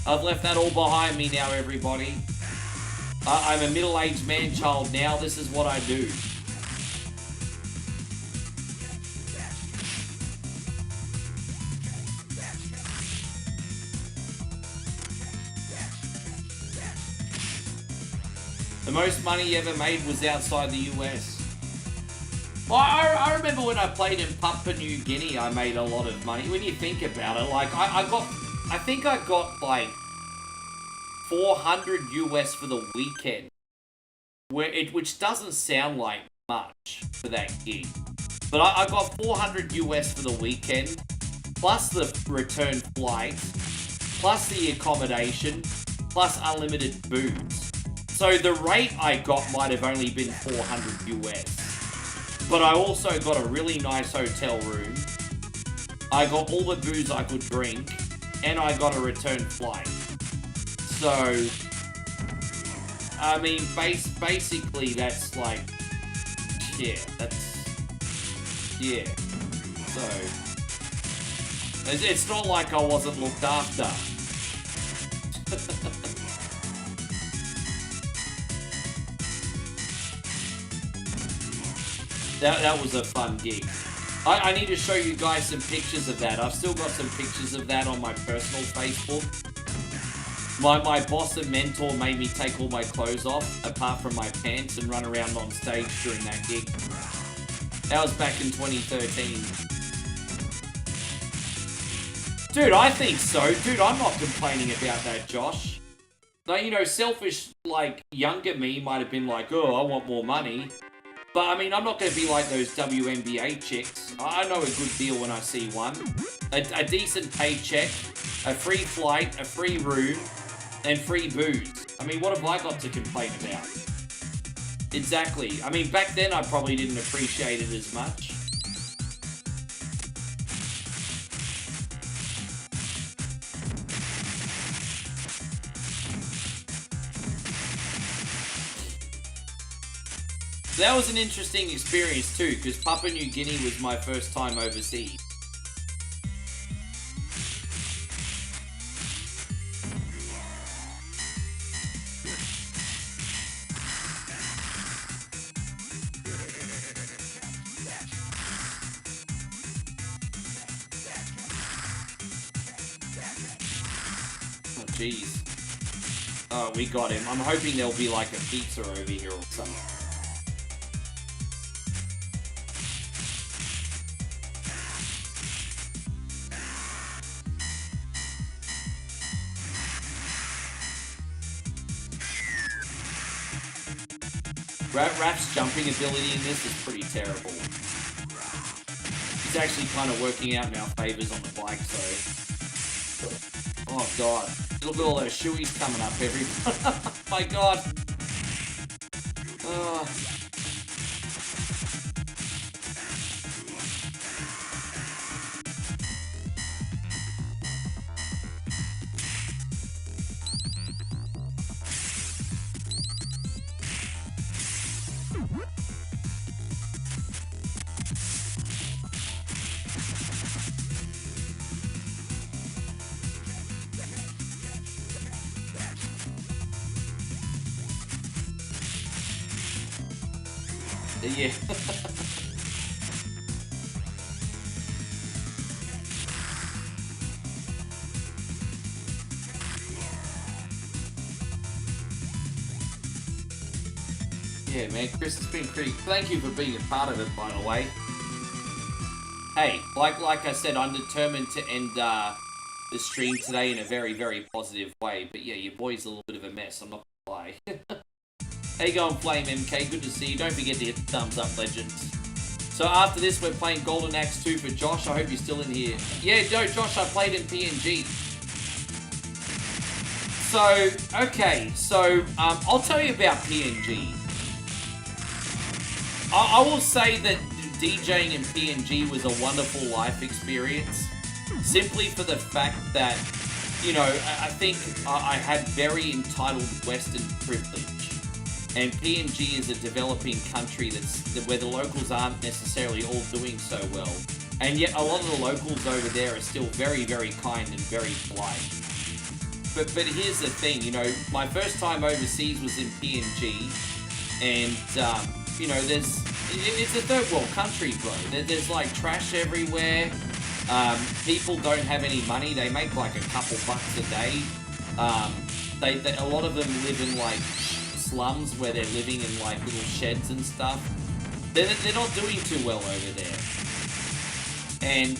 I've left that all behind me now, everybody. I'm a middle-aged man-child now. This is what I do. The most money you ever made was outside the US. Well, I remember when I played in Papua New Guinea, I made a lot of money. When you think about it, like, I think I got like 400 US for the weekend, which doesn't sound like much for that gig. But I got 400 US for the weekend, plus the return flight, plus the accommodation, plus unlimited booze. So the rate I got might have only been 400 US. But I also got a really nice hotel room. I got all the booze I could drink, and I got a return flight. So, I mean, basically that's like, yeah, yeah. So, it's not like I wasn't looked after. That was a fun gig. I need to show you guys some pictures of that. I've still got some pictures of that on my personal Facebook. My boss and mentor made me take all my clothes off, apart from my pants, and run around on stage during that gig. That was back in 2013. Dude, I think so. Dude, I'm not complaining about that, Josh. Now, you know, selfish, like, younger me might have been like, oh, I want more money. But, I mean, I'm not going to be like those WNBA chicks. I know a good deal when I see one. A decent paycheck, a free flight, a free room, and free booze. I mean, what have I got to complain about? Exactly. I mean, back then I probably didn't appreciate it as much. That was an interesting experience too, because Papua New Guinea was my first time overseas. Oh jeez. Oh, we got him. I'm hoping there'll be like a pizza over here or something. Rap's jumping ability in this is pretty terrible. He's actually kind of working out in our favors on the bike, so... Oh god. Look at all those shoeies coming up every... My god. Yeah. Yeah, man, Chris, it's been pretty... Thank you for being a part of it, by the way. Hey, like I said, I'm determined to end the stream today in a very, very positive way. But yeah, your boy's a little bit of a mess, I'm not gonna lie. How you going, Flame MK? Good to see you. Don't forget to hit the thumbs up, legends. So after this, we're playing Golden Axe 2 for Josh. I hope you're still in here. Yeah, no, Josh, I played in PNG. So, okay. So, I'll tell you about PNG. I will say that DJing in PNG was a wonderful life experience. Simply for the fact that, you know, I think I had very entitled Western privilege. And PNG is a developing country where the locals aren't necessarily all doing so well. And yet a lot of the locals over there are still very, very kind and very polite. But here's the thing, you know, my first time overseas was in PNG. And, you know, it's a third world country, bro. There's like trash everywhere. People don't have any money. They make like a couple bucks a day. A lot of them live in like slums where they're living in like little sheds and stuff. They're not doing too well over there. And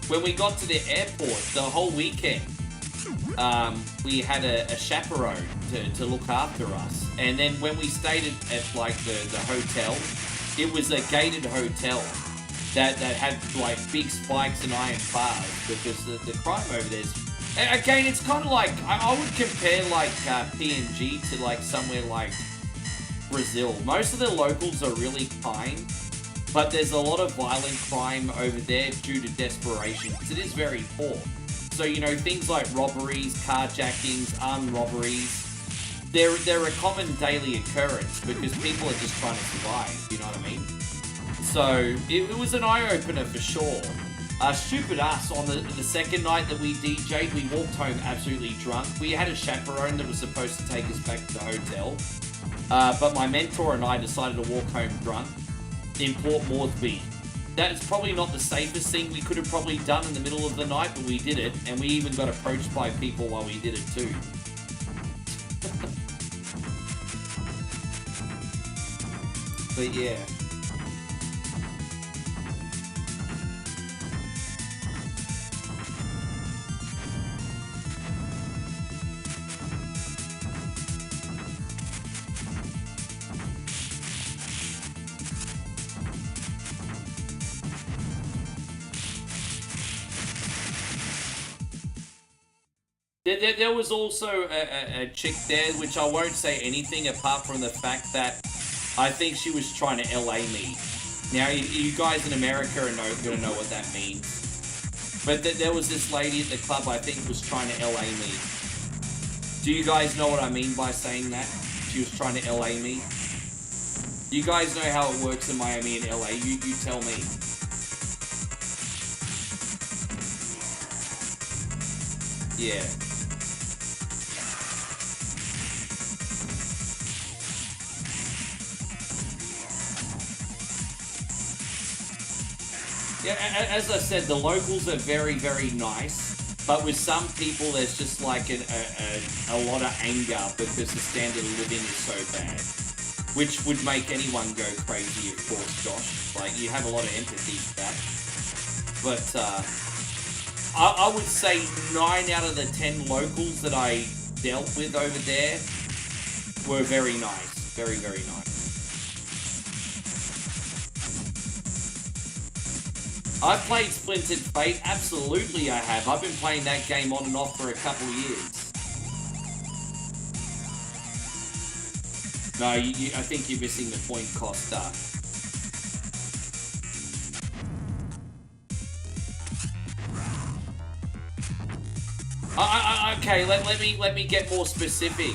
when we got to the airport, the whole weekend, we had a chaperone to look after us. And then when we stayed at like the hotel, it was a gated hotel that had like big spikes and iron bars because the crime over there is... Again, it's kind of like, I would compare like PNG to like somewhere like Brazil. Most of the locals are really kind, but there's a lot of violent crime over there due to desperation, because it is very poor. So, you know, things like robberies, carjackings, armed robberies, they're a common daily occurrence because people are just trying to survive, you know what I mean? So, it was an eye-opener for sure. Stupid us, on the second night that we DJ'd, we walked home absolutely drunk. We had a chaperone that was supposed to take us back to the hotel. But my mentor and I decided to walk home drunk in Port Moresby. That's probably not the safest thing we could have probably done in the middle of the night, but we did it, and we even got approached by people while we did it too. But yeah. There was also a chick there, which I won't say anything apart from the fact that I think she was trying to LA me. Now, you guys in America are going to know what that means. But there was this lady at the club I think was trying to LA me. Do you guys know what I mean by saying that? She was trying to LA me? You guys know how it works in Miami and LA? You tell me. Yeah. Yeah, as I said, the locals are very, very nice, but with some people there's just like a lot of anger because the standard of living is so bad, which would make anyone go crazy, of course, Josh. Like, you have a lot of empathy for that. But I would say 9 out of the 10 locals that I dealt with over there were very nice. Very, very nice. I've played Splintered Fate. Absolutely I have. I've been playing that game on and off for a couple of years. No, I think you're missing the point, Costa. Okay, let me get more specific.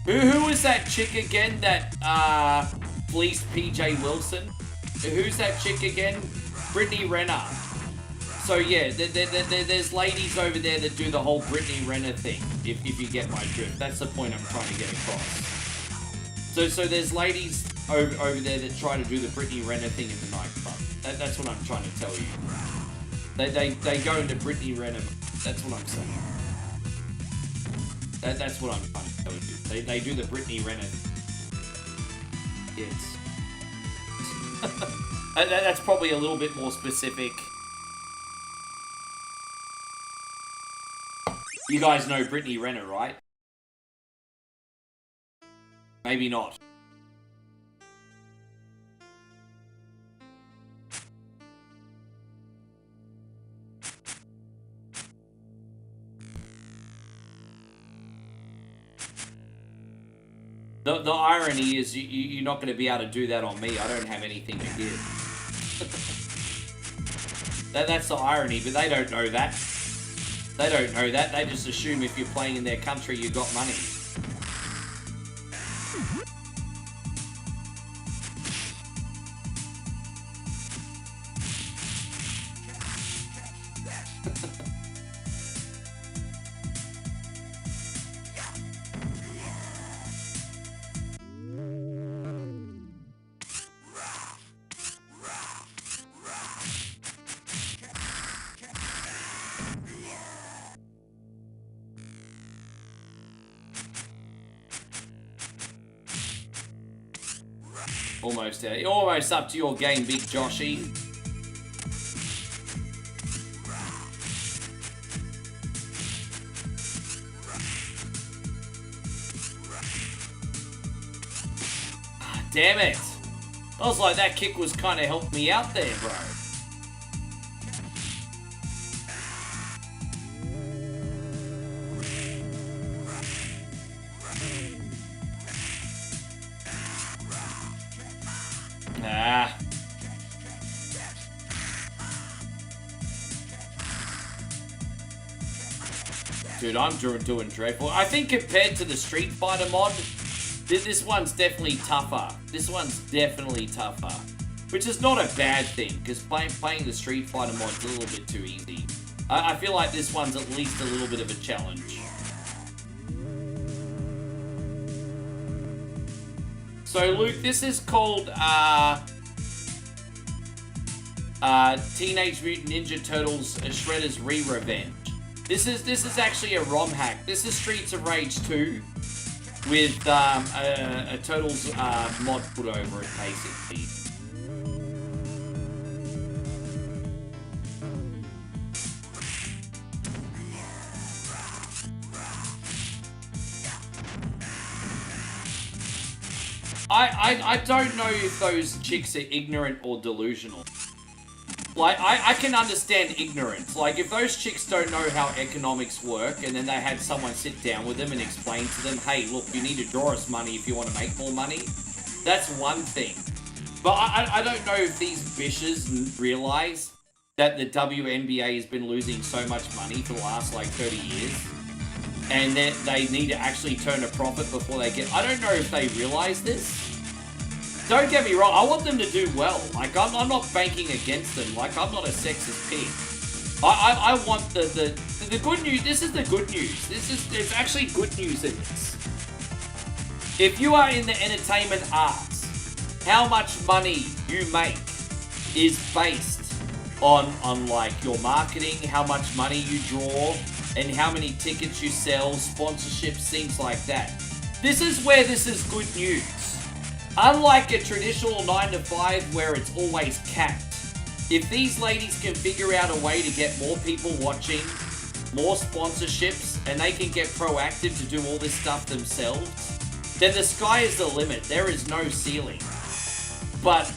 Who was that chick again that fleeced PJ Wilson? Who's that chick again? Brittany Renner. So yeah, there's ladies over there that do the whole Brittany Renner thing, if you get my drift. That's the point I'm trying to get across. So there's ladies over there that try to do the Brittany Renner thing in the nightclub. That's what I'm trying to tell you. They go into Brittany Renner. That's what I'm saying. That's what I'm trying to tell you. They do the Brittany Renner. Yes. That's probably a little bit more specific. You guys know Brittany Renner, right? Maybe not. The irony is you're not going to be able to do that on me. I don't have anything to give. That's the irony, but they don't know that. They don't know that. They just assume if you're playing in their country, you've got money. Almost there. You're almost up to your game, Big Joshy. Ah, damn it. I was like, that kick was kind of helping me out there, bro. Ah. Dude, I'm doing dreadful. I think compared to the Street Fighter mod, this one's definitely tougher. This one's definitely tougher. Which is not a bad thing, because playing the Street Fighter mod's a little bit too easy. I feel like this one's at least a little bit of a challenge. So, Luke, this is called, Teenage Mutant Ninja Turtles Shredder's Re-Revenge. This is actually a ROM hack. This is Streets of Rage 2 with a Turtles mod put over it, basically. I don't know if those chicks are ignorant or delusional. Like, I can understand ignorance. Like, if those chicks don't know how economics work, and then they had someone sit down with them and explain to them, hey, look, you need to draw us money if you want to make more money, that's one thing. But I don't know if these bitches realize that the WNBA has been losing so much money for the last, like, 30 years. And that they need to actually turn a profit before they get... I don't know if they realize this. Don't get me wrong, I want them to do well. Like, I'm not banking against them. Like, I'm not a sexist pig. I want the good news. This is the good news. There's actually good news in this. If you are in the entertainment arts, how much money you make is based on like your marketing, how much money you draw, and how many tickets you sell, sponsorships, things like that. This is where this is good news. Unlike a traditional 9 to 5 where it's always capped, if these ladies can figure out a way to get more people watching, more sponsorships, and they can get proactive to do all this stuff themselves, then the sky is the limit. There is no ceiling. But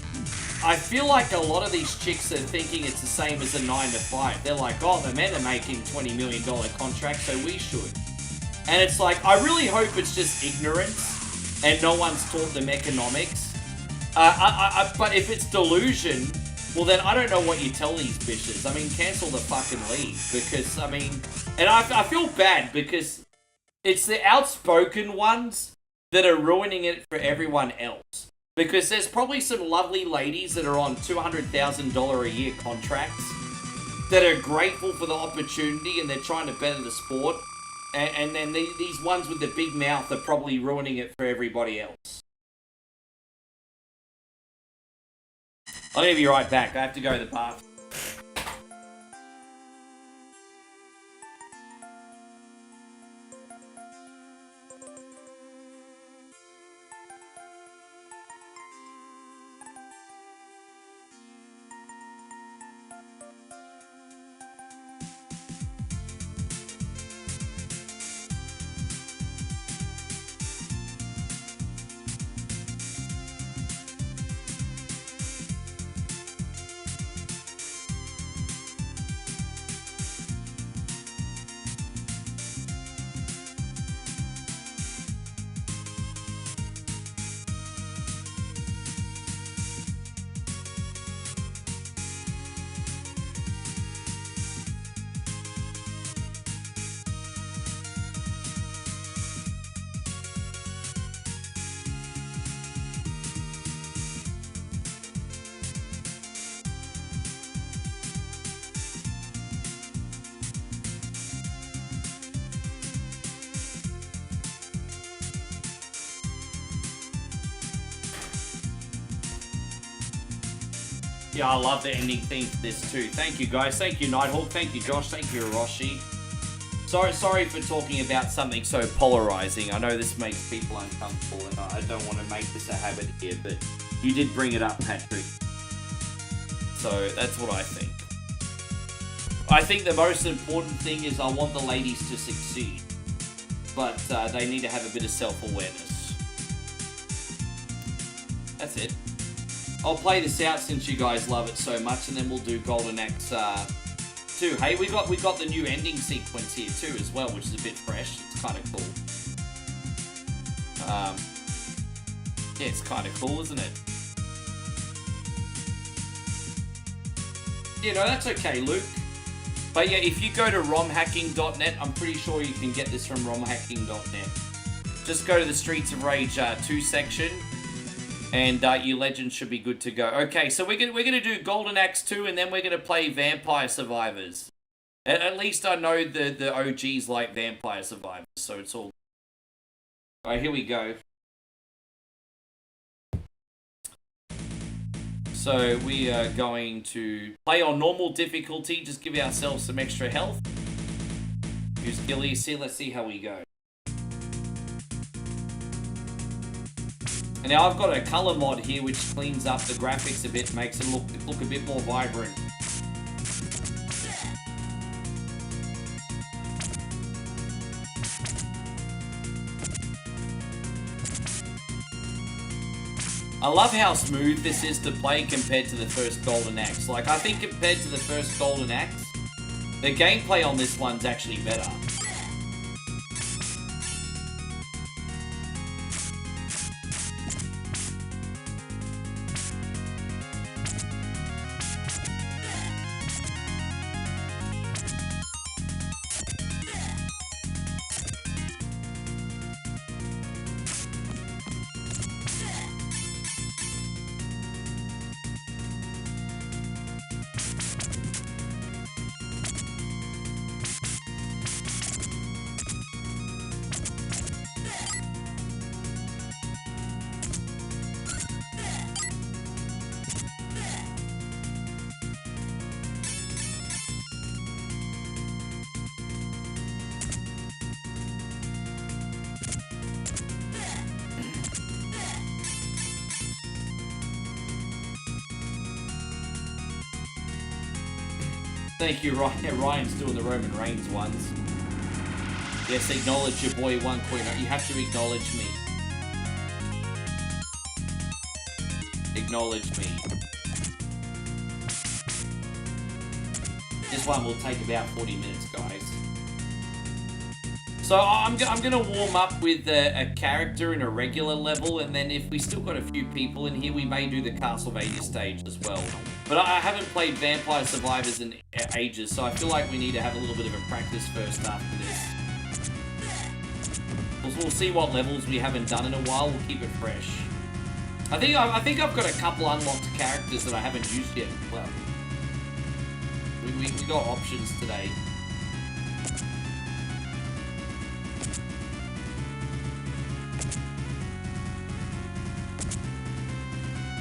I feel like a lot of these chicks are thinking it's the same as a 9 to 5. They're like, oh, the men are making $20 million contracts, so we should. And it's like, I really hope it's just ignorance and no one's taught them economics. But if it's delusion, well then I don't know what you tell these bitches. I mean, cancel the fucking league. Because, I mean, and I feel bad because it's the outspoken ones that are ruining it for everyone else. Because there's probably some lovely ladies that are on $200,000 a year contracts that are grateful for the opportunity and they're trying to better the sport. And then these ones with the big mouth are probably ruining it for everybody else. I'm going to be right back. I have to go to the bathroom. Yeah, I love the ending theme for this too. Thank you guys. Thank you Nighthawk. Thank you Josh. Thank you Hiroshi. Sorry for talking about something so polarizing. I know this makes people uncomfortable and I don't want to make this a habit here, but you did bring it up, Patrick. So that's what I think. I think the most important thing is I want the ladies to succeed. But they need to have a bit of self-awareness. That's it. I'll play this out since you guys love it so much, and then we'll do Golden Axe 2. Hey, we got the new ending sequence here too as well, which is a bit fresh. It's kind of cool. Yeah, it's kind of cool, isn't it? You know, that's okay, Luke. But yeah, if you go to romhacking.net, I'm pretty sure you can get this from romhacking.net. Just go to the Streets of Rage 2 section. And your legend should be good to go. Okay, so we're gonna do Golden Axe 2, and then we're gonna play Vampire Survivors. At least I know the OGs like Vampire Survivors, so it's all. Alright, here we go. So we are going to play on normal difficulty, just give ourselves some extra health. Use Gilly, let's see how we go. And now I've got a color mod here which cleans up the graphics a bit, makes it look a bit more vibrant. I love how smooth this is to play compared to the first Golden Axe. Like, I think compared to the first Golden Axe, the gameplay on this one's actually better. Thank you, Ryan. Yeah, Ryan's doing the Roman Reigns ones. Yes, acknowledge your boy One Coin. You have to acknowledge me. Acknowledge me. This one will take about 40 minutes, guys. So I'm gonna warm up with a character in a regular level, and then if we still got a few people in here, we may do the Castlevania stage as well. But I haven't played Vampire Survivors in ages, so I feel like we need to have a little bit of a practice first after this. We'll see what levels we haven't done in a while. We'll keep it fresh. I think I've got a couple unlocked characters that I haven't used yet. Well, we got options today.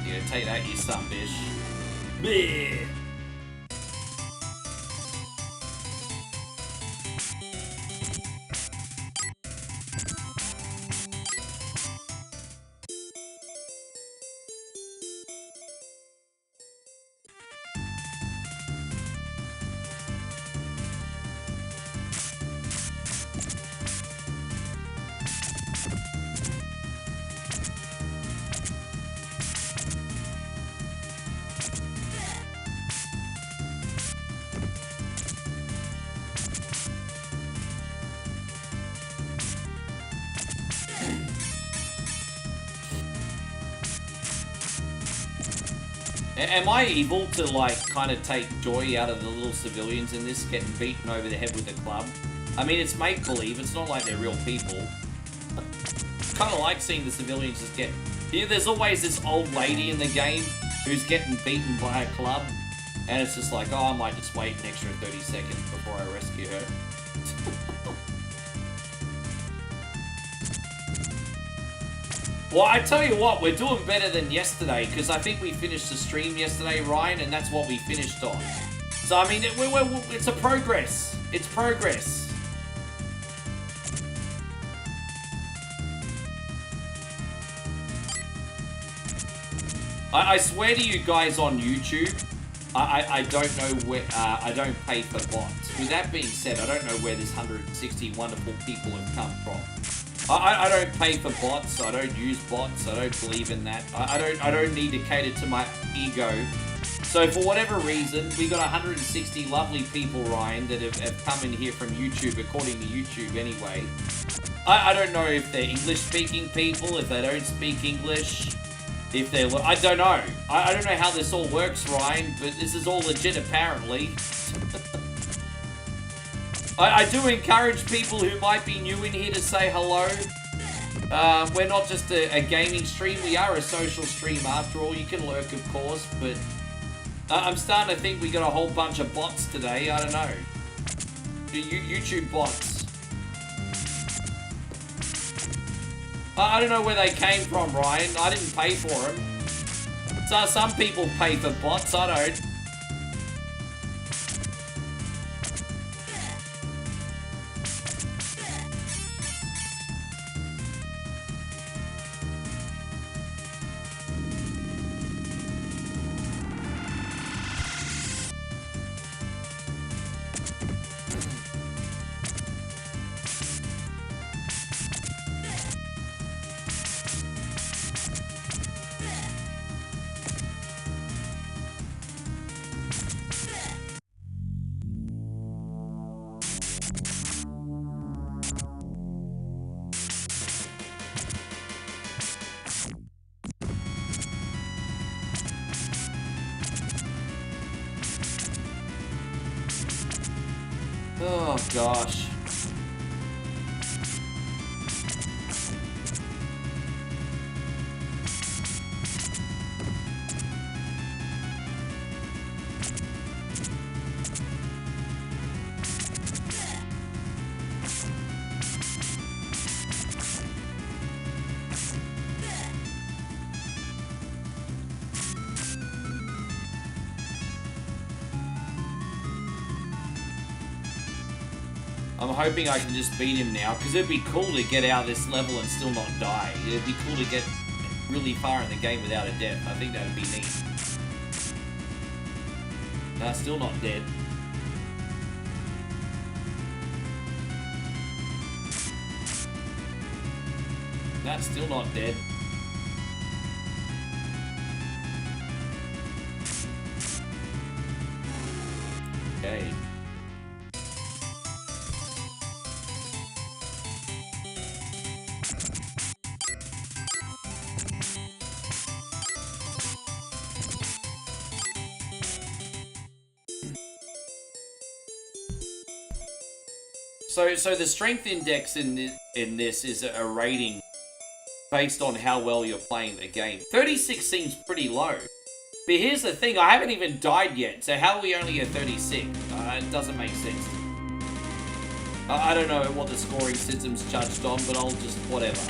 Yeah, take that, you son bitch. Bleh. Am I evil to, like, kind of take joy out of the little civilians in this getting beaten over the head with a club? I mean, it's make-believe. It's not like they're real people. Kind of like seeing the civilians just get... You know, there's always this old lady in the game who's getting beaten by a club, and it's just like, oh, I might just wait an extra 30 seconds before I rescue her. Well, I tell you what, we're doing better than yesterday, because I think we finished the stream yesterday, Ryan, and that's what we finished on. So, I mean, it's a progress. It's progress. I swear to you guys on YouTube, I don't know where, I don't pay for bots. With that being said, I don't know where this 160 wonderful people have come from. I don't pay for bots, I don't use bots, I don't believe in that. I don't need to cater to my ego. So for whatever reason, we got 160 lovely people, Ryan, that have come in here from YouTube, according to YouTube anyway. I don't know if they're English-speaking people, if they don't speak English, if they're... I don't know. I don't know how this all works, Ryan, but this is all legit apparently. I do encourage people who might be new in here to say hello. We're not just a gaming stream, we are a social stream after all. You can lurk, of course, but I'm starting to think we got a whole bunch of bots today. I don't know. YouTube bots. I don't know where they came from, Ryan. I didn't pay for them. some people pay for bots, I don't. Oh gosh. I'm hoping I can just beat him now, because it'd be cool to get out of this level and still not die. It'd be cool to get really far in the game without a death. I think that'd be neat. Still not dead. That's still not dead. Okay. So the strength index in this is a rating based on how well you're playing the game. 36 seems pretty low. But here's the thing, I haven't even died yet, so how are we only at 36? It doesn't make sense. I don't know what the scoring system's judged on, but I'll just whatever.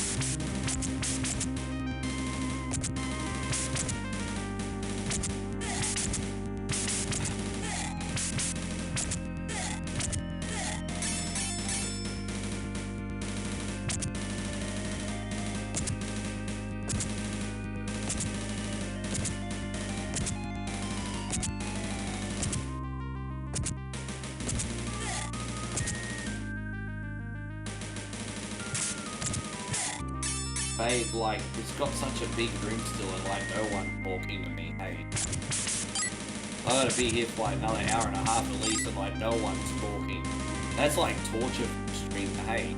Babe, like, it's got such a big room still and, like, no one talking to me, hey. I gotta be here for, like, another hour and a half at least and, like, no one's talking. That's, like, torture from stream, hey.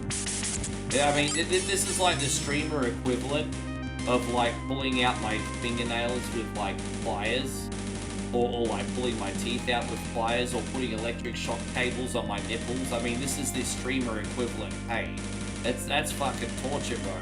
Yeah, I mean, this is, like, the streamer equivalent of, like, pulling out my fingernails with, like, pliers. Or, like, pulling my teeth out with pliers or putting electric shock cables on my nipples. I mean, this is the streamer equivalent, hey. That's fucking torture, bro.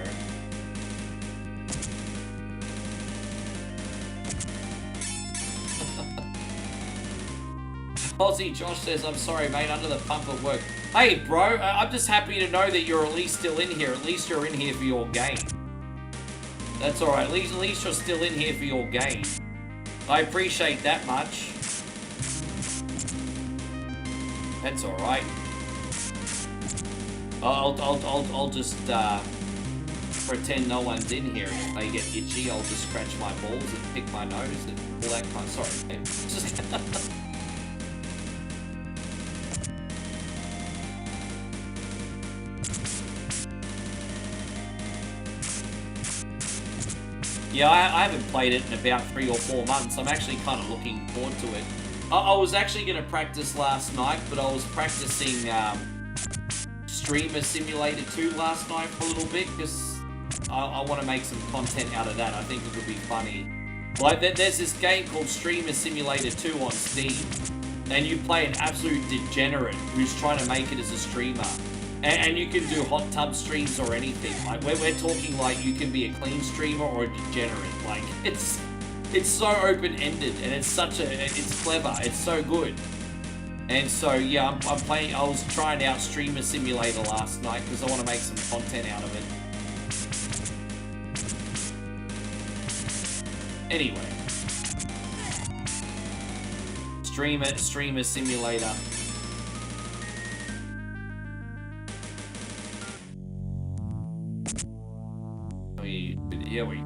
Aussie Josh says, I'm sorry, mate, under the pump at work. Hey, bro, I'm just happy to know that you're at least still in here. At least you're in here for your game. That's alright. At least you're still in here for your game. I appreciate that much. That's alright. I'll just pretend no one's in here, and if they get itchy, I'll just scratch my balls and pick my nose and all that kind of... Sorry, just... Yeah, I haven't played it in about 3 or 4 months. I'm actually kind of looking forward to it. I was actually going to practice last night, but I was practicing Streamer Simulator 2 last night for a little bit, because I want to make some content out of that. I think it would be funny. Like, there's this game called Streamer Simulator 2 on Steam, and you play an absolute degenerate who's trying to make it as a streamer. And you can do hot tub streams or anything. Like, we're talking like you can be a clean streamer or a degenerate. Like, it's so open-ended, and it's clever. It's so good. And so, yeah, I'm playing. I was trying out Streamer Simulator last night because I want to make some content out of it. Anyway, Streamer simulator. Yeah, we.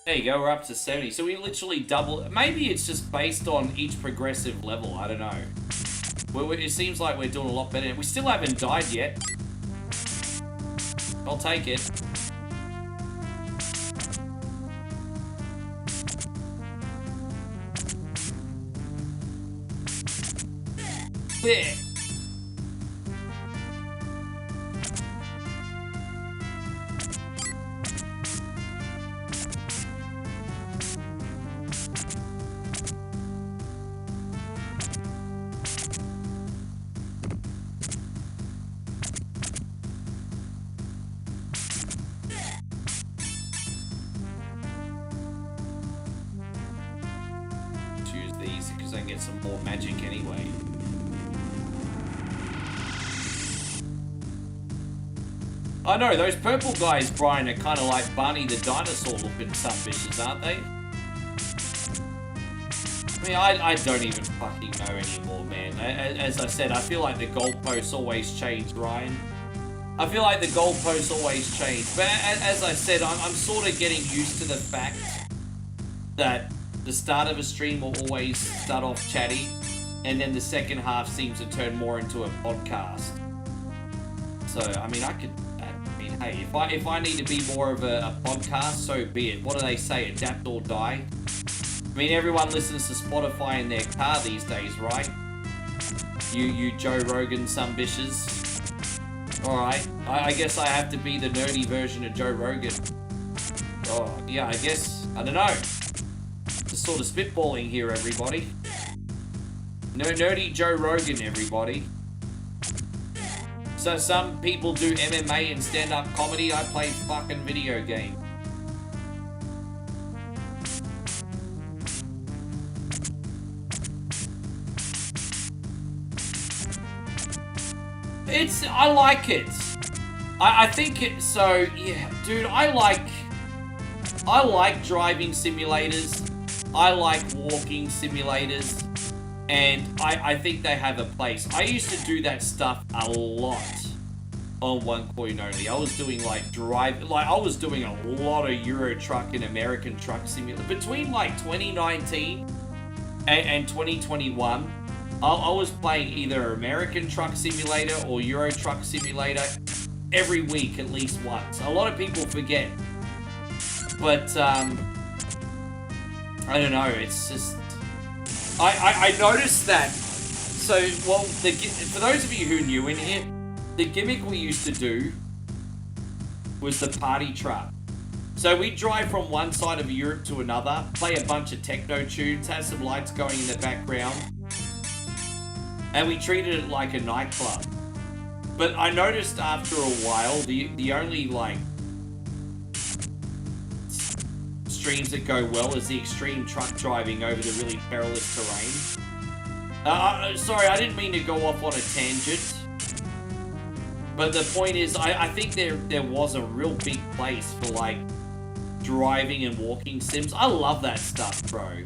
There you go, we're up to 70. So we literally double. Maybe it's just based on each progressive level. I don't know. It seems like we're doing a lot better. We still haven't died yet. I'll take it. There. Because I can get some more magic anyway. I know, those purple guys, Brian, are kind of like Barney the dinosaur looking some bitches, aren't they? I mean, I don't even fucking know anymore, man. As I said, I feel like the goalposts always change, Ryan. I feel like the goalposts always change. But as I said, I'm sort of getting used to the fact that the start of a stream will always start off chatty, and then the second half seems to turn more into a podcast. So, I mean, hey, if I need to be more of a podcast, so be it. What do they say? Adapt or die? I mean, everyone listens to Spotify in their car these days, right? You Joe Rogan some bitches. Alright, I guess I have to be the nerdy version of Joe Rogan. Oh, yeah, I guess. I don't know. Just sort of spitballing here, everybody. Nerdy Joe Rogan, everybody. So some people do MMA and stand-up comedy. I play fucking video game. I like it. I think it, so, yeah, dude, I like driving simulators. I like walking simulators. And I think they have a place. I used to do that stuff a lot on One Coin Only. I was doing I was doing a lot of Euro Truck and American Truck Simulator. Between like 2019 and 2021, I was playing either American Truck Simulator or Euro Truck Simulator every week at least once. A lot of people forget. But, I don't know, it's just... I noticed that. So, well, for those of you who are new in here, the gimmick we used to do was the party truck. So we'd drive from one side of Europe to another, play a bunch of techno tunes, have some lights going in the background, and we treated it like a nightclub. But I noticed after a while, the only, like, streams that go well is the extreme truck driving over the really perilous terrain. Sorry, I didn't mean to go off on a tangent. But the point is, I think there was a real big place for, like, driving and walking sims. I love that stuff, bro.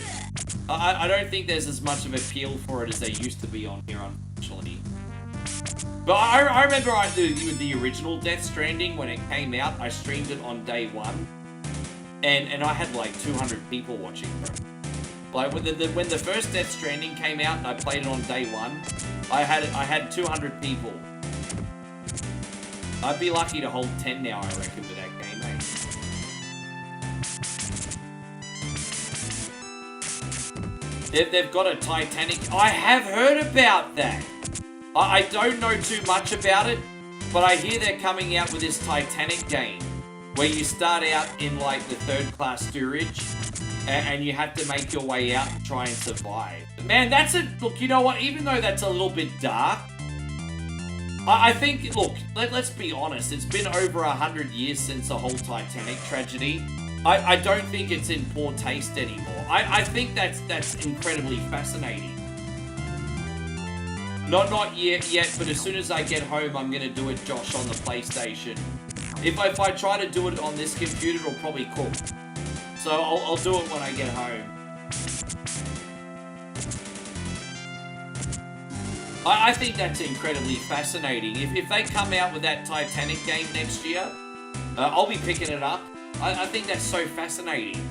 I don't think there's as much of appeal for it as there used to be on here, unfortunately. But I remember with the original Death Stranding, when it came out, I streamed it on day one. And I had like 200 people watching, bro. Like when the first Death Stranding came out and I played it on day one, I had 200 people. I'd be lucky to hold 10 now, I reckon, for that game, mate. They've got a Titanic. I have heard about that. I don't know too much about it, but I hear they're coming out with this Titanic game where you start out in like the third class steerage and you have to make your way out and try and survive. Man, that's a... Look, you know what? Even though that's a little bit dark, I think, look, let's be honest. It's been over 100 years since the whole Titanic tragedy. I don't think it's in poor taste anymore. I think that's incredibly fascinating. Not yet, but as soon as I get home, I'm going to do it, Josh, on the PlayStation. If I try to do it on this computer, it'll probably cook. So I'll do it when I get home. I think that's incredibly fascinating. If they come out with that Titanic game next year, I'll be picking it up. I think that's so fascinating.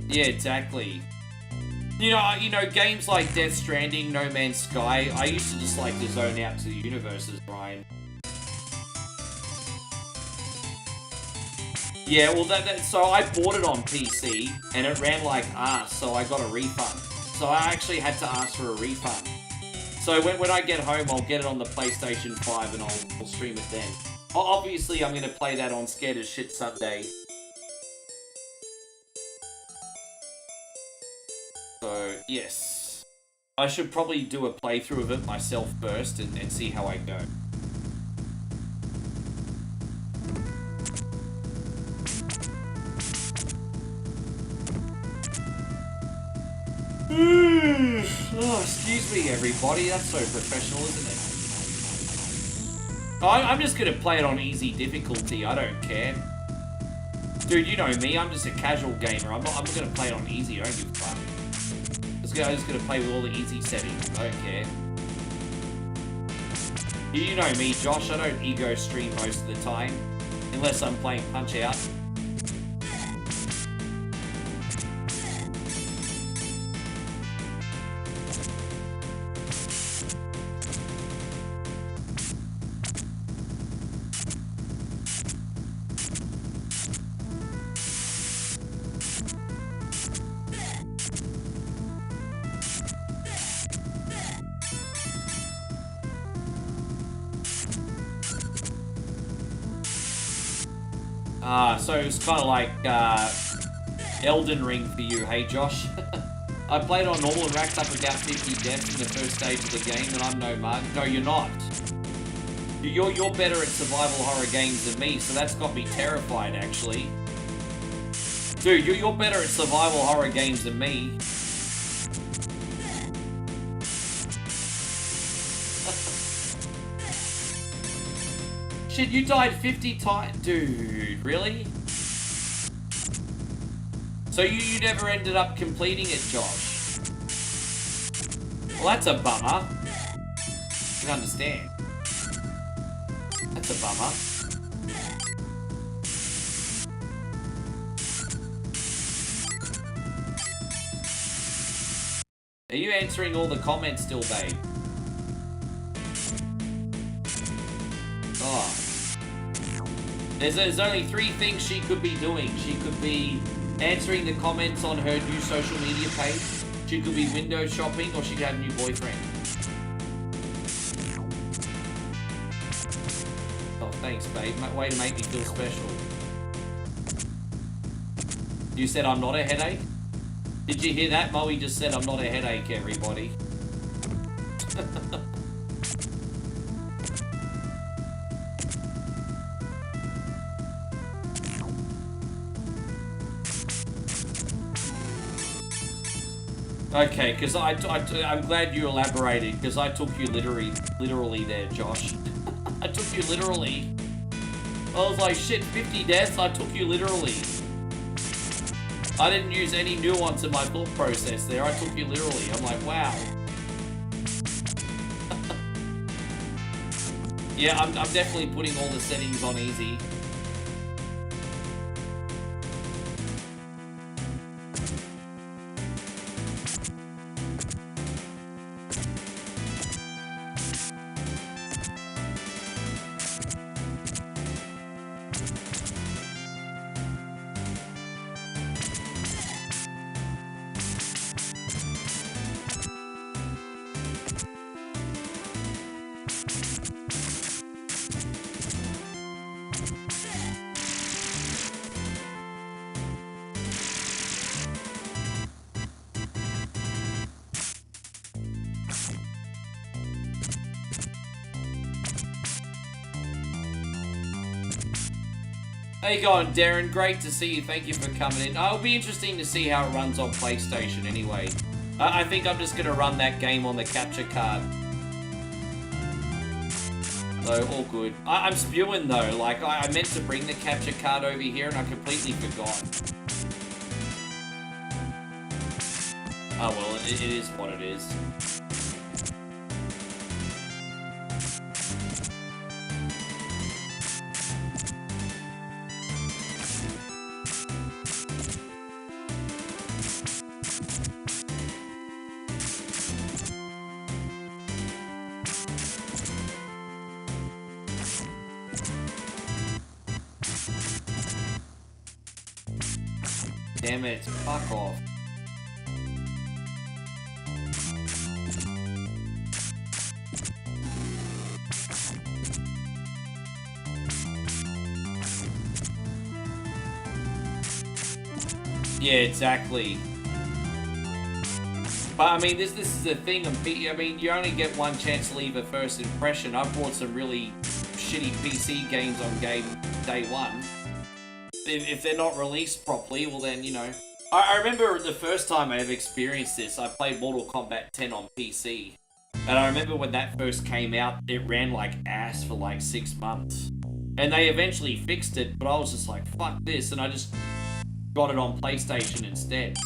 Yeah, exactly. You know, games like Death Stranding, No Man's Sky, I used to just like to zone out to the universes, Brian. Yeah, well, so I bought it on PC, and it ran like arse, so I got a refund. So I actually had to ask for a refund. So when I get home, I'll get it on the PlayStation 5, and I'll stream it then. Obviously, I'm going to play that on Scared as Shit Sunday. So, yes. I should probably do a playthrough of it myself first, and see how I go. Oh, excuse me, everybody. That's so professional, isn't it? I'm just gonna play it on easy difficulty. I don't care. Dude, you know me. I'm just a casual gamer. I'm gonna play it on easy. I don't give a fuck. I'm just gonna play with all the easy settings. I don't care. You know me, Josh. I don't ego stream most of the time. Unless I'm playing Punch-Out. So it's kind of like Elden Ring for you, hey Josh? I played on normal and racked up about 50 deaths in the first stage of the game, and I'm no mug. No, you're not. You're better at survival horror games than me, so that's got me terrified, actually. Dude, you're better at survival horror games than me. Shit, you died 50 times. Dude, really? So you never ended up completing it, Josh? Well, that's a bummer. I can understand. That's a bummer. Are you answering all the comments still, babe? Oh. There's only 3 things she could be doing. She could be answering the comments on her new social media page. She could be window shopping, or she could have a new boyfriend. Oh, thanks, babe. Way to make me feel special. You said I'm not a headache? Did you hear that? Moe just said I'm not a headache, everybody. Okay, because I'm glad you elaborated, because I took you literally there, Josh. I took you literally. I was like, shit, 50 deaths, I took you literally. I didn't use any nuance in my thought process there, I took you literally. I'm like, wow. Yeah, I'm definitely putting all the settings on easy. How you going, Darren? Great to see you. Thank you for coming in. It'll be interesting to see how it runs on PlayStation anyway. I think I'm just going to run that game on the capture card. So, all good. I'm spewing though. Like, I meant to bring the capture card over here and I completely forgot. Oh well, it is what it is. Damn it, fuck off. Yeah, exactly. But I mean, this is the thing. I mean, you only get one chance to leave a first impression. I've bought some really shitty PC games on day one. If they're not released properly, well then, you know. I remember the first time I ever experienced this, I played Mortal Kombat 10 on PC. And I remember when that first came out, it ran like ass for like 6 months. And they eventually fixed it, but I was just like, fuck this, and I just got it on PlayStation instead.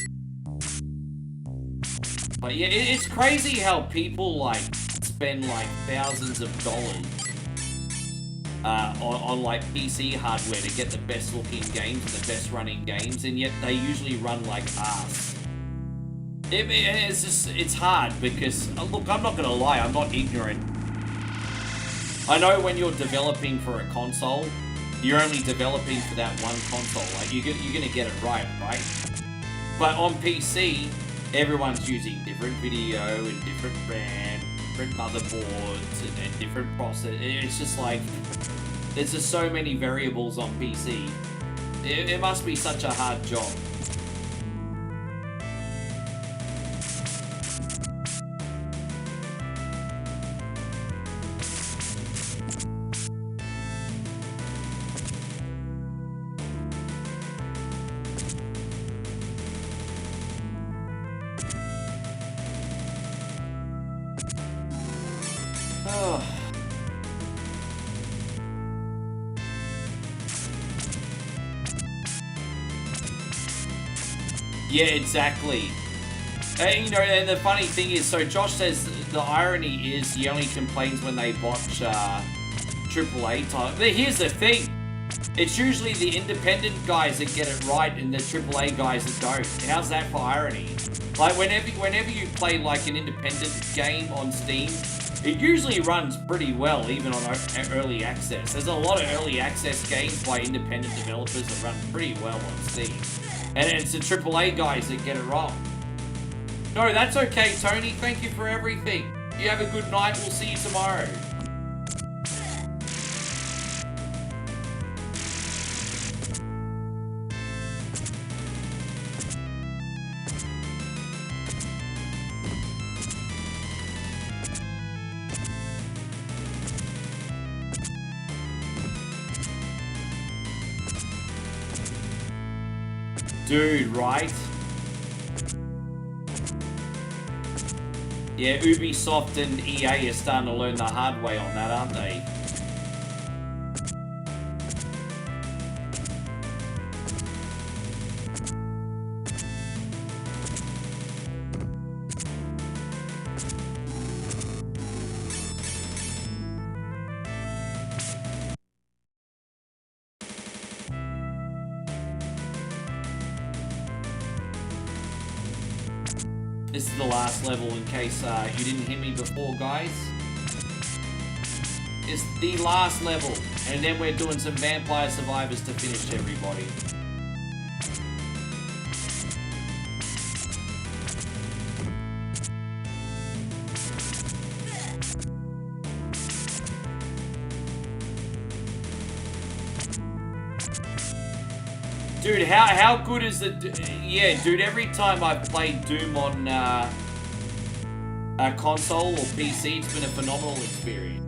But yeah, it's crazy how people like spend like thousands of dollars on like PC hardware to get the best looking games and the best running games, and yet they usually run like ass. It's hard because, look, I'm not gonna lie, I'm not ignorant. I know when you're developing for a console, you're only developing for that one console. Like you're gonna get it right? But on PC, everyone's using different video and different RAM, different motherboards and different processors. It's just like, there's just so many variables on PC. It must be such a hard job. Yeah, exactly. And, you know, and the funny thing is, so Josh says the irony is he only complains when they botch AAA titles. But here's the thing. It's usually the independent guys that get it right and the AAA guys that don't. How's that for irony? Like, whenever you play, like, an independent game on Steam, it usually runs pretty well, even on early access. There's a lot of early access games by independent developers that run pretty well on Steam. And it's the AAA guys that get it wrong. No, that's okay, Tony. Thank you for everything. You have a good night. We'll see you tomorrow. Dude, right? Yeah, Ubisoft and EA are starting to learn the hard way on that, aren't they? This is the last level in case you didn't hear me before, guys. It's the last level, and then we're doing some Vampire Survivors to finish everybody. Dude, how good is it? Yeah, dude, every time I've played Doom on a console or PC, it's been a phenomenal experience.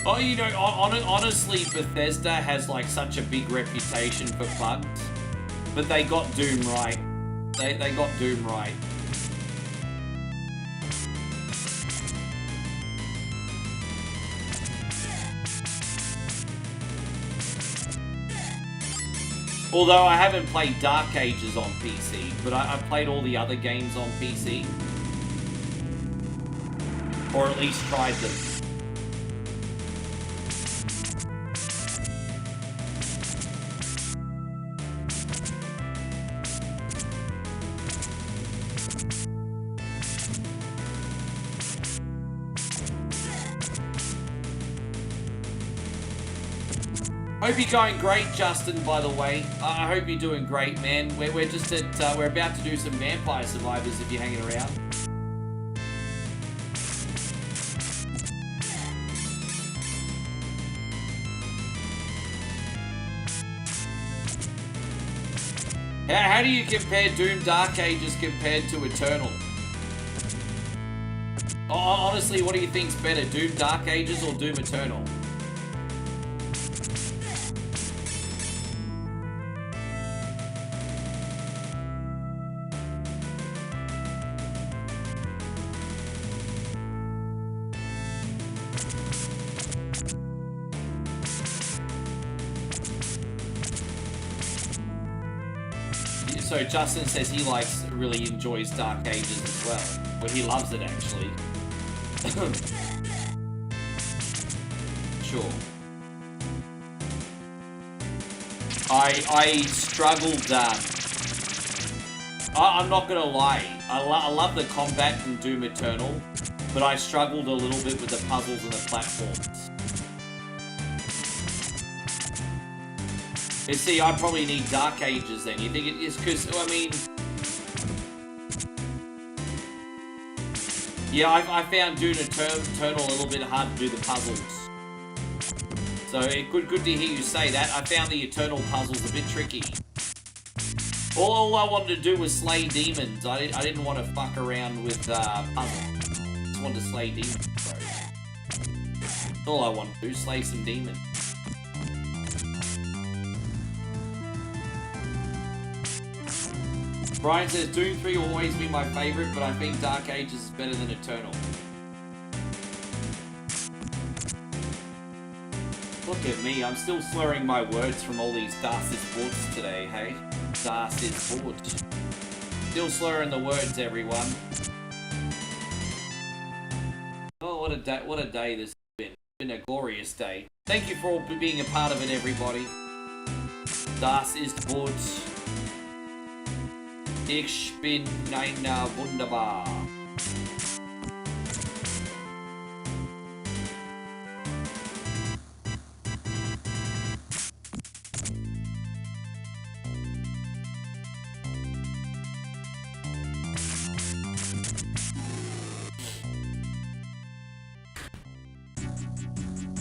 Oh, you know, honestly, Bethesda has like such a big reputation for bugs, but they got Doom right. They got Doom right. Although I haven't played Dark Ages on PC, but I've played all the other games on PC. Or at least tried them. Hope you're going great, Justin, by the way. I hope you're doing great, man. We're just at, we're about to do some Vampire Survivors if you're hanging around. How do you compare Doom Dark Ages compared to Eternal? Honestly, what do you think's better, Doom Dark Ages or Doom Eternal? So Justin says he really enjoys Dark Ages as well. Well, he loves it actually. Sure. I struggled. I'm not gonna lie. I love the combat in Doom Eternal, but I struggled a little bit with the puzzles and the platforms. You see, I probably need Dark Ages then. You think it is because, I mean... Yeah, I found Doom Eternal a little bit hard to do the puzzles. So, good to hear you say that. I found the Eternal puzzles a bit tricky. All I wanted to do was slay demons. I didn't want to fuck around with puzzles. I just wanted to slay demons, bro. That's all I wanted to do, slay some demons. Brian says, Doom 3 will always be my favourite, but I think Dark Ages is better than Eternal. Look at me, I'm still slurring my words from all these Das ist Wort today, hey? Das ist Wort. Still slurring the words, everyone. Oh, what a day this has been. It's been a glorious day. Thank you for all being a part of it, everybody. Das ist Wort. Ich bin wunderbar.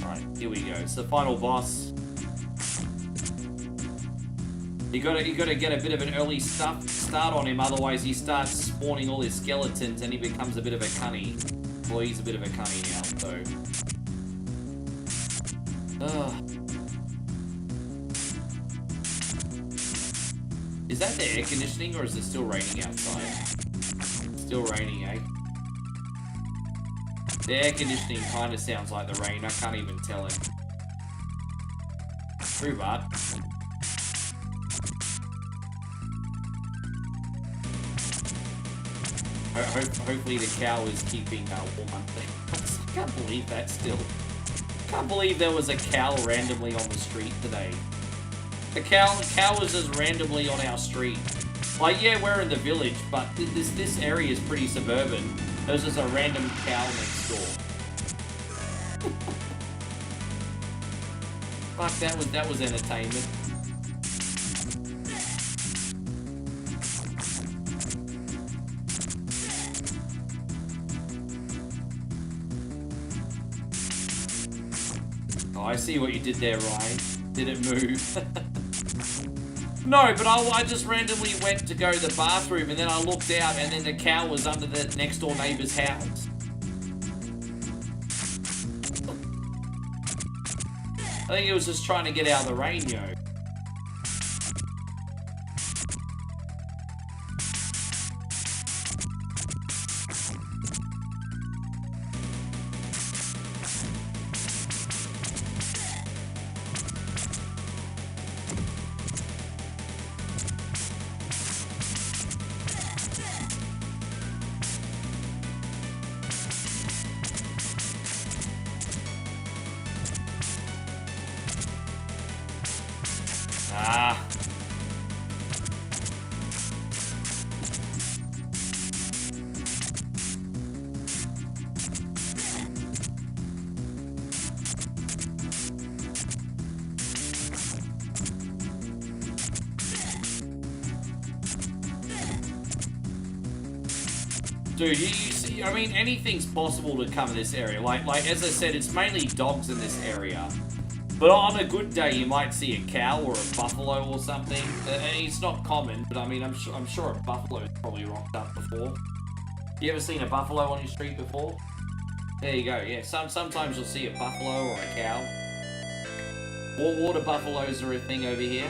Alright, here we go. It's the final boss. You gotta get a bit of an early start on him, otherwise he starts spawning all his skeletons and he becomes a bit of a cunny. Well, he's a bit of a cunny now, so... Is that the air conditioning or is it still raining outside? Still raining, eh? The air conditioning kind of sounds like the rain, I can't even tell it. True, but... Hopefully the cow is keeping warm. I can't believe that still. Can't believe there was a cow randomly on the street today. The cow was just randomly on our street. Like, yeah, we're in the village, but this area is pretty suburban. There's just a random cow next door. Fuck, that was entertainment. I see what you did there, Ryan. Did it move? No, but I just randomly went to go to the bathroom and then I looked out and then the cow was under the next door neighbor's house. I think he was just trying to get out of the rain, yo. Dude, you see, I mean, anything's possible to come in this area. Like as I said, it's mainly dogs in this area. But on a good day, you might see a cow or a buffalo or something. It's not common, but I mean, I'm sure a buffalo's probably rocked up before. You ever seen a buffalo on your street before? There you go, yeah. Sometimes you'll see a buffalo or a cow. Water buffaloes are a thing over here.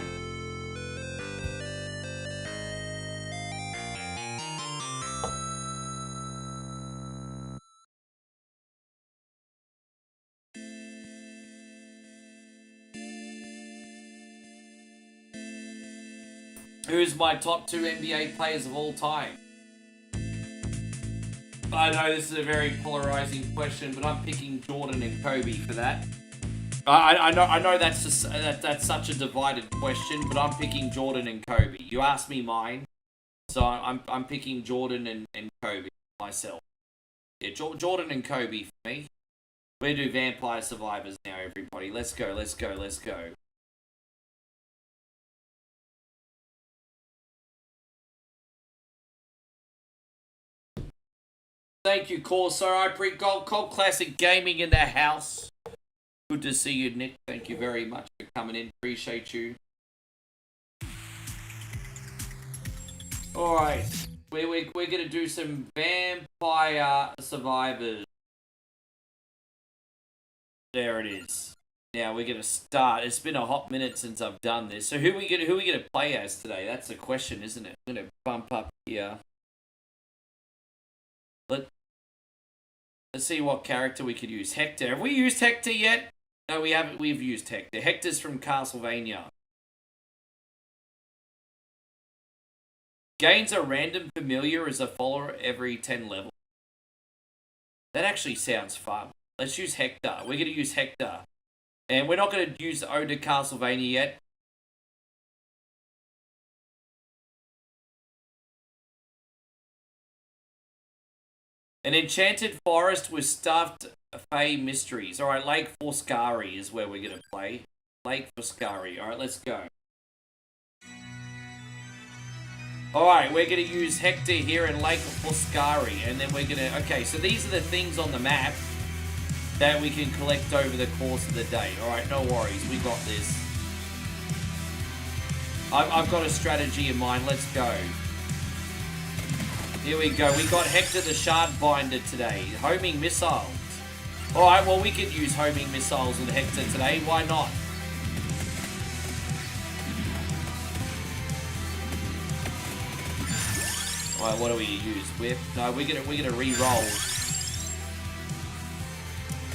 Who's my top 2 NBA players of all time? I know this is a very polarizing question, but I'm picking Jordan and Kobe for that. I know that's such a divided question, but I'm picking Jordan and Kobe. You asked me mine, so I'm picking Jordan and Kobe myself. Yeah, Jordan and Kobe for me. We're gonna do Vampire Survivors now, everybody. Let's go, let's go, let's go. Thank you, Corso. I pre-Gold Classic Gaming in the house. Good to see you, Nick. Thank you very much for coming in. Appreciate you. Alright. We're going to do some Vampire Survivors. There it is. Now we're going to start. It's been a hot minute since I've done this. So who are we going to play as today? That's the question, isn't it? I'm going to bump up here. Let's see what character we could use. Hector. Have we used Hector yet? No, we haven't. We've used Hector. Hector's from Castlevania. Gains a random familiar as a follower every 10 levels. That actually sounds fun. Let's use Hector. We're going to use Hector. And we're not going to use Ode to Castlevania yet. An enchanted forest with stuffed Fey mysteries. Alright, Lake Foscari is where we're going to play. Lake Foscari. Alright, let's go. Alright, we're going to use Hector here in Lake Foscari. And then we're going to... Okay, so these are the things on the map that we can collect over the course of the day. Alright, no worries. We got this. I've got a strategy in mind. Let's go. Here we go. We got Hector the Shardbinder today. Homing missiles. Alright, well, we could use homing missiles with Hector today. Why not? Alright, what do we use? Whip? No, we're gonna re-roll.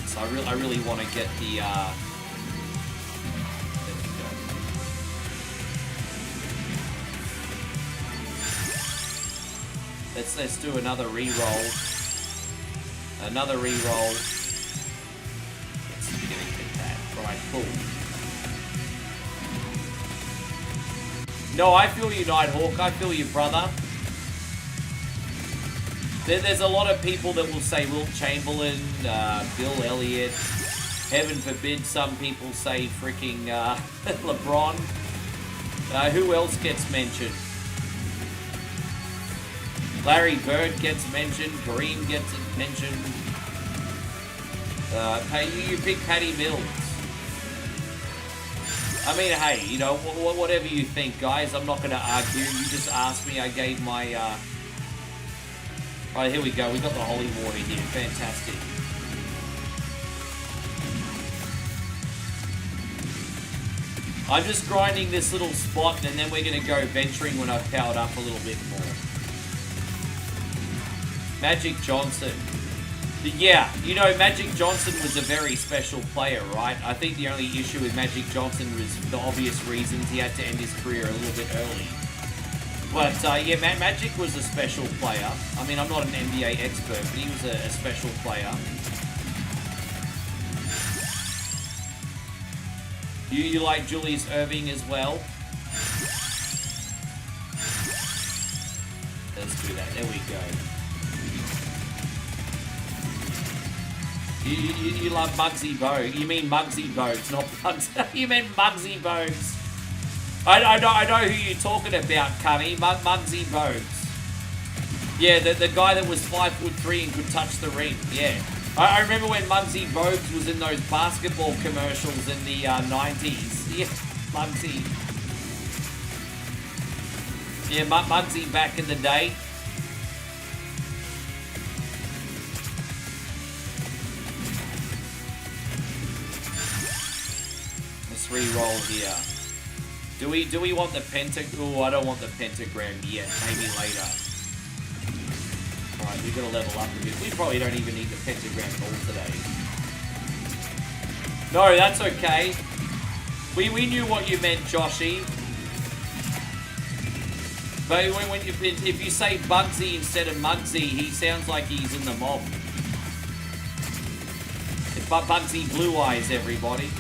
So I really want to get the there we go. Let's do another re-roll. Another re-roll. Let's see if we're gonna get that. Right, cool. No, I feel you, Nighthawk. I feel you, brother. There's a lot of people that will say Wilt Chamberlain, Bill Elliott. Heaven forbid some people say freaking LeBron. Who else gets mentioned? Larry Bird gets mentioned. Kareem gets mentioned. You pick Patty Mills. I mean, hey, you know, whatever you think, guys. I'm not going to argue. You just asked me. I gave my... Alright, here we go. We got the holy water here. Fantastic. I'm just grinding this little spot, and then we're going to go venturing when I've powered up a little bit more. Magic Johnson. Yeah, you know, Magic Johnson was a very special player, right? I think the only issue with Magic Johnson was the obvious reasons he had to end his career a little bit early. But, yeah, Magic was a special player. I mean, I'm not an NBA expert, but he was a special player. You like Julius Erving as well? Let's do that. There we go. You love Muggsy Bogues. You mean Muggsy Bogues, not Bugs. You meant Muggsy Bogues. I know who you're talking about, Cunny. Muggsy Bogues. Yeah, the guy that was 5'3" and could touch the ring. Yeah. I remember when Muggsy Bogues was in those basketball commercials in the 90s. Yeah, Muggsy. Yeah, Muggsy back in the day. Let's re-roll here. Do we want the pentagram? Oh, I don't want the pentagram yet. Maybe later. Alright, we've got to level up a bit. We probably don't even need the pentagram at all today. No, that's okay. We knew what you meant, Joshy. But if you say Bugsy instead of Muggsy, he sounds like he's in the mob. It's Bugsy Blue Eyes, everybody.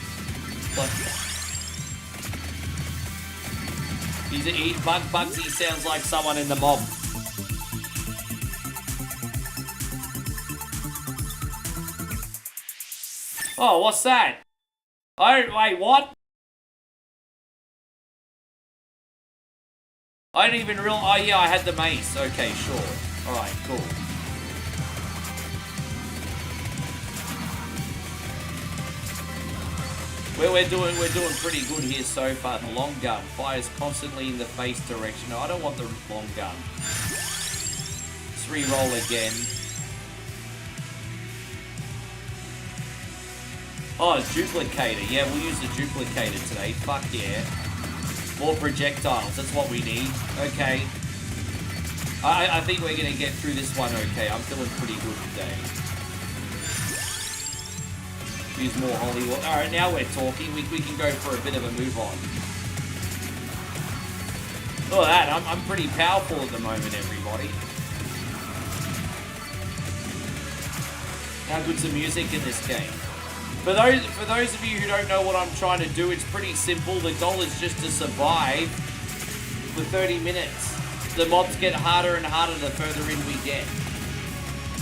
Bugsy sounds like someone in the mob. Oh, what's that? Wait, what? I didn't even realize. Oh, yeah, I had the mace. Okay, sure. Alright, cool. We're doing pretty good here so far. The long gun fires constantly in the face direction. No, I don't want the long gun. Let's re-roll again. Oh, it's duplicator. Yeah, we'll use the duplicator today. Fuck yeah. More projectiles. That's what we need. Okay. I think we're going to get through this one okay. I'm feeling pretty good today. Use more holy water. Alright, now we're talking. We can go for a bit of a move on. Look at that. I'm pretty powerful at the moment, everybody. How good's the music in this game? For those of you who don't know what I'm trying to do, it's pretty simple. The goal is just to survive for 30 minutes. The mobs get harder and harder the further in we get.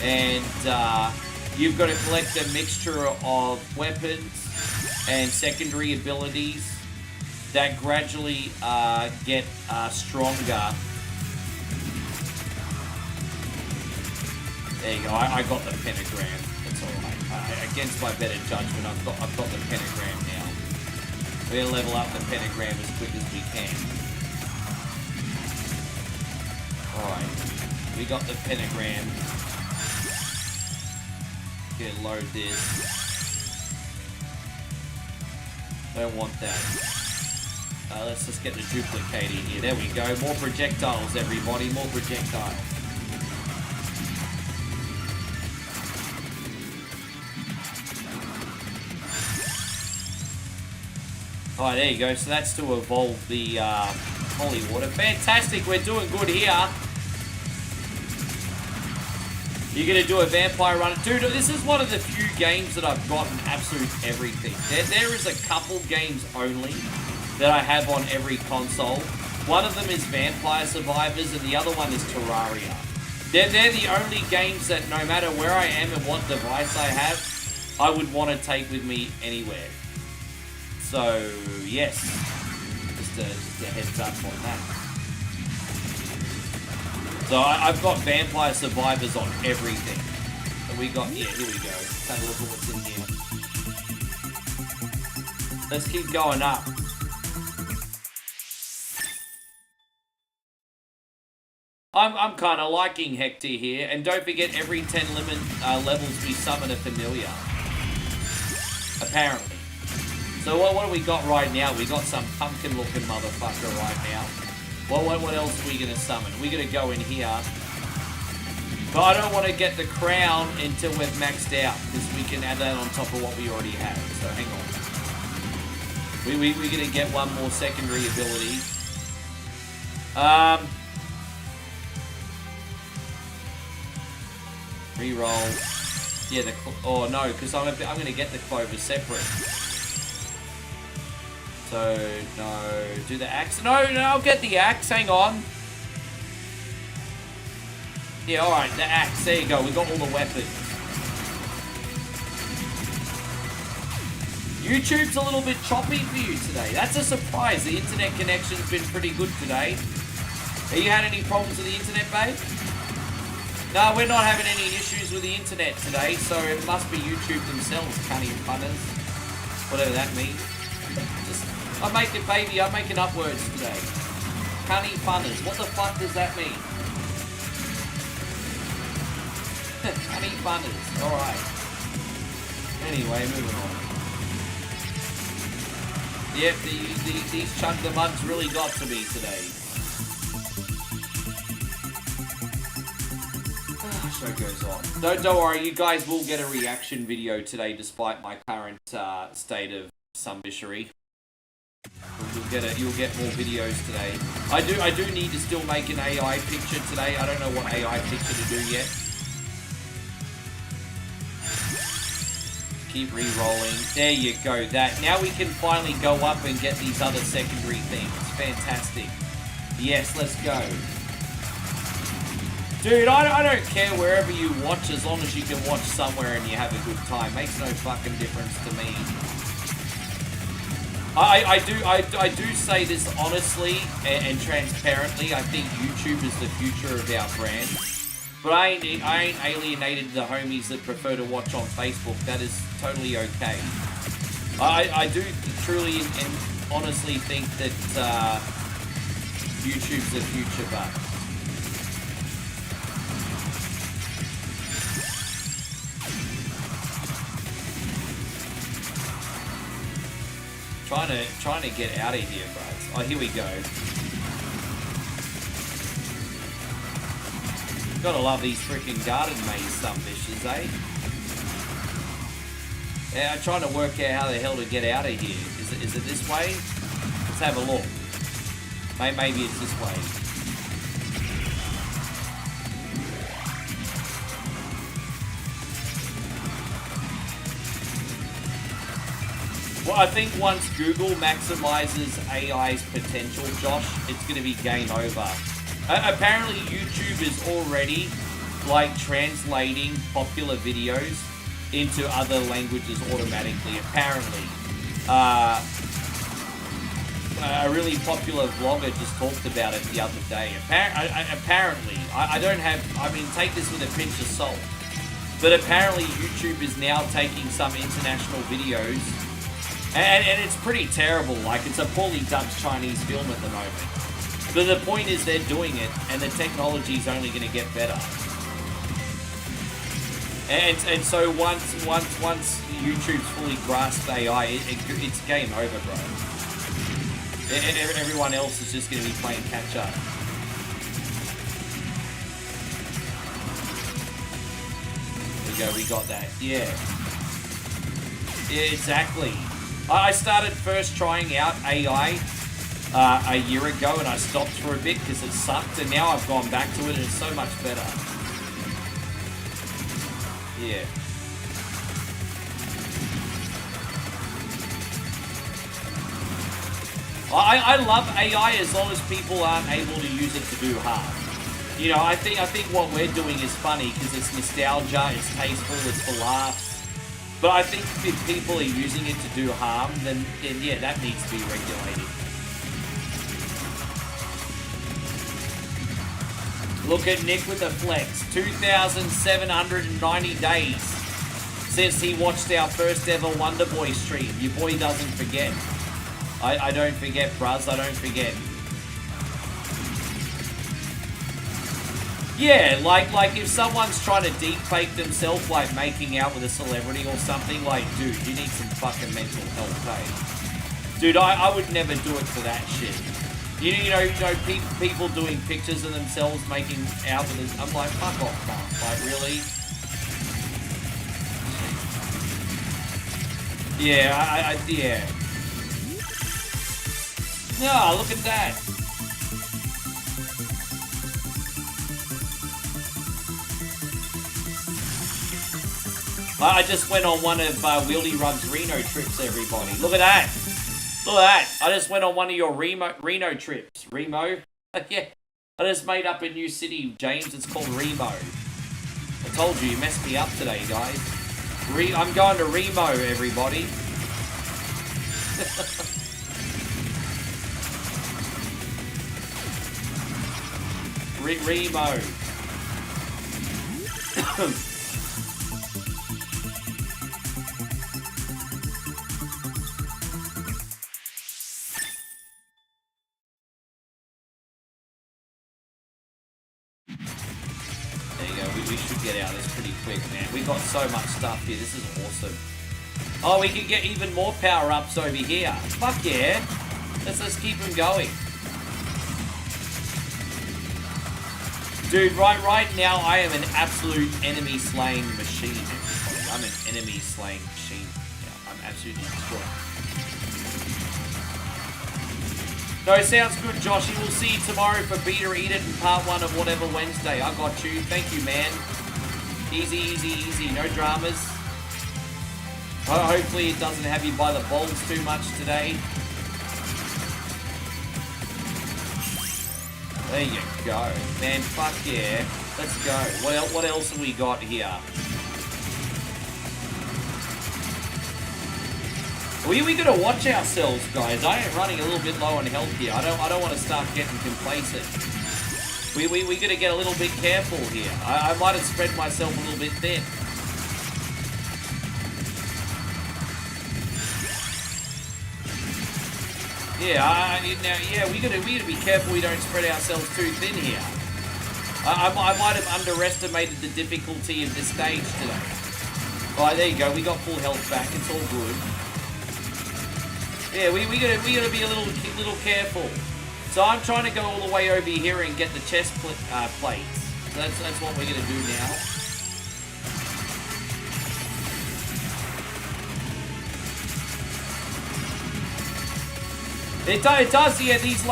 And you've got to collect a mixture of weapons and secondary abilities that gradually get stronger. There you go. I got the pentagram. It's alright. Against my better judgment, I've got the pentagram now. We're gonna level up the pentagram as quick as we can. Alright. We got the pentagram. Gonna load this. Don't want that. Let's just get the duplicator here. There we go. More projectiles, everybody. More projectiles. Alright, there you go. So that's to evolve the holy water. Fantastic. We're doing good here. You're going to do a vampire run. Dude, this is one of the few games that I've gotten absolute everything. There is a couple games only that I have on every console. One of them is Vampire Survivors and the other one is Terraria. They're the only games that no matter where I am and what device I have, I would want to take with me anywhere. So, yes. Just a heads up on that. So I've got Vampire Survivors on everything. And we got, yeah, here we go. Let's have a look at what's in here. Let's keep going up. I'm kind of liking Hector here. And don't forget, every 10 levels we summon a familiar. Apparently. So what do we got right now? We got some pumpkin-looking motherfucker right now. What else are we going to summon? We're going to go in here. But I don't want to get the crown until we've maxed out, because we can add that on top of what we already have. So hang on. We're going to get one more secondary ability. Reroll. Yeah, oh no, because I'm going to get the clover separate. So, no, do the axe. No, I'll get the axe, hang on. Yeah, alright, the axe, there you go, we got all the weapons. YouTube's a little bit choppy for you today. That's a surprise, the internet connection's been pretty good today. Have you had any problems with the internet, babe? No, we're not having any issues with the internet today, so it must be YouTube themselves, cunning punters. Whatever that means. I'm making up words today. Cunning punters. What the fuck does that mean? Cunning punters. Alright. Anyway, moving on. Yep, these chunk the muds really got to me today. Show goes on. Don't worry, you guys will get a reaction video today despite my current state of sumbishery. You'll get more videos today. I do need to still make an AI picture today. I don't know what AI picture to do yet. Keep re-rolling. There you go. That. Now we can finally go up and get these other secondary things. Fantastic. Yes, let's go. Dude, I don't care wherever you watch as long as you can watch somewhere and you have a good time. Makes no fucking difference to me. I do say this honestly and transparently. I think YouTube is the future of our brand. But I ain't alienated the homies that prefer to watch on Facebook. That is totally okay. I do truly and honestly think that YouTube's the future, but trying to get out of here, bros. Oh, here we go. Gotta love these freaking garden maze sumbishes, eh? Yeah, I'm trying to work out how the hell to get out of here. Is it this way? Let's have a look. Maybe it's this way. Well, I think once Google maximizes AI's potential, Josh, it's going to be game over. Apparently, YouTube is already, like, translating popular videos into other languages automatically. Apparently. A really popular vlogger just talked about it the other day. Apparently. I don't have... I mean, take this with a pinch of salt. But apparently, YouTube is now taking some international videos... And it's pretty terrible, like it's a poorly dubbed Chinese film at the moment. But the point is they're doing it, and the technology is only going to get better. And so once YouTube's fully grasped AI, it's game over, bro. Everyone else is just going to be playing catch up. There we go, we got that. Yeah. Yeah, exactly. I started first trying out AI a year ago, and I stopped for a bit because it sucked, and now I've gone back to it, and it's so much better. Yeah. I love AI as long as people aren't able to use it to do harm. You know, I think what we're doing is funny because it's nostalgia, it's tasteful, it's for laughs. But I think if people are using it to do harm, then yeah, that needs to be regulated. Look at Nick with the flex. 2,790 days since he watched our first ever Wonder Boy stream. Your boy doesn't forget. I don't forget, bruz. I don't forget. Yeah, like if someone's trying to deepfake themselves, like making out with a celebrity or something, like, dude, you need some fucking mental health, eh? Dude, I would never do it for that shit. You know, people doing pictures of themselves making out with it. I'm like, fuck off, man. Like, really? Yeah, yeah. No, look at that. I just went on one of Wieldy Rug's Reno trips, everybody. Look at that. Look at that. I just went on one of your Reno trips. Remo? Yeah. I just made up a new city, James. It's called Remo. I told you messed me up today, guys. I'm going to Remo, everybody. Remo. We should get out of this pretty quick, man. We got so much stuff here. This is awesome. Oh, we can get even more power-ups over here. Fuck yeah. Let's keep them going. Dude, right now, I am an absolute enemy-slaying machine. I'm an enemy-slaying machine. Yeah, I'm absolutely destroyed. No, sounds good, Joshy. We'll see you tomorrow for Beat or Eat It in part 1 of whatever Wednesday. I got you. Thank you, man. Easy, easy, easy. No dramas. Hopefully it doesn't have you by the balls too much today. There you go. Man, fuck yeah. Let's go. What else have we got here? We gotta watch ourselves, guys. I am running a little bit low on health here. I don't want to start getting complacent. We gotta get a little bit careful here. I might have spread myself a little bit thin. Yeah, we gotta be careful we don't spread ourselves too thin here. I might have underestimated the difficulty of this stage today. Alright, there you go. We got full health back. It's all good. Yeah, we gotta be a little careful. So I'm trying to go all the way over here and get the chest plates. So that's what we're gonna do now. It does, yeah. These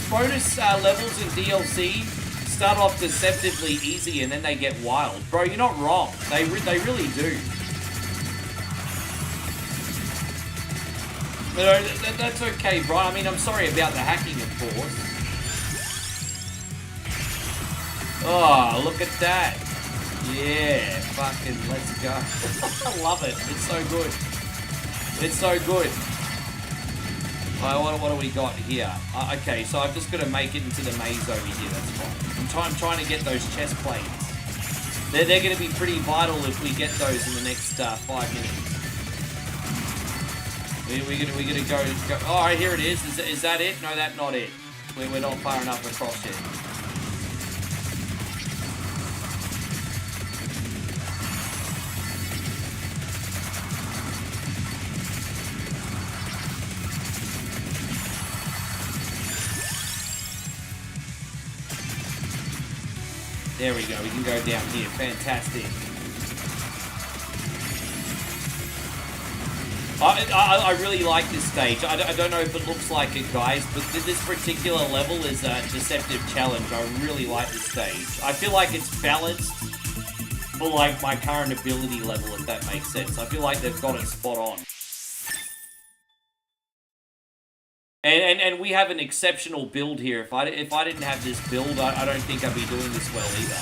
bonus levels in DLC start off deceptively easy and then they get wild, bro. You're not wrong. They really do. But that's okay, bro. I mean, I'm sorry about the hacking, of course. Oh, look at that. Yeah, fucking let's go. I love it. It's so good. It's so good. What do we got here? Okay, so I've just got to make it into the maze over here. That's fine. I'm trying to get those chest plates. They're going to be pretty vital if we get those in the next 5 minutes. We're gonna go. Oh, here it is. Is that it? No, that's not it. We're not far enough across yet. There we go. We can go down here. Fantastic. I really like this stage. I don't know if it looks like it, guys, but this particular level is a deceptive challenge. I really like this stage. I feel like it's balanced for like my current ability level, if that makes sense. I feel like they've got it spot on. And we have an exceptional build here. If I didn't have this build, I don't think I'd be doing this well either.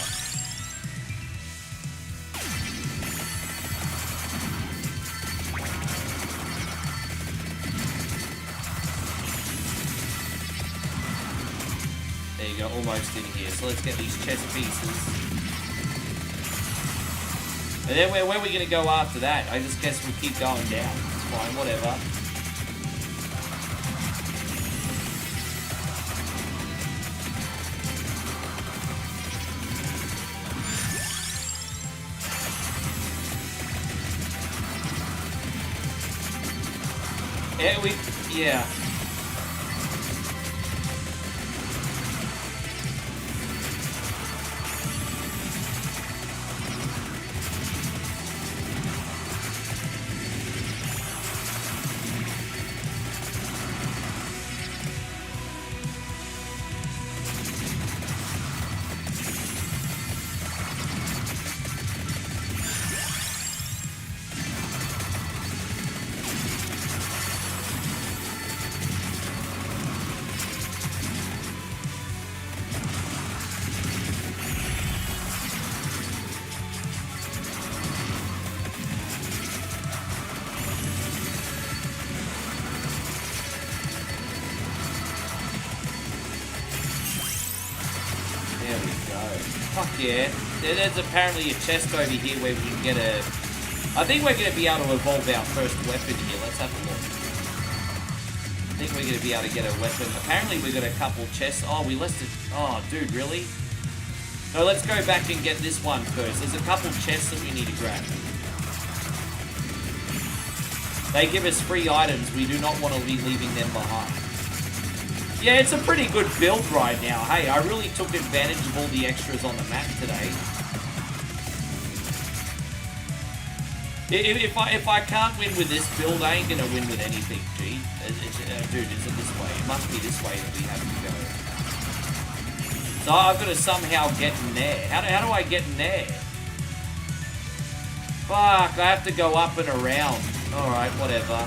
There you go, almost in here. So let's get these chest pieces. And then where are we going to go after that? I just guess we'll keep going down. It's fine, whatever. Yeah. Fuck yeah. There's apparently a chest over here where we can get a... I think we're going to be able to evolve our first weapon here. Let's have a look. I think we're going to be able to get a weapon. Apparently we got a couple chests. Oh, we listed... Oh, dude, really? No, let's go back and get this one first. There's a couple chests that we need to grab. They give us free items. We do not want to be leaving them behind. Yeah, it's a pretty good build right now. Hey, I really took advantage of all the extras on the map today. If I can't win with this build, I ain't gonna win with anything, G. Dude, is it this way? It must be this way that we have to go. So I've got to somehow get in there. How do I get in there? Fuck, I have to go up and around. Alright, whatever.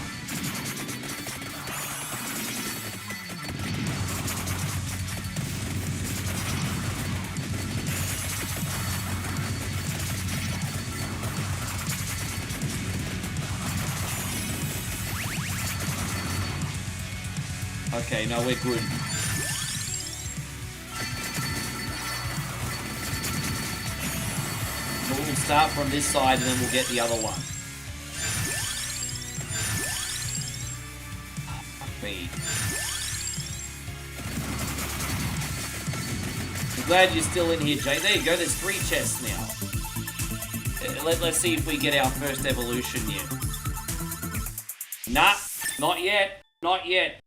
Okay, no, we're good. We'll start from this side and then we'll get the other one. Oh, fuck me. I'm glad you're still in here, Jay. There you go, there's 3 chests now. Let's see if we get our first evolution yet. Nah, not yet. Not yet.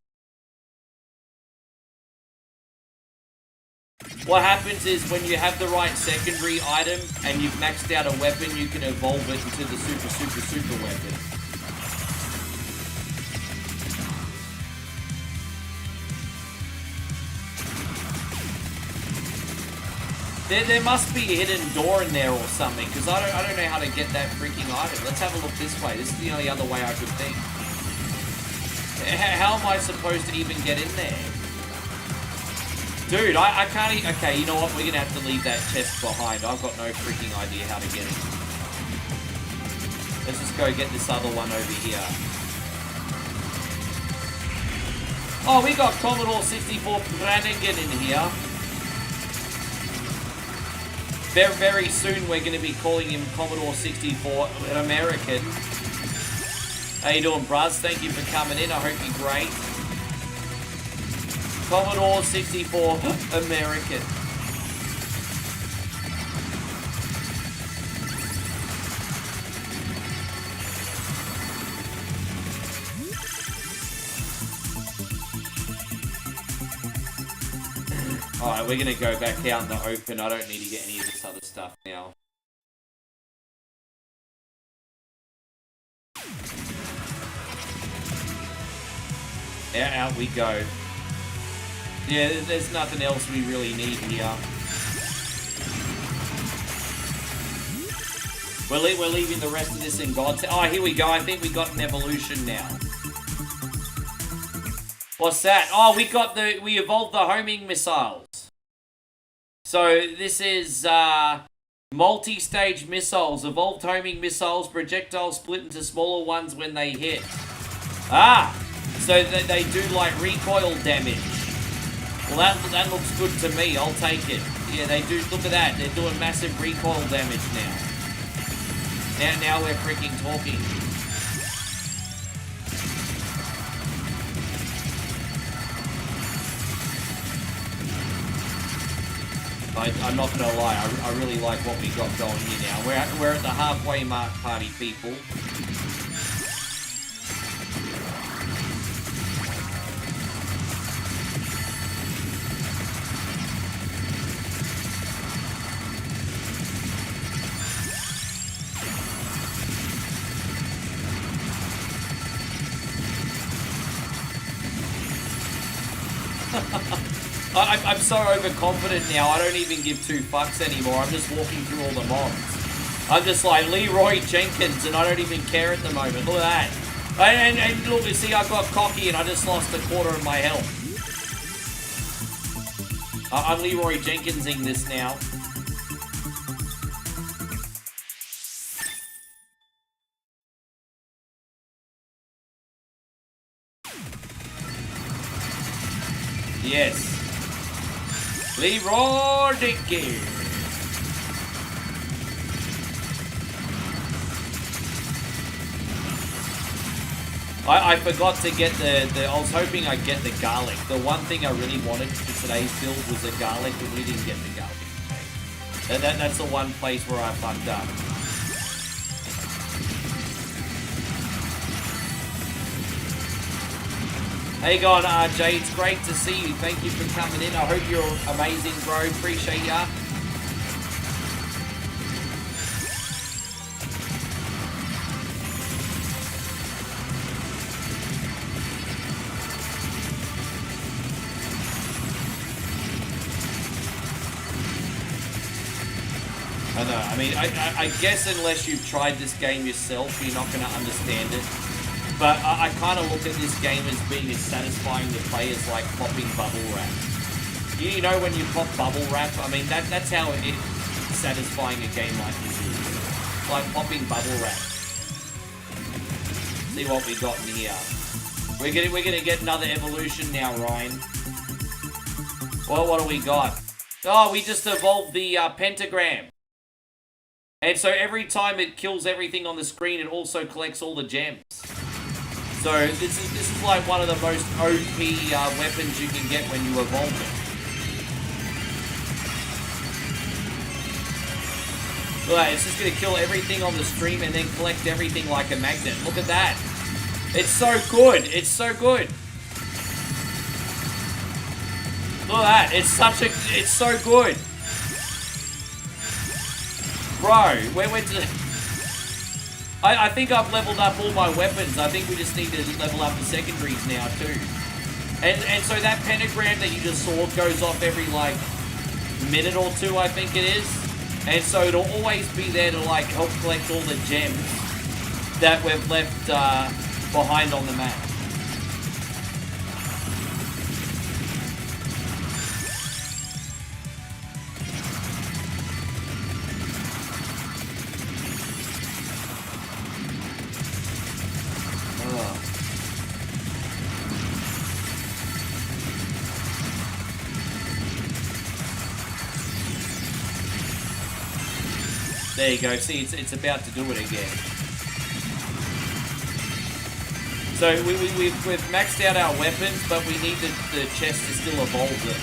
What happens is when you have the right secondary item and you've maxed out a weapon, you can evolve it into the super weapon. There must be a hidden door in there or something, because I don't know how to get that freaking item. Let's have a look this way. This is the only other way I could think. How am I supposed to even get in there? Dude, I can't... Okay, you know what? We're going to have to leave that chest behind. I've got no freaking idea how to get it. Let's just go get this other one over here. Oh, we got Commodore 64 Brannigan in here. Very, very soon we're going to be calling him Commodore 64 American. How you doing, bruz? Thank you for coming in. I hope you're great. Commodore 64 American. Alright, we're gonna go back out in the open. I don't need to get any of this other stuff now. Out we go. Yeah, there's nothing else we really need here. We're leaving the rest of this in God's... Oh, here we go. I think we got an evolution now. What's that? Oh, we evolved the homing missiles. So this is multi-stage missiles. Evolved homing missiles. Projectiles split into smaller ones when they hit. Ah! So they do like recoil damage. Well, that looks good to me. I'll take it. Yeah, they do. Look at that. They're doing massive recoil damage now. Now we're freaking talking. I'm not gonna lie. I really like what we got going here now. We're at the halfway mark, party people. I'm so overconfident now, I don't even give 2 fucks anymore. I'm just walking through all the mobs. I'm just like Leroy Jenkins, and I don't even care at the moment. Look at that. And look, you see, I got cocky, and I just lost 1/4 of my health. I'm Leroy Jenkinsing this now. Yes. Leroy Jenkins. I forgot to get the I was hoping I'd get the garlic. The one thing I really wanted for today's build was the garlic, but we didn't get the garlic today. That's the one place where I fucked up. Hey, going RJ, it's great to see you. Thank you for coming in. I hope you're amazing, bro. Appreciate ya. I know, I mean, I guess unless you've tried this game yourself, you're not going to understand it. But I kind of look at this game as being as satisfying to play as like popping bubble wrap. You know when you pop bubble wrap? I mean, that's how satisfying a game like this is. Like popping bubble wrap. See what we got in here. We're gonna get another evolution now, Ryan. Well, what do we got? Oh, we just evolved the pentagram. And so every time it kills everything on the screen, it also collects all the gems. So this is like one of the most OP weapons you can get when you evolve it. Look at that, it's just going to kill everything on the stream and then collect everything like a magnet. Look at that. It's so good. It's so good. Look at that. It's so good. Bro, where went to... I think I've leveled up all my weapons. I think we just need to level up the secondaries now too. And so that pentagram that you just saw goes off every like minute or two, I think it is. And so it'll always be there to like help collect all the gems that we've left behind on the map. There you go. See, it's about to do it again. So we've maxed out our weapons, but we need the chest to still evolve them.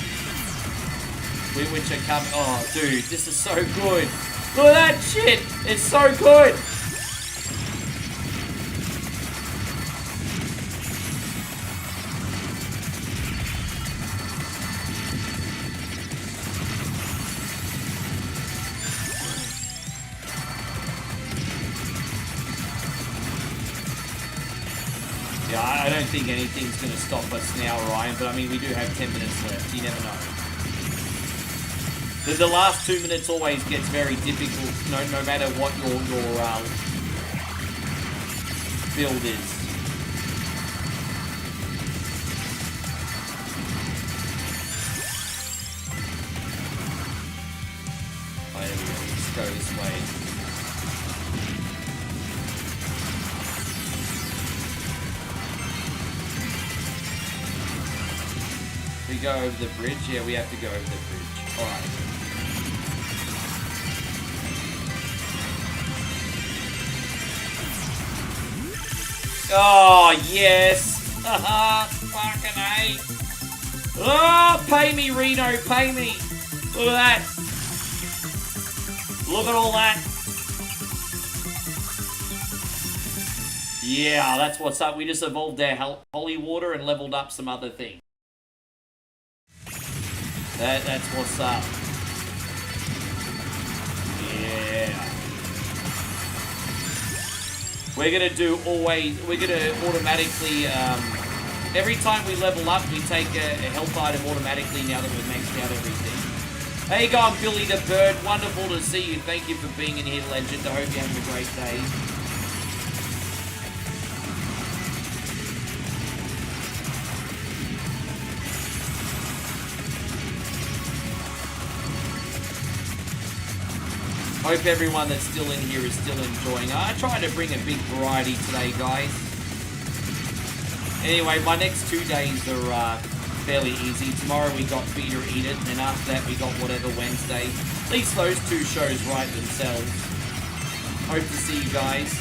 Which are coming. Oh, dude, this is so good. Look at that shit. It's so good. Yeah, I don't think anything's going to stop us now, Ryan, but I mean, we do have 10 minutes left. You never know. The last 2 minutes always gets very difficult, no matter what your build is. Oh, there we go. Let's go this way. We go over the bridge? Yeah, we have to go over the bridge. Alright. Oh, yes! Haha, fucking A. Oh, pay me, Reno, pay me! Look at that! Look at all that! Yeah, that's what's up. We just evolved our holy water and leveled up some other things. That's what's up. Yeah. We're gonna automatically Every time we level up, we take a health item automatically now that we've maxed out everything. Hey, you going, Billy the Bird? Wonderful to see you. Thank you for being in here, legend. I hope you're having a great day. Hope everyone that's still in here is still enjoying. I tried to bring a big variety today, guys. Anyway, my next 2 days are fairly easy. Tomorrow we got Feed or Eat It, and after that we got Whatever Wednesday. At least those 2 shows write themselves. Hope to see you guys.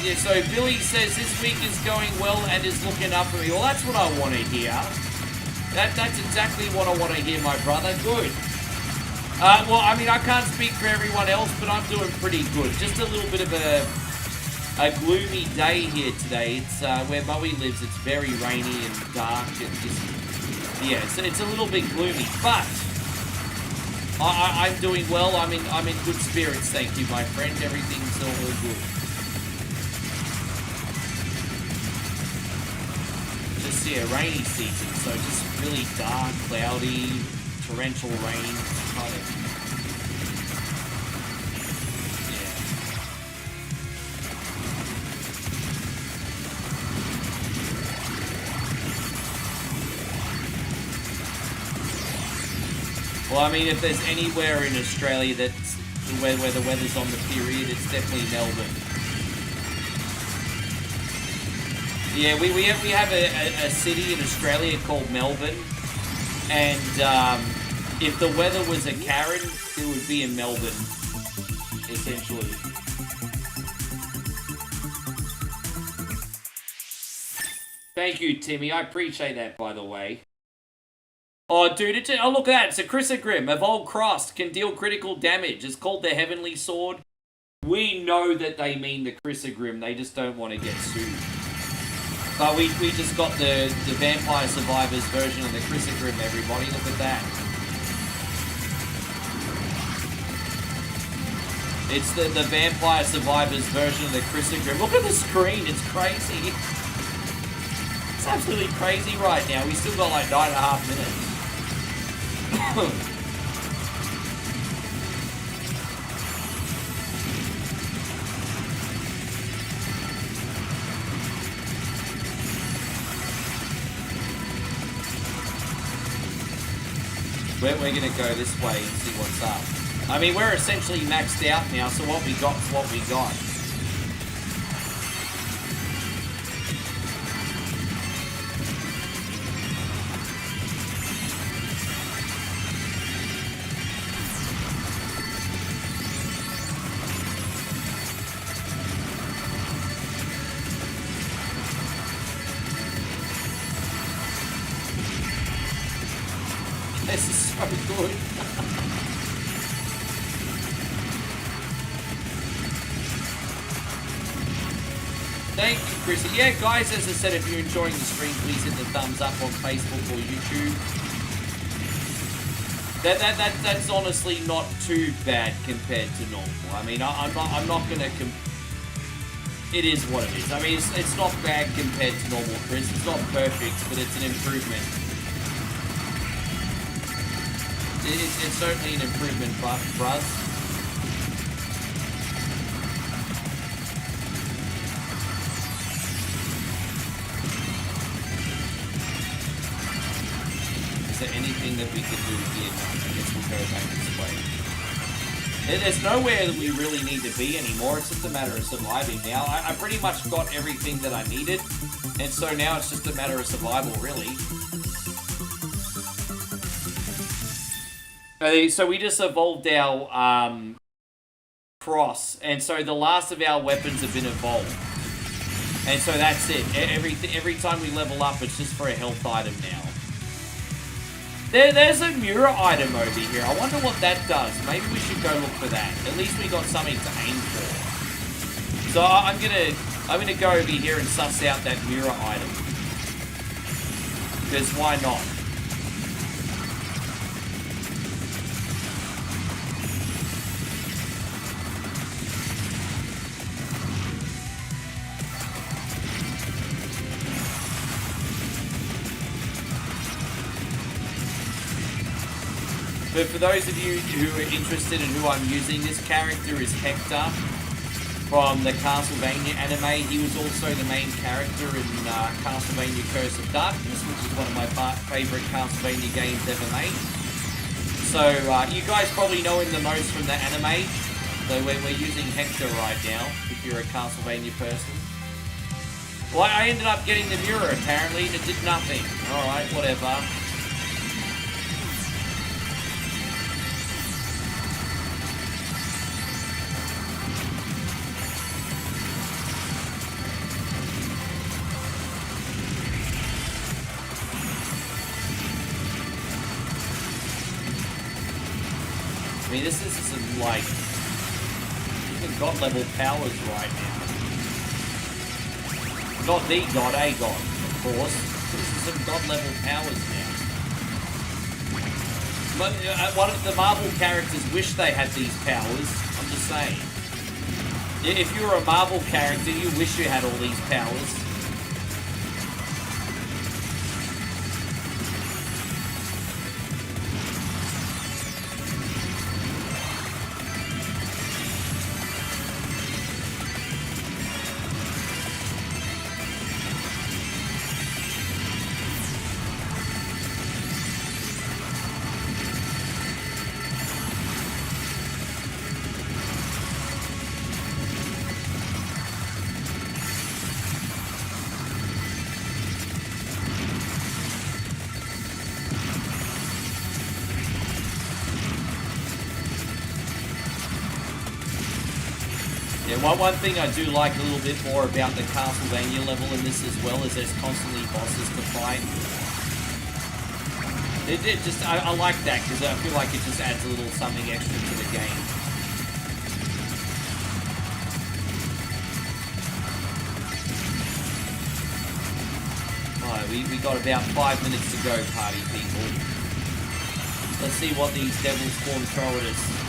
Yeah, so Billy says this week is going well and is looking up for me. Well, that's what I want to hear. That's exactly what I want to hear, my brother. Good. Well, I mean, I can't speak for everyone else, but I'm doing pretty good. Just a little bit of a gloomy day here today. It's where Bowie lives. It's very rainy and dark and just, yeah, it's a little bit gloomy. But I'm doing well. I'm in good spirits. Thank you, my friend. Everything's all good. Just, yeah, rainy season, so just really dark, cloudy, torrential rain, kind of, yeah. Well, I mean, if there's anywhere in Australia that's where the weather's on the period, it's definitely Melbourne. Yeah, we have a city in Australia called Melbourne, and if the weather was a Karen, it would be in Melbourne, essentially. Thank you, Timmy. I appreciate that, by the way. Oh, dude, oh, look at that. It's a Chrysogrim. Evolved Cross can deal critical damage. It's called the Heavenly Sword. We know that they mean the Chrysogrim. They just don't want to get sued. But we just got the Vampire Survivors version of the Chrysogrim, everybody. Look at that. It's the Vampire Survivors version of the Chrysogrim. Look at the screen. It's crazy. It's absolutely crazy right now. We still got like 9.5 minutes. We're going to go this way and see what's up. I mean, we're essentially maxed out now, so what we got is what we got. This is so good. Thank you, Chris. Yeah, guys, as I said, if you're enjoying the stream, please hit the thumbs up on Facebook or YouTube. That's honestly not too bad compared to normal. I mean, I'm not gonna. It is what it is. I mean, it's not bad compared to normal, Chris. It's not perfect, but it's an improvement. It's certainly an improvement, Bruz. Is there anything that we could do here? I guess we'll go back this way. There's nowhere that we really need to be anymore. It's just a matter of surviving now. I pretty much got everything that I needed, and so now it's just a matter of survival, really. So we just evolved our cross, and so the last of our weapons have been evolved, and so that's it. Every time we level up, it's just for a health item now. There's a Mura item over here. I wonder what that does. Maybe we should go look for that. At least we got something to aim for. So I'm gonna go over here and suss out that Mura item, because why not? But for those of you who are interested in who I'm using, this character is Hector from the Castlevania anime. He was also the main character in Castlevania Curse of Darkness, which is one of my favourite Castlevania games ever made. So you guys probably know him the most from the anime. So we're using Hector right now, if you're a Castlevania person. Well, I ended up getting the mirror apparently, and it did nothing. Alright, whatever. I mean, this is some, like, even God level powers right now. Not the God, a God, of course. This is some God level powers now. But one of the Marvel characters wish they had these powers. I'm just saying. If you're a Marvel character, you wish you had all these powers. One thing I do like a little bit more about the Castlevania level in this as well is there's constantly bosses to fight. I like that because I feel like it just adds a little something extra to the game. Alright, we got about 5 minutes to go, party people. Let's see what these devils spawn throw at us.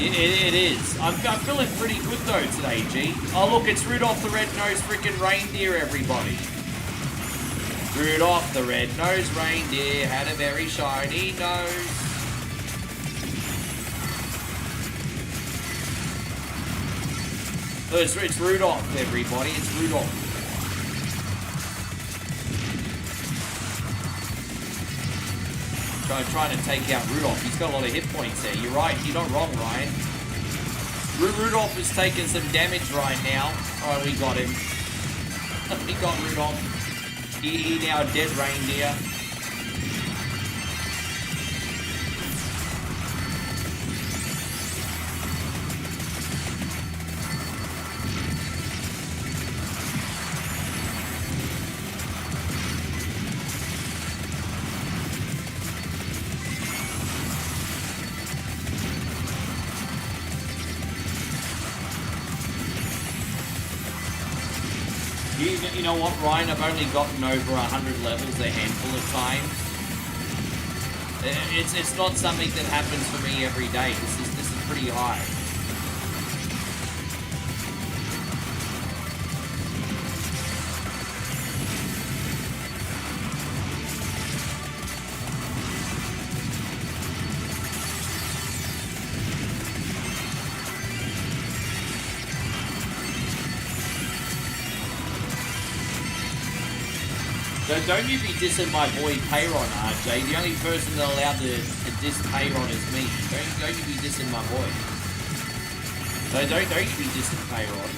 It is. I'm feeling pretty good though today, G. Oh look, it's Rudolph the Red-Nosed freaking Reindeer, everybody. Rudolph the Red-Nosed Reindeer had a very shiny nose. Oh, it's Rudolph, everybody. It's Rudolph. Trying to take out Rudolph. He's got a lot of hit points there. You're right. You're not wrong, Ryan. Rudolph is taking some damage right now. Oh, we got him. We got Rudolph. He now dead reindeer. You know what, Ryan? I've only gotten over 100 levels a handful of times. It's not something that happens for me every day. This is pretty high. Don't you be dissing my boy Payron, RJ. The only person that allowed to diss Payron is me. Don't you be dissing my boy. Don't you be dissing Payron.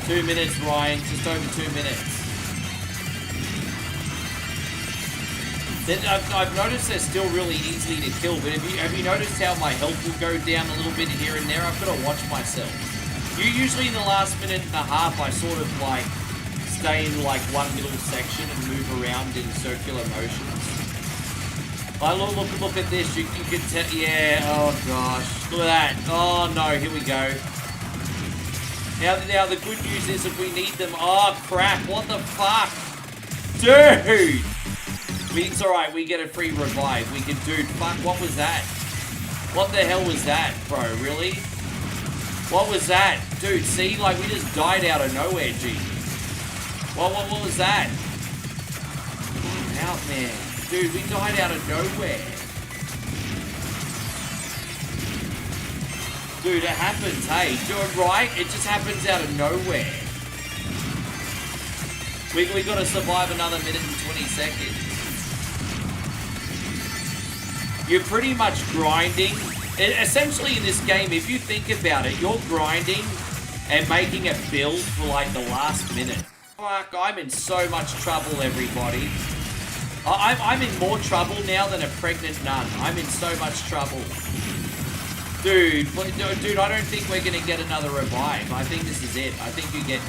2 minutes, Ryan. Just over 2 minutes. Then I've noticed they're still really easily to kill, but have you noticed how my health will go down a little bit here and there? I've got to watch myself. Usually in the last minute and a half, I sort of like stay in like one little section and move around in circular motions. Look at this. You can tell. Yeah. Oh gosh. Look at that. Oh no. Here we go. Now the good news is if we need them. Oh crap. What the fuck, dude? It's alright, we get a free revive. We can do... Fuck, what was that? What the hell was that, bro? Really? What was that? Dude, see? Like, we just died out of nowhere, G. What was that? Out, man. Dude, we died out of nowhere. Dude, it happens, hey. Dude, right? It just happens out of nowhere. We gotta survive another minute and 20 seconds. You're pretty much grinding. Essentially in this game, if you think about it, you're grinding and making a build for like the last minute. Fuck, I'm in so much trouble, everybody. I'm in more trouble now than a pregnant nun. I'm in so much trouble. Dude, I don't think we're gonna get another revive. I think this is it. I think you get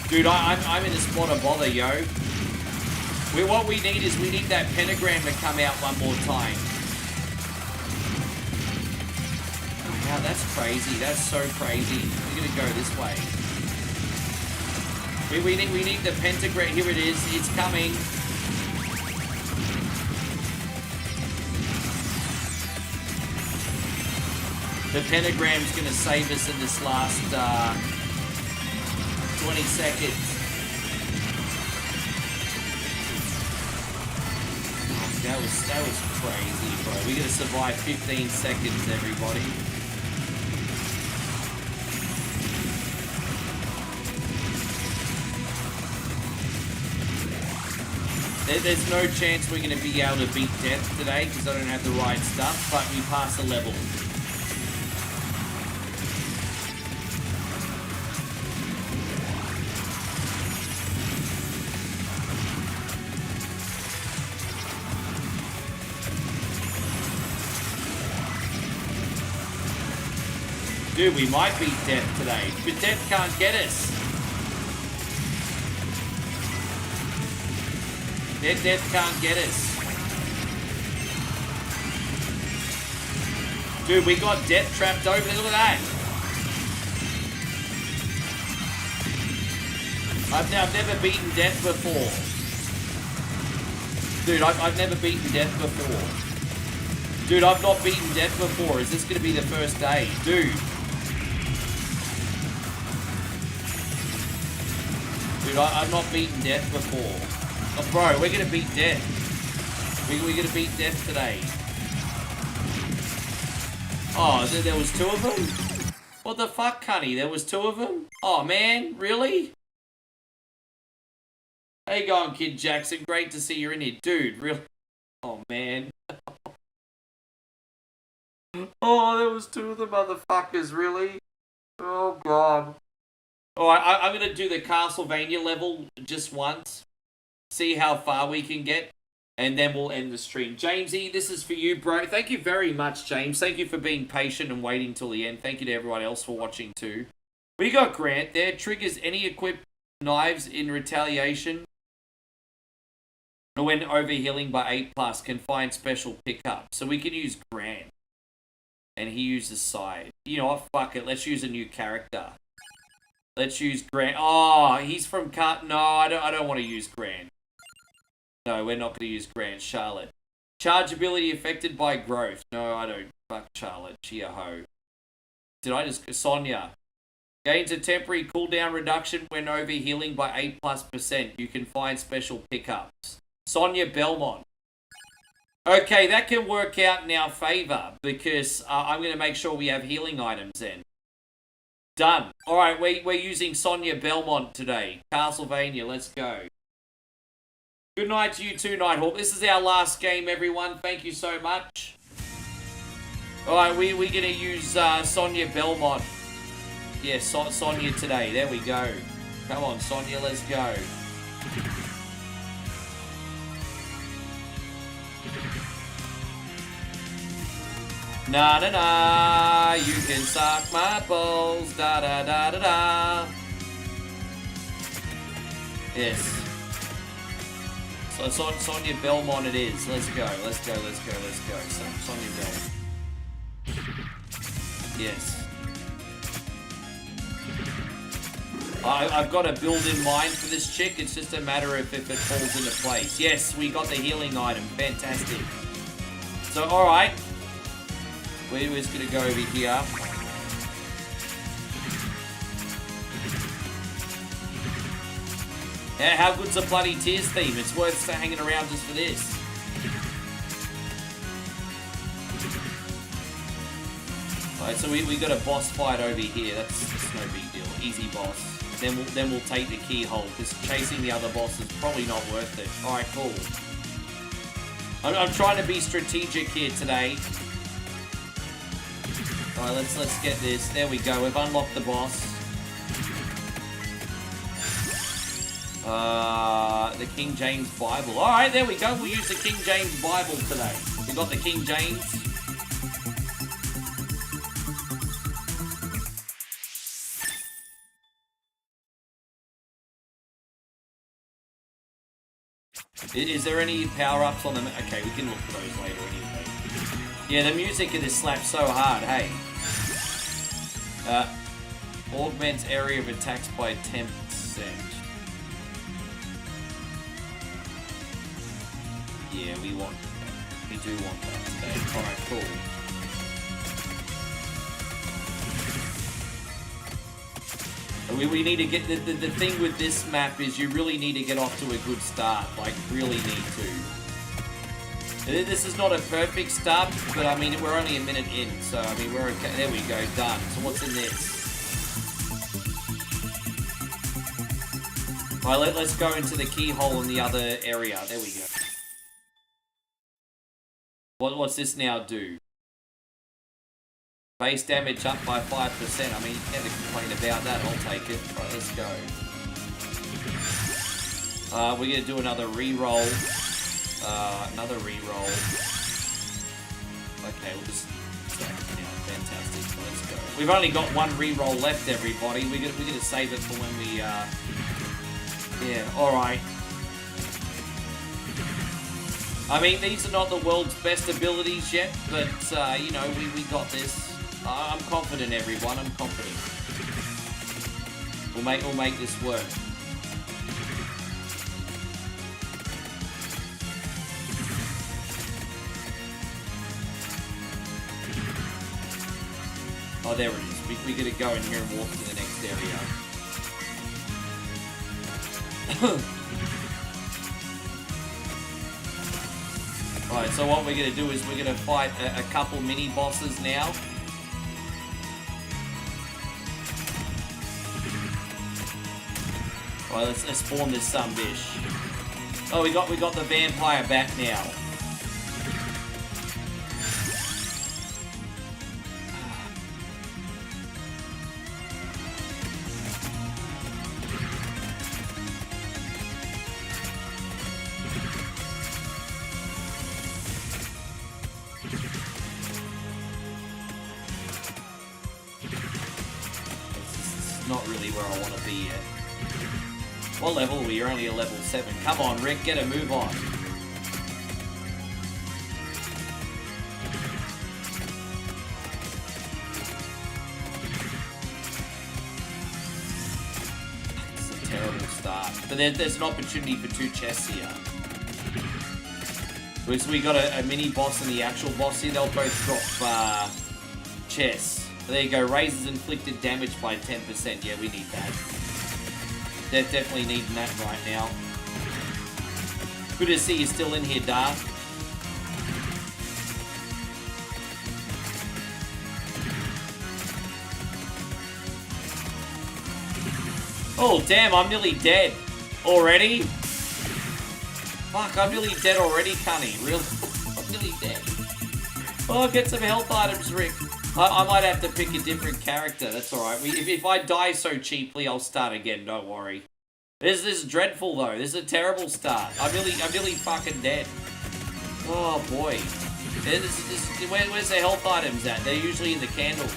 2. Dude, I'm in a spot of bother, yo. What we need is we need that pentagram to come out one more time. Wow, that's crazy. That's so crazy. We're gonna go this way. We need the pentagram. Here it is. It's coming. The pentagram's gonna save us in this last 20 seconds. That was crazy, bro. We gotta survive 15 seconds, everybody. There's no chance we're gonna be able to beat death today because I don't have the right stuff, but we pass the level. Dude, we might beat death today, but death can't get us. Death can't get us. Dude, we got death trapped over there. Look at that. I've never beaten death before. Dude, I've never beaten death before. Dude, I've not beaten death before. Is this going to be the first day? Dude. Dude, I've not beaten death before. Oh, bro, we're gonna beat death. We're gonna beat death today. Oh, there was 2 of them? What the fuck, Cunny? There was 2 of them? Oh, man, really? How you going, Kid Jackson? Great to see you're in here. Dude, really? Oh, man. Oh, there was 2 of the motherfuckers, really? Oh, God. Alright, I'm going to do the Castlevania level just once. See how far we can get. And then we'll end the stream. Jamesy, this is for you, bro. Thank you very much, James. Thank you for being patient and waiting till the end. Thank you to everyone else for watching, too. We got Grant there. Triggers any equipped knives in retaliation. When overhealing by 8+, can find special pickup. So we can use Grant. And he uses side. You know what? Fuck it. Let's use a new character. Let's use Grant. Oh, he's from Cut. No, I don't want to use Grant. No, we're not going to use Grant. Charlotte. Chargeability affected by growth. No, I don't. Fuck Charlotte. She a hoe. Did I just... Sonya. Gains a temporary cooldown reduction when overhealing by 8+%. You can find special pickups. Sonya Belmont. Okay, that can work out in our favor because I'm going to make sure we have healing items then. Done. Alright, we're using Sonya Belmont today. Castlevania, let's go. Good night to you too, Nighthawk. This is our last game, everyone. Thank you so much. Alright, we're going to use Sonya Belmont. Yeah, Sonya today. There we go. Come on, Sonya, let's go. Na na na, you can suck my balls, da da da da da. Yes. So Sonya Belmont it is. Let's go, let's go, let's go, let's go. Sonya Belmont. Yes. I've got a build in mind for this chick. It's just a matter of if it falls into place. Yes, we got the healing item. Fantastic. So, alright. We're just going to go over here. Yeah, how good's the bloody Tears theme? It's worth hanging around just for this. Alright, so we got a boss fight over here. That's no big deal. Easy boss. Then we'll take the keyhole, because chasing the other boss is probably not worth it. Alright, cool. I'm trying to be strategic here today. Alright, let's get this. There we go. We've unlocked the boss. The King James Bible. Alright, there we go. We'll use the King James Bible today. We got the King James. Is there any power-ups on them? Okay, we can look for those later anyway. Yeah, the music in this slaps so hard, hey. Augments area of attacks by 10%. Yeah, we do want that today. Alright, cool. We need to get, the thing with this map is you really need to get off to a good start, like really need to. This is not a perfect start, but I mean, we're only a minute in, so I mean, we're okay. There we go, done. So what's in this? Alright, let's go into the keyhole in the other area. There we go. What's this now do? Base damage up by 5%. I mean, you never complain about that. I'll take it. Right, let's go. We're going to do another re-roll. Another re-roll. Okay, we'll just stack it now. Fantastic. Let's go. We've only got one re-roll left, everybody. We're gonna save it for when we, yeah, alright. I mean, these are not the world's best abilities yet, but, you know, we got this. I'm confident, everyone. I'm confident. We'll make this work. Oh, there it is. We're gonna go in here and walk to the next area. Alright, so what we're gonna do is we're gonna fight a couple mini bosses now. Alright, let's spawn this bitch. Oh, we got the vampire back now. It's not really where I want to be yet. What level are we? You're only a level 7. Come on, Rick, get a move on. It's a terrible start. But there's an opportunity for 2 chests here. So we got a mini boss and the actual boss here. They'll both drop chests. There you go. Raises inflicted damage by 10%. Yeah, we need that. They're definitely needing that right now. Good to see you still in here, Darth. Oh, damn, I'm nearly dead. Already? Fuck, I'm nearly dead already, cunny. Really? I'm nearly dead. Oh, get some health items, Rick. I might have to pick a different character. That's alright. If I die so cheaply, I'll start again. Don't worry. This is dreadful, though. This is a terrible start. I'm really fucking dead. Oh, boy. Where's the health items at? They're usually in the candles.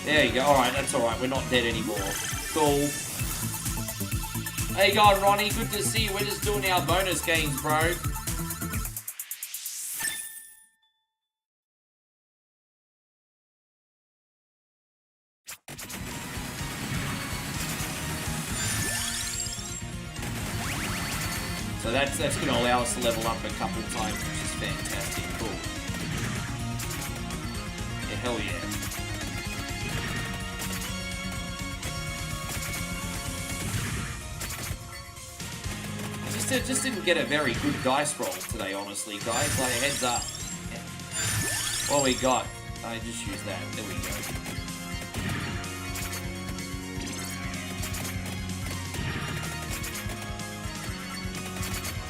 There you go. Alright, that's alright. We're not dead anymore. Cool. How you going, Ronnie? Good to see you. We're just doing our bonus games, bro. So that's going to allow us to level up a couple times, which is fantastic. Cool. Yeah, hell yeah. I just didn't get a very good dice roll today, honestly, guys. Like, heads up. Yeah. What we got? I just used that. There we go.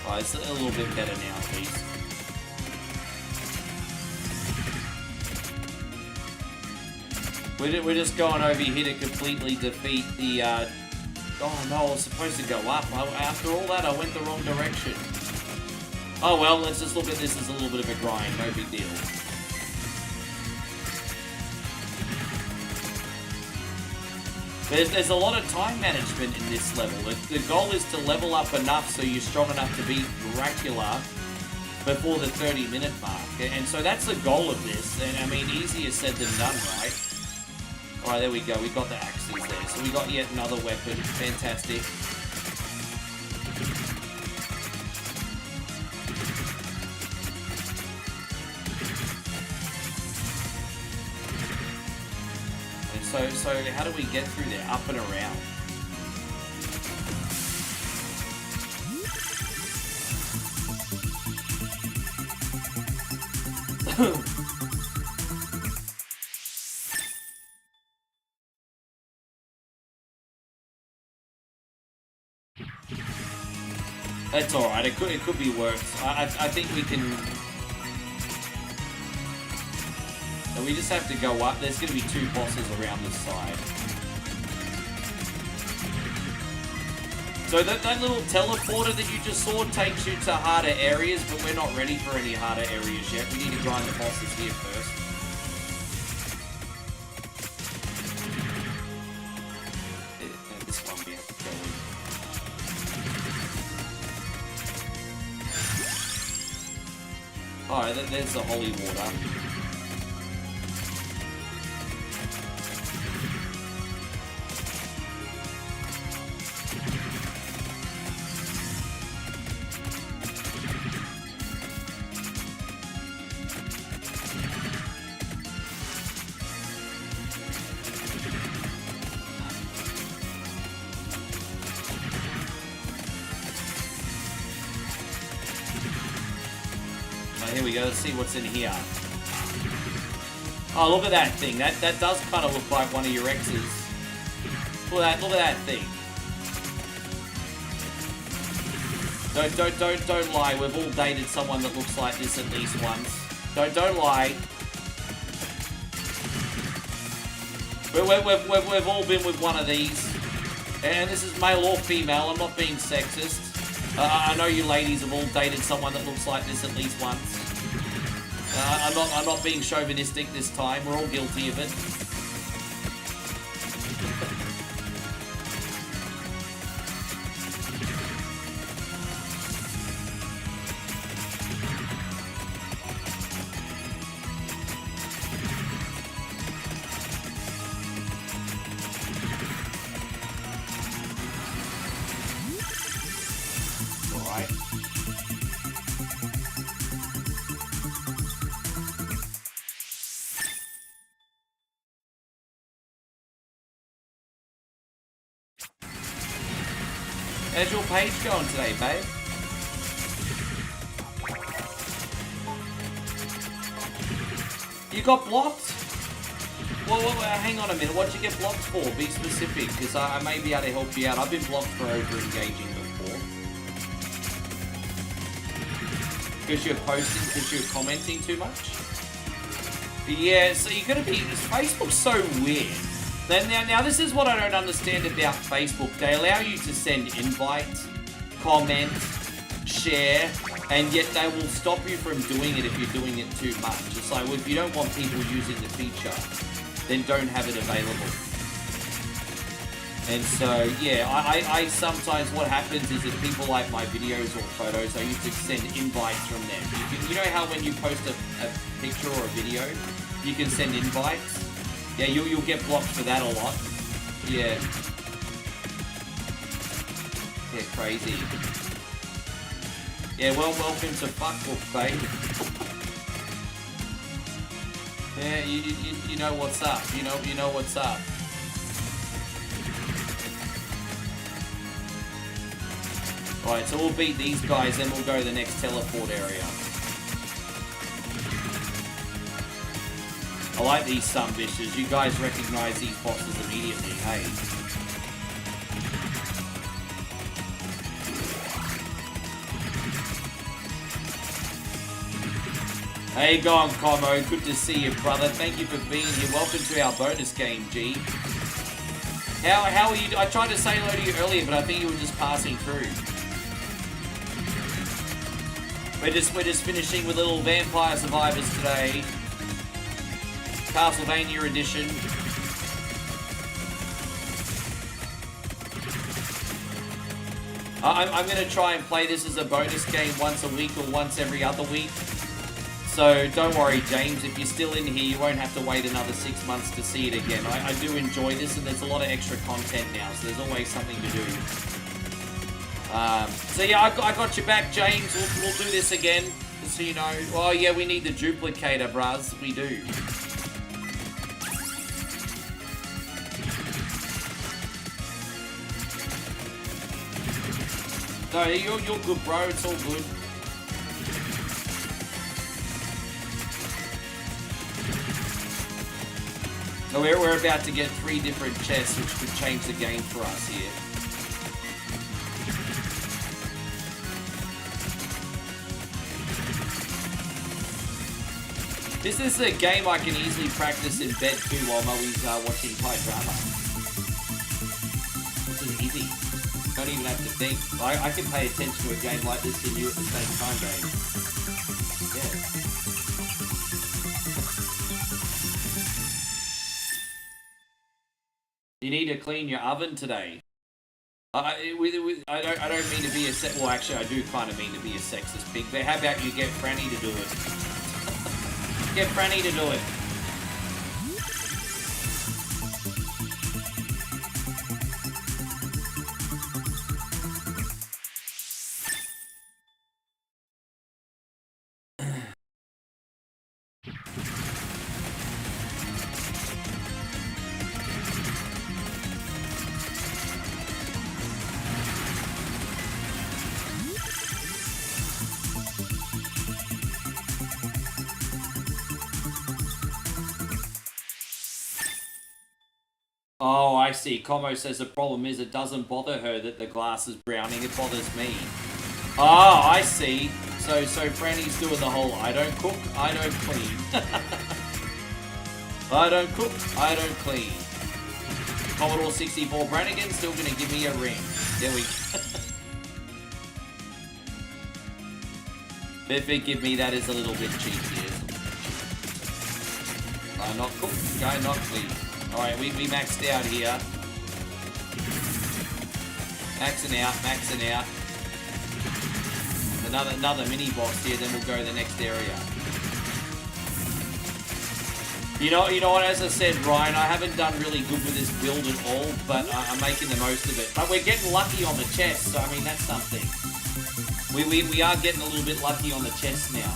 Oh, it's a little bit better now, at least. We're just going over here to completely defeat the, Oh no, I was supposed to go up. After all that, I went the wrong direction. Oh well, let's just look at this as a little bit of a grind. No big deal. There's a lot of time management in this level. The goal is to level up enough so you're strong enough to beat Dracula before the 30-minute mark. And so that's the goal of this. And I mean, easier said than done, right? Alright, there we go. We got the axes there. So we got yet another weapon. Fantastic. So how do we get through there? Up and around. That's alright, it could be worse. I think we can... And we just have to go up. There's going to be 2 bosses around this side. So that little teleporter that you just saw takes you to harder areas, but we're not ready for any harder areas yet. We need to grind the bosses here first. This one we have to go in. Alright, there's the holy water. Here we go, let's see what's in here. Oh, look at that thing. That does kind of look like one of your exes. Look at that thing. Don't lie. We've all dated someone that looks like this at least once. Don't lie. We've all been with one of these. And this is male or female. I'm not being sexist. I know you ladies have all dated someone that looks like this at least once. I'm not being chauvinistic this time. We're all guilty of it. How's your page going today, babe? You got blocked? Well, hang on a minute. What'd you get blocked for? Be specific, because I may be able to help you out. I've been blocked for over-engaging before. Because you're posting, because you're commenting too much? Yeah, so you're gonna be. Facebook's so weird. Now, this is what I don't understand about Facebook. They allow you to send invites, comment, share, and yet they will stop you from doing it if you're doing it too much. It's like, well, if you don't want people using the feature, then don't have it available. And so, yeah, I sometimes, what happens is if people like my videos or photos, I used to send invites from them. You know how when you post a picture or a video, you can send invites? Yeah, you'll get blocked for that a lot. Yeah. Yeah, crazy. Yeah, well, welcome to Fuckbook, babe. Yeah, you know what's up. You know what's up. Alright, so we'll beat these guys, then we'll go to the next teleport area. I like these bitches. You guys recognize these bosses immediately, hey? How you going, Como? Good to see you, brother. Thank you for being here. Welcome to our bonus game, G. How are you? I tried to say hello to you earlier, but I think you were just passing through. We're just finishing with little Vampire Survivors today. Castlevania edition. I'm going to try and play this as a bonus game once a week or once every other week. So don't worry, James, if you're still in here, you won't have to wait another 6 months to see it again. I do enjoy this, and there's a lot of extra content now, so there's always something to do. So yeah, I got you back, James. We'll do this again, just so you know. Oh yeah, we need the duplicator, bruz. We do. No, you're good, bro. It's all good. So we're about to get 3 different chests, which could change the game for us here. This is a game I can easily practice in bed too while Moe's watching Thai drama. This is easy. Don't even have to think. I can pay attention to a game like this and you at the same time, babe. Yeah. You need to clean your oven today. I don't mean to be a well, actually, I do kind of mean to be a sexist pig, but how about you get Franny to do it? Get Franny to do it. Oh, I see. Como says the problem is it doesn't bother her that the glass is browning. It bothers me. Oh, I see. So Franny's doing the whole I don't cook, I don't clean. I don't cook, I don't clean. Commodore 64 Brannigan still gonna give me a ring. There we go. But forgive me, that is a little bit cheeky, isn't it? I not cook, I not clean. Alright, we maxed out here. Maxing out. Another mini boss here, then we'll go to the next area. You know what, as I said, Ryan, I haven't done really good with this build at all, but I'm making the most of it. But we're getting lucky on the chest, so I mean, that's something. We are getting a little bit lucky on the chest now.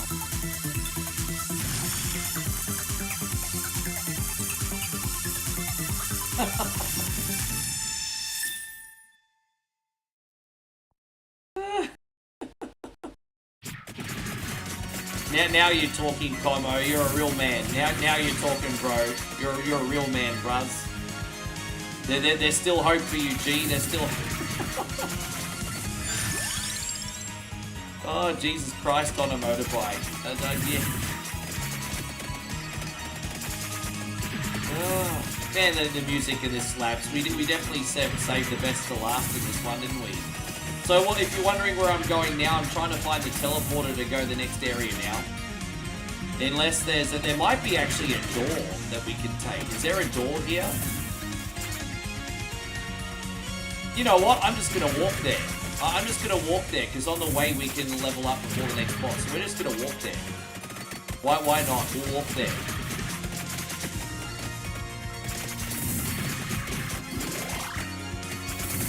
Now you're talking, Como. You're a real man. Now you're talking, bro. You're a real man, bruz. There's still hope for you, G. There's still. Oh, Jesus Christ on a motorbike. Yeah. Man, the music in this slaps. We definitely saved the best to last in this one, didn't we? So what, if you're wondering where I'm going now, I'm trying to find the teleporter to go to the next area now. Unless there might be actually a door that we can take. Is there a door here? You know what? I'm just gonna walk there. I'm just gonna walk there, because on the way we can level up before the next boss. So we're just gonna walk there. Why not? We'll walk there.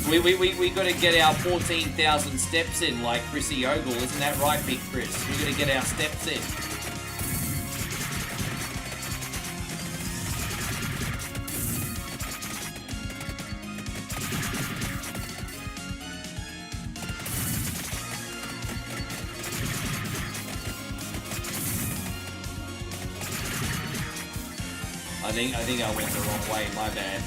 We gotta get our 14,000 steps in like Chrissy Ogle, isn't that right, Big Chris? We gotta get our steps in. I think I went the wrong way, my bad.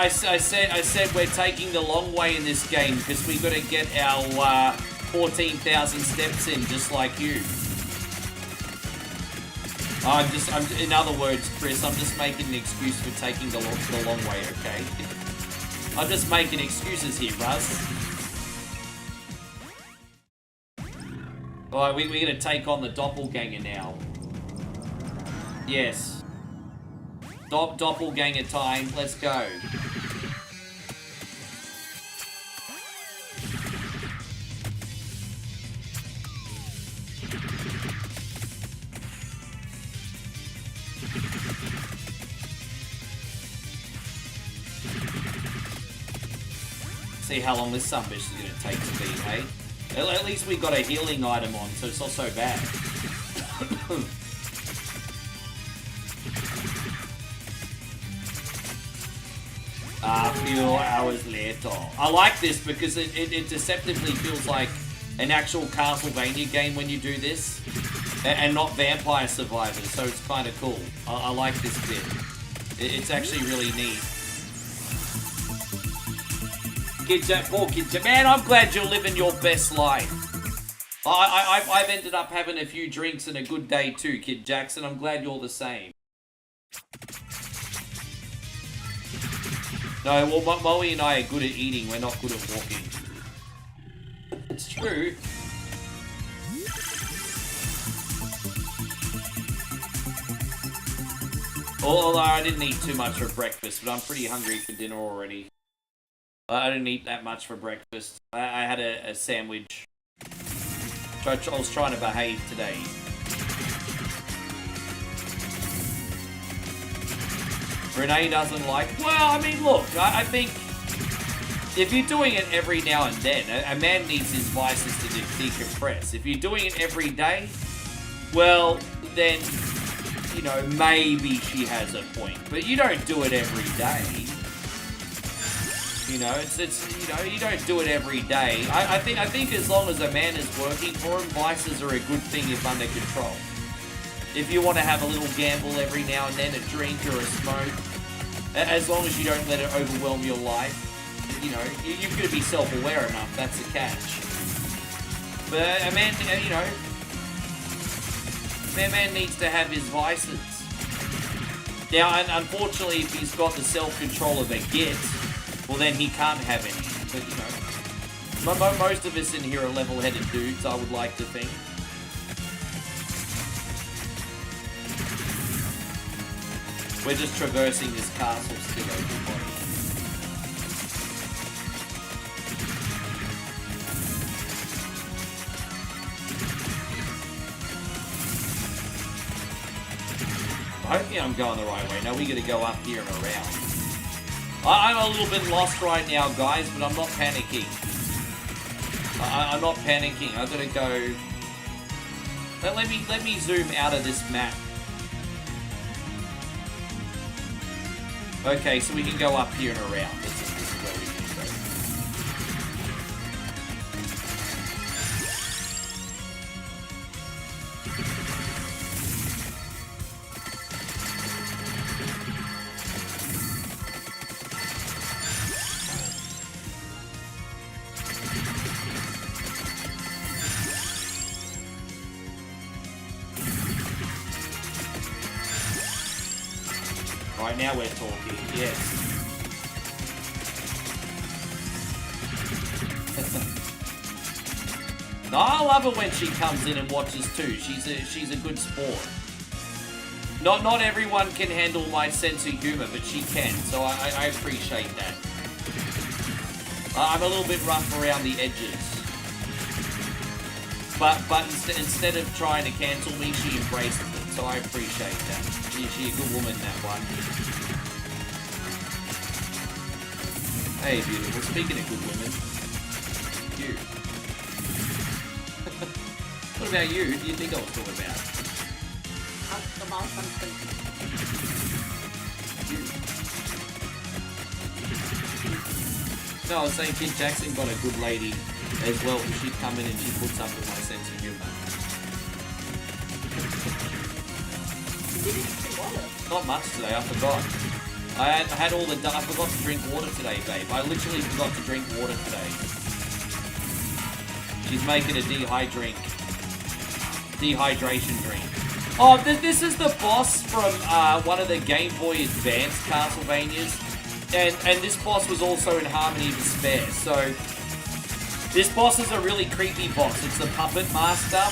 I said we're taking the long way in this game because we got to get our 14,000 steps in, just like you. In other words, Chris, I'm just making an excuse for taking the long way, okay? I'm just making excuses here, Russ. Alright, we're gonna take on the doppelganger now. Yes. Doppelganger time, let's go. See how long this sumbitch is going to take to beat, hey? At least we got a healing item on, so it's not so bad. A few hours later. I like this because it deceptively feels like an actual Castlevania game when you do this, and not Vampire Survivors, so it's kind of cool. I like this bit. It's actually really neat. Poor Kid, man, I'm glad you're living your best life. I've ended up having a few drinks and a good day too, Kid Jackson. I'm glad you're the same. No, well, Moe and I are good at eating. We're not good at walking. It's true. Although I didn't eat too much for breakfast, but I'm pretty hungry for dinner already. I didn't eat that much for breakfast. I had a sandwich. I was trying to behave today. Renee doesn't like... Well, I mean, look, I think if you're doing it every now and then, a man needs his vices to decompress. If you're doing it every day, well, then, you know, maybe she has a point. But you don't do it every day. You know, you know, you don't do it every day. I think as long as a man is working for him, vices are a good thing if under control. If you want to have a little gamble every now and then, a drink or a smoke, as long as you don't let it overwhelm your life, you know, you've got to be self-aware enough. That's the catch. But a man, you know, a man needs to have his vices. Now, and unfortunately, if he's got the self-control of a git, well, then he can't have any. But, you know, most of us in here are level-headed dudes, I would like to think. We're just traversing this castle still, everybody. I think I'm going the right way. Now we got to go up here and around. I'm a little bit lost right now, guys, but I'm not panicking. I'm not panicking. I've got to go... Let me zoom out of this map. Okay, so we can go up here and around. This is where we can go. Alright, now we're talking. Yes. No, I love her when she comes in and watches too. She's a good sport. Not everyone can handle my sense of humor, but she can, so I appreciate that. I'm a little bit rough around the edges. But instead of trying to cancel me, she embraces it, so I appreciate that. She's a good woman, that one. Hey, beautiful. Speaking of good women, you. What about you? Who do you think I was talking about? About something. You. No, I was saying Kid Jackson got a good lady as well, because she'd come in and she puts up with my sense of humour. Not much today, I forgot. I had all the... I forgot to drink water today, babe. I literally forgot to drink water today. She's making a dehydration drink. Oh, this is the boss from one of the Game Boy Advance Castlevanias. And this boss was also in Harmony of Despair. So, this boss is a really creepy boss. It's the Puppet Master.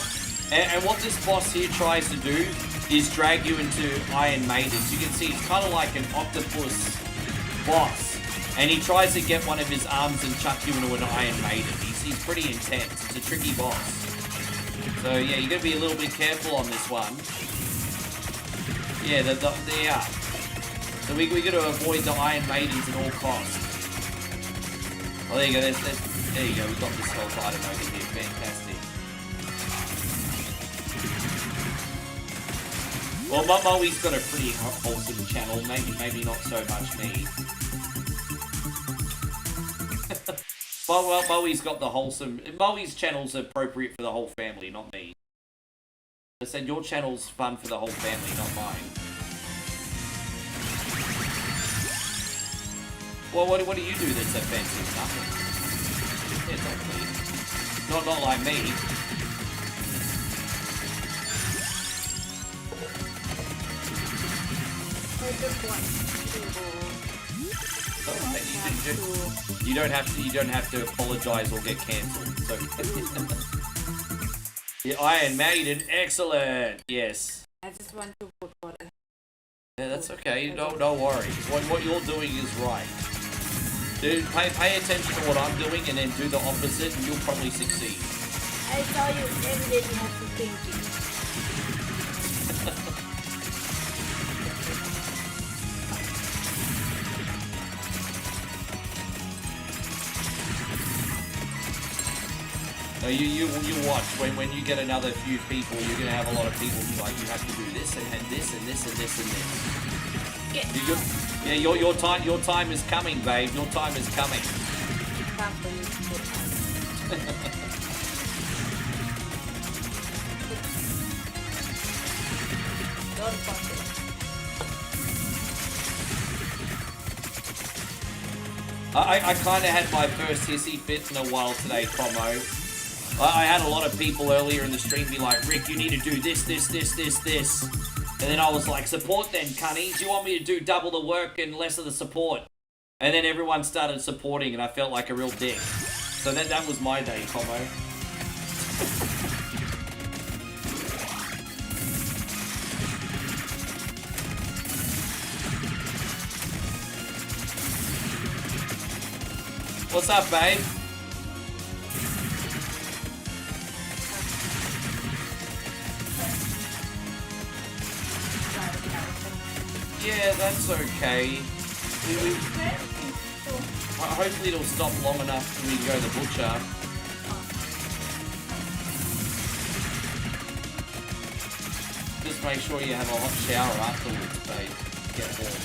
And what this boss here tries to do is drag you into Iron Maiden. So you can see it's kind of like an octopus boss. And he tries to get one of his arms and chuck you into an Iron Maiden. He's pretty intense. It's a tricky boss. So yeah, you got to be a little bit careful on this one. Yeah, yeah. So we got to avoid the Iron Maidens at all costs. Oh, there you go. There you go. We've got this whole item over here. Fantastic. Well, Moe's got a pretty wholesome channel. Maybe not so much me. Well, Moe's got the wholesome... Moe's channel's appropriate for the whole family, not me. I said your channel's fun for the whole family, not mine. Well, what do you do that's offensive? Nothing. Yeah, not like me. You don't have to apologize or get cancelled. So yeah, Iron Maiden, excellent. Yes. I just want to put water. Yeah, that's okay. Don't worry. What you're doing is right. Dude, pay attention to what I'm doing and then do the opposite, and you'll probably succeed. I saw you every day. You have to think it. No, you watch. When you get another few people, you're gonna have a lot of people be like, you have to do this and this and this and this and this. Your time is coming, babe. Your time is coming. I kind of had my first hissy fit in a while today, Como. I had a lot of people earlier in the stream be like, Rick, you need to do this. And then I was like, support then, cunnies. You want me to do double the work and less of the support? And then everyone started supporting and I felt like a real dick. So that was my day, Como. What's up, babe? Yeah, that's okay. Hopefully it'll stop long enough till we can go to the butcher. Just make sure you have a hot shower afterwards, babe. Get warm.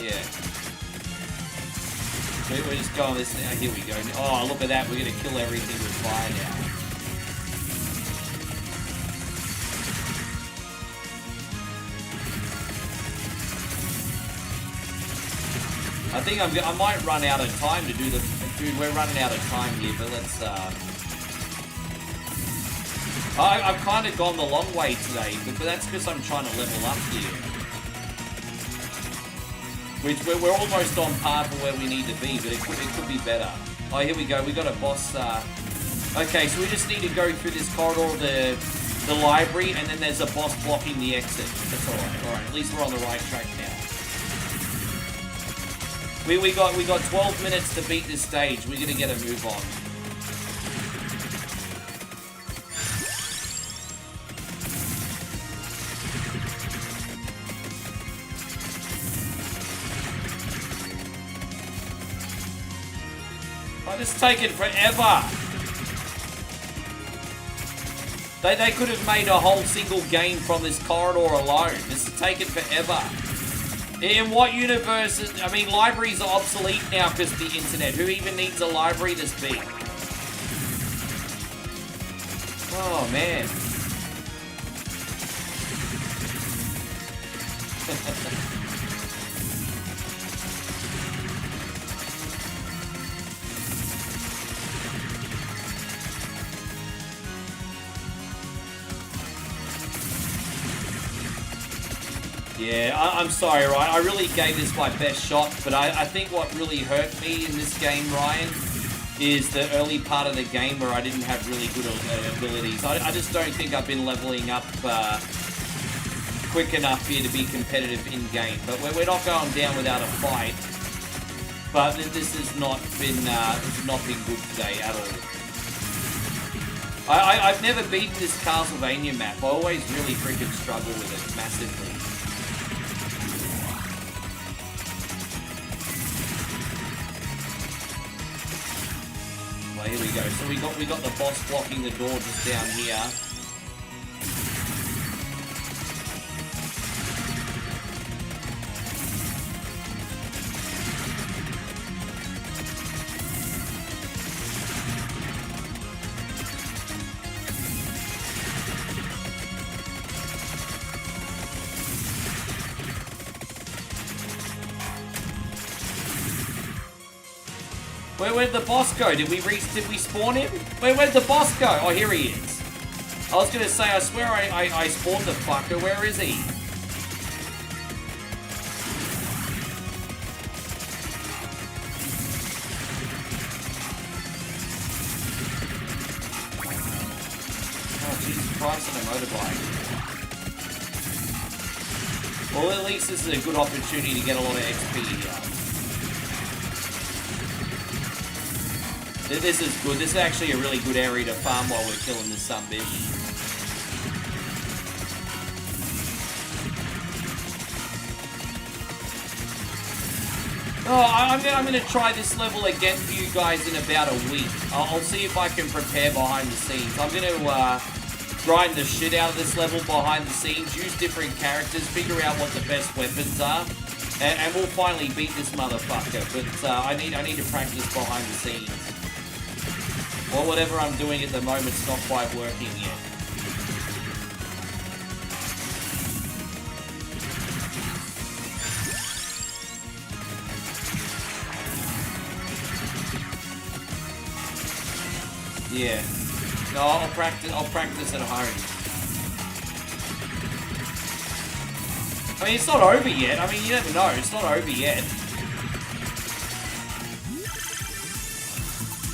Yeah. We're just going this now. Here we go. Oh, look at that. We're going to kill everything with fire now. I think I might run out of time to do the... Dude, we're running out of time here, but let's... I've kind of gone the long way today, but that's because I'm trying to level up here. Which we're almost on par for where we need to be, but it could be better. Oh, here we go. We got a boss. Okay, so we just need to go through this corridor, the library, and then there's a boss blocking the exit. That's all right. All right, at least we're on the right track now. We got 12 minutes to beat this stage. We're gonna get a move on. This is taking forever. They could have made a whole single game from this corridor alone. This is taking forever. In what universe is... I mean, libraries are obsolete now because of the internet. Who even needs a library this big? Oh, man. Yeah, I'm sorry, Ryan. I really gave this my best shot, but I think what really hurt me in this game, Ryan, is the early part of the game where I didn't have really good abilities. I just don't think I've been leveling up quick enough here to be competitive in-game. But we're not going down without a fight. But this has not been good today at all. I've never beaten this Castlevania map. I always really freaking struggle with it massively. Well, here we go. So we got the boss blocking the door just down here. Where'd the boss go? Did we spawn him? Where'd the boss go? Oh, here he is. I was gonna say, I swear I spawned the fucker. Where is he? Oh, Jesus Christ, on a motorbike. Well, at least this is a good opportunity to get a lot of XP here. This is good. This is actually a really good area to farm while we're killing this sumbitch. Oh, I'm gonna try this level again for you guys in about a week. I'll see if I can prepare behind the scenes. I'm gonna grind the shit out of this level behind the scenes, use different characters, figure out what the best weapons are, and we'll finally beat this motherfucker. But I need to practice behind the scenes. Well, whatever I'm doing at the moment's not quite working yet. Yeah. No, I'll practice at home. I mean, it's not over yet. I mean, you never know. It's not over yet.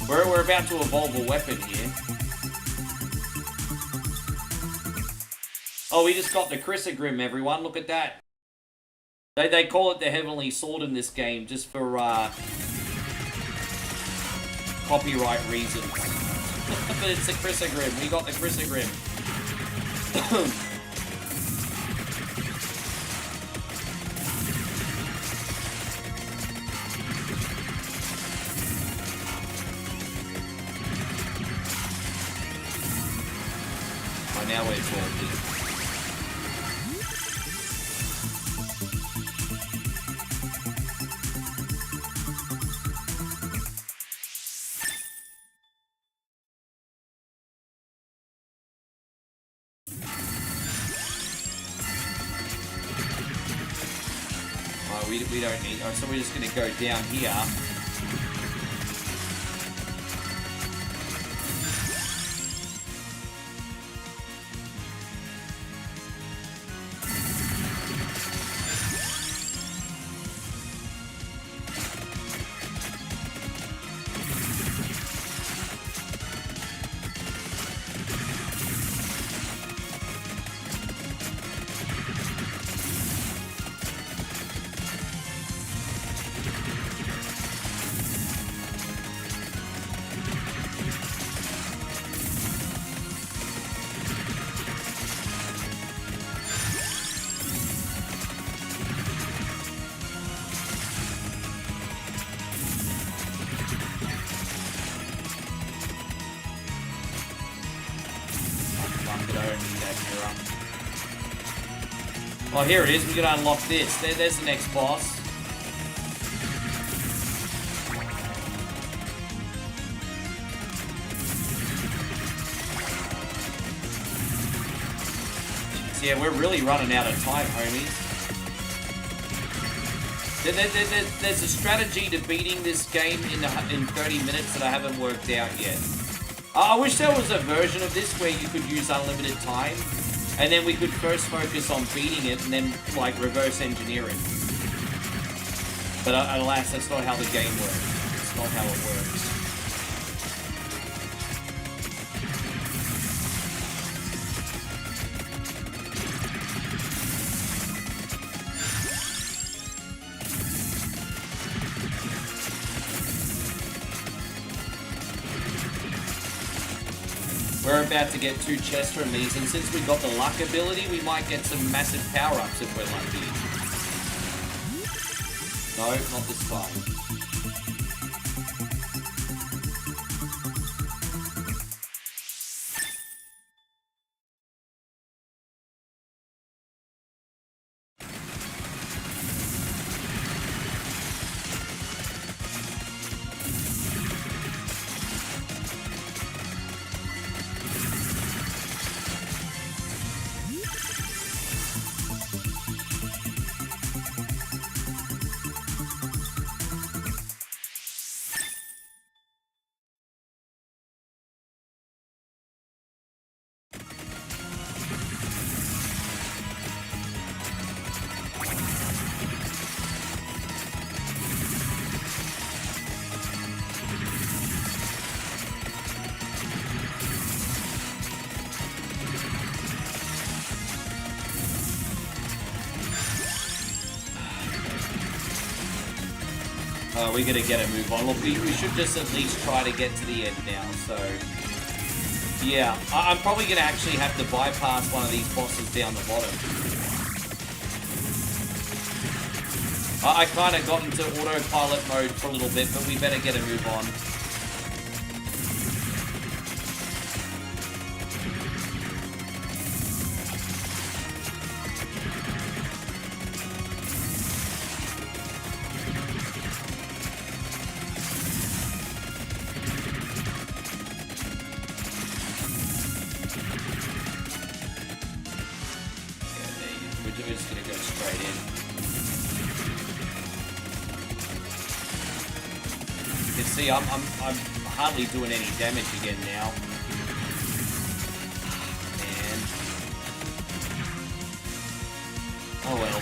We're about to evolve a weapon here. Oh, we just got the Chrysogrim, everyone. Look at that. They call it the Heavenly Sword in this game just for copyright reasons. But it's the Chrysogrim. We got the Chrysogrim. Now we're talking. Oh, we don't need. Oh, so we're just gonna go down here. that mirror. Oh, here it is. We gotta unlock this. There's the next boss. So yeah, we're really running out of time, homies. There's a strategy to beating this game in 30 minutes that I haven't worked out yet. I wish there was a version of this where you could use unlimited time, and then we could first focus on beating it and then, like, reverse engineer it. But alas, that's not how the game works. It's not how it works. We're about to get 2 chests from these, and since we got the luck ability, we might get some massive power-ups if we're lucky. No, not this time. We're gonna get a move on. Look, we should just at least try to get to the end now, so... Yeah, I'm probably gonna actually have to bypass one of these bosses down the bottom. I kinda got into autopilot mode for a little bit, but we better get a move on. See, I'm hardly doing any damage again now. Man. Oh well.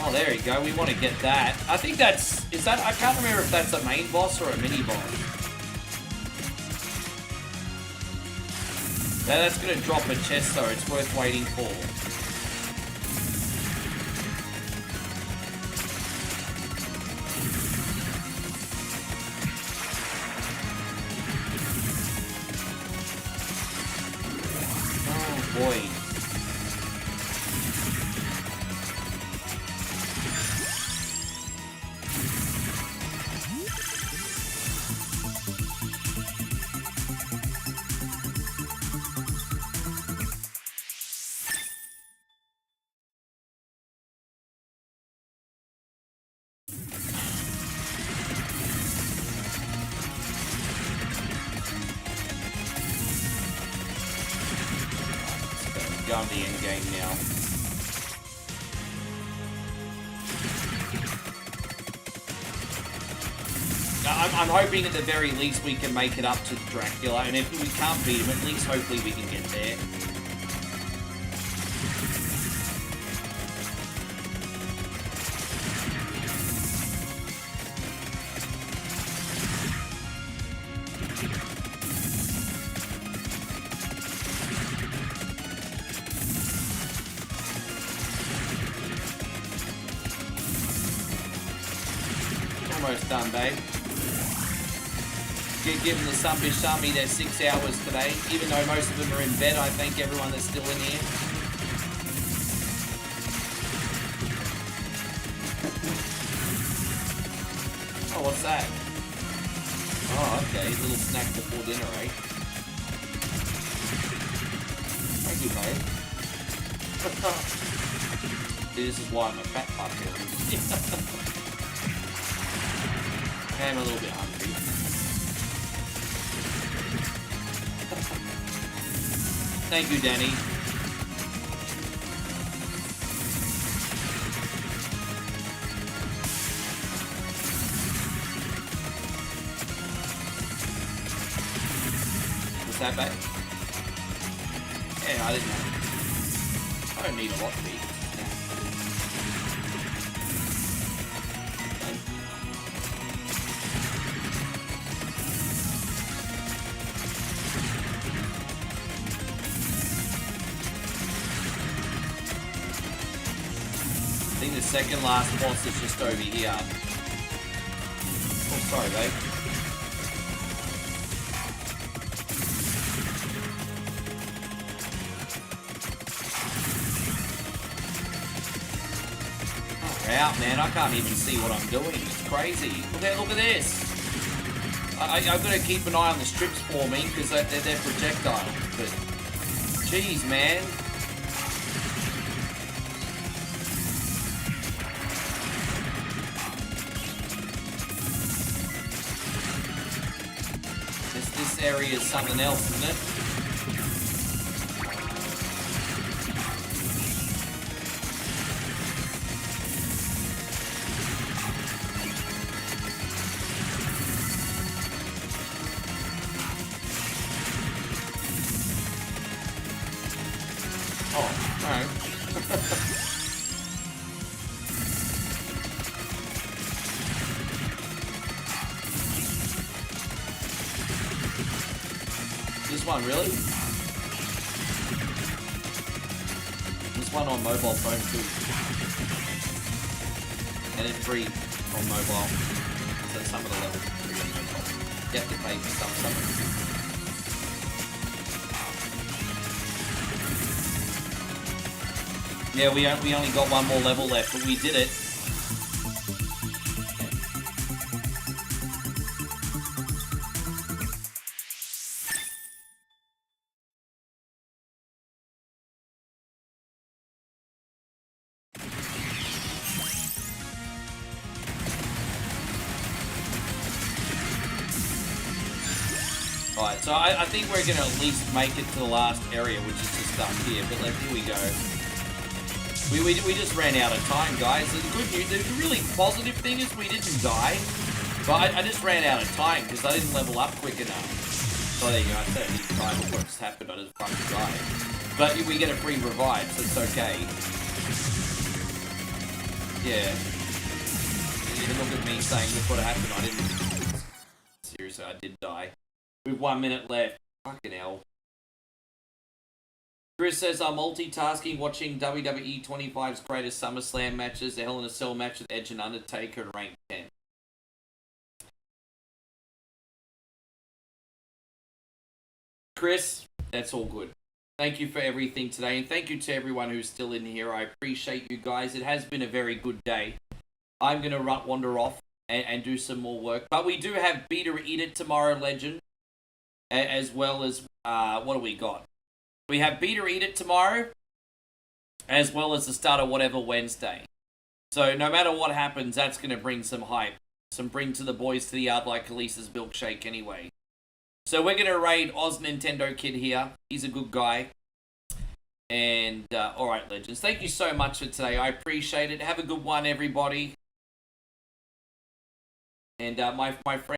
Oh, there you go. We want to get that. I think that's... Is that... I can't remember if that's a main boss or a mini boss. Now that's going to drop a chest, though. It's worth waiting for. Oh, boy. On the end game now. I'm hoping at the very least we can make it up to Dracula, and if we can't beat him, at least hopefully we can get there. Almost done, babe. Giving the Sunfish Army their 6 hours today. Even though most of them are in bed, I thank everyone that's still in here. What's that? Oh, okay. Little snack before dinner, eh? Thank you, mate. This is why I'm a fat fuck here. I'm a little bit hungry. Thank you, Danny. What's that, babe? Yeah, I didn't know. I don't need a lot to eat. I think the second last boss is just over here. Oh, sorry, babe. Out, man. I can't even see what I'm doing. It's crazy. Look at this. I've got to keep an eye on the strips for me because they're projectile. But, jeez, man. This area is something else, isn't it? This one, really? This one on mobile phone too. And it's free on mobile. So some of the levels are free on mobile. You have to pay for some of it. Yeah, we only got one more level left, but we did it. Alright, so I think we're going to at least make it to the last area, which is just up here. But here we go. We just ran out of time, guys. The good news, the really positive thing is we didn't die. But I just ran out of time because I didn't level up quick enough. So there you go. I said I didn't die before it just happened. I just fucking died. But we get a free revive, so it's okay. Yeah. You look at me saying, look what happened. I didn't... Seriously, I did die. With 1 minute left. Fucking hell. Chris says, I'm multitasking watching WWE 25's greatest SummerSlam matches, the Hell in a Cell match with Edge and Undertaker, and Rank 10. Chris, that's all good. Thank you for everything today, and thank you to everyone who's still in here. I appreciate you guys. It has been a very good day. I'm going to wander off and do some more work. But we do have Beat or Eat It tomorrow, Legend. As well as, what do we got? We have Beat or Eat It tomorrow, as well as the start of whatever Wednesday. So no matter what happens, that's going to bring some hype. Some bring to the boys to the yard like Elisa's milkshake anyway. So we're going to raid Oz Nintendo Kid here. He's a good guy. And, alright, Legends. Thank you so much for today. I appreciate it. Have a good one, everybody. And my friend...